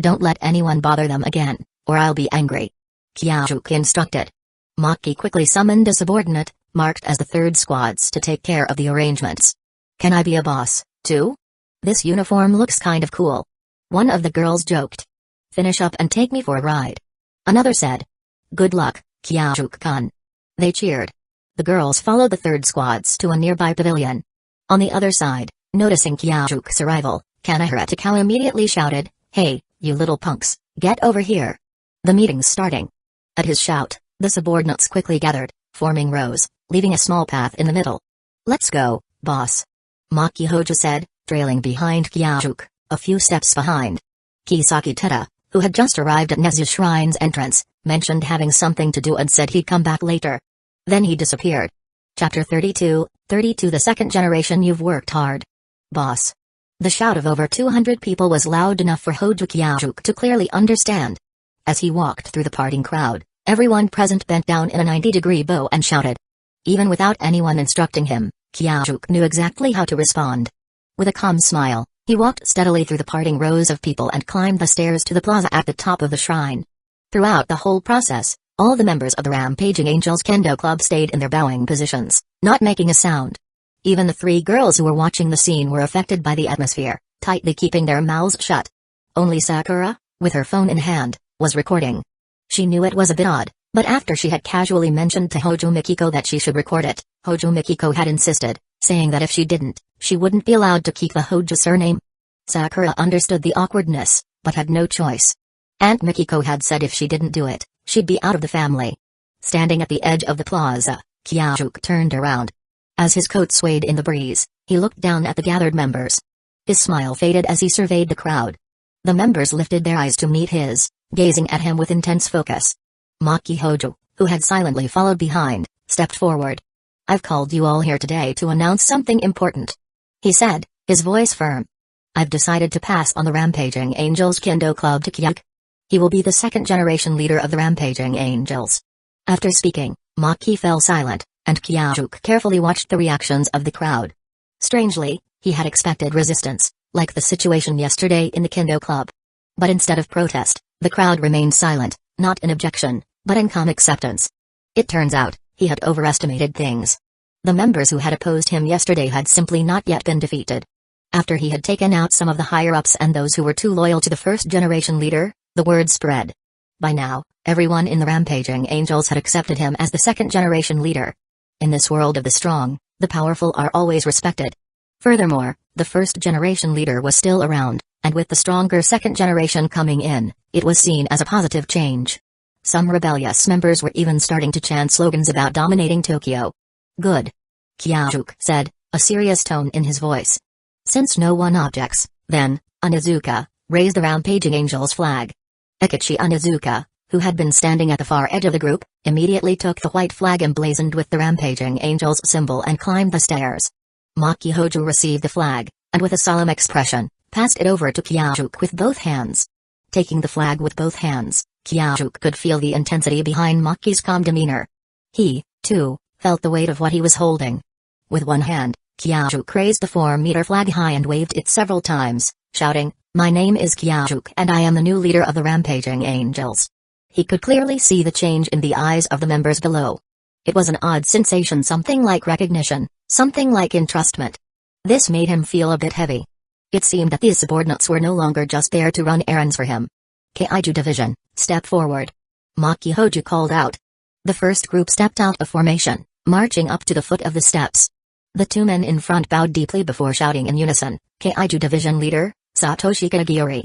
Don't let anyone bother them again, or I'll be angry. Kyajuk instructed. Maki quickly summoned a subordinate, marked as the third squads to take care of the arrangements. Can I be a boss, too? This uniform looks kind of cool. One of the girls joked. Finish up and take me for a ride. Another said. Good luck, Kyajuk-kun. They cheered. The girls followed the third squads to a nearby pavilion. On the other side, noticing Kyaju's arrival, Kanahara Takao immediately shouted, Hey, you little punks, get over here. The meeting's starting. At his shout, the subordinates quickly gathered, forming rows, leaving a small path in the middle. Let's go, boss. Maki Hojo said, trailing behind Kyajuk, a few steps behind. Kisaki Teta, who had just arrived at Nezu Shrine's entrance, mentioned having something to do and said he'd come back later. Then he disappeared. Chapter 32, the second generation. You've worked hard. Boss. The shout of over 200 people was loud enough for Hojo Kyajuk to clearly understand. As he walked through the parting crowd, everyone present bent down in a 90-degree bow and shouted. Even without anyone instructing him, Kyajuk knew exactly how to respond. With a calm smile, he walked steadily through the parting rows of people and climbed the stairs to the plaza at the top of the shrine. Throughout the whole process, all the members of the Rampaging Angels Kendo Club stayed in their bowing positions, not making a sound. Even the three girls who were watching the scene were affected by the atmosphere, tightly keeping their mouths shut. Only Sakura, with her phone in hand, was recording. She knew it was a bit odd, but after she had casually mentioned to Hojo Mikiko that she should record it, Hojo Mikiko had insisted, saying that if she didn't, she wouldn't be allowed to keep the Hojo surname. Sakura understood the awkwardness, but had no choice. Aunt Mikiko had said if she didn't do it, she'd be out of the family. Standing at the edge of the plaza, Kyajuk turned around. As his coat swayed in the breeze, he looked down at the gathered members. His smile faded as he surveyed the crowd. The members lifted their eyes to meet his, gazing at him with intense focus. Maki Hojo, who had silently followed behind, stepped forward. "I've called you all here today to announce something important," he said, his voice firm. "I've decided to pass on the Rampaging Angels Kendo Club to Kyajuk. He will be the second-generation leader of the Rampaging Angels." After speaking, Maki fell silent, and Kyajuk carefully watched the reactions of the crowd. Strangely, he had expected resistance, like the situation yesterday in the Kendo Club. But instead of protest, the crowd remained silent, not in objection, but in calm acceptance. It turns out, he had overestimated things. The members who had opposed him yesterday had simply not yet been defeated. After he had taken out some of the higher-ups and those who were too loyal to the first-generation leader, the word spread. By now, everyone in the Rampaging Angels had accepted him as the second-generation leader. In this world of the strong, the powerful are always respected. Furthermore, the first-generation leader was still around, and with the stronger second generation coming in, it was seen as a positive change. Some rebellious members were even starting to chant slogans about dominating Tokyo. "Good," Kyajuk said, a serious tone in his voice. "Since no one objects, then, Onizuka, raise the Rampaging Angels flag." Ecchi Onizuka, who had been standing at the far edge of the group, immediately took the white flag emblazoned with the Rampaging Angels symbol and climbed the stairs. Maki Hojo received the flag, and with a solemn expression, passed it over to Kyajuk with both hands. Taking the flag with both hands, Kyajuk could feel the intensity behind Maki's calm demeanor. He, too, felt the weight of what he was holding. With one hand, Kyajuk raised the 4-meter flag high and waved it several times, shouting, "My name is Kyajuk and I am the new leader of the Rampaging Angels." He could clearly see the change in the eyes of the members below. It was an odd sensation, something like recognition, something like entrustment. This made him feel a bit heavy. It seemed that these subordinates were no longer just there to run errands for him. "Kaiju Division, step forward," Maki Hojo called out. The first group stepped out of formation, marching up to the foot of the steps. The two men in front bowed deeply before shouting in unison, "Kaiju Division Leader, Satoshi Kagiri.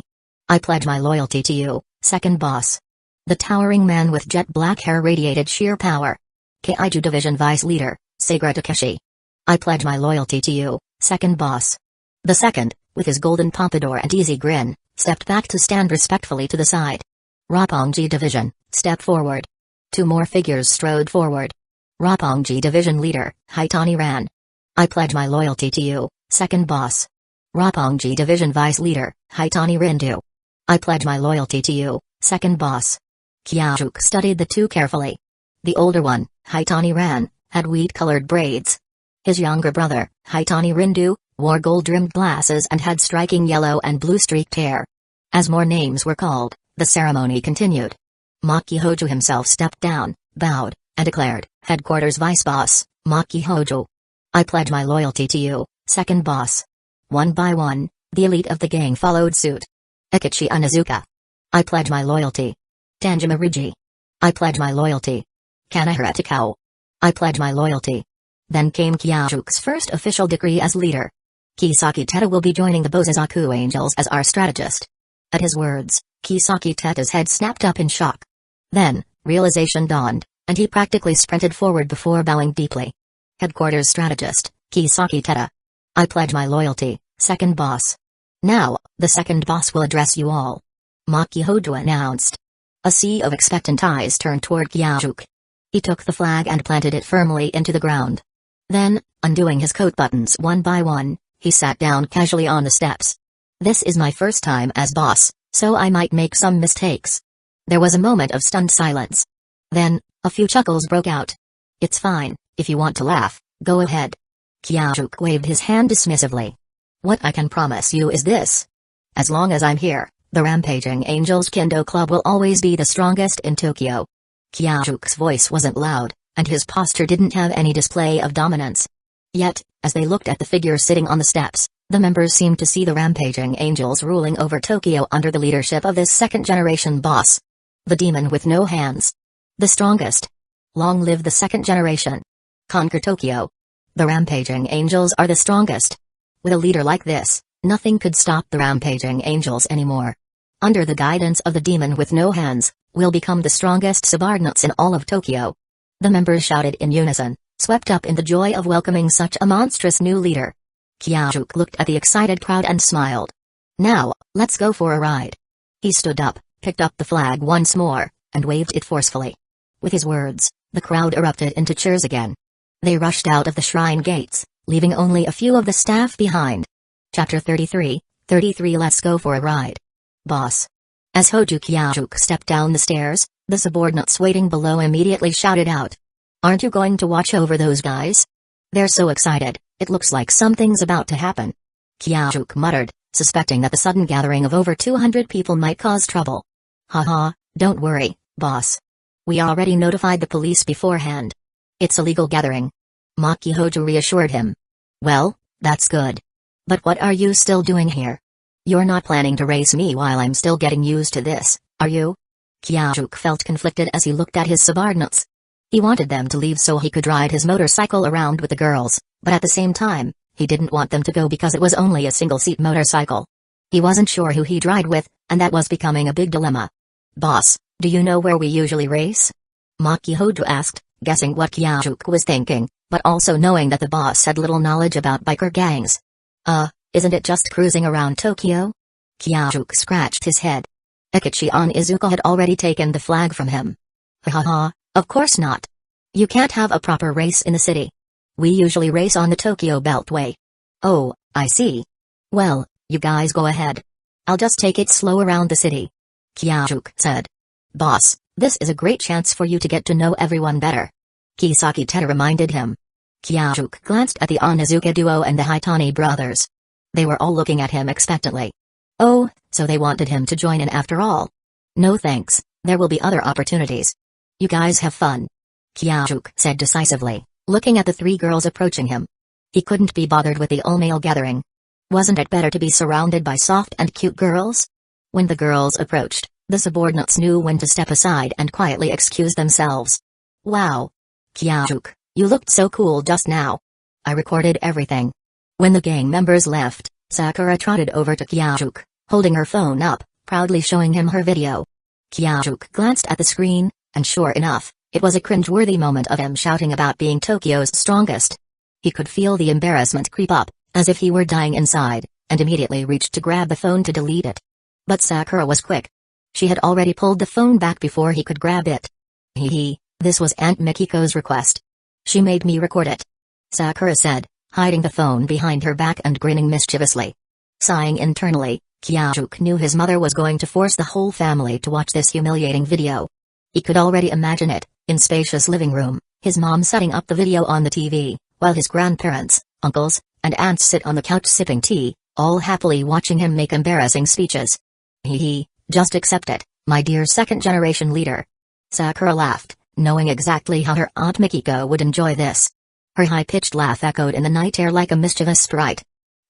I pledge my loyalty to you, second boss." The towering man with jet black hair radiated sheer power. "Kaiju Division Vice Leader, Sagura Takeshi. I pledge my loyalty to you, second boss." The second, with his golden pompadour and easy grin, stepped back to stand respectfully to the side. "Roppongi Division, step forward." Two more figures strode forward. "Roppongi Division Leader, Hitani Ran. I pledge my loyalty to you, second boss." "Roppongi Division Vice Leader, Hitani Rindu. I pledge my loyalty to you, second boss." Kyajuk studied the two carefully. The older one, Hitani Ran, had wheat-colored braids. His younger brother, Hitani Rindu, wore gold-rimmed glasses and had striking yellow and blue-streaked hair. As more names were called, the ceremony continued. Maki Hojo himself stepped down, bowed, and declared, "Headquarters Vice Boss, Maki Hojo. I pledge my loyalty to you, second boss." One by one, the elite of the gang followed suit. Ecchi Onizuka. "I pledge my loyalty." Tanjima Riji. "I pledge my loyalty." Kanahara Takao. "I pledge my loyalty." Then came Kyajuk's first official decree as leader. "Kisaki Teta will be joining the Bozazaku Angels as our strategist." At his words, Kisaki Teta's head snapped up in shock. Then, realization dawned, and he practically sprinted forward before bowing deeply. "Headquarters strategist, Kisaki Teta. I pledge my loyalty, second boss." "Now, the second boss will address you all," Maki Hojo announced. A sea of expectant eyes turned toward Kyajuk. He took the flag and planted it firmly into the ground. Then, undoing his coat buttons one by one, he sat down casually on the steps. "This is my first time as boss, so I might make some mistakes." There was a moment of stunned silence. Then, a few chuckles broke out. "It's fine, if you want to laugh, go ahead." Kyajuk waved his hand dismissively. "What I can promise you is this. As long as I'm here, the Rampaging Angels Kendo Club will always be the strongest in Tokyo." Kyajuk's voice wasn't loud, and his posture didn't have any display of dominance. Yet, as they looked at the figure sitting on the steps, the members seemed to see the Rampaging Angels ruling over Tokyo under the leadership of this second-generation boss. The demon with no hands. The strongest. Long live the second generation. Conquer Tokyo. The rampaging angels are the strongest. With a leader like this, nothing could stop the rampaging angels anymore. Under the guidance of the demon with no hands, we'll become the strongest subordinates in all of Tokyo. The members shouted in unison, swept up in the joy of welcoming such a monstrous new leader. Kyajuk looked at the excited crowd and smiled. Now, let's go for a ride. He stood up, picked up the flag once more, and waved it forcefully. With his words, the crowd erupted into cheers again. They rushed out of the shrine gates, leaving only a few of the staff behind. Chapter 33, Let's go for a ride. Boss. As Hojo Kyajuk stepped down the stairs, the subordinates waiting below immediately shouted out. Aren't you going to watch over those guys? They're so excited, it looks like something's about to happen. Kyajuk muttered, suspecting that the sudden gathering of over 200 people might cause trouble. Haha, don't worry, boss. We already notified the police beforehand. It's a legal gathering. Maki Hojo reassured him. Well, that's good. But what are you still doing here? You're not planning to race me while I'm still getting used to this, are you? Kyajuk felt conflicted as he looked at his subordinates. He wanted them to leave so he could ride his motorcycle around with the girls, but at the same time, he didn't want them to go because it was only a single-seat motorcycle. He wasn't sure who he'd ride with, and that was becoming a big dilemma. Boss, do you know where we usually race? Maki Hojo asked, guessing what Kyajuk was thinking, but also knowing that the boss had little knowledge about biker gangs. Isn't it just cruising around Tokyo? Kyajuk scratched his head. Ecchi on Izuka had already taken the flag from him. Ha, of course not. You can't have a proper race in the city. We usually race on the Tokyo Beltway. Oh, I see. Well, you guys go ahead. I'll just take it slow around the city. Kyajuk said. Boss, this is a great chance for you to get to know everyone better. Kisaki Teta reminded him. Kyajuk glanced at the Onizuka duo and the Haitani brothers. They were all looking at him expectantly. Oh, so they wanted him to join in after all. No thanks, there will be other opportunities. You guys have fun. Kyajuk said decisively, looking at the three girls approaching him. He couldn't be bothered with the all-male gathering. Wasn't it better to be surrounded by soft and cute girls? When the girls approached, the subordinates knew when to step aside and quietly excuse themselves. Wow. Kyajuk, you looked so cool just now. I recorded everything. When the gang members left, Sakura trotted over to Kyajuk, holding her phone up, proudly showing him her video. Kyajuk glanced at the screen, and sure enough, it was a cringe-worthy moment of him shouting about being Tokyo's strongest. He could feel the embarrassment creep up, as if he were dying inside, and immediately reached to grab the phone to delete it. But Sakura was quick. She had already pulled the phone back before he could grab it. This was Aunt Mikiko's request. She made me record it. Sakura said, hiding the phone behind her back and grinning mischievously. Sighing internally, Kyajuk knew his mother was going to force the whole family to watch this humiliating video. He could already imagine it, in spacious living room, his mom setting up the video on the TV, while his grandparents, uncles, and aunts sit on the couch sipping tea, all happily watching him make embarrassing speeches. Just accept it, my dear second-generation leader. Sakura laughed, knowing exactly how her Aunt Mikiko would enjoy this. Her high-pitched laugh echoed in the night air like a mischievous sprite.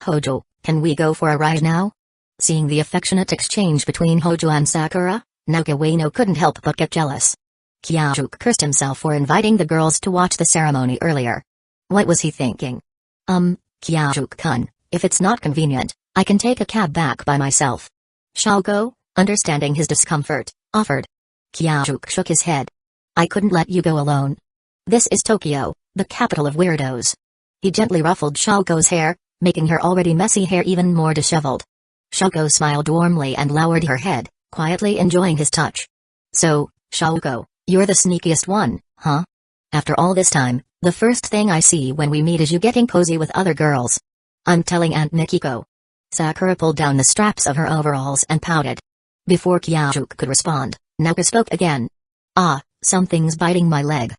Hojo, can we go for a ride now? Seeing the affectionate exchange between Hojo and Sakura, Naoka Ueno couldn't help but get jealous. Kyajuk cursed himself for inviting the girls to watch the ceremony earlier. What was he thinking? Kyajuk-kun, if it's not convenient, I can take a cab back by myself. Shaoko, understanding his discomfort, offered. Kyajuk shook his head. I couldn't let you go alone. This is Tokyo, the capital of weirdos. He gently ruffled Shaoko's hair, making her already messy hair even more disheveled. Shaoko smiled warmly and lowered her head, quietly enjoying his touch. So, Shaoko, you're the sneakiest one, huh? After all this time, the first thing I see when we meet is you getting cozy with other girls. I'm telling Aunt Mikiko. Sakura pulled down the straps of her overalls and pouted. Before Kyajuk could respond, Naoka spoke again. Something's biting my leg.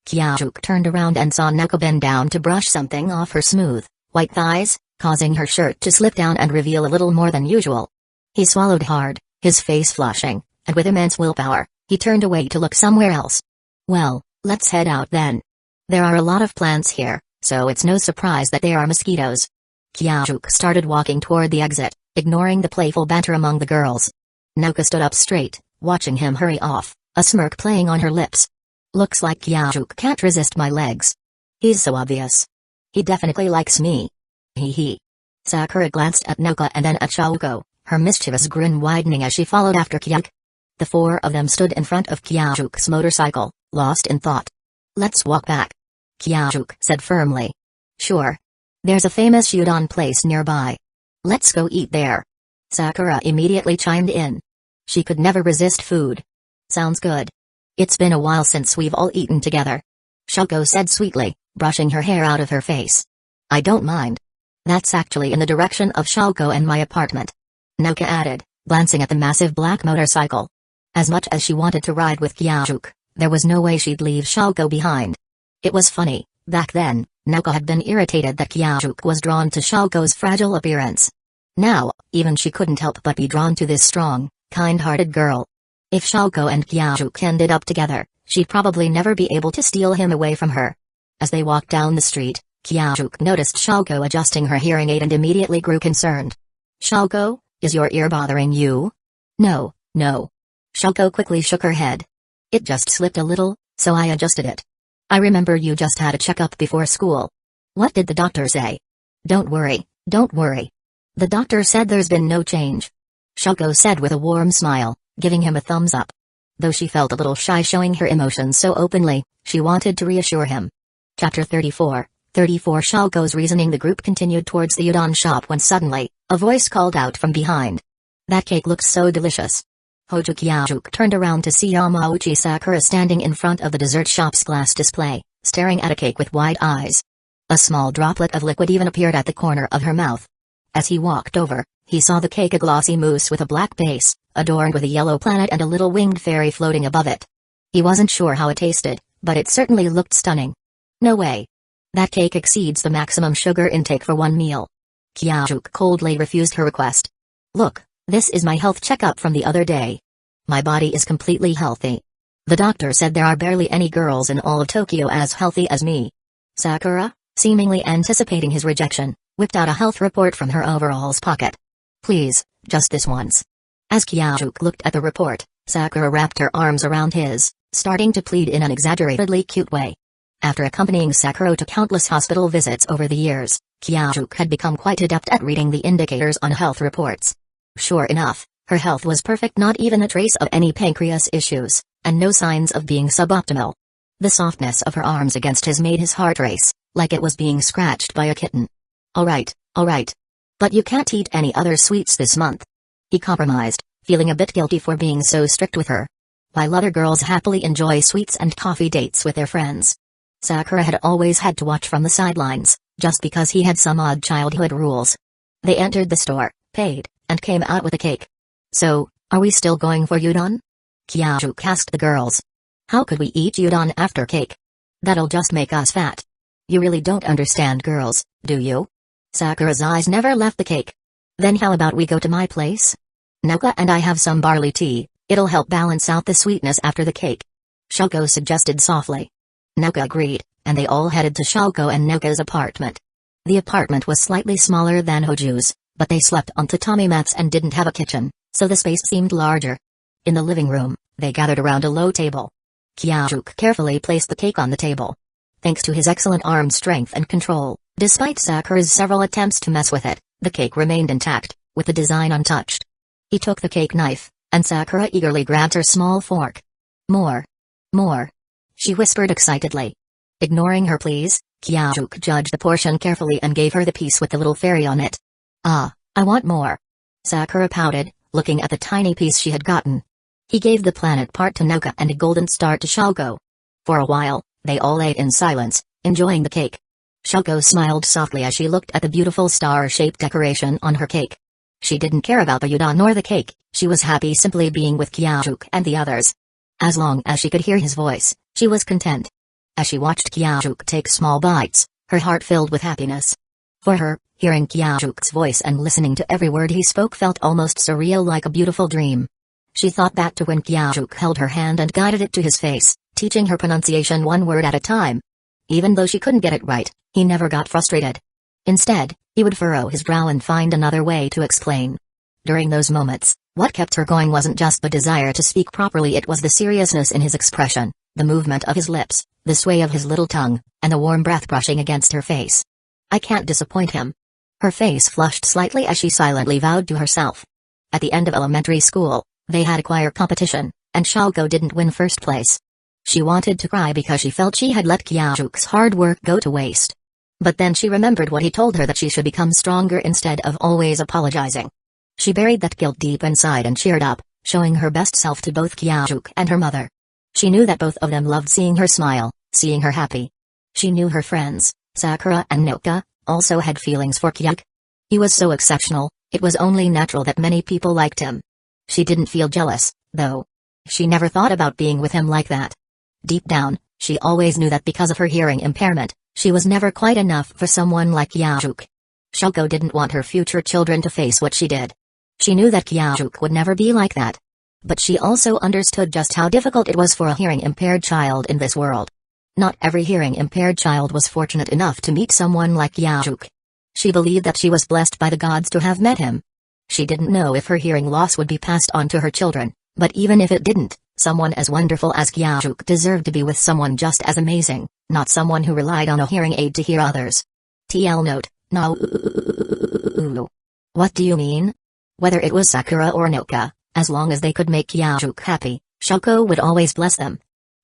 Kyajuk turned around and saw Naoka bend down to brush something off her smooth, white thighs, causing her shirt to slip down and reveal a little more than usual. He swallowed hard, his face flushing, and with immense willpower, he turned away to look somewhere else. Well, let's head out then. There are a lot of plants here, so it's no surprise that there are mosquitoes. Kyajuk started walking toward the exit, ignoring the playful banter among the girls. Naoka stood up straight, watching him hurry off, a smirk playing on her lips. Looks like Kyajuk can't resist my legs. He's so obvious. He definitely likes me. Hee hee. Sakura glanced at Naoka and then at Shouko, her mischievous grin widening as she followed after Kyajuk. The four of them stood in front of Kyajuk's motorcycle, lost in thought. Let's walk back, Kyajuk said firmly. Sure. There's a famous udon place nearby. Let's go eat there. Sakura immediately chimed in. She could never resist food. Sounds good. It's been a while since we've all eaten together. Shouko said sweetly, brushing her hair out of her face. I don't mind. That's actually in the direction of Shouko and my apartment. Naoka added, glancing at the massive black motorcycle. As much as she wanted to ride with Kyajuk, there was no way she'd leave Shouko behind. It was funny, back then, Naoka had been irritated that Kyajuk was drawn to Shouko's fragile appearance. Now, even she couldn't help but be drawn to this strong, kind-hearted girl. If Shouko and Kyajuk ended up together, she'd probably never be able to steal him away from her. As they walked down the street, Kyajuk noticed Shouko adjusting her hearing aid and immediately grew concerned. Shouko, is your ear bothering you? No, no. Shouko quickly shook her head. It just slipped a little, so I adjusted it. I remember you just had a checkup before school. What did the doctor say? Don't worry, don't worry. The doctor said there's been no change. Shouko said with a warm smile, giving him a thumbs up. Though she felt a little shy showing her emotions so openly, she wanted to reassure him. Chapter 34. Shouko's reasoning. The group continued towards the udon shop when suddenly, a voice called out from behind. That cake looks so delicious. Hojo Kyajuk turned around to see Yamauchi Sakura standing in front of the dessert shop's glass display, staring at a cake with wide eyes. A small droplet of liquid even appeared at the corner of her mouth. As he walked over, he saw the cake, a glossy mousse with a black base, adorned with a yellow planet and a little winged fairy floating above it. He wasn't sure how it tasted, but it certainly looked stunning. No way. That cake exceeds the maximum sugar intake for one meal. Kyajuk coldly refused her request. Look, this is my health checkup from the other day. My body is completely healthy. The doctor said there are barely any girls in all of Tokyo as healthy as me. Sakura, seemingly anticipating his rejection, whipped out a health report from her overalls pocket. Please, just this once. As Kyajuk looked at the report, Sakura wrapped her arms around his, starting to plead in an exaggeratedly cute way. After accompanying Sakura to countless hospital visits over the years, Kyajuk had become quite adept at reading the indicators on health reports. Sure enough, her health was perfect, not even a trace of any pancreas issues, and no signs of being suboptimal. The softness of her arms against his made his heart race, like it was being scratched by a kitten. Alright. But you can't eat any other sweets this month. He compromised, feeling a bit guilty for being so strict with her. While other girls happily enjoy sweets and coffee dates with their friends, Sakura had always had to watch from the sidelines, just because he had some odd childhood rules. They entered the store, paid, and came out with a cake. So, are we still going for udon? Kyajuk asked the girls. How could we eat udon after cake? That'll just make us fat. You really don't understand girls, do you? Sakura's eyes never left the cake. Then how about we go to my place? Naoka and I have some barley tea, it'll help balance out the sweetness after the cake. Shouko suggested softly. Naoka agreed, and they all headed to Shouko and Naoka's apartment. The apartment was slightly smaller than Hoju's, but they slept on tatami mats and didn't have a kitchen, so the space seemed larger. In the living room, they gathered around a low table. Kyajuk carefully placed the cake on the table. Thanks to his excellent arm strength and control, despite Sakura's several attempts to mess with it, the cake remained intact, with the design untouched. He took the cake knife, and Sakura eagerly grabbed her small fork. More. She whispered excitedly. Ignoring her pleas, Kyajuk judged the portion carefully and gave her the piece with the little fairy on it. Ah, I want more. Sakura pouted, looking at the tiny piece she had gotten. He gave the planet part to Naoka and a golden star to Shouko. For a while, they all ate in silence, enjoying the cake. Shouko smiled softly as she looked at the beautiful star-shaped decoration on her cake. She didn't care about the udon nor the cake, she was happy simply being with Kyajuk and the others. As long as she could hear his voice, she was content. As she watched Kyajuk take small bites, her heart filled with happiness. For her, hearing Kyajuk's voice and listening to every word he spoke felt almost surreal, like a beautiful dream. She thought back to when Kyajuk held her hand and guided it to his face, teaching her pronunciation one word at a time. Even though she couldn't get it right, he never got frustrated. Instead, he would furrow his brow and find another way to explain. During those moments, what kept her going wasn't just the desire to speak properly, it was the seriousness in his expression, the movement of his lips, the sway of his little tongue, and the warm breath brushing against her face. I can't disappoint him. Her face flushed slightly as she silently vowed to herself. At the end of elementary school, they had a choir competition, and Xiaogo didn't win first place. She wanted to cry because she felt she had let Qiaoju's hard work go to waste. But then she remembered what he told her, that she should become stronger instead of always apologizing. She buried that guilt deep inside and cheered up, showing her best self to both Qiaoju and her mother. She knew that both of them loved seeing her smile, seeing her happy. She knew her friends, Sakura and Noka, also had feelings for Qiaoju. He was so exceptional, it was only natural that many people liked him. She didn't feel jealous, though. She never thought about being with him like that. Deep down, she always knew that because of her hearing impairment, she was never quite enough for someone like Qiaoju. Xiaogo didn't want her future children to face what she did. She knew that Qiaoju would never be like that. But she also understood just how difficult it was for a hearing-impaired child in this world. Not every hearing-impaired child was fortunate enough to meet someone like Qiaoju. She believed that she was blessed by the gods to have met him. She didn't know if her hearing loss would be passed on to her children, but even if it didn't, someone as wonderful as Qiaoju deserved to be with someone just as amazing, not someone who relied on a hearing aid to hear others. TL note, no. What do you mean? Whether it was Sakura or Noka, as long as they could make Qiaoju happy, Xiaogo would always bless them.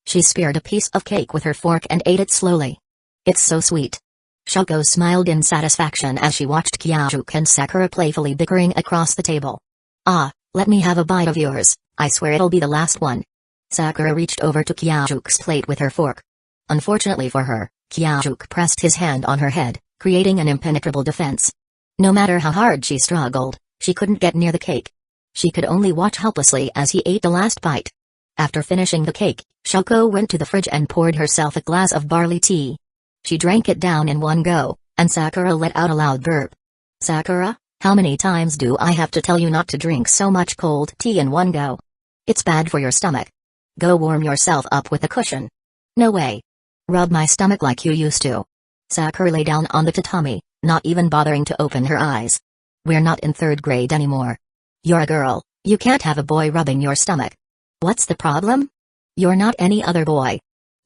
She speared a piece of cake with her fork and ate it slowly. It's so sweet. Xiaogo smiled in satisfaction as she watched Qiaoju and Sakura playfully bickering across the table. Ah, let me have a bite of yours, I swear it'll be the last one. Sakura reached over to Qiaoju's plate with her fork. Unfortunately for her, Qiaoju pressed his hand on her head, creating an impenetrable defense. No matter how hard she struggled, she couldn't get near the cake. She could only watch helplessly as he ate the last bite. After finishing the cake, Xiaogo went to the fridge and poured herself a glass of barley tea. She drank it down in one go, and Sakura let out a loud burp. Sakura, how many times do I have to tell you not to drink so much cold tea in one go? It's bad for your stomach. Go warm yourself up with a cushion. No way. Rub my stomach like you used to. Sakura lay down on the tatami, not even bothering to open her eyes. We're not in third grade anymore. You're a girl, you can't have a boy rubbing your stomach. What's the problem? You're not any other boy.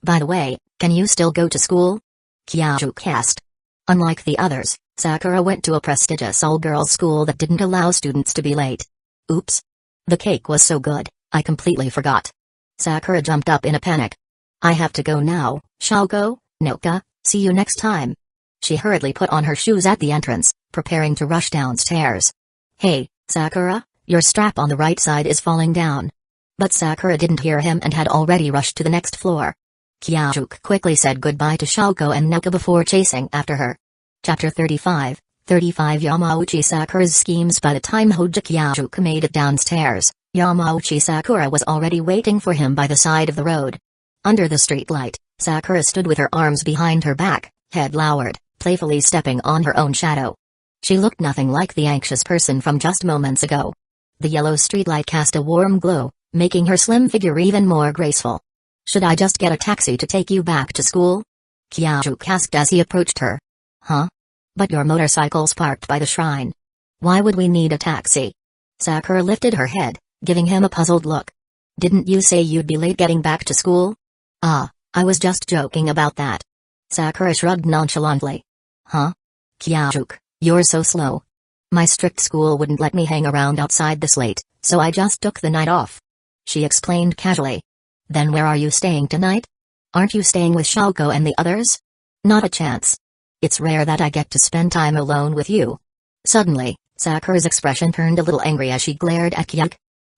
By the way, can you still go to school? Qiaoju asked. Unlike the others, Sakura went to a prestigious all-girls school that didn't allow students to be late. Oops. The cake was so good, I completely forgot. Sakura jumped up in a panic. I have to go now, Xiaogo, Noka, see you next time. She hurriedly put on her shoes at the entrance, preparing to rush downstairs. Hey, Sakura, your strap on the right side is falling down. But Sakura didn't hear him and had already rushed to the next floor. Qiaoju quickly said goodbye to Xiaogo and Noka before chasing after her. Chapter 35, 35 Yamauchi Sakura's schemes. By the time Hoja Qiaoju made it downstairs, Yamauchi Sakura was already waiting for him by the side of the road. Under the streetlight, Sakura stood with her arms behind her back, head lowered, playfully stepping on her own shadow. She looked nothing like the anxious person from just moments ago. The yellow streetlight cast a warm glow, making her slim figure even more graceful. Should I just get a taxi to take you back to school? Qiaoju asked as he approached her. Huh? But your motorcycle's parked by the shrine. Why would we need a taxi? Sakura lifted her head, giving him a puzzled look. Didn't you say you'd be late getting back to school? Ah, I was just joking about that. Sakura shrugged nonchalantly. Huh? Qiaoju, you're so slow. My strict school wouldn't let me hang around outside this late, so I just took the night off. She explained casually. Then where are you staying tonight? Aren't you staying with Xiaogo and the others? Not a chance. It's rare that I get to spend time alone with you. Suddenly, Sakura's expression turned a little angry as she glared at Qiaoju.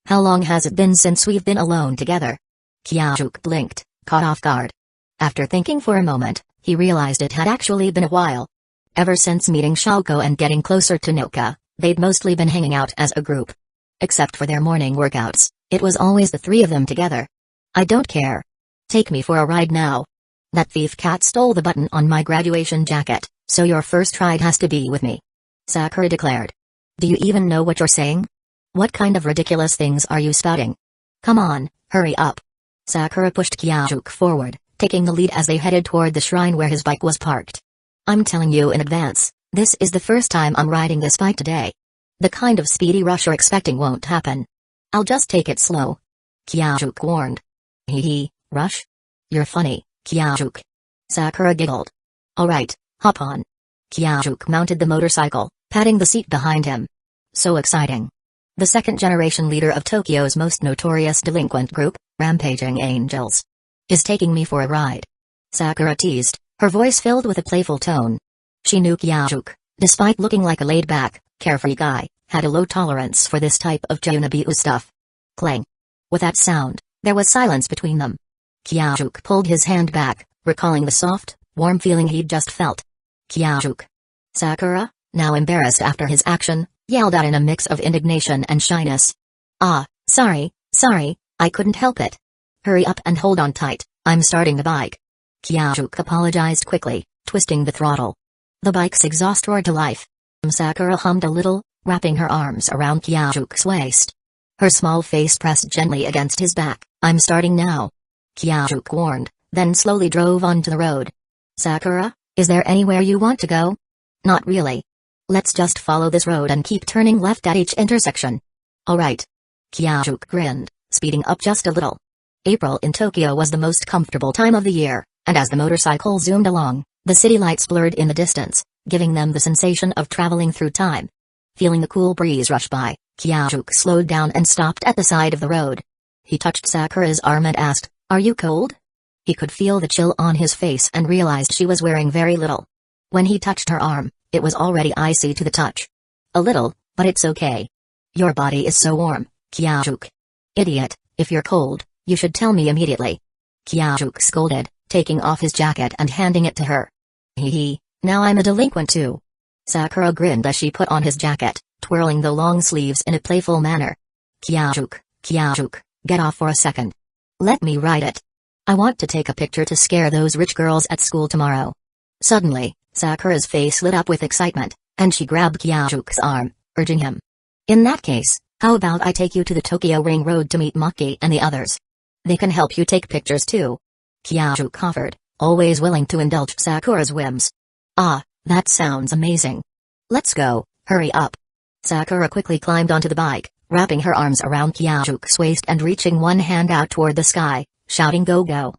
How long has it been since we've been alone together? Qiaoju blinked, caught off guard. After thinking for a moment, he realized it had actually been a while. Ever since meeting Xiaogo and getting closer to Noka, they'd mostly been hanging out as a group. Except for their morning workouts, it was always the three of them together. I don't care. Take me for a ride now. That thief cat stole the button on my graduation jacket, so your first ride has to be with me. Sakura declared. Do you even know what you're saying? What kind of ridiculous things are you spouting? Come on, hurry up. Sakura pushed Qiaoju forward, taking the lead as they headed toward the shrine where his bike was parked. I'm telling you in advance, this is the first time I'm riding this bike today. The kind of speedy rush you're expecting won't happen. I'll just take it slow. Kyajuk warned. Hee hee, rush? You're funny, Kyajuk. Sakura giggled. Alright, hop on. Kyajuk mounted the motorcycle, patting the seat behind him. So exciting. The second-generation leader of Tokyo's most notorious delinquent group, Rampaging Angels, is taking me for a ride. Sakura teased, her voice filled with a playful tone. She knew Kyajuk, despite looking like a laid-back, carefree guy, had a low tolerance for this type of Junabiu stuff. Clang. With that sound, there was silence between them. Kyajuk pulled his hand back, recalling the soft, warm feeling he'd just felt. Kyajuk. Sakura, now embarrassed after his action, yelled out in a mix of indignation and shyness. Ah, sorry, I couldn't help it. Hurry up and hold on tight, I'm starting the bike. Kyajuk apologized quickly, twisting the throttle. The bike's exhaust roared to life. Sakura hummed a little, wrapping her arms around Kyajuk's waist. Her small face pressed gently against his back. I'm starting now. Kyajuk warned, then slowly drove onto the road. Sakura, is there anywhere you want to go? Not really. Let's just follow this road and keep turning left at each intersection. Alright. Kyajuk grinned, speeding up just a little. April in Tokyo was the most comfortable time of the year, and as the motorcycle zoomed along, the city lights blurred in the distance, giving them the sensation of traveling through time. Feeling the cool breeze rush by, Kyajuk slowed down and stopped at the side of the road. He touched Sakura's arm and asked, "Are you cold?" He could feel the chill on his face and realized she was wearing very little. When he touched her arm, it was already icy to the touch. A little, but it's okay. Your body is so warm, Kyajuk. Idiot, if you're cold, you should tell me immediately. Kyajuk scolded, taking off his jacket and handing it to her. Hee hee, now I'm a delinquent too. Sakura grinned as she put on his jacket, twirling the long sleeves in a playful manner. Kyajuk, get off for a second. Let me ride it. I want to take a picture to scare those rich girls at school tomorrow. Suddenly, Sakura's face lit up with excitement, and she grabbed Kyajuk's arm, urging him. In that case, how about I take you to the Tokyo Ring Road to meet Maki and the others? They can help you take pictures too. Kyajuk offered, always willing to indulge Sakura's whims. Ah, that sounds amazing. Let's go, hurry up. Sakura quickly climbed onto the bike, wrapping her arms around Kyajuk's waist and reaching one hand out toward the sky, shouting go.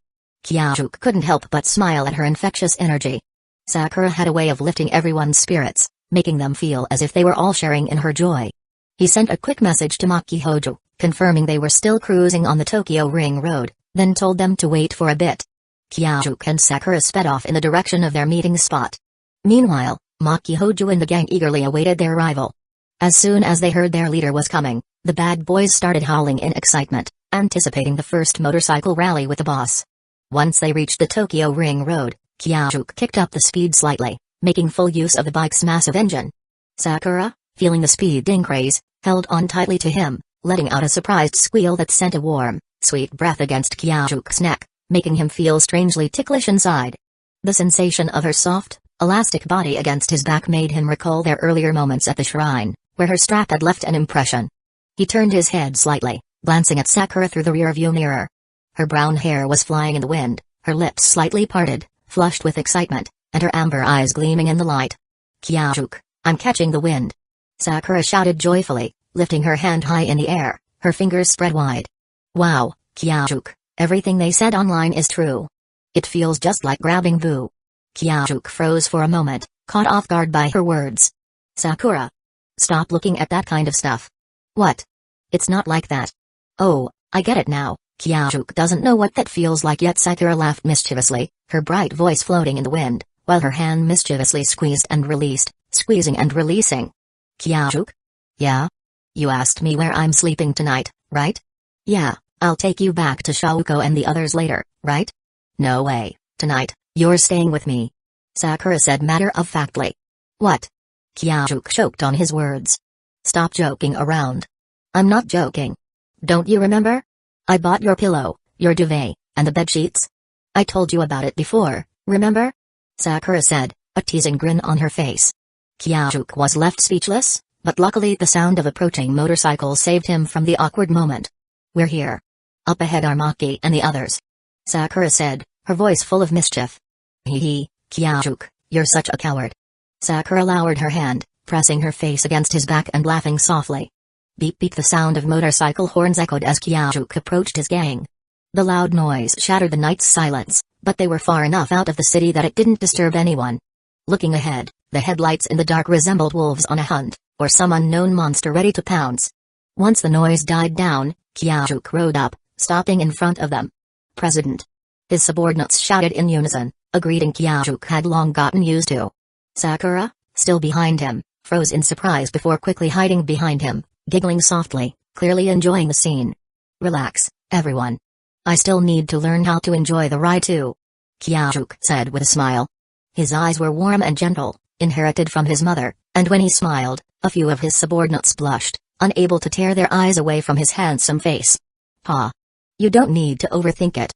Kyajuk couldn't help but smile at her infectious energy. Sakura had a way of lifting everyone's spirits, making them feel as if they were all sharing in her joy. He sent a quick message to Maki Hojo, confirming they were still cruising on the Tokyo Ring Road, then told them to wait for a bit. Kyajuk and Sakura sped off in the direction of their meeting spot. Meanwhile, Maki Hojo and the gang eagerly awaited their arrival. As soon as they heard their leader was coming, the bad boys started howling in excitement, anticipating the first motorcycle rally with the boss. Once they reached the Tokyo Ring Road, Kyajuk kicked up the speed slightly, making full use of the bike's massive engine. Sakura, feeling the speed increase, held on tightly to him, letting out a surprised squeal that sent a warm, sweet breath against Kyajuk's neck, making him feel strangely ticklish inside. The sensation of her soft, elastic body against his back made him recall their earlier moments at the shrine, where her strap had left an impression. He turned his head slightly, glancing at Sakura through the rearview mirror. Her brown hair was flying in the wind, her lips slightly parted, flushed with excitement, and her amber eyes gleaming in the light. Kyajuk, I'm catching the wind. Sakura shouted joyfully, lifting her hand high in the air, her fingers spread wide. Wow, Kyajuk, everything they said online is true. It feels just like grabbing boo. Kyajuk froze for a moment, caught off guard by her words. Sakura. Stop looking at that kind of stuff. What? It's not like that. Oh, I get it now. Kyajuk doesn't know what that feels like yet. Sakura laughed mischievously, her bright voice floating in the wind, while her hand mischievously squeezed and released, squeezing and releasing. Kyajuk? Yeah? You asked me where I'm sleeping tonight, right? Yeah, I'll take you back to Shaoko and the others later, right? No way, tonight, you're staying with me. Sakura said matter-of-factly. What? Kyajuk choked on his words. Stop joking around. I'm not joking. Don't you remember? I bought your pillow, your duvet, and the bedsheets. I told you about it before, remember? Sakura said, a teasing grin on her face. Kyajuk was left speechless, but luckily the sound of approaching motorcycles saved him from the awkward moment. We're here. Up ahead are Maki and the others. Sakura said, her voice full of mischief. Hee hee, Kyajuk, you're such a coward. Sakura lowered her hand, pressing her face against his back and laughing softly. Beep beep, the sound of motorcycle horns echoed as Kyajuk approached his gang. The loud noise shattered the night's silence, but they were far enough out of the city that it didn't disturb anyone. Looking ahead, the headlights in the dark resembled wolves on a hunt, or some unknown monster ready to pounce. Once the noise died down, Kyajuk rode up, stopping in front of them. "President." His subordinates shouted in unison, a greeting Kyajuk had long gotten used to. Sakura, still behind him, froze in surprise before quickly hiding behind him, giggling softly, clearly enjoying the scene. "Relax, everyone. I still need to learn how to enjoy the ride too," Kyajuk said with a smile. His eyes were warm and gentle, inherited from his mother, and when he smiled, a few of his subordinates blushed, unable to tear their eyes away from his handsome face. "Ha. You don't need to overthink it.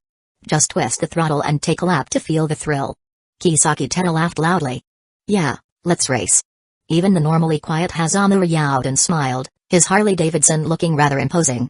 Just twist the throttle and take a lap to feel the thrill." Kisaki Teta laughed loudly. "Yeah, let's race." Even the normally quiet Hazama yowed and smiled, his Harley-Davidson looking rather imposing.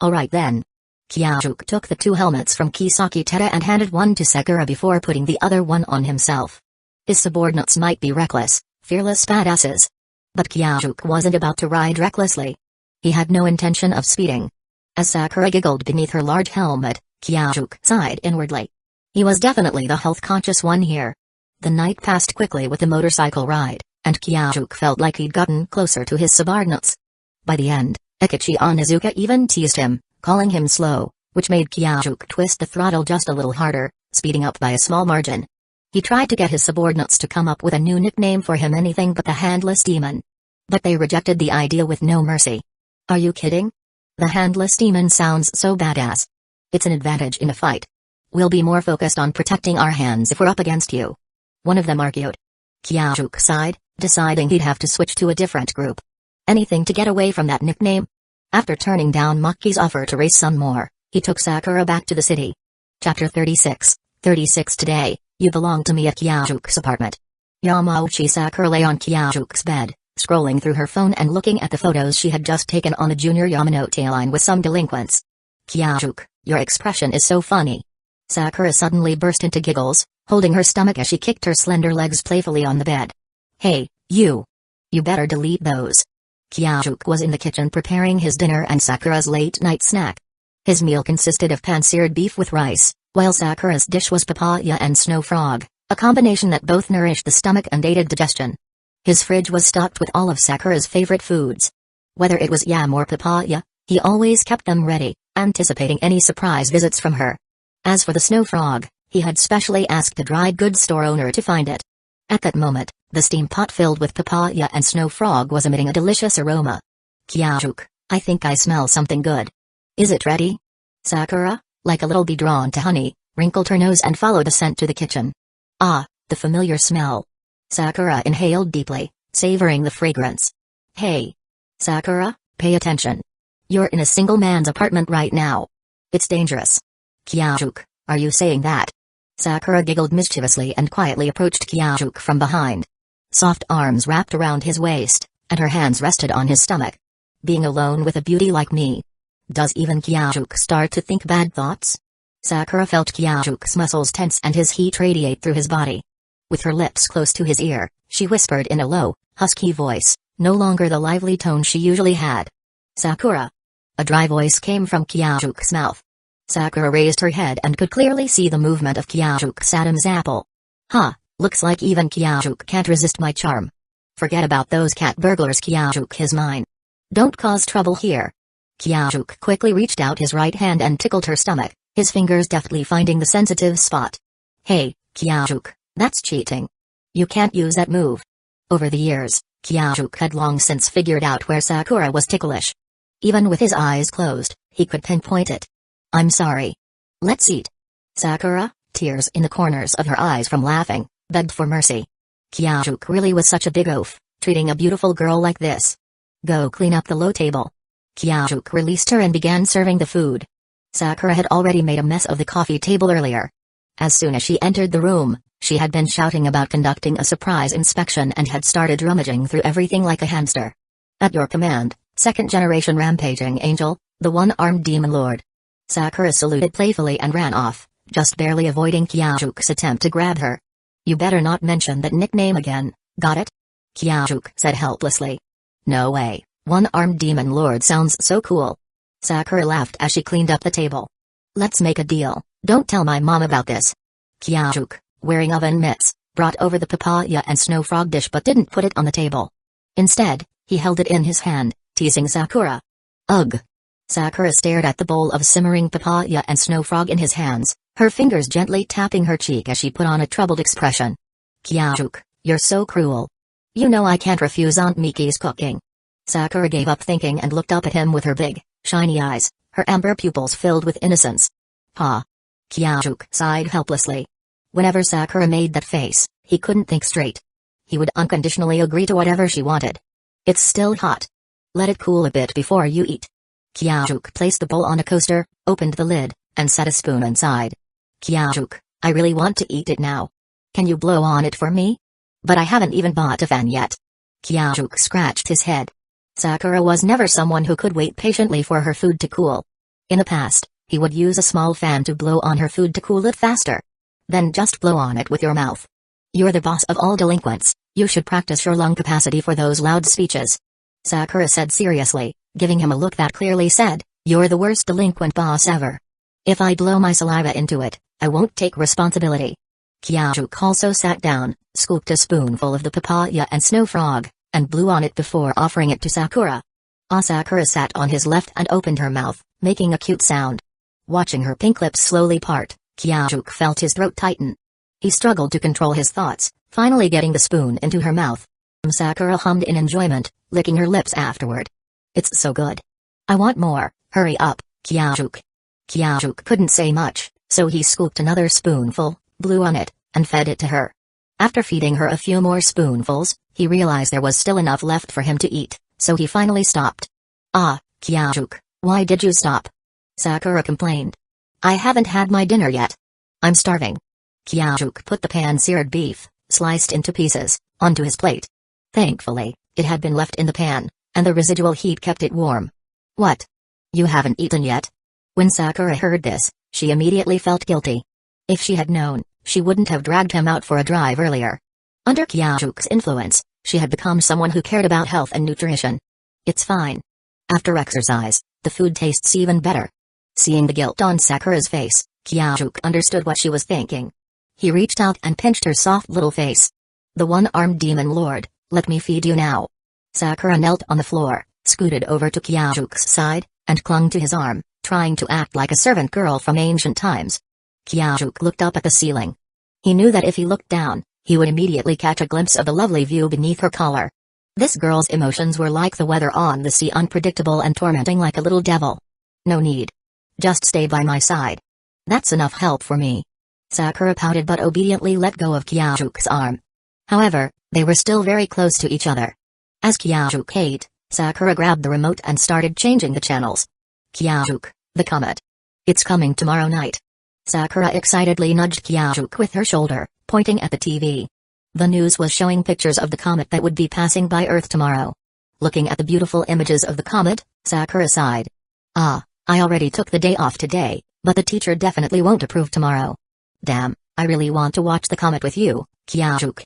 "Alright then." Kyajuk took the two helmets from Kisaki Teta and handed one to Sakura before putting the other one on himself. His subordinates might be reckless, fearless badasses. But Kyajuk wasn't about to ride recklessly. He had no intention of speeding. As Sakura giggled beneath her large helmet, Kyajuk sighed inwardly. He was definitely the health-conscious one here. The night passed quickly with the motorcycle ride, and Kyajuk felt like he'd gotten closer to his subordinates. By the end, Ecchi Onizuka even teased him, calling him slow, which made Kyajuk twist the throttle just a little harder, speeding up by a small margin. He tried to get his subordinates to come up with a new nickname for him, anything but the Handless Demon. But they rejected the idea with no mercy. "Are you kidding? The Handless Demon sounds so badass. It's an advantage in a fight. We'll be more focused on protecting our hands if we're up against you," one of them argued. Kyajuk sighed, deciding he'd have to switch to a different group. Anything to get away from that nickname. After turning down Maki's offer to race some more, he took Sakura back to the city. Chapter 36. 36 Today, you belong to me at Kyaju's apartment. Yamauchi Sakura lay on Kyaju's bed, scrolling through her phone and looking at the photos she had just taken on a junior Yamanote line with some delinquents. "Kyajuk, your expression is so funny." Sakura suddenly burst into giggles, holding her stomach as she kicked her slender legs playfully on the bed. "Hey, you! You better delete those." Kyajuk was in the kitchen preparing his dinner and Sakura's late-night snack. His meal consisted of pan-seared beef with rice, while Sakura's dish was papaya and snow frog, a combination that both nourished the stomach and aided digestion. His fridge was stocked with all of Sakura's favorite foods. Whether it was yam or papaya, he always kept them ready, anticipating any surprise visits from her. As for the snow frog, he had specially asked the dry goods store owner to find it. At that moment, the steam pot filled with papaya and snow frog was emitting a delicious aroma. "Kyajuk, I think I smell something good. Is it ready?" Sakura, like a little bee drawn to honey, wrinkled her nose and followed the scent to the kitchen. Ah, the familiar smell. Sakura inhaled deeply, savoring the fragrance. "Hey! Sakura, pay attention. You're in a single man's apartment right now. It's dangerous." "Kyajuk, are you saying that?" Sakura giggled mischievously and quietly approached Kyajuk from behind. Soft arms wrapped around his waist, and her hands rested on his stomach. "Being alone with a beauty like me. Does even Kyajuk start to think bad thoughts?" Sakura felt Kyaju's muscles tense and his heat radiate through his body. With her lips close to his ear, she whispered in a low, husky voice, no longer the lively tone she usually had. "Sakura." A dry voice came from Kyaju's mouth. Sakura raised her head and could clearly see the movement of Kyaju's Adam's apple. "Huh, looks like even Kyajuk can't resist my charm. Forget about those cat burglars, Kyajuk is mine. Don't cause trouble here." Kyajuk quickly reached out his right hand and tickled her stomach, his fingers deftly finding the sensitive spot. "Hey, Kyajuk, that's cheating. You can't use that move." Over the years, Kyajuk had long since figured out where Sakura was ticklish. Even with his eyes closed, he could pinpoint it. "I'm sorry. Let's eat." Sakura, tears in the corners of her eyes from laughing, begged for mercy. Kyajuk really was such a big oaf, treating a beautiful girl like this. "Go clean up the low table." Kyajuk released her and began serving the food. Sakura had already made a mess of the coffee table earlier. As soon as she entered the room, she had been shouting about conducting a surprise inspection and had started rummaging through everything like a hamster. "At your command, second-generation rampaging angel, the one-armed demon lord." Sakura saluted playfully and ran off, just barely avoiding Kyaju's attempt to grab her. "You better not mention that nickname again, got it?" Kyajuk said helplessly. No way, one-armed demon lord sounds so cool. Sakura laughed as she cleaned up the table. Let's make a deal, don't tell my mom about this. Kyajuk, wearing oven mitts, brought over the papaya and snow frog dish but didn't put it on the table. Instead, he held it in his hand, teasing Sakura. Ugh. Sakura stared at the bowl of simmering papaya and snow frog in his hands, her fingers gently tapping her cheek as she put on a troubled expression. Kyajuk, you're so cruel. You know I can't refuse Aunt Miki's cooking. Sakura gave up thinking and looked up at him with her big, shiny eyes, her amber pupils filled with innocence. Pa. Kyajuk sighed helplessly. Whenever Sakura made that face, he couldn't think straight. He would unconditionally agree to whatever she wanted. It's still hot. Let it cool a bit before you eat. Kyajuk placed the bowl on a coaster, opened the lid, and set a spoon inside. Kyajuk, I really want to eat it now. Can you blow on it for me? But I haven't even bought a fan yet. Kyajuk scratched his head. Sakura was never someone who could wait patiently for her food to cool. In the past, he would use a small fan to blow on her food to cool it faster. Then just blow on it with your mouth. You're the boss of all delinquents, you should practice your lung capacity for those loud speeches. Sakura said seriously, giving him a look that clearly said, you're the worst delinquent boss ever. If I blow my saliva into it, I won't take responsibility. Kyajuk also sat down, scooped a spoonful of the papaya and snow frog, and blew on it before offering it to Sakura. Sakura sat on his left and opened her mouth, making a cute sound. Watching her pink lips slowly part, Kyajuk felt his throat tighten. He struggled to control his thoughts, finally getting the spoon into her mouth. Sakura hummed in enjoyment, licking her lips afterward. It's so good. I want more, hurry up, Kyajuk. Kyajuk couldn't say much, so he scooped another spoonful, blew on it, and fed it to her. After feeding her a few more spoonfuls, he realized there was still enough left for him to eat, so he finally stopped. Kyajuk, why did you stop? Sakura complained. I haven't had my dinner yet. I'm starving. Kyajuk put the pan-seared beef, sliced into pieces, onto his plate. Thankfully, it had been left in the pan, and the residual heat kept it warm. What? You haven't eaten yet? When Sakura heard this, she immediately felt guilty. If she had known, she wouldn't have dragged him out for a drive earlier. Under Kyajuk's influence, she had become someone who cared about health and nutrition. It's fine. After exercise, the food tastes even better. Seeing the guilt on Sakura's face, Kyajuk understood what she was thinking. He reached out and pinched her soft little face. The one-armed demon lord, let me feed you now. Sakura knelt on the floor, scooted over to Kyajuk's side, and clung to his arm, trying to act like a servant girl from ancient times. Kyajuk looked up at the ceiling. He knew that if he looked down, he would immediately catch a glimpse of the lovely view beneath her collar. This girl's emotions were like the weather on the sea, unpredictable and tormenting like a little devil. No need. Just stay by my side. That's enough help for me. Sakura pouted but obediently let go of Kyajuk's arm. However, they were still very close to each other. As Kyajuk ate, Sakura grabbed the remote and started changing the channels. Kyajuk, the comet. It's coming tomorrow night. Sakura excitedly nudged Kyajuk with her shoulder, pointing at the TV. The news was showing pictures of the comet that would be passing by Earth tomorrow. Looking at the beautiful images of the comet, Sakura sighed. I already took the day off today, but the teacher definitely won't approve tomorrow. Damn, I really want to watch the comet with you, Kyajuk.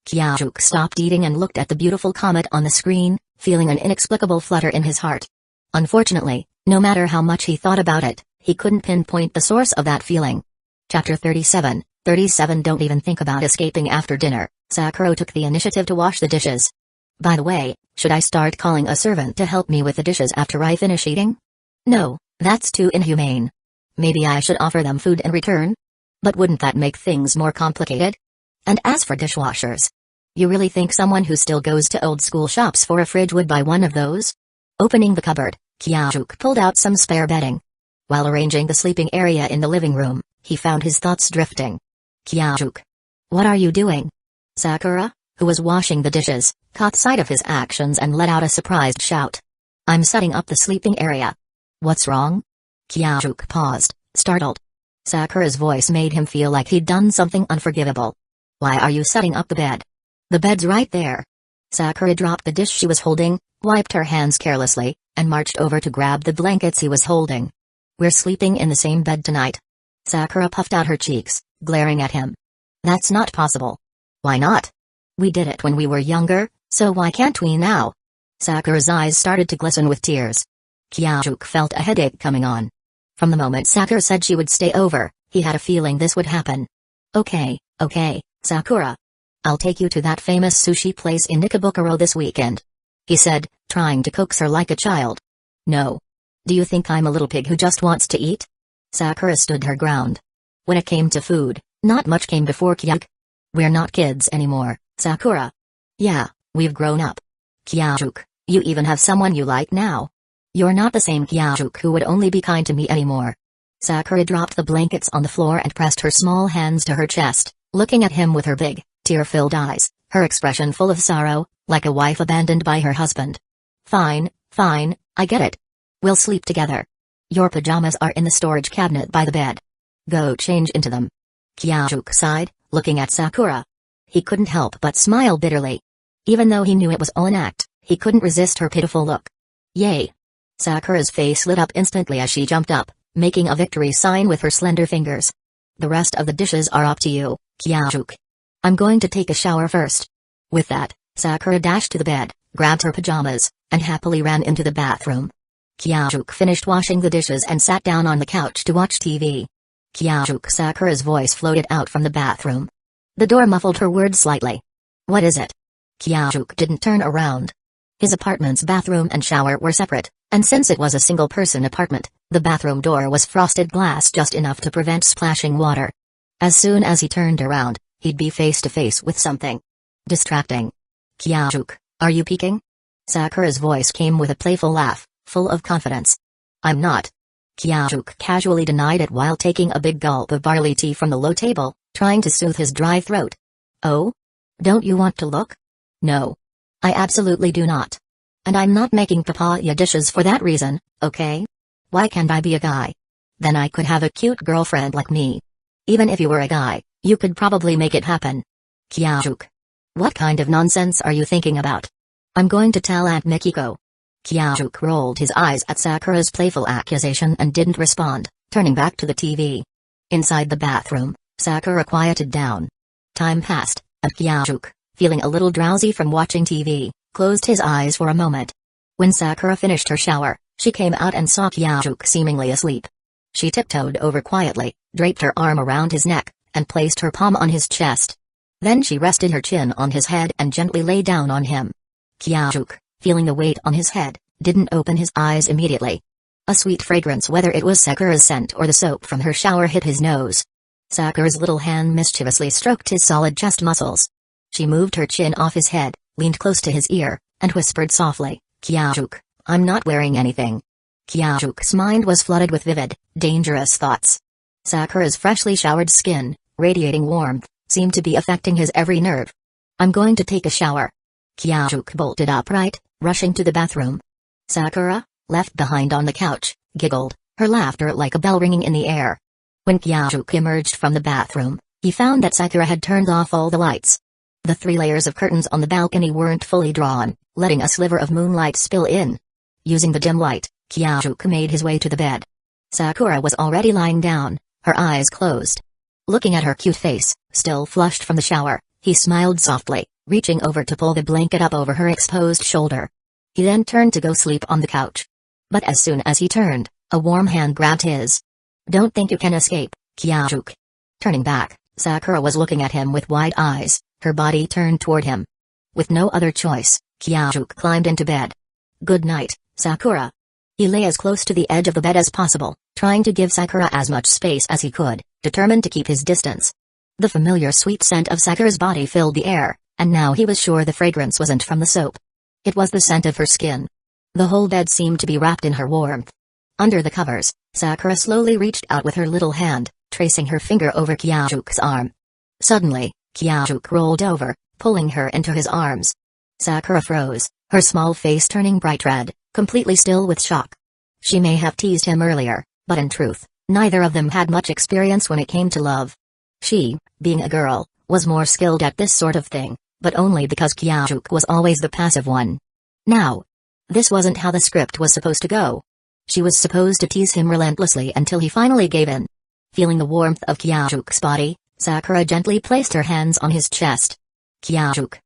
Kyajuk stopped eating and looked at the beautiful comet on the screen, feeling an inexplicable flutter in his heart. Unfortunately, no matter how much he thought about it, he couldn't pinpoint the source of that feeling. Chapter 37, Don't even think about escaping after dinner. Sakura took the initiative to wash the dishes. By the way, should I start calling a servant to help me with the dishes after I finish eating? No, that's too inhumane. Maybe I should offer them food in return? But wouldn't that make things more complicated? And as for dishwashers, you really think someone who still goes to old school shops for a fridge would buy one of those? Opening the cupboard, Kyajuk pulled out some spare bedding. While arranging the sleeping area in the living room, he found his thoughts drifting. Kyajuk. What are you doing? Sakura, who was washing the dishes, caught sight of his actions and let out a surprised shout. I'm setting up the sleeping area. What's wrong? Kyajuk paused, startled. Sakura's voice made him feel like he'd done something unforgivable. Why are you setting up the bed? The bed's right there. Sakura dropped the dish she was holding, wiped her hands carelessly, and marched over to grab the blankets he was holding. We're sleeping in the same bed tonight. Sakura puffed out her cheeks, glaring at him. That's not possible. Why not? We did it when we were younger, So why can't we now? Sakura's eyes started to glisten with tears. Kyajuk felt a headache coming on. From the moment Sakura said she would stay over, he had a feeling this would happen. Okay, Sakura. I'll take you to that famous sushi place in Nikabukuro this weekend, he said, trying to coax her like a child. No. Do you think I'm a little pig who just wants to eat? Sakura stood her ground. When it came to food, not much came before Kyajuk. We're not kids anymore, Sakura. Yeah, we've grown up. Kyajuk, you even have someone you like now. You're not the same Kyajuk who would only be kind to me anymore. Sakura dropped the blankets on the floor and pressed her small hands to her chest, looking at him with her big, tear-filled eyes, her expression full of sorrow, like a wife abandoned by her husband. Fine, I get it. We'll sleep together. Your pajamas are in the storage cabinet by the bed. Go change into them. Kyajuk sighed, looking at Sakura. He couldn't help but smile bitterly. Even though he knew it was all an act, he couldn't resist her pitiful look. Yay! Sakura's face lit up instantly as she jumped up, making a victory sign with her slender fingers. The rest of the dishes are up to you, Kyajuk. I'm going to take a shower first. With that, Sakura dashed to the bed, grabbed her pajamas, and happily ran into the bathroom. Kyajuk finished washing the dishes and sat down on the couch to watch TV. Kyajuk, Sakura's voice floated out from the bathroom. The door muffled her words slightly. What is it? Kyajuk didn't turn around. His apartment's bathroom and shower were separate, and since it was a single-person apartment, the bathroom door was frosted glass just enough to prevent splashing water. As soon as he turned around, he'd be face to face with something distracting. Kyajuk, are you peeking? Sakura's voice came with a playful laugh, full of confidence. I'm not. Kyajuk casually denied it while taking a big gulp of barley tea from the low table, trying to soothe his dry throat. Oh? Don't you want to look? No. I absolutely do not. And I'm not making papaya dishes for that reason, okay? Why can't I be a guy? Then I could have a cute girlfriend like me. Even if you were a guy, you could probably make it happen. Kyajuk. What kind of nonsense are you thinking about? I'm going to tell Aunt Mikiko. Kyajuk rolled his eyes at Sakura's playful accusation and didn't respond, turning back to the TV. Inside the bathroom, Sakura quieted down. Time passed, and Kyajuk, feeling a little drowsy from watching TV, closed his eyes for a moment. When Sakura finished her shower, she came out and saw Kyajuk seemingly asleep. She tiptoed over quietly, draped her arm around his neck, and placed her palm on his chest. Then she rested her chin on his head and gently lay down on him. Kyajuk, feeling the weight on his head, didn't open his eyes immediately. A sweet fragrance, whether it was Sakura's scent or the soap from her shower, hit his nose. Sakura's little hand mischievously stroked his solid chest muscles. She moved her chin off his head, leaned close to his ear, and whispered softly, Kyajuk, I'm not wearing anything. Kyajuk's mind was flooded with vivid, dangerous thoughts. Sakura's freshly showered skin, radiating warmth, seemed to be affecting his every nerve. I'm going to take a shower. Kyajuk bolted upright, rushing to the bathroom. Sakura, left behind on the couch, giggled, her laughter like a bell ringing in the air. When Kyajuk emerged from the bathroom, he found that Sakura had turned off all the lights. The 3 layers of curtains on the balcony weren't fully drawn, letting a sliver of moonlight spill in. Using the dim light, Kyajuk made his way to the bed. Sakura was already lying down, her eyes closed. Looking at her cute face, still flushed from the shower, he smiled softly, reaching over to pull the blanket up over her exposed shoulder. He then turned to go sleep on the couch. But as soon as he turned, a warm hand grabbed his. Don't think you can escape, Kyajuk. Turning back, Sakura was looking at him with wide eyes, her body turned toward him. With no other choice, Kyajuk climbed into bed. Good night, Sakura. He lay as close to the edge of the bed as possible, trying to give Sakura as much space as he could, determined to keep his distance. The familiar sweet scent of Sakura's body filled the air, and now he was sure the fragrance wasn't from the soap. It was the scent of her skin. The whole bed seemed to be wrapped in her warmth. Under the covers, Sakura slowly reached out with her little hand, tracing her finger over Kyajuk's arm. Suddenly, Kyajuk rolled over, pulling her into his arms. Sakura froze, her small face turning bright red, completely still with shock. She may have teased him earlier, but in truth, neither of them had much experience when it came to love. She, being a girl, was more skilled at this sort of thing, but only because Kyajuk was always the passive one. Now, this wasn't how the script was supposed to go. She was supposed to tease him relentlessly until he finally gave in. Feeling the warmth of Kyajuk's body, Sakura gently placed her hands on his chest. Kyajuk.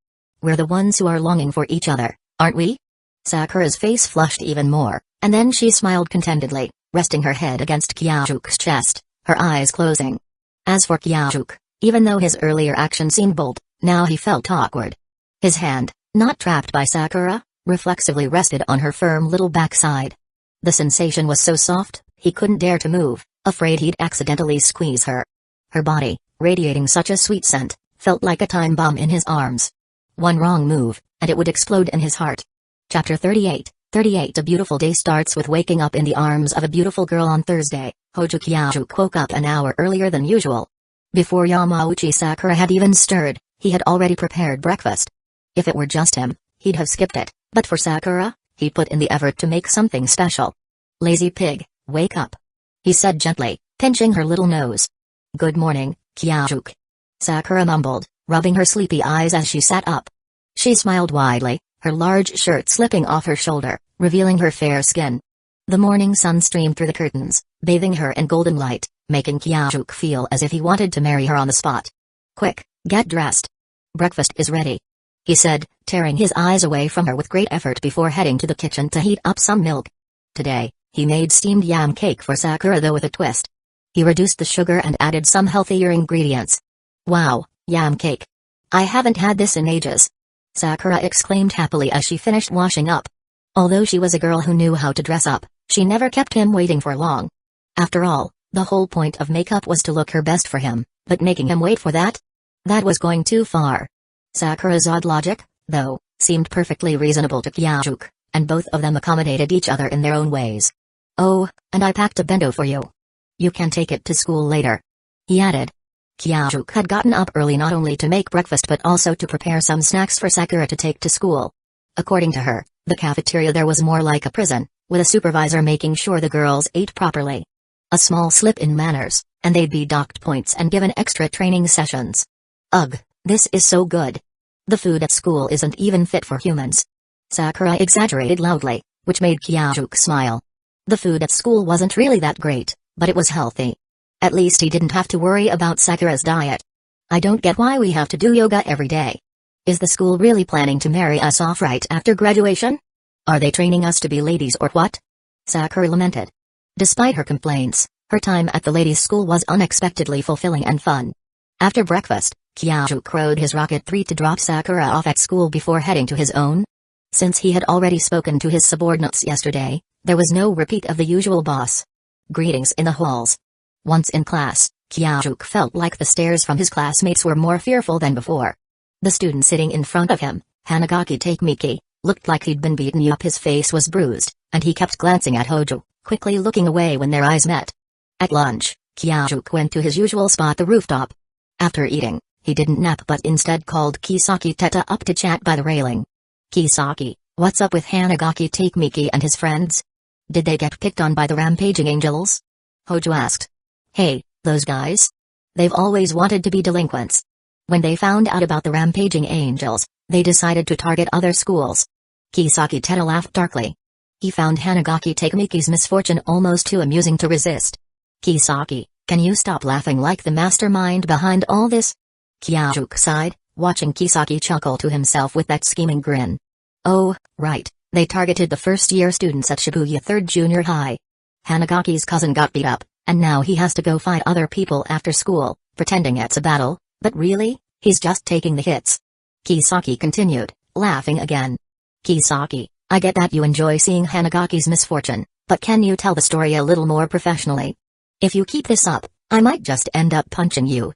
We're the ones who are longing for each other, aren't we? Sakura's face flushed even more, and then she smiled contentedly, resting her head against Kyajuke's chest, her eyes closing. As for Kyajuke, even though his earlier action seemed bold, now he felt awkward. His hand, not trapped by Sakura, reflexively rested on her firm little backside. The sensation was so soft, he couldn't dare to move, afraid he'd accidentally squeeze her. Her body, radiating such a sweet scent, felt like a time bomb in his arms. One wrong move, and it would explode in his heart. Chapter 38. A beautiful day starts with waking up in the arms of a beautiful girl on Thursday. Hojo Kyajuke woke up an hour earlier than usual. Before Yamauchi Sakura had even stirred, he had already prepared breakfast. If it were just him, he'd have skipped it, but for Sakura, he put in the effort to make something special. Lazy pig, wake up, he said gently, pinching her little nose. Good morning, Kyajuke, Sakura mumbled, rubbing her sleepy eyes as she sat up. She smiled widely, her large shirt slipping off her shoulder, revealing her fair skin. The morning sun streamed through the curtains, bathing her in golden light, making Kyajuke feel as if he wanted to marry her on the spot. Quick, get dressed. Breakfast is ready, he said, tearing his eyes away from her with great effort before heading to the kitchen to heat up some milk. Today, he made steamed yam cake for Sakura, though with a twist. He reduced the sugar and added some healthier ingredients. Wow, yam cake. I haven't had this in ages, Sakura exclaimed happily as she finished washing up. Although she was a girl who knew how to dress up, she never kept him waiting for long. After all, the whole point of makeup was to look her best for him, but making him wait for that? That was going too far. Sakura's odd logic, though, seemed perfectly reasonable to Kyajuke, and both of them accommodated each other in their own ways. Oh, and I packed a bento for you. You can take it to school later, he added. Kyajuke had gotten up early not only to make breakfast but also to prepare some snacks for Sakura to take to school. According to her, the cafeteria there was more like a prison, with a supervisor making sure the girls ate properly. A small slip in manners, and they'd be docked points and given extra training sessions. Ugh, this is so good. The food at school isn't even fit for humans, Sakura exaggerated loudly, which made Kyajuke smile. The food at school wasn't really that great, but it was healthy. At least he didn't have to worry about Sakura's diet. I don't get why we have to do yoga every day. Is the school really planning to marry us off right after graduation? Are they training us to be ladies or what? Sakura lamented. Despite her complaints, her time at the ladies' school was unexpectedly fulfilling and fun. After breakfast, Kyajuke rode his Rocket 3 to drop Sakura off at school before heading to his own. Since he had already spoken to his subordinates yesterday, there was no repeat of the usual boss greetings in the halls. Once in class, Kyajuke felt like the stares from his classmates were more fearful than before. The student sitting in front of him, Hanagaki Takemiki, looked like he'd been beaten up. His face was bruised, and he kept glancing at Hojo, quickly looking away when their eyes met. At lunch, Kyajuke went to his usual spot, the rooftop. After eating, he didn't nap but instead called Kisaki Teta up to chat by the railing. Kisaki, what's up with Hanagaki Takemiki and his friends? Did they get picked on by the rampaging angels? Hojo asked. Hey, those guys? They've always wanted to be delinquents. When they found out about the rampaging angels, they decided to target other schools. Kisaki Teta laughed darkly. He found Hanagaki Takemiki's misfortune almost too amusing to resist. Kisaki, can you stop laughing like the mastermind behind all this? Kyajuke sighed, watching Kisaki chuckle to himself with that scheming grin. Oh, right, they targeted the first-year students at Shibuya 3rd Junior High. Hanagaki's cousin got beat up, and now he has to go fight other people after school, pretending it's a battle, but really, he's just taking the hits. Kisaki continued, laughing again. Kisaki, I get that you enjoy seeing Hanagaki's misfortune, but can you tell the story a little more professionally? If you keep this up, I might just end up punching you,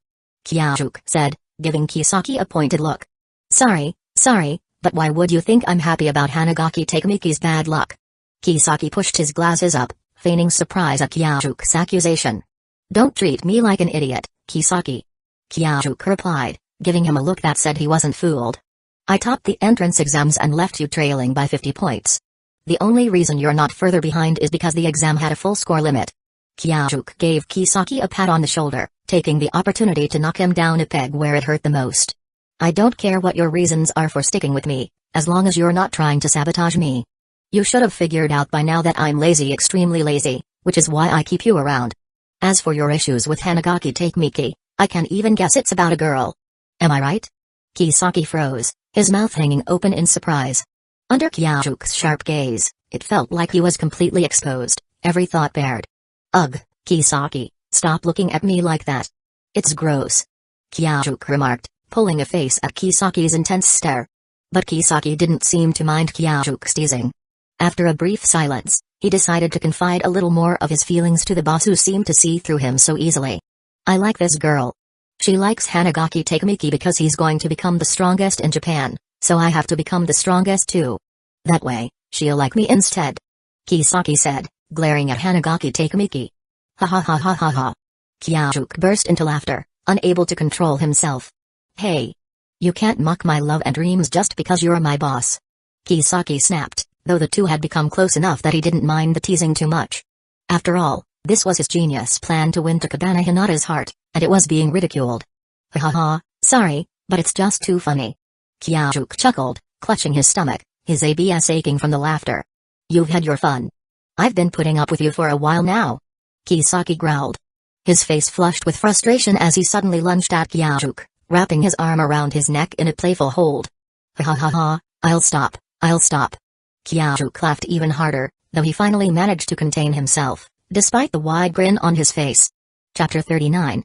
Kyajuke said, giving Kisaki a pointed look. Sorry, but why would you think I'm happy about Hanagaki Takemiki's bad luck? Kisaki pushed his glasses up, feigning surprise at Kyajuke's accusation. Don't treat me like an idiot, Kisaki. Kyajuke replied, giving him a look that said he wasn't fooled. I topped the entrance exams and left you trailing by 50 points. The only reason you're not further behind is because the exam had a full score limit. Kyajuke gave Kisaki a pat on the shoulder, taking the opportunity to knock him down a peg where it hurt the most. I don't care what your reasons are for sticking with me, as long as you're not trying to sabotage me. You should have figured out by now that I'm lazy, extremely lazy, which is why I keep you around. As for your issues with Hanagaki Takemiki, I can even guess it's about a girl. Am I right? Kisaki froze, his mouth hanging open in surprise. Under Kyajuke's sharp gaze, it felt like he was completely exposed, every thought bared. Ugh, Kisaki, stop looking at me like that. It's gross. Kyajuke remarked, pulling a face at Kisaki's intense stare. But Kisaki didn't seem to mind Kyajuke's teasing. After a brief silence, he decided to confide a little more of his feelings to the boss who seemed to see through him so easily. I like this girl. She likes Hanagaki Takemiki because he's going to become the strongest in Japan, so I have to become the strongest too. That way, she'll like me instead. Kisaki said, glaring at Hanagaki Takemiki. Ha ha ha ha ha ha. Kyajuke burst into laughter, unable to control himself. Hey! You can't mock my love and dreams just because you're my boss. Kisaki snapped, though the two had become close enough that he didn't mind the teasing too much. After all, this was his genius plan to win Takabane Hinata's heart, and it was being ridiculed. Ha ha ha, sorry, but it's just too funny. Kyajuke chuckled, clutching his stomach, his abs aching from the laughter. You've had your fun. I've been putting up with you for a while now. Kisaki growled. His face flushed with frustration as he suddenly lunged at Kyajuke, wrapping his arm around his neck in a playful hold. Ha ha ha ha, I'll stop. Kyajuke laughed even harder, though he finally managed to contain himself, despite the wide grin on his face. Chapter 39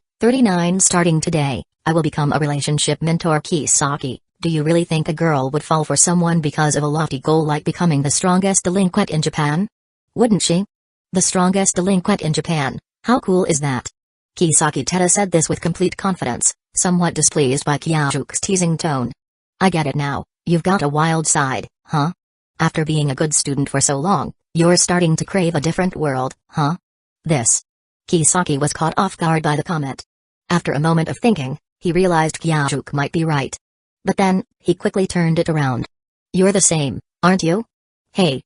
Starting today, I will become a relationship mentor. Kisaki, do you really think a girl would fall for someone because of a lofty goal like becoming the strongest delinquent in Japan? Wouldn't she? The strongest delinquent in Japan, how cool is that? Kisaki Teta said this with complete confidence, somewhat displeased by Kyajuke's teasing tone. I get it now, you've got a wild side, huh? After being a good student for so long, you're starting to crave a different world, huh? This. Kisaki was caught off guard by the comment. After a moment of thinking, he realized Kyajuke might be right. But then, he quickly turned it around. You're the same, aren't you? Hey,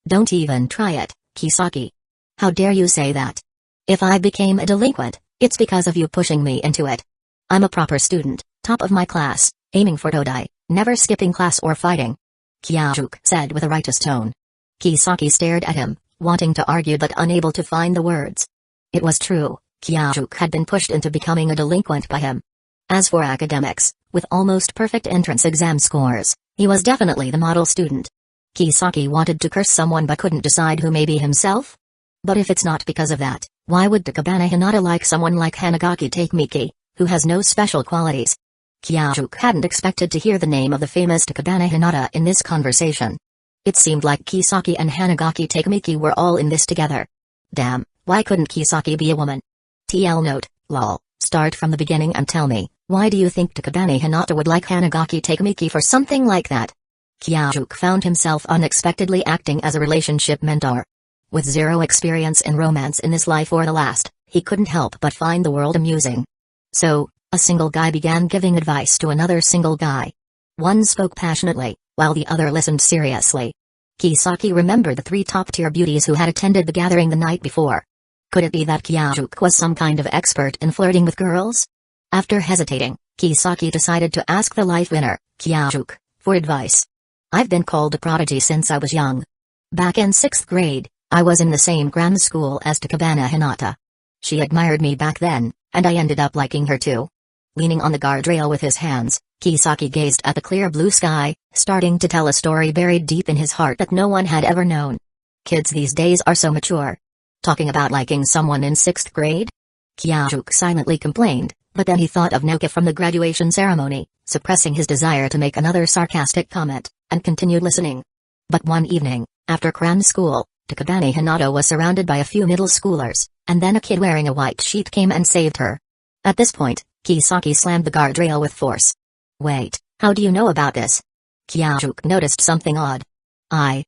don't even try it, Kisaki. How dare you say that? If I became a delinquent, it's because of you pushing me into it. I'm a proper student, top of my class, aiming for Todai, never skipping class or fighting. Kyajuke said with a righteous tone. Kisaki stared at him, wanting to argue but unable to find the words. It was true, Kyajuke had been pushed into becoming a delinquent by him. As for academics, with almost perfect entrance exam scores, he was definitely the model student. Kisaki wanted to curse someone but couldn't decide who, maybe himself? But if it's not because of that, why would Takabane Hinata like someone like Hanagaki Takemiki, who has no special qualities? Kyajuke hadn't expected to hear the name of the famous Takabane Hinata in this conversation. It seemed like Kisaki and Hanagaki Takemiki were all in this together. Damn, why couldn't Kisaki be a woman? TL note, lol, start from the beginning and tell me, why do you think Takabane Hinata would like Hanagaki Takemiki for something like that? Kyajuke found himself unexpectedly acting as a relationship mentor. With zero experience in romance in this life or the last, he couldn't help but find the world amusing. So, a single guy began giving advice to another single guy. One spoke passionately, while the other listened seriously. Kisaki remembered the three top-tier beauties who had attended the gathering the night before. Could it be that Kyajuke was some kind of expert in flirting with girls? After hesitating, Kisaki decided to ask the life winner, Kyajuke, for advice. I've been called a prodigy since I was young. Back in 6th grade, I was in the same grammar school as Takabane Hinata. She admired me back then, and I ended up liking her too. Leaning on the guardrail with his hands, Kisaki gazed at the clear blue sky, starting to tell a story buried deep in his heart that no one had ever known. Kids these days are so mature. Talking about liking someone in 6th grade? Kyajuke silently complained, but then he thought of Noka from the graduation ceremony, suppressing his desire to make another sarcastic comment, and continued listening. But one evening, after cram school, Takabane Hinata was surrounded by a few middle schoolers, and then a kid wearing a white sheet came and saved her. At this point, Kisaki slammed the guardrail with force. Wait, how do you know about this? Kyajuke noticed something odd. I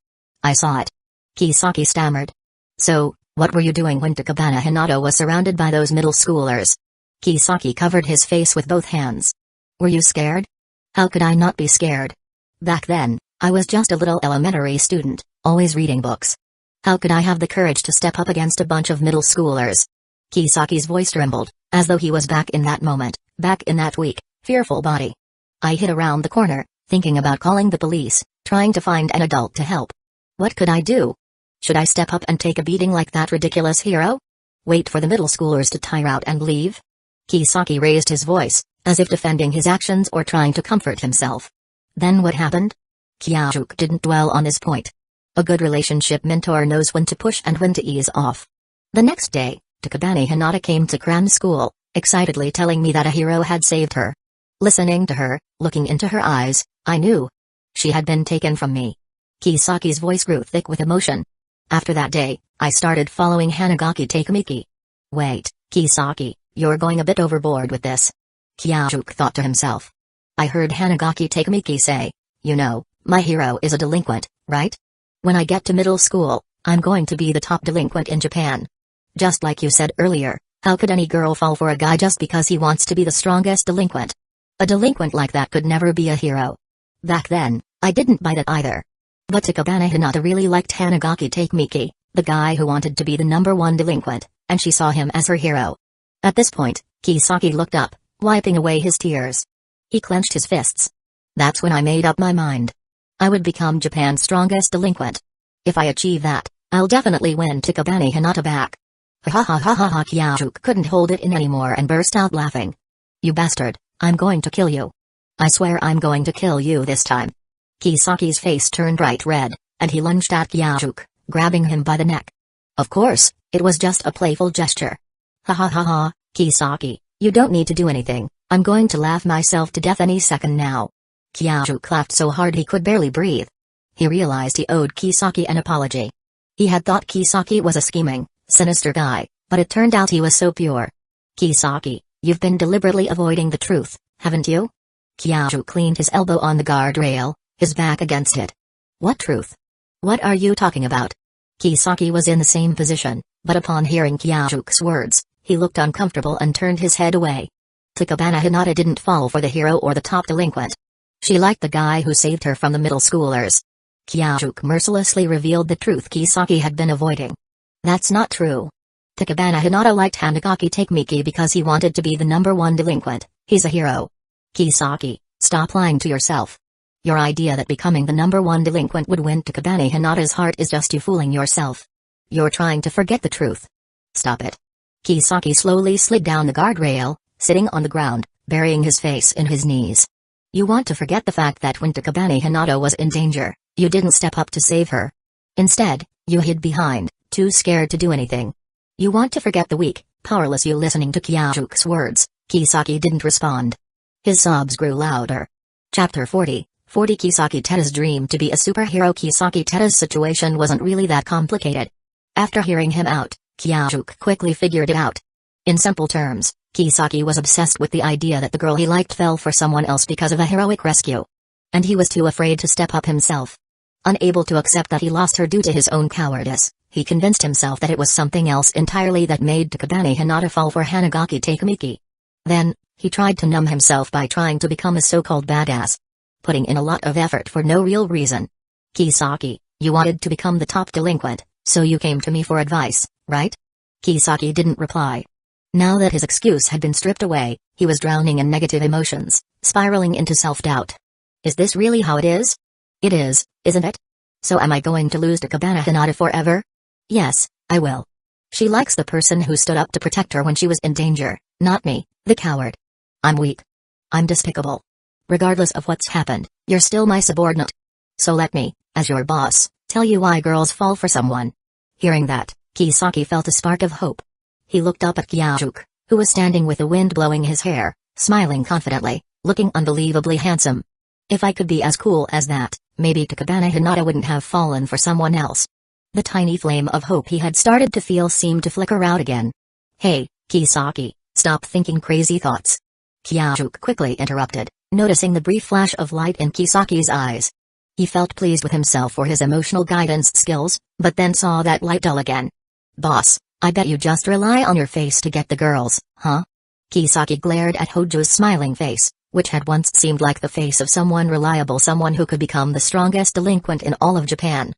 saw it. Kisaki stammered. So, what were you doing when Takabane Hinata was surrounded by those middle schoolers? Kisaki covered his face with both hands. Were you scared? How could I not be scared? Back then, I was just a little elementary student, always reading books. How could I have the courage to step up against a bunch of middle schoolers? Kisaki's voice trembled, as though he was back in that moment, back in that weak, fearful body. I hid around the corner, thinking about calling the police, trying to find an adult to help. What could I do? Should I step up and take a beating like that ridiculous hero? Wait for the middle schoolers to tire out and leave? Kisaki raised his voice, as if defending his actions or trying to comfort himself. Then what happened? Kyajuk didn't dwell on this point. A good relationship mentor knows when to push and when to ease off. The next day, Takabane Hinata came to cram school, excitedly telling me that a hero had saved her. Listening to her, looking into her eyes, I knew. She had been taken from me. Kisaki's voice grew thick with emotion. After that day, I started following Hanagaki Takemiki. Wait, Kisaki, you're going a bit overboard with this. Kyajuk thought to himself. I heard Hanagaki Takemiki say, you know, my hero is a delinquent, right? When I get to middle school, I'm going to be the top delinquent in Japan. Just like you said earlier, how could any girl fall for a guy just because he wants to be the strongest delinquent? A delinquent like that could never be a hero. Back then, I didn't buy that either. But Takabane Hinata really liked Hanagaki Takemiki, the guy who wanted to be the #1 delinquent, and she saw him as her hero. At this point, Kisaki looked up, wiping away his tears. He clenched his fists. That's when I made up my mind. I would become Japan's strongest delinquent. If I achieve that, I'll definitely win Takabane Hinata back. Ha ha ha ha ha. Kyajuk couldn't hold it in anymore and burst out laughing. You bastard, I'm going to kill you. I swear I'm going to kill you this time. Kisaki's face turned bright red, and he lunged at Kyajuk, grabbing him by the neck. Of course, it was just a playful gesture. Ha ha ha ha, Kisaki, you don't need to do anything, I'm going to laugh myself to death any second now. Kyajuk laughed so hard he could barely breathe. He realized he owed Kisaki an apology. He had thought Kisaki was a scheming, sinister guy, but it turned out he was so pure. Kisaki, you've been deliberately avoiding the truth, haven't you? Kyajuk leaned his elbow on the guardrail, his back against it. What truth? What are you talking about? Kisaki was in the same position, but upon hearing Kyajuk's words, he looked uncomfortable and turned his head away. Takabane Hinata didn't fall for the hero or the top delinquent. She liked the guy who saved her from the middle schoolers. Kyajuk mercilessly revealed the truth Kisaki had been avoiding. That's not true. Takabane Hinata liked Hanagaki Takemiki because he wanted to be the #1 delinquent. He's a hero. Kisaki, stop lying to yourself. Your idea that becoming the #1 delinquent would win Takabane Hinata's heart is just you fooling yourself. You're trying to forget the truth. Stop it. Kisaki slowly slid down the guardrail, sitting on the ground, burying his face in his knees. You want to forget the fact that when Takabane Hinata was in danger, you didn't step up to save her. Instead, you hid behind, too scared to do anything. You want to forget the weak, powerless you. Listening to Kyajuk's words, Kisaki didn't respond. His sobs grew louder. Chapter 40 Kisaki Teta's dream to be a superhero. Kisaki Teta's situation wasn't really that complicated. After hearing him out, Kyajuk quickly figured it out. In simple terms, Kisaki was obsessed with the idea that the girl he liked fell for someone else because of a heroic rescue. And he was too afraid to step up himself. Unable to accept that he lost her due to his own cowardice, he convinced himself that it was something else entirely that made Takabane Hinata fall for Hanagaki Takemiki. Then, he tried to numb himself by trying to become a so-called badass. Putting in a lot of effort for no real reason. Kisaki, you wanted to become the top delinquent, so you came to me for advice, right? Kisaki didn't reply. Now that his excuse had been stripped away, he was drowning in negative emotions, spiraling into self-doubt. Is this really how it is? It is, isn't it? So am I going to lose to Takabane Hinata forever? Yes, I will. She likes the person who stood up to protect her when she was in danger, not me, the coward. I'm weak. I'm despicable. Regardless of what's happened, you're still my subordinate. So let me, as your boss, tell you why girls fall for someone. Hearing that, Kisaki felt a spark of hope. He looked up at Kyajuk, who was standing with the wind blowing his hair, smiling confidently, looking unbelievably handsome. If I could be as cool as that, maybe Takabane Hinata wouldn't have fallen for someone else. The tiny flame of hope he had started to feel seemed to flicker out again. Hey, Kisaki, stop thinking crazy thoughts. Kyajuk quickly interrupted, noticing the brief flash of light in Kisaki's eyes. He felt pleased with himself for his emotional guidance skills, but then saw that light dull again. Boss, I bet you just rely on your face to get the girls, huh? Kisaki glared at Hojo's smiling face, which had once seemed like the face of someone reliable, someone who could become the strongest delinquent in all of Japan.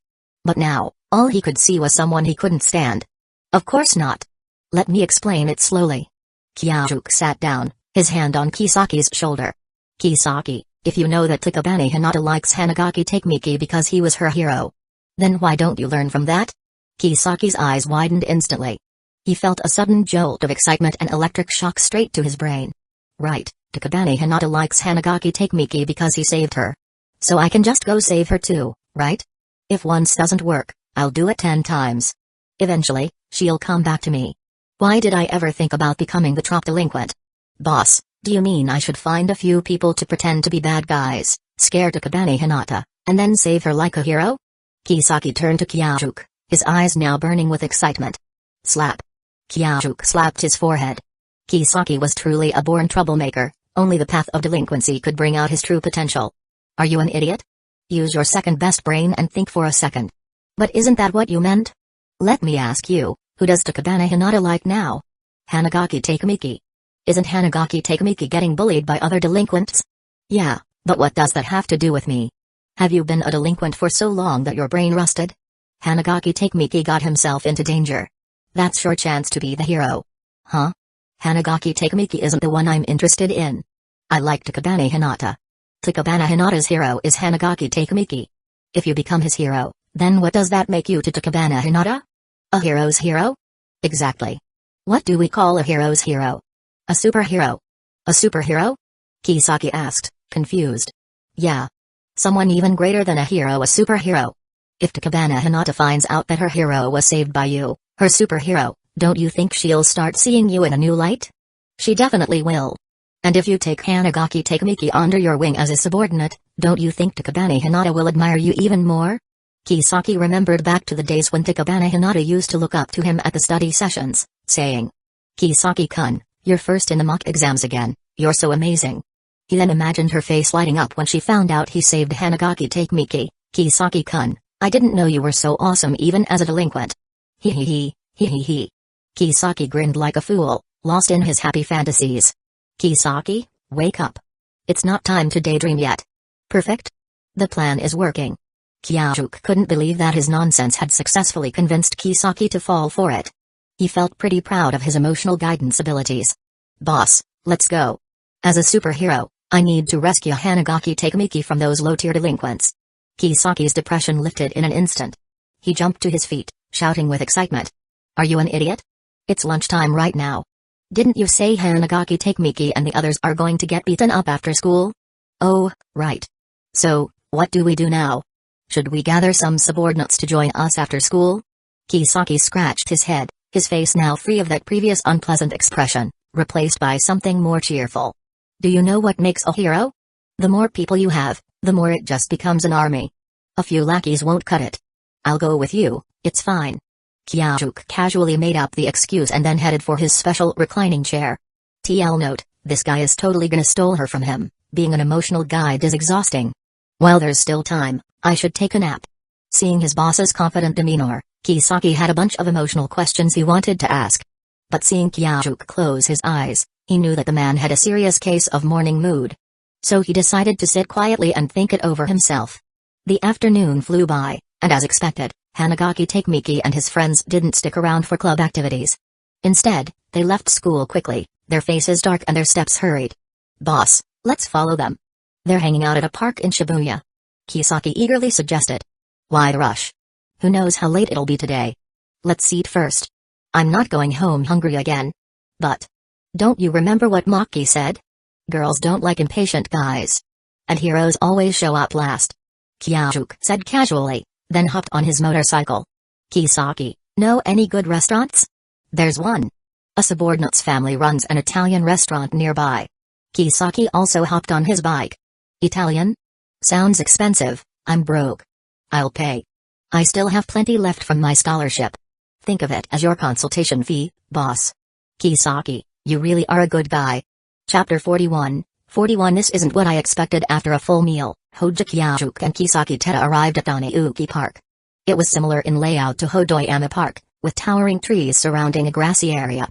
But now, all he could see was someone he couldn't stand. Of course not. Let me explain it slowly. Kyajuk sat down, his hand on Kisaki's shoulder. Kisaki, if you know that Takabane Hinata likes Hanagaki Takemiki because he was her hero, then why don't you learn from that? Kisaki's eyes widened instantly. He felt a sudden jolt of excitement and electric shock straight to his brain. Right, Takabane Hinata likes Hanagaki Takemiki because he saved her. So I can just go save her too, right? If once doesn't work, I'll do it 10 times. Eventually, she'll come back to me. Why did I ever think about becoming the top delinquent? Boss, do you mean I should find a few people to pretend to be bad guys, scare Takabane Hinata, and then save her like a hero? Kisaki turned to Kyajuk, his eyes now burning with excitement. Slap. Kyajuk slapped his forehead. Kisaki was truly a born troublemaker, only the path of delinquency could bring out his true potential. Are you an idiot? Use your second best brain and think for a second. But isn't that what you meant? Let me ask you, who does Takabane Hinata like now? Hanagaki Takamiki. Isn't Hanagaki Takamiki getting bullied by other delinquents? Yeah, but what does that have to do with me? Have you been a delinquent for so long that your brain rusted? Hanagaki Takamiki got himself into danger. That's your chance to be the hero. Huh? Hanagaki Takamiki isn't the one I'm interested in. I like Takabane Hinata. Takabane Hinata's hero is Hanagaki Takamiki. If you become his hero, then what does that make you to Takabane Hinata? A hero's hero? Exactly. What do we call a hero's hero? A superhero. A superhero? Kisaki asked, confused. Yeah. Someone even greater than a hero, a superhero. If Takabane Hinata finds out that her hero was saved by you, her superhero, don't you think she'll start seeing you in a new light? She definitely will. And if you take Hanagaki Takamiki under your wing as a subordinate, don't you think Takabane Hinata will admire you even more? Kisaki remembered back to the days when Takabane Hinata used to look up to him at the study sessions, saying, Kisaki-kun, you're first in the mock exams again, you're so amazing. He then imagined her face lighting up when she found out he saved Hanagaki Takamiki. Kisaki-kun, I didn't know you were so awesome even as a delinquent. Hee hee hee, hee hee hee. Kisaki grinned like a fool, lost in his happy fantasies. Kisaki, wake up. It's not time to daydream yet. Perfect? The plan is working. Kyajuk couldn't believe that his nonsense had successfully convinced Kisaki to fall for it. He felt pretty proud of his emotional guidance abilities. Boss, let's go. As a superhero, I need to rescue Hanagaki Takamiki from those low-tier delinquents. Kisaki's depression lifted in an instant. He jumped to his feet, shouting with excitement. Are you an idiot? It's lunchtime right now. Didn't you say Hanagaki Takamiki and the others are going to get beaten up after school? Oh, right. So, what do we do now? Should we gather some subordinates to join us after school? Kisaki scratched his head, his face now free of that previous unpleasant expression, replaced by something more cheerful. Do you know what makes a hero? The more people you have, the more it just becomes an army. A few lackeys won't cut it. I'll go with you, it's fine. Kyajuk casually made up the excuse and then headed for his special reclining chair. TL note, this guy is totally gonna stole her from him. Being an emotional guide is exhausting. While there's still time, I should take a nap. Seeing his boss's confident demeanor, Kisaki had a bunch of emotional questions he wanted to ask. But seeing Kyajuk close his eyes, he knew that the man had a serious case of morning mood. So he decided to sit quietly and think it over himself. The afternoon flew by, and as expected, Hanagaki Takamiki and his friends didn't stick around for club activities. Instead, they left school quickly, their faces dark and their steps hurried. Boss, let's follow them. They're hanging out at a park in Shibuya. Kisaki eagerly suggested. Why the rush? Who knows how late it'll be today? Let's eat first. I'm not going home hungry again. But don't you remember what Maki said? Girls don't like impatient guys. And heroes always show up last. Kyajuk said casually, then hopped on his motorcycle. Kisaki, know any good restaurants? There's one. A subordinate's family runs an Italian restaurant nearby. Kisaki also hopped on his bike. Italian? Sounds expensive, I'm broke. I'll pay. I still have plenty left from my scholarship. Think of it as your consultation fee, boss. Kisaki, you really are a good guy. Chapter 41. This isn't what I expected after a full meal. Hojo Kyajuk and Kisaki Teta arrived at Daneuki Park. It was similar in layout to Hodoyama Park, with towering trees surrounding a grassy area.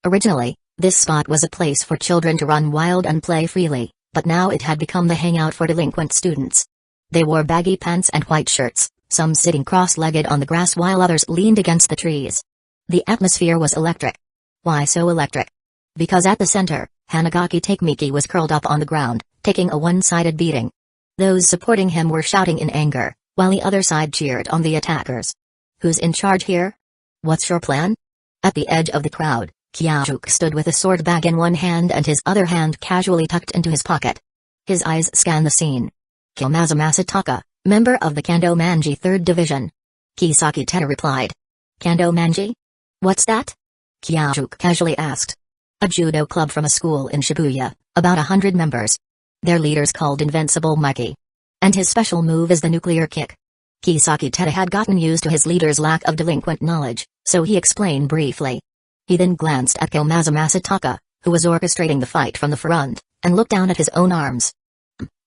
Originally, this spot was a place for children to run wild and play freely, but now it had become the hangout for delinquent students. They wore baggy pants and white shirts, some sitting cross-legged on the grass while others leaned against the trees. The atmosphere was electric. Why so electric? Because at the center, Hanagaki Takamiki was curled up on the ground, taking a one-sided beating. Those supporting him were shouting in anger, while the other side cheered on the attackers. Who's in charge here? What's your plan? At the edge of the crowd, Kyajuk stood with a sword bag in one hand and his other hand casually tucked into his pocket. His eyes scanned the scene. Kiyomazu Masataka, member of the Kando Manji 3rd Division. Kisaki Teta replied. Kando Manji? What's that? Kyajuk casually asked. A judo club from a school in Shibuya, about 100 members. Their leader's called Invincible Mikey. And his special move is the nuclear kick. Kisaki Teta had gotten used to his leader's lack of delinquent knowledge, so he explained briefly. He then glanced at Kiyomazu Masataka, who was orchestrating the fight from the front, and looked down at his own arms.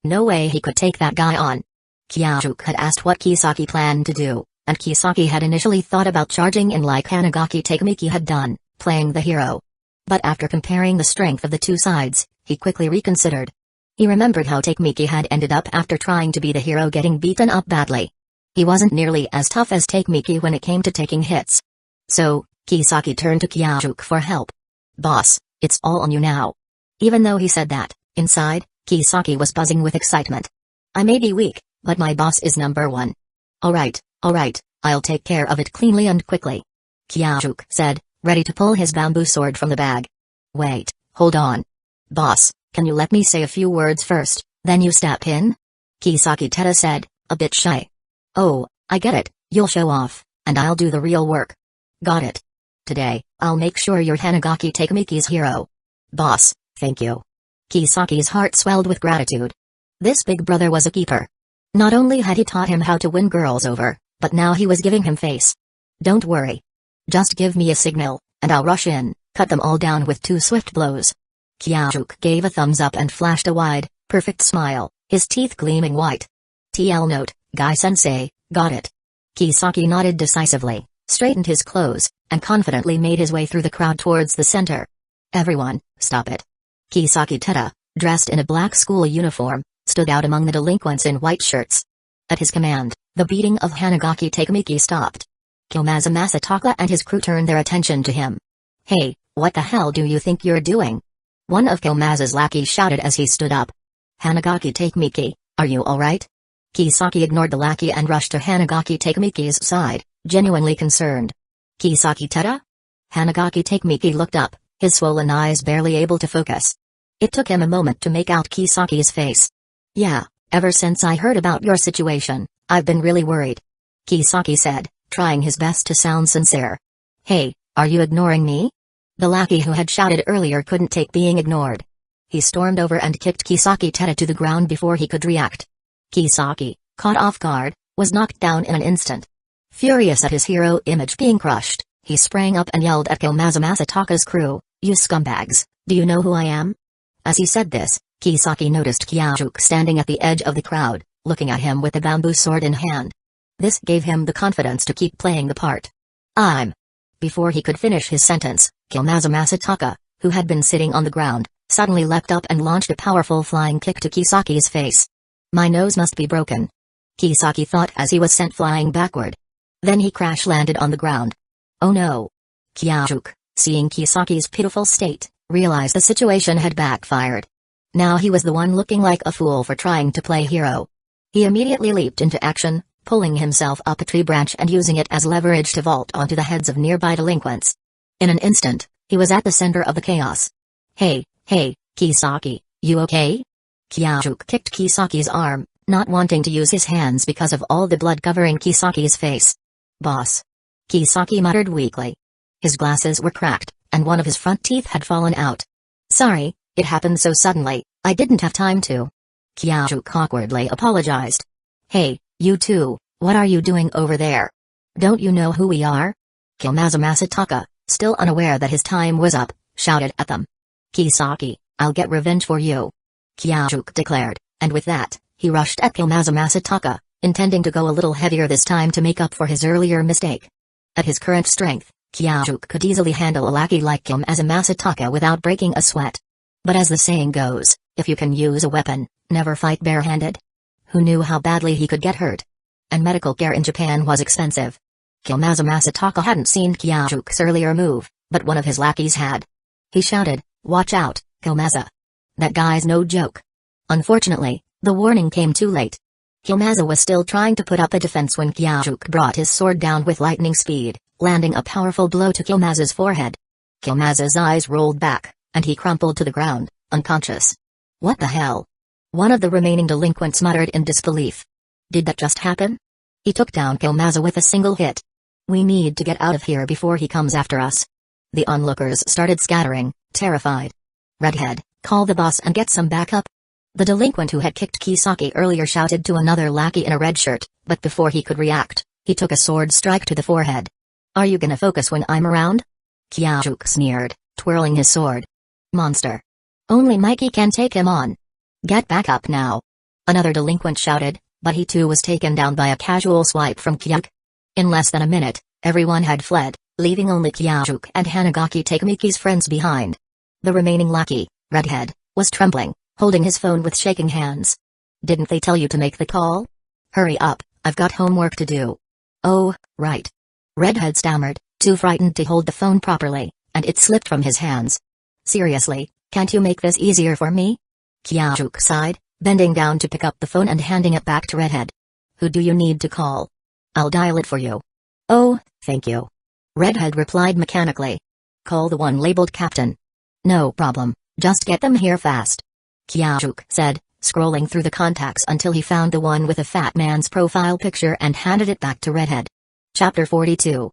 No way he could take that guy on. Kyajuk had asked what Kisaki planned to do, and Kisaki had initially thought about charging in like Hanagaki Takemiki had done, playing the hero. But after comparing the strength of the two sides, he quickly reconsidered. He remembered how Takemiki had ended up after trying to be the hero getting beaten up badly. He wasn't nearly as tough as Takemiki when it came to taking hits. So, Kisaki turned to Kyajuk for help. Boss, it's all on you now. Even though he said that, inside, Kisaki was buzzing with excitement. I may be weak, but my boss is number one. Alright, I'll take care of it cleanly and quickly. Kyajuk said, ready to pull his bamboo sword from the bag. Wait, hold on. Boss, can you let me say a few words first, then you step in? Kisaki Teta said, a bit shy. Oh, I get it, you'll show off, and I'll do the real work. Got it. Today, I'll make sure you're Hanagaki Takemiki's hero. Boss, thank you. Kisaki's heart swelled with gratitude. This big brother was a keeper. Not only had he taught him how to win girls over, but now he was giving him face. Don't worry. Just give me a signal, and I'll rush in, cut them all down with 2 swift blows. Kyajuk gave a thumbs up and flashed a wide, perfect smile, his teeth gleaming white. TL note, Guy-sensei, got it. Kisaki nodded decisively, straightened his clothes, and confidently made his way through the crowd towards the center. Everyone, stop it. Kisaki Teta, dressed in a black school uniform, stood out among the delinquents in white shirts. At his command, the beating of Hanagaki Takemiki stopped. Kiyomazu Masataka and his crew turned their attention to him. Hey, what the hell do you think you're doing? One of Kiyomazu's lackeys shouted as he stood up. Hanagaki Takemiki, are you alright? Kisaki ignored the lackey and rushed to Hanagaki Takemiki's side, genuinely concerned. Kisaki Teta? Hanagaki Takemiki looked up, his swollen eyes barely able to focus. It took him a moment to make out Kisaki's face. Yeah, ever since I heard about your situation, I've been really worried. Kisaki said, trying his best to sound sincere. Hey, are you ignoring me? The lackey who had shouted earlier couldn't take being ignored. He stormed over and kicked Kisaki Teta to the ground before he could react. Kisaki, caught off guard, was knocked down in an instant. Furious at his hero image being crushed, he sprang up and yelled at Kiyomazu Masataka's crew, "You scumbags, do you know who I am?" As he said this, Kisaki noticed Kyajuk standing at the edge of the crowd, looking at him with a bamboo sword in hand. This gave him the confidence to keep playing the part. Before he could finish his sentence, Kiyomazu Masataka, who had been sitting on the ground, suddenly leapt up and launched a powerful flying kick to Kisaki's face. My nose must be broken. Kisaki thought as he was sent flying backward. Then he crash-landed on the ground. Oh no. Kyajuk, seeing Kisaki's pitiful state, realized the situation had backfired. Now he was the one looking like a fool for trying to play hero. He immediately leaped into action, pulling himself up a tree branch and using it as leverage to vault onto the heads of nearby delinquents. In an instant, he was at the center of the chaos. Hey, Kisaki, you okay? Kyajuk kicked Kisaki's arm, not wanting to use his hands because of all the blood covering Kisaki's face. Boss. Kisaki muttered weakly. His glasses were cracked, and one of his front teeth had fallen out. Sorry, it happened so suddenly, I didn't have time to. Kyajuk awkwardly apologized. Hey, you two, what are you doing over there? Don't you know who we are? Kiyomazu Masataka, still unaware that his time was up, shouted at them. Kisaki, I'll get revenge for you. Kyajuk declared, and with that, he rushed at Kiyomazu Masataka, intending to go a little heavier this time to make up for his earlier mistake. At his current strength, Kyajuk could easily handle a lackey like Kiyomazu Masataka without breaking a sweat. But as the saying goes, if you can use a weapon, never fight barehanded. Who knew how badly he could get hurt? And medical care in Japan was expensive. Kiyomazu Masataka hadn't seen Kyaju's earlier move, but one of his lackeys had. He shouted, "Watch out, Kiyomazu. That guy's no joke." Unfortunately, the warning came too late. Kiyomazu was still trying to put up a defense when Kyajuk brought his sword down with lightning speed, landing a powerful blow to Kiyomazu's forehead. Kiyomazu's eyes rolled back, and he crumpled to the ground, unconscious. What the hell? One of the remaining delinquents muttered in disbelief. Did that just happen? He took down Komaza with a single hit. We need to get out of here before he comes after us. The onlookers started scattering, terrified. Redhead, call the boss and get some backup. The delinquent who had kicked Kisaki earlier shouted to another lackey in a red shirt, but before he could react, he took a sword strike to the forehead. Are you gonna focus when I'm around? Kyajuk sneered, twirling his sword. Monster. Only Mikey can take him on. Get back up now. Another delinquent shouted, but he too was taken down by a casual swipe from Kyajuk. In less than a minute, everyone had fled, leaving only Kyajuk and Hanagaki Takemiki's friends behind. The remaining lackey, Redhead, was trembling, holding his phone with shaking hands. Didn't they tell you to make the call? Hurry up, I've got homework to do. Oh, right. Redhead stammered, too frightened to hold the phone properly, and it slipped from his hands. Seriously, can't you make this easier for me? Kyajuk sighed, bending down to pick up the phone and handing it back to Redhead. Who do you need to call? I'll dial it for you. Oh, thank you. Redhead replied mechanically. Call the one labeled Captain. No problem, just get them here fast. Kyajuk said, scrolling through the contacts until he found the one with a fat man's profile picture and handed it back to Redhead. Chapter 42,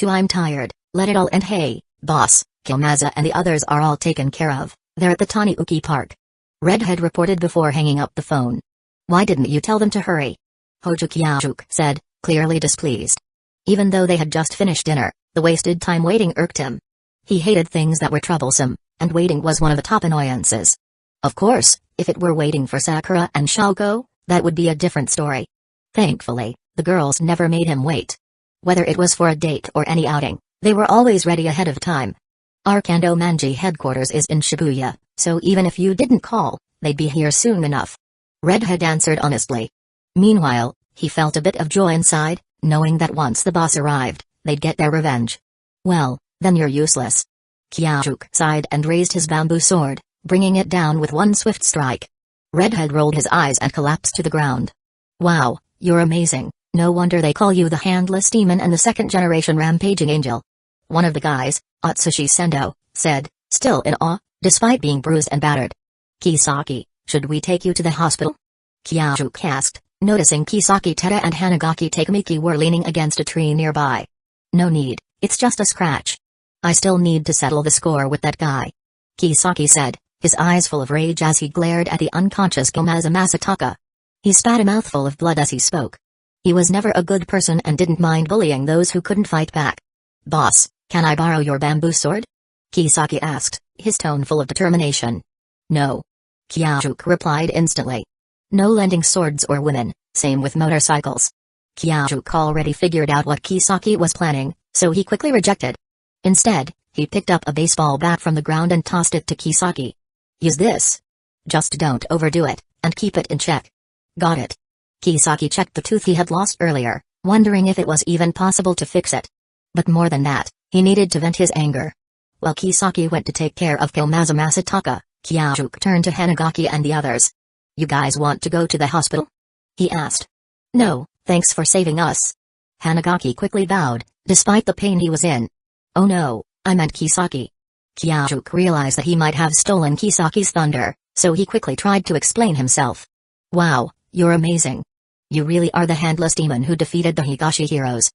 I'm tired, let it all end. Hey, boss, Komaza and the others are all taken care of, they're at the Taniuki Park. Redhead reported before hanging up the phone. Why didn't you tell them to hurry? Hojo Kyajuk said, clearly displeased. Even though they had just finished dinner, the wasted time waiting irked him. He hated things that were troublesome, and waiting was one of the top annoyances. Of course, if it were waiting for Sakura and Shoko, that would be a different story. Thankfully, the girls never made him wait. Whether it was for a date or any outing, they were always ready ahead of time. Our Kando Manji headquarters is in Shibuya, so even if you didn't call, they'd be here soon enough. Redhead answered honestly. Meanwhile, he felt a bit of joy inside, knowing that once the boss arrived, they'd get their revenge. Well, then you're useless. Kyajuk sighed and raised his bamboo sword, bringing it down with one swift strike. Redhead rolled his eyes and collapsed to the ground. Wow, you're amazing, no wonder they call you the Handless Demon and the second-generation Rampaging Angel. One of the guys, Atsushi Sendo, said, still in awe, despite being bruised and battered. Kisaki, should we take you to the hospital? Kyajuk asked, noticing Kisaki Teta and Hanagaki Takemiki were leaning against a tree nearby. No need, it's just a scratch. I still need to settle the score with that guy. Kisaki said, his eyes full of rage as he glared at the unconscious Komaza Masataka. He spat a mouthful of blood as he spoke. He was never a good person and didn't mind bullying those who couldn't fight back. Boss, can I borrow your bamboo sword? Kisaki asked, his tone full of determination. No. Kyajuk replied instantly. No lending swords or women, same with motorcycles. Kyajuk already figured out what Kisaki was planning, so he quickly rejected. Instead, he picked up a baseball bat from the ground and tossed it to Kisaki. Use this. Just don't overdo it, and keep it in check. Got it. Kisaki checked the tooth he had lost earlier, wondering if it was even possible to fix it. But more than that, he needed to vent his anger. While Kisaki went to take care of Komaza Masataka, Kyajuk turned to Hanagaki and the others. You guys want to go to the hospital? He asked. No, thanks for saving us. Hanagaki quickly bowed, despite the pain he was in. Oh no, I meant Kisaki. Kyajuk realized that he might have stolen Kisaki's thunder, so he quickly tried to explain himself. Wow, you're amazing. You really are the Handless Demon who defeated the Higashi heroes.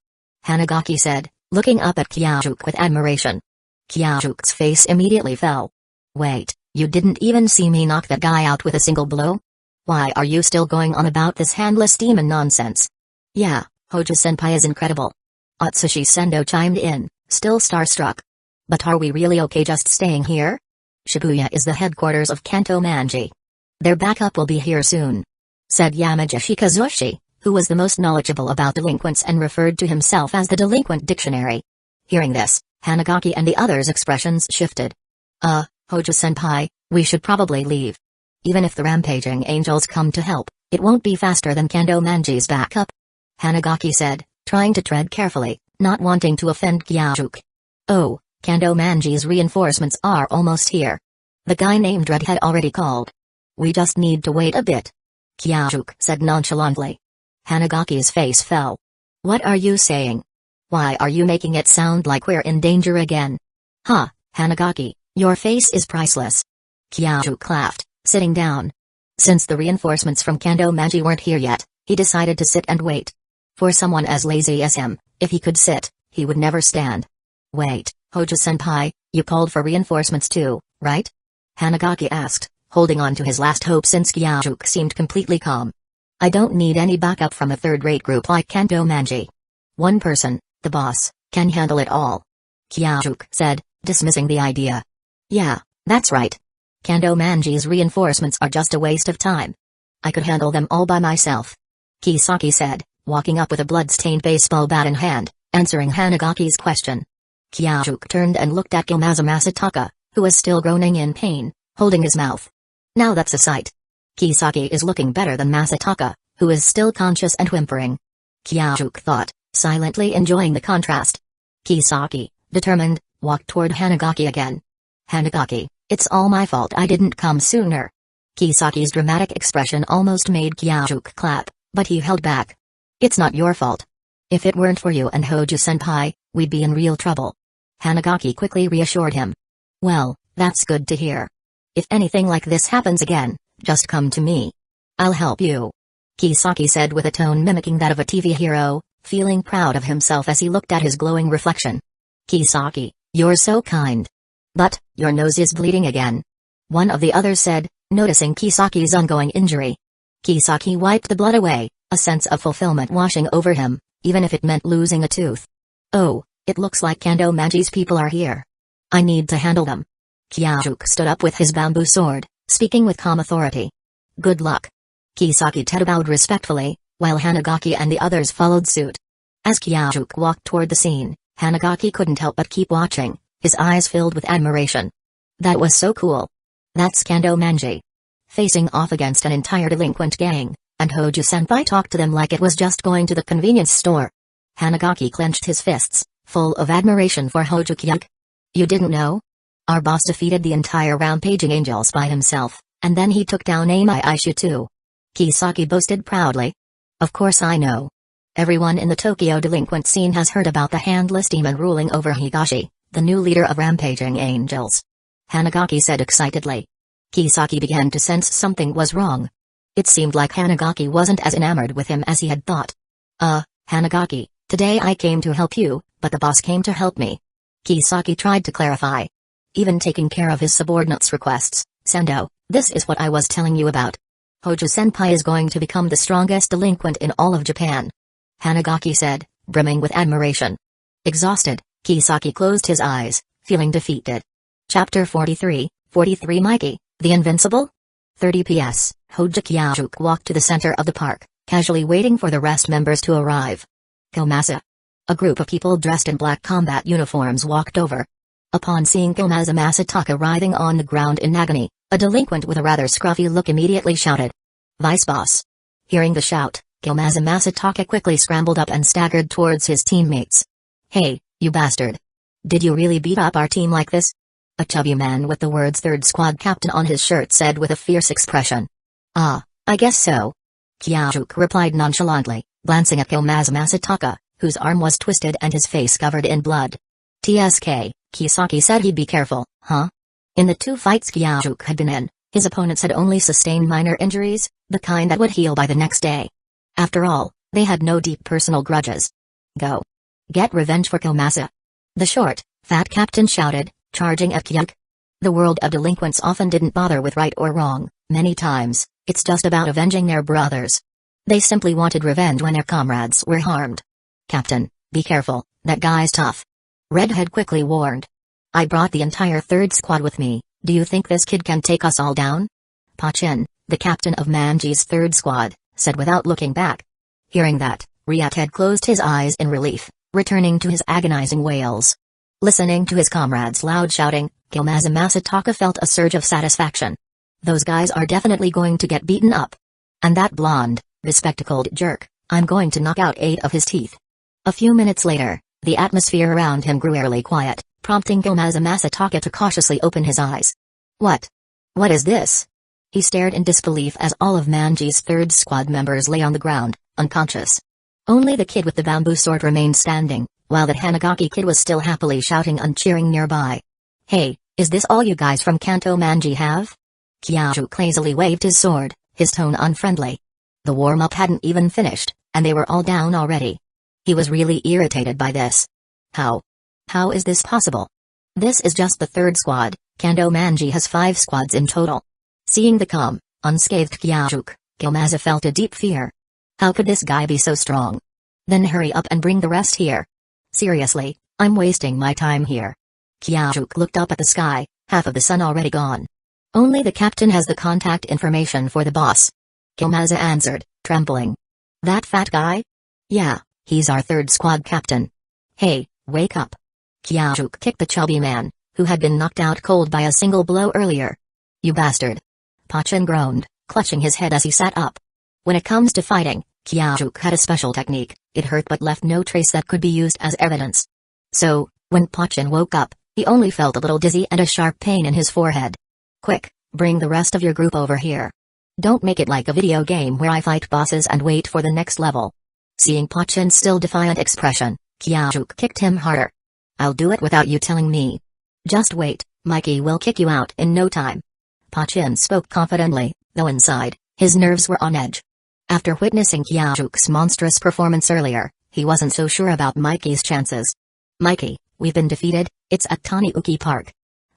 Hanagaki said, looking up at Kyajuk with admiration. Kyajuk's face immediately fell. Wait, you didn't even see me knock that guy out with a single blow? Why are you still going on about this Handless Demon nonsense? Yeah, Hojo-senpai is incredible. Atsushi Sendo chimed in, still starstruck. But are we really okay just staying here? Shibuya is the headquarters of Kanto Manji. Their backup will be here soon, said Yamajashi Kazushi, who was the most knowledgeable about delinquents and referred to himself as the Delinquent Dictionary. Hearing this, Hanagaki and the others' expressions shifted. Hojo-senpai, we should probably leave. Even if the Rampaging Angels come to help, it won't be faster than Kando Manji's backup. Hanagaki said, trying to tread carefully, not wanting to offend Kyajuk. Oh, Kando Manji's reinforcements are almost here. The guy named Red had already called. We just need to wait a bit. Kyajuk said nonchalantly. Hanagaki's face fell. What are you saying? Why are you making it sound like we're in danger again? Hanagaki, your face is priceless. Kyajuk laughed, sitting down. Since the reinforcements from Kando Manji weren't here yet, he decided to sit and wait. For someone as lazy as him, if he could sit, he would never stand. Wait, Hojo-senpai, you called for reinforcements too, right? Hanagaki asked, holding on to his last hope since Kyajuk seemed completely calm. I don't need any backup from a third-rate group like Kando Manji. One person, the boss, can handle it all. Kyajuk said, dismissing the idea. Yeah, that's right. Kando Manji's reinforcements are just a waste of time. I could handle them all by myself. Kisaki said, walking up with a blood-stained baseball bat in hand, answering Hanagaki's question. Kyajuk turned and looked at Komaza Masataka, who was still groaning in pain, holding his mouth. Now that's a sight. Kisaki is looking better than Masataka, who is still conscious and whimpering. Kyajuk thought, silently enjoying the contrast. Kisaki, determined, walked toward Hanagaki again. Hanagaki, it's all my fault I didn't come sooner. Kisaki's dramatic expression almost made Kyajuk clap, but he held back. It's not your fault. If it weren't for you and Hojo-senpai, we'd be in real trouble. Hanagaki quickly reassured him. Well, that's good to hear. If anything like this happens again, just come to me. I'll help you. Kisaki said with a tone mimicking that of a TV hero, feeling proud of himself as he looked at his glowing reflection. Kisaki, you're so kind. But, your nose is bleeding again. One of the others said, noticing Kisaki's ongoing injury. Kisaki wiped the blood away, a sense of fulfillment washing over him, even if it meant losing a tooth. Oh, it looks like Kando Manji's people are here. I need to handle them. Kyajuk stood up with his bamboo sword, speaking with calm authority. Good luck. Kisaki Tedo bowed respectfully, while Hanagaki and the others followed suit. As Kyajuk walked toward the scene, Hanagaki couldn't help but keep watching, his eyes filled with admiration. That was so cool. That's Kando Manji. Facing off against an entire delinquent gang, and Hojo-senpai talked to them like it was just going to the convenience store. Hanagaki clenched his fists, full of admiration for Hojo-kyuk. You didn't know? Our boss defeated the entire rampaging angels by himself, and then he took down Amai Aishu too. Kisaki boasted proudly. Of course I know. Everyone in the Tokyo delinquent scene has heard about the handless demon ruling over Higashi, the new leader of rampaging angels. Hanagaki said excitedly. Kisaki began to sense something was wrong. It seemed like Hanagaki wasn't as enamored with him as he had thought. Hanagaki, today I came to help you, but the boss came to help me. Kisaki tried to clarify. Even taking care of his subordinates' requests, Sando, this is what I was telling you about. Hojo-senpai is going to become the strongest delinquent in all of Japan. Hanagaki said, brimming with admiration. Exhausted, Kisaki closed his eyes, feeling defeated. Chapter 43, Mikey, the Invincible? 30 PS, Hojo-kyajuk walked to the center of the park, casually waiting for the rest members to arrive. Komaza. A group of people dressed in black combat uniforms walked over. Upon seeing Komaza Masataka writhing on the ground in agony, a delinquent with a rather scruffy look immediately shouted. Vice boss. Hearing the shout, Komaza Masataka quickly scrambled up and staggered towards his teammates. Hey, you bastard. Did you really beat up our team like this? A chubby man with the words third squad captain on his shirt said with a fierce expression. I guess so. Kyajuk replied nonchalantly, glancing at Komaza Masataka, whose arm was twisted and his face covered in blood. TSK, Kisaki said he'd be careful, huh? In the two fights Kyajuk had been in, his opponents had only sustained minor injuries, the kind that would heal by the next day. After all, they had no deep personal grudges. Go. Get revenge for Komaza. The short, fat captain shouted, charging at Kyajuk. The world of delinquents often didn't bother with right or wrong, many times, it's just about avenging their brothers. They simply wanted revenge when their comrades were harmed. Captain, be careful, that guy's tough. Redhead quickly warned. I brought the entire third squad with me, do you think this kid can take us all down? Pachin, the captain of Manji's third squad, said without looking back. Hearing that, Redhead closed his eyes in relief, returning to his agonizing wails. Listening to his comrades' loud shouting, Komaza Masataka felt a surge of satisfaction. Those guys are definitely going to get beaten up. And that blonde, bespectacled jerk, I'm going to knock out 8 of his teeth. A few minutes later, the atmosphere around him grew eerily quiet, prompting Komaza Masataka to cautiously open his eyes. What? What is this? He stared in disbelief as all of Manji's third squad members lay on the ground, unconscious. Only the kid with the bamboo sword remained standing, while that Hanagaki kid was still happily shouting and cheering nearby. Hey, is this all you guys from Kanto Manji have? Kyajuk lazily waved his sword, his tone unfriendly. The warm-up hadn't even finished, and they were all down already. He was really irritated by this. How? How is this possible? This is just the third squad. Kando Manji has 5 squads in total. Seeing the calm, unscathed Kyajuk, Kilmaza felt a deep fear. How could this guy be so strong? Then hurry up and bring the rest here. Seriously, I'm wasting my time here. Kyajuk looked up at the sky, half of the sun already gone. Only the captain has the contact information for the boss. Kilmaza answered, trembling. That fat guy? Yeah, he's our third squad captain. Hey, wake up. Kyajuk kicked the chubby man, who had been knocked out cold by a single blow earlier. You bastard. Pachin groaned, clutching his head as he sat up. When it comes to fighting, Kyajuk had a special technique. It hurt but left no trace that could be used as evidence. So, when Pachin woke up, he only felt a little dizzy and a sharp pain in his forehead. Quick, bring the rest of your group over here. Don't make it like a video game where I fight bosses and wait for the next level. Seeing Pachin's still defiant expression, Kyajuk kicked him harder. I'll do it without you telling me. Just wait, Mikey will kick you out in no time. Pachin spoke confidently, though inside, his nerves were on edge. After witnessing Kyaju's monstrous performance earlier, he wasn't so sure about Mikey's chances. Mikey, we've been defeated, it's at Taniuki Park.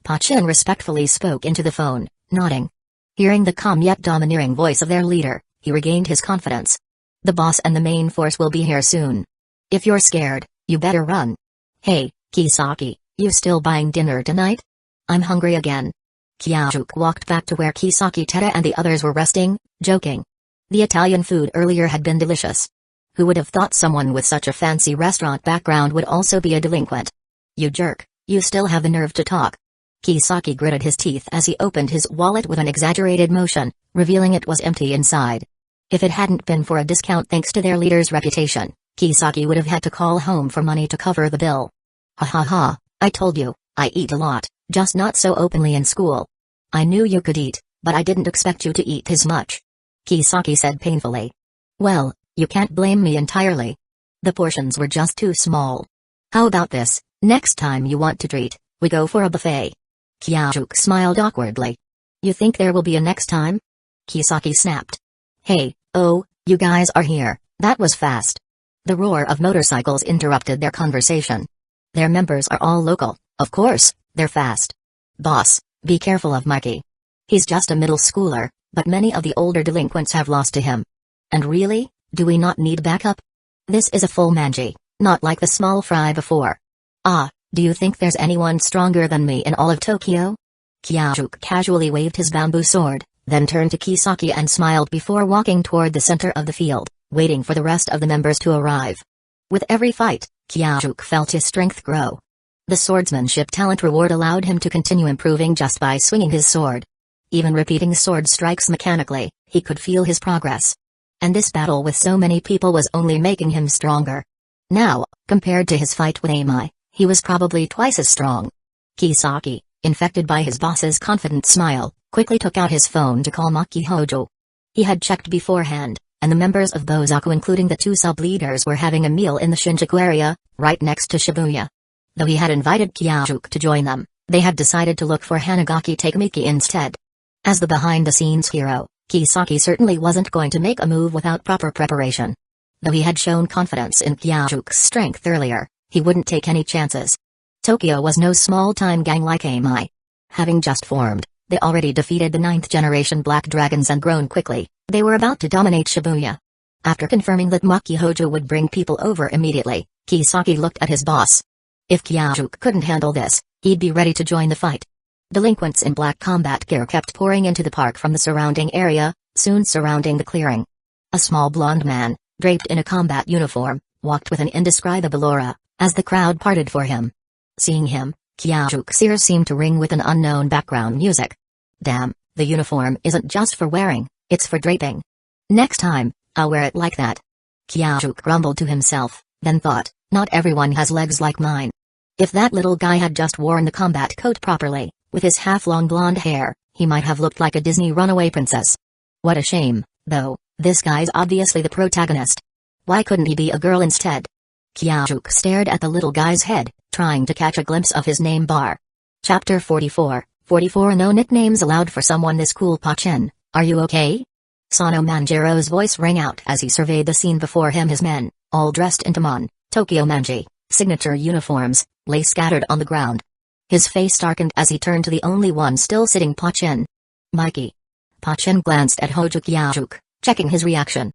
Pachin respectfully spoke into the phone, nodding. Hearing the calm yet domineering voice of their leader, he regained his confidence. The boss and the main force will be here soon. If you're scared, you better run. Hey, Kisaki, you still buying dinner tonight? I'm hungry again. Kyajuk walked back to where Kisaki Teta and the others were resting, joking. The Italian food earlier had been delicious. Who would have thought someone with such a fancy restaurant background would also be a delinquent? You jerk, you still have the nerve to talk. Kisaki gritted his teeth as he opened his wallet with an exaggerated motion, revealing it was empty inside. If it hadn't been for a discount thanks to their leader's reputation, Kisaki would have had to call home for money to cover the bill. Ha ha ha, I told you, I eat a lot, just not so openly in school. I knew you could eat, but I didn't expect you to eat as much. Kisaki said painfully. Well, you can't blame me entirely. The portions were just too small. How about this, next time you want to treat, we go for a buffet. Kyajuk smiled awkwardly. You think there will be a next time? Kisaki snapped. Hey, oh, you guys are here, that was fast. The roar of motorcycles interrupted their conversation. Their members are all local, of course, they're fast. Boss, be careful of Mikey. He's just a middle schooler, but many of the older delinquents have lost to him. And really, do we not need backup? This is a full manji, not like the small fry before. Ah, do you think there's anyone stronger than me in all of Tokyo? Kyajuk casually waved his bamboo sword, then turned to Kisaki and smiled before walking toward the center of the field, waiting for the rest of the members to arrive. With every fight, Kyajuk felt his strength grow. The swordsmanship talent reward allowed him to continue improving just by swinging his sword. Even repeating sword strikes mechanically, he could feel his progress. And this battle with so many people was only making him stronger. Now, compared to his fight with Amai, he was probably twice as strong. Kisaki, infected by his boss's confident smile, quickly took out his phone to call Maki Hojo. He had checked beforehand, and the members of Bozaku including the 2 sub-leaders were having a meal in the Shinjuku area, right next to Shibuya. Though he had invited Kyajuk to join them, they had decided to look for Hanagaki Takamiki instead. As the behind-the-scenes hero, Kisaki certainly wasn't going to make a move without proper preparation. Though he had shown confidence in Kyaju's strength earlier, he wouldn't take any chances. Tokyo was no small-time gang like Amai. Having just formed, they already defeated the 9th-generation Black Dragons and grown quickly. They were about to dominate Shibuya. After confirming that Maki Hojo would bring people over immediately, Kisaki looked at his boss. If Kyajuk couldn't handle this, he'd be ready to join the fight. Delinquents in black combat gear kept pouring into the park from the surrounding area, soon surrounding the clearing. A small blond man, draped in a combat uniform, walked with an indescribable aura, as the crowd parted for him. Seeing him, Kyaju's ears seemed to ring with an unknown background music. Damn, the uniform isn't just for wearing, it's for draping. Next time, I'll wear it like that. Kyajuk grumbled to himself, then thought, not everyone has legs like mine. If that little guy had just worn the combat coat properly, with his half-long blonde hair, he might have looked like a Disney runaway princess. What a shame, though, this guy's obviously the protagonist. Why couldn't he be a girl instead? Kyajuk stared at the little guy's head, trying to catch a glimpse of his name bar. Chapter 44, 44 No nicknames allowed for someone this cool. Pachin, are you okay? Sano Manjiro's voice rang out as he surveyed the scene before him. His men, all dressed in Tokyo Manji signature uniforms, lay scattered on the ground. His face darkened as he turned to the only one still sitting, Pachin. Mikey. Pachin glanced at Hojuk Yajuk, checking his reaction.